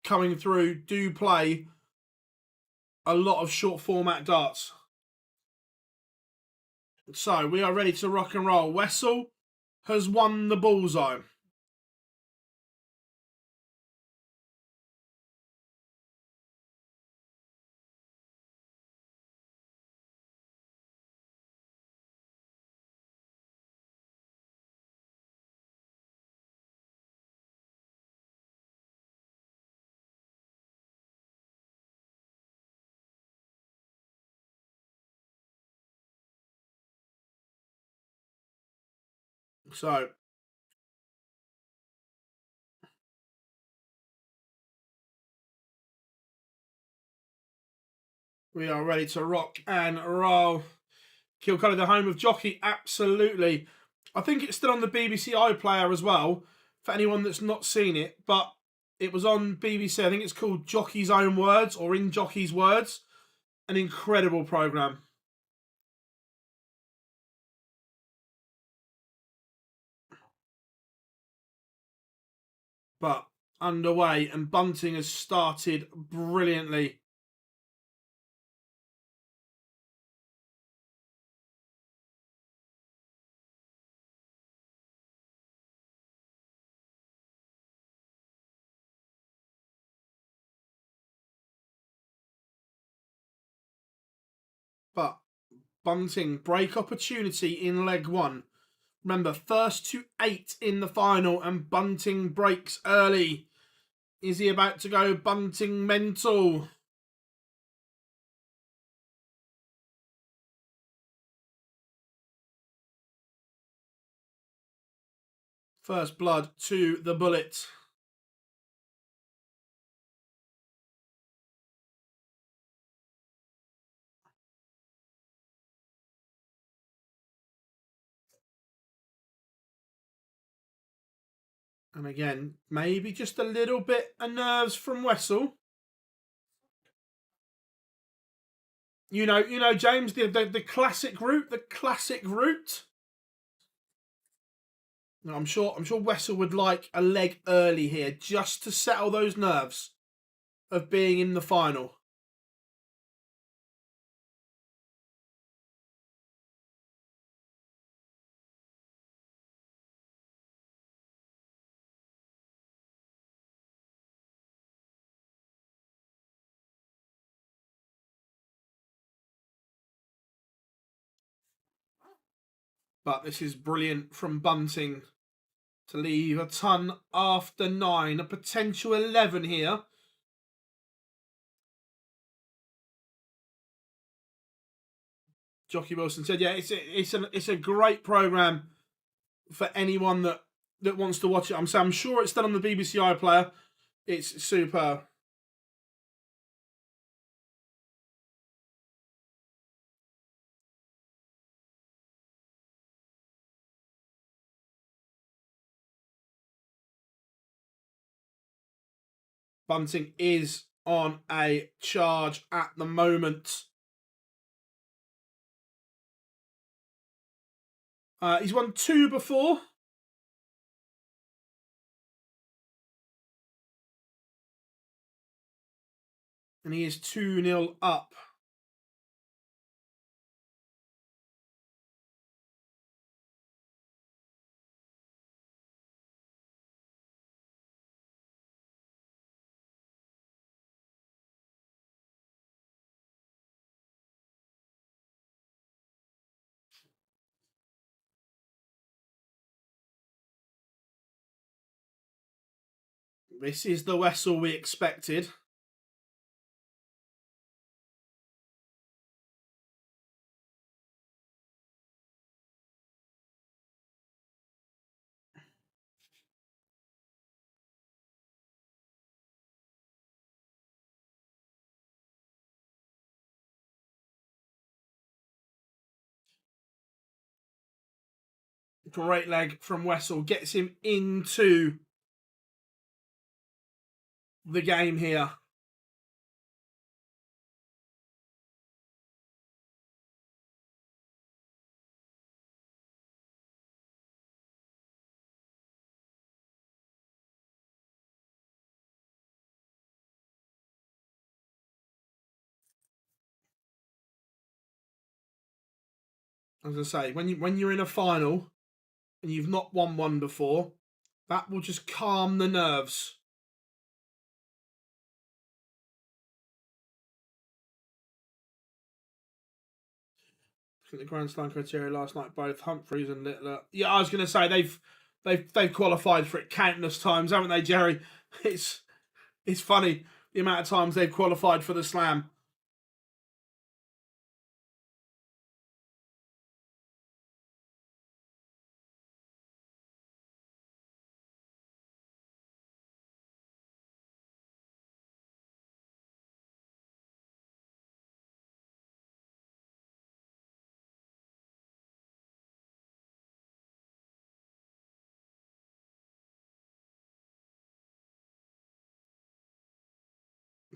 Speaker 2: coming through do play a lot of short format darts. So we are ready to rock and roll. Wessel has won the bullseye. So we are ready to rock and roll. Kilcully, the home of jockey, absolutely. I think it's still on the BBC iPlayer as well, for anyone that's not seen it, but it was on BBC. I think it's called Jockey's Own Words, or In Jockey's Words. An incredible programme. But underway, and bunting has started brilliantly. But bunting, break opportunity in leg one. Remember, first to 8 in the final, and bunting breaks early. Is he about to go bunting mental? First blood to the bullet. And again, maybe just a little bit of nerves from Wessel. You know, James, the classic route, No, I'm sure Wessel would like a leg early here, just to settle those nerves of being in the final. But this is brilliant from bunting to leave a ton after 9, a potential 11 here. Jockey Wilson said, "Yeah, it's a great program for anyone that wants to watch it." I'm sure it's done on the BBC iPlayer. It's superb. Bunting is on a charge at the moment. He's won 2 before. And he is 2-0 up. This is the Wessel we expected. Great leg from Wessel. Gets him into the game here. As I say, when you're in a final and you've not won one before, that will just calm the nerves. I think the Grand Slam criteria last night, both Humphreys and Littler. Yeah, I was going to say they've qualified for it countless times, haven't they, Jerry? It's funny the amount of times they've qualified for the Slam.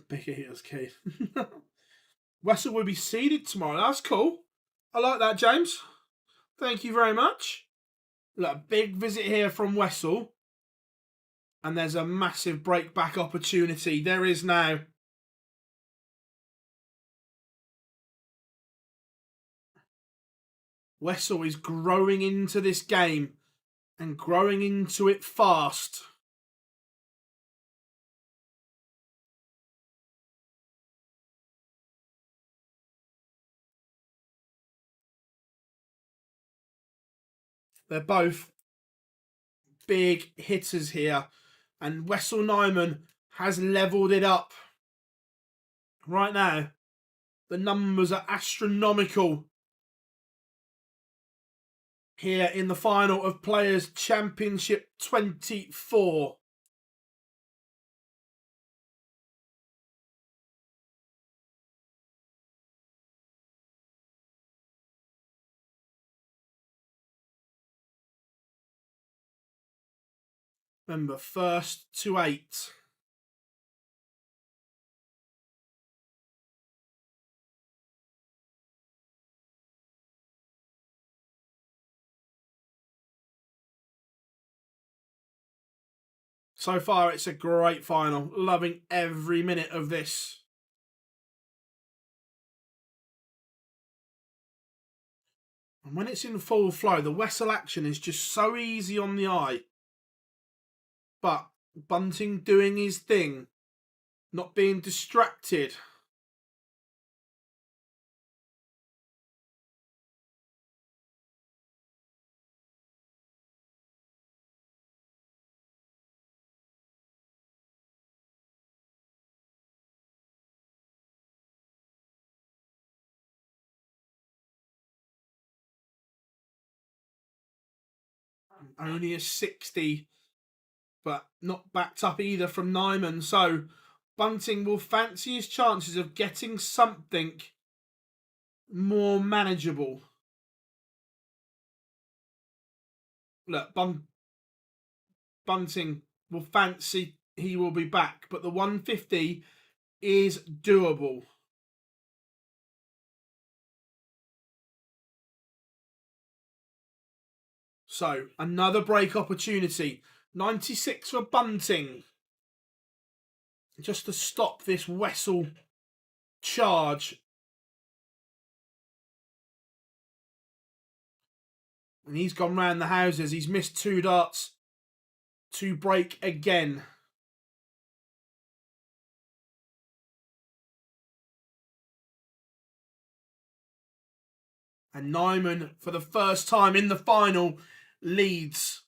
Speaker 2: Big eaters, Keith. Wessel will be seeded tomorrow. That's cool. I like that, James. Thank you very much. Look, a big visit here from Wessel. And there's a massive break back opportunity. There is now. Wessel is growing into this game and growing into it fast. They're both big hitters here. And Wessel Nyman has levelled it up. Right now, the numbers are astronomical here in the final of Players' Championship 24. Remember, first to 8. So far, it's a great final. Loving every minute of this. And when it's in full flow, the Wessel action is just so easy on the eye. But Bunting doing his thing, not being distracted. Only a 60, but not backed up either from Nyman. So Bunting will fancy his chances of getting something more manageable. Look, Bunting will fancy he will be back, but the 150 is doable. So, another break opportunity. 96 for Bunting. Just to stop this Wessel charge. And he's gone round the houses. He's missed 2 darts to break again. And Nyman, for the first time in the final, leads.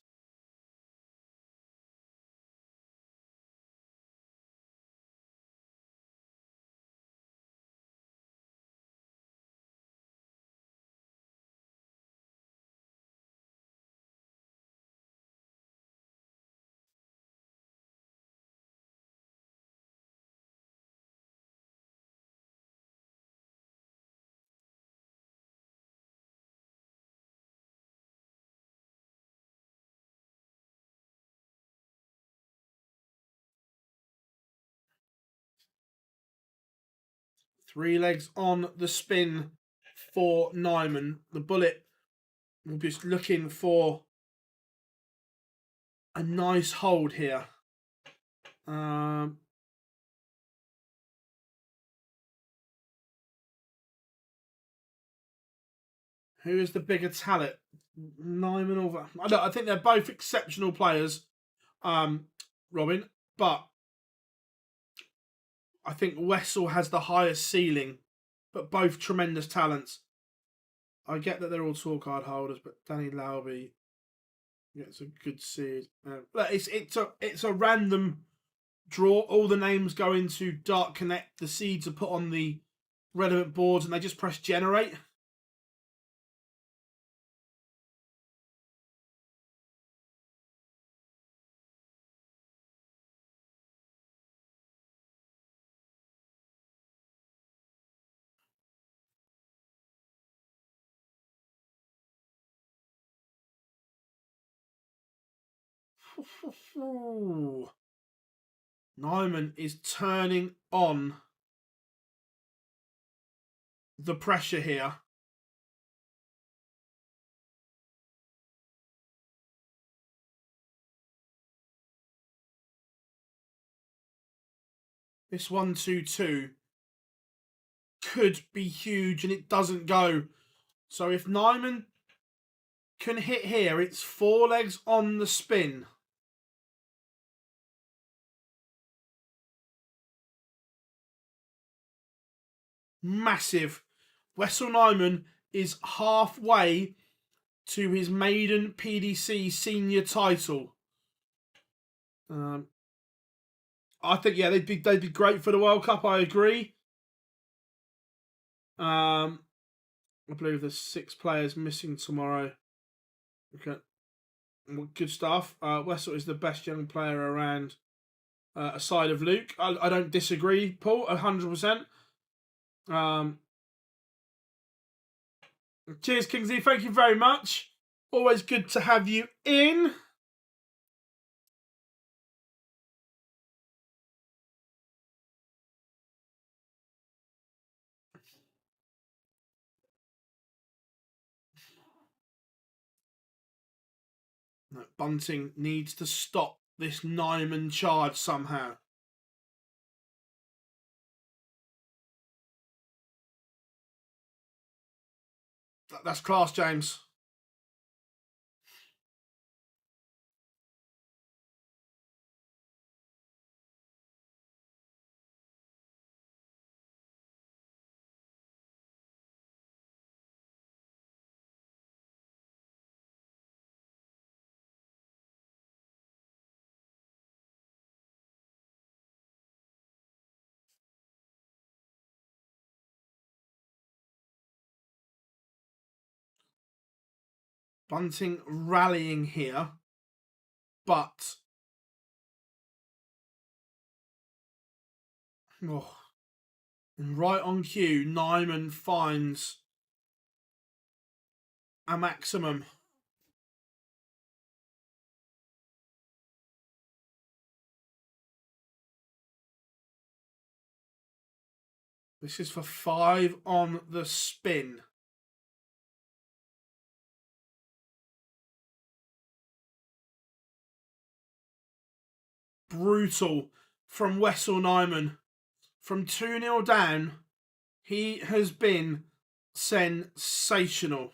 Speaker 2: Three legs on the spin for Nyman. The bullet will be just looking for a nice hold here. Who is the bigger talent? Nyman or... I think they're both exceptional players, Robin, but I think Wessel has the highest ceiling, but both tremendous talents. I get that they're all tour card holders, but Danny Lauby gets a good seed. It's a random draw. All the names go into Dark Connect. The seeds are put on the relevant boards, and they just press generate. Nyman is turning on the pressure here. This 1-2-2 could be huge, and it doesn't go. So if Nyman can hit here, it's 4 legs on the spin. Massive. Wessel Nyman is halfway to his maiden PDC senior title. I think, yeah, they'd be great for the World Cup. I agree. I believe there's 6 players missing tomorrow. Okay, good stuff. Wessel is the best young player around, aside of Luke. I don't disagree, Paul, 100%. Cheers, Kingsley. Thank you very much. Always good to have you in. Bunting needs to stop this Nyman charge somehow. That's class, James. Bunting rallying here, but and right on cue, Nyman finds a maximum. This is for 5 on the spin. Brutal from Wessel Nyman. From 2-0 down, he has been sensational.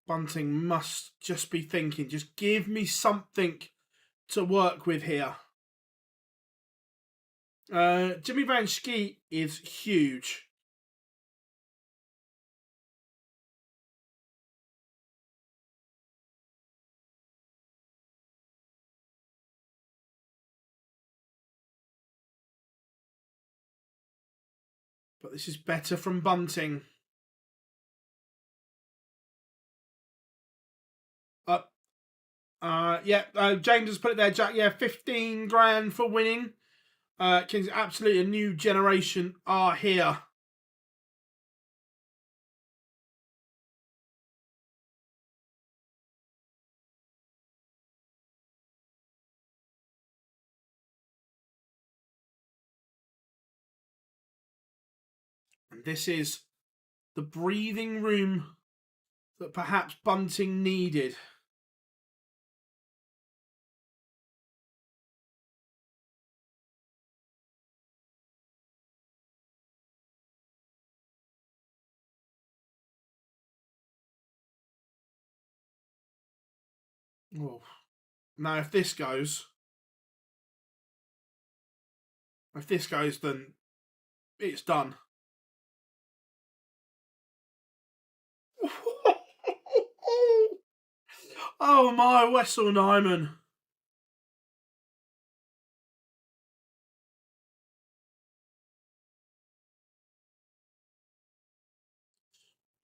Speaker 2: Bunting must just be thinking, just give me something to work with here. Jimmy Van Schie is huge. But this is better from Bunting. James has put it there, Jack. Yeah, 15 grand for winning. Kings, absolutely a new generation are here. This is the breathing room that perhaps Bunting needed. Oh. Now, if this goes, then it's done. Oh my, Wessel Nyman.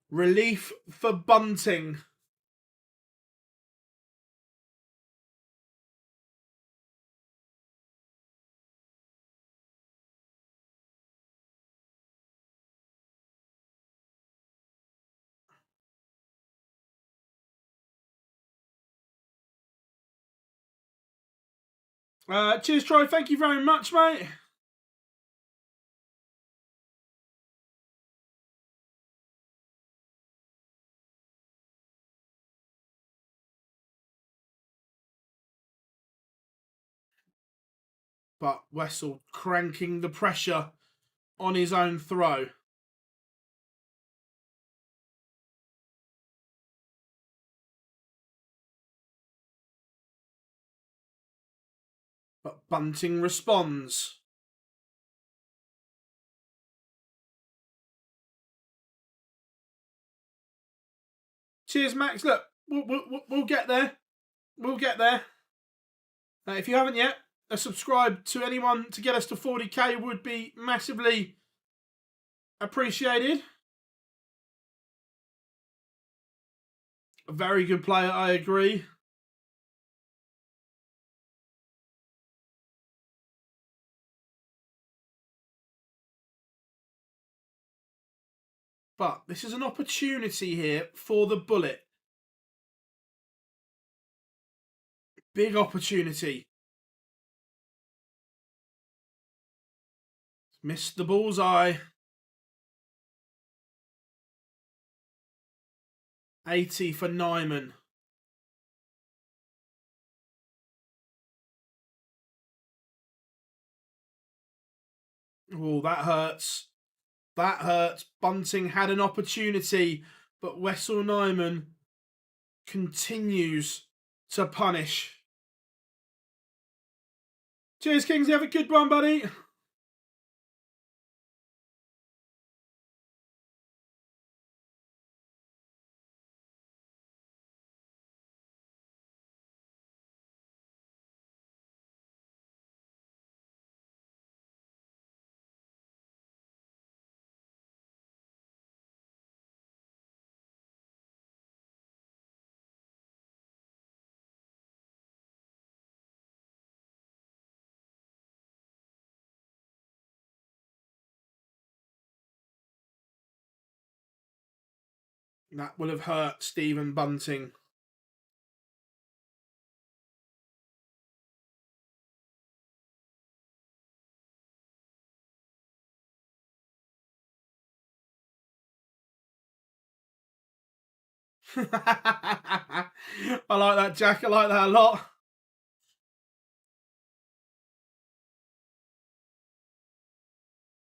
Speaker 2: Relief for Bunting. Cheers, Troy. Thank you very much, mate. But Wessel cranking the pressure on his own throw. But Bunting responds. Cheers, Max. Look, we'll get there. We'll get there. If you haven't yet, a subscribe to anyone to get us to 40k would be massively appreciated. A very good player, I agree. But this is an opportunity here for the Bullet. Big opportunity. Missed the bullseye. 80 for Nyman. Oh, that hurts. That hurts. Bunting had an opportunity, but Wessel Nyman continues to punish. Cheers, Kings. Have a good one, buddy. That will have hurt Stephen Bunting. I like that, Jack. I like that a lot.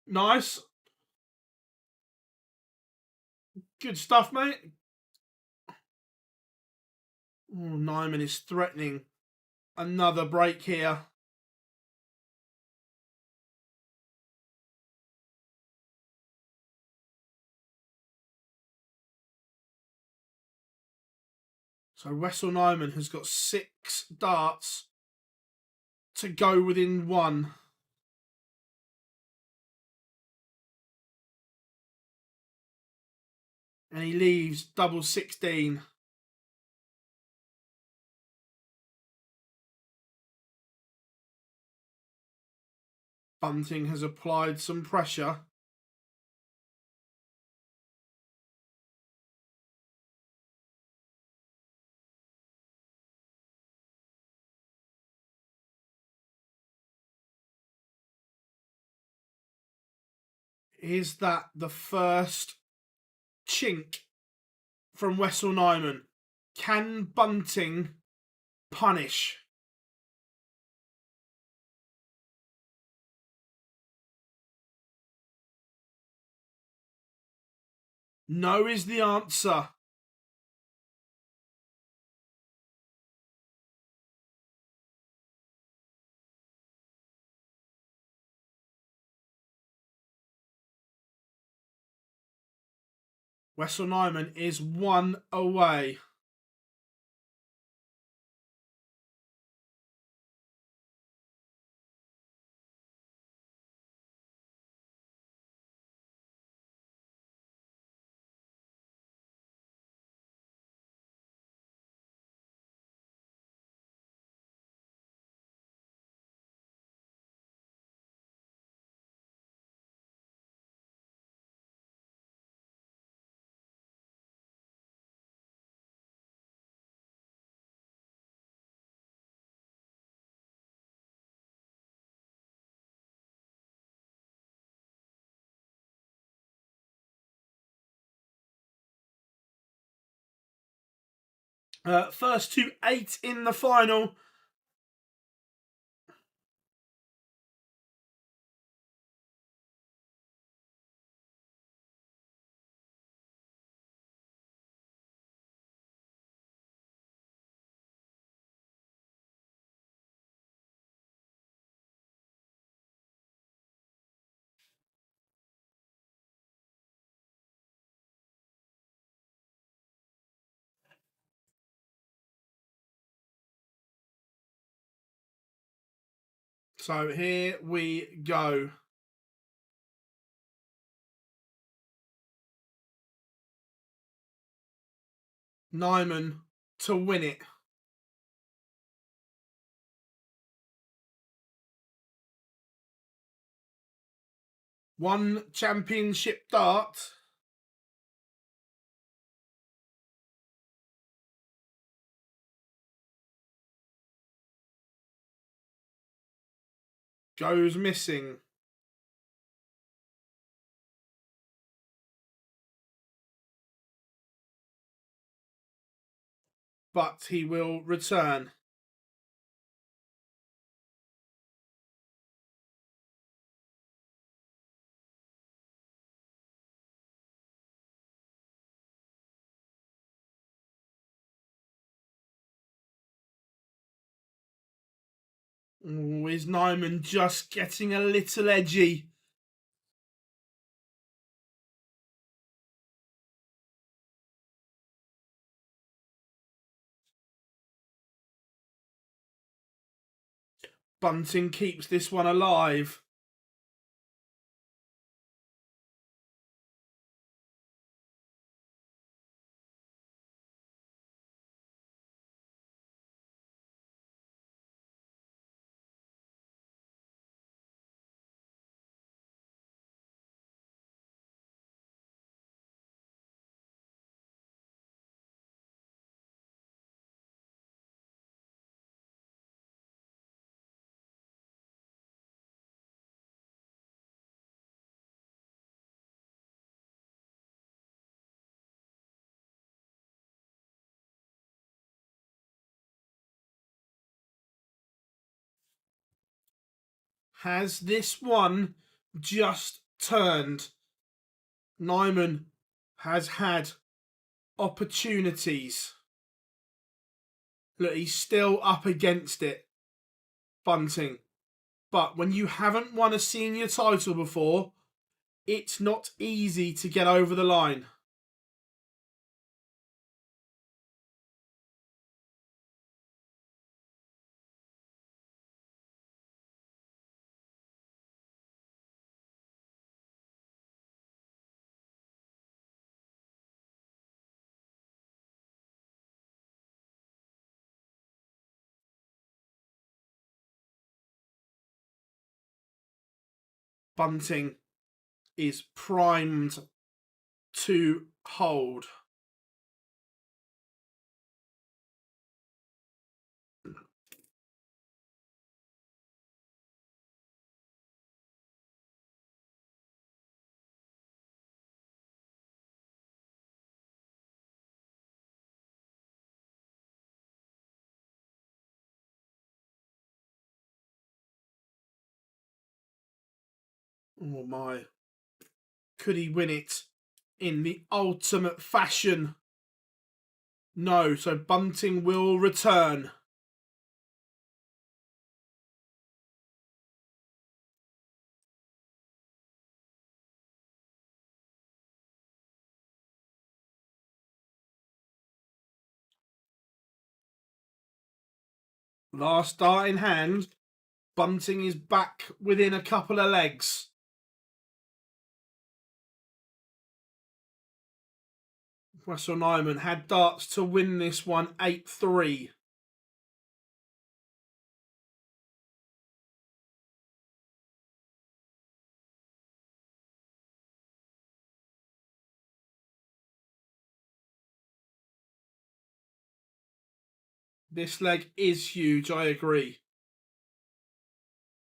Speaker 2: Nice. Good stuff, mate. Oh, Nyman is threatening another break here. So Wessel Nyman has got 6 darts to go within 1. And he leaves double 16. Bunting has applied some pressure. Is that the first chink from Wessel Nyman? Can Bunting punish? No is the answer. Wessel Nyman is 1 away. First to 8 in the final. So here we go. Nyman to win it. One championship dart. Goes missing. But he will return. Ooh, is Nyman just getting a little edgy? Bunting keeps this one alive. Has this one just turned? Nyman has had opportunities. Look, he's still up against it, Bunting. But when you haven't won a senior title before, it's not easy to get over the line. Bunting is primed to hold. Oh my. Could he win it in the ultimate fashion? No, so Bunting will return. Last dart in hand. Bunting is back within a couple of legs. Wessel Nyman had darts to win this one 8-3. This leg is huge, I agree.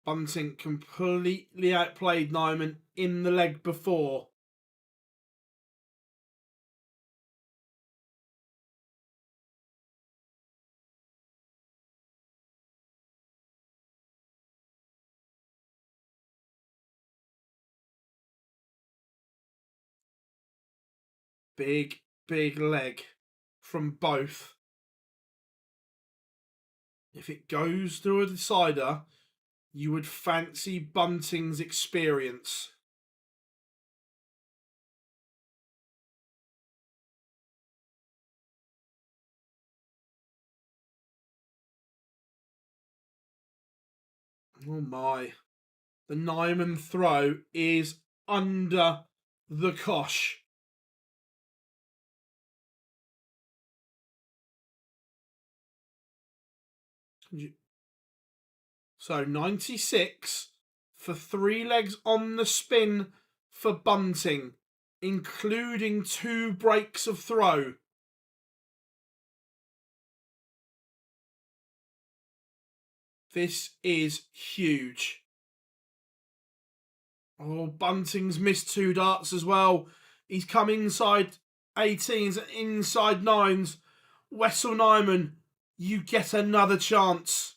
Speaker 2: Bunting completely outplayed Nyman in the leg before. Big, big leg from both. If it goes through a decider, you would fancy Bunting's experience. Oh my. The Nyman throw is under the cosh. So 96 for 3 legs on the spin for Bunting, including 2 breaks of throw. This is huge. Oh, Bunting's missed 2 darts as well. He's come inside 18s and inside 9s. Wessel Nyman, you get another chance.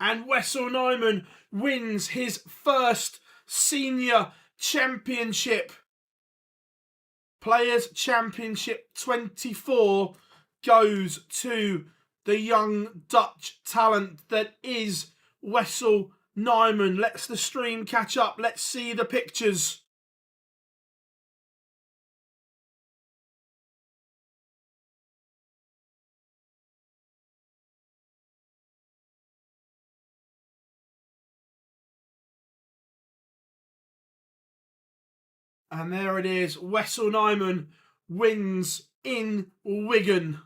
Speaker 2: And Wessel Nyman wins his first senior championship. Players' Championship 24 goes to the young Dutch talent that is Wessel Nyman. Let's the stream catch up. Let's see the pictures. And there it is. Wessel Nyman wins in Wigan.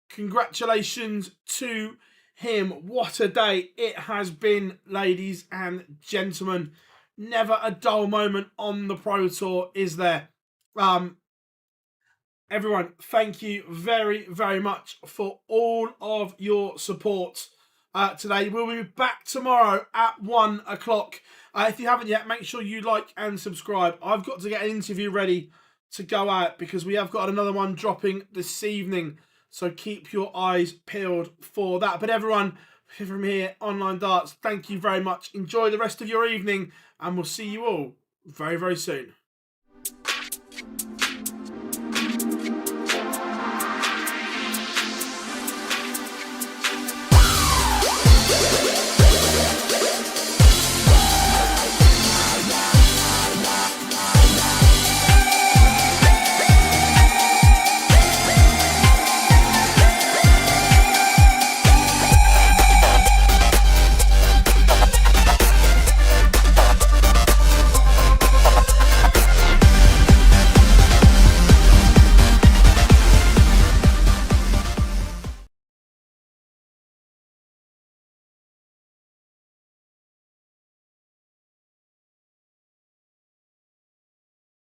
Speaker 2: Congratulations to him. What a day it has been, ladies and gentlemen. Never a dull moment on the Pro Tour, is there? Everyone, thank you very, very much for all of your support today. We'll be back tomorrow at 1 o'clock. If you haven't yet, make sure you like and subscribe. I've got to get an interview ready to go out because we have got another one dropping this evening. So keep your eyes peeled for that. But everyone, from here, Online Darts, thank you very much. Enjoy the rest of your evening and we'll see you all very, very soon.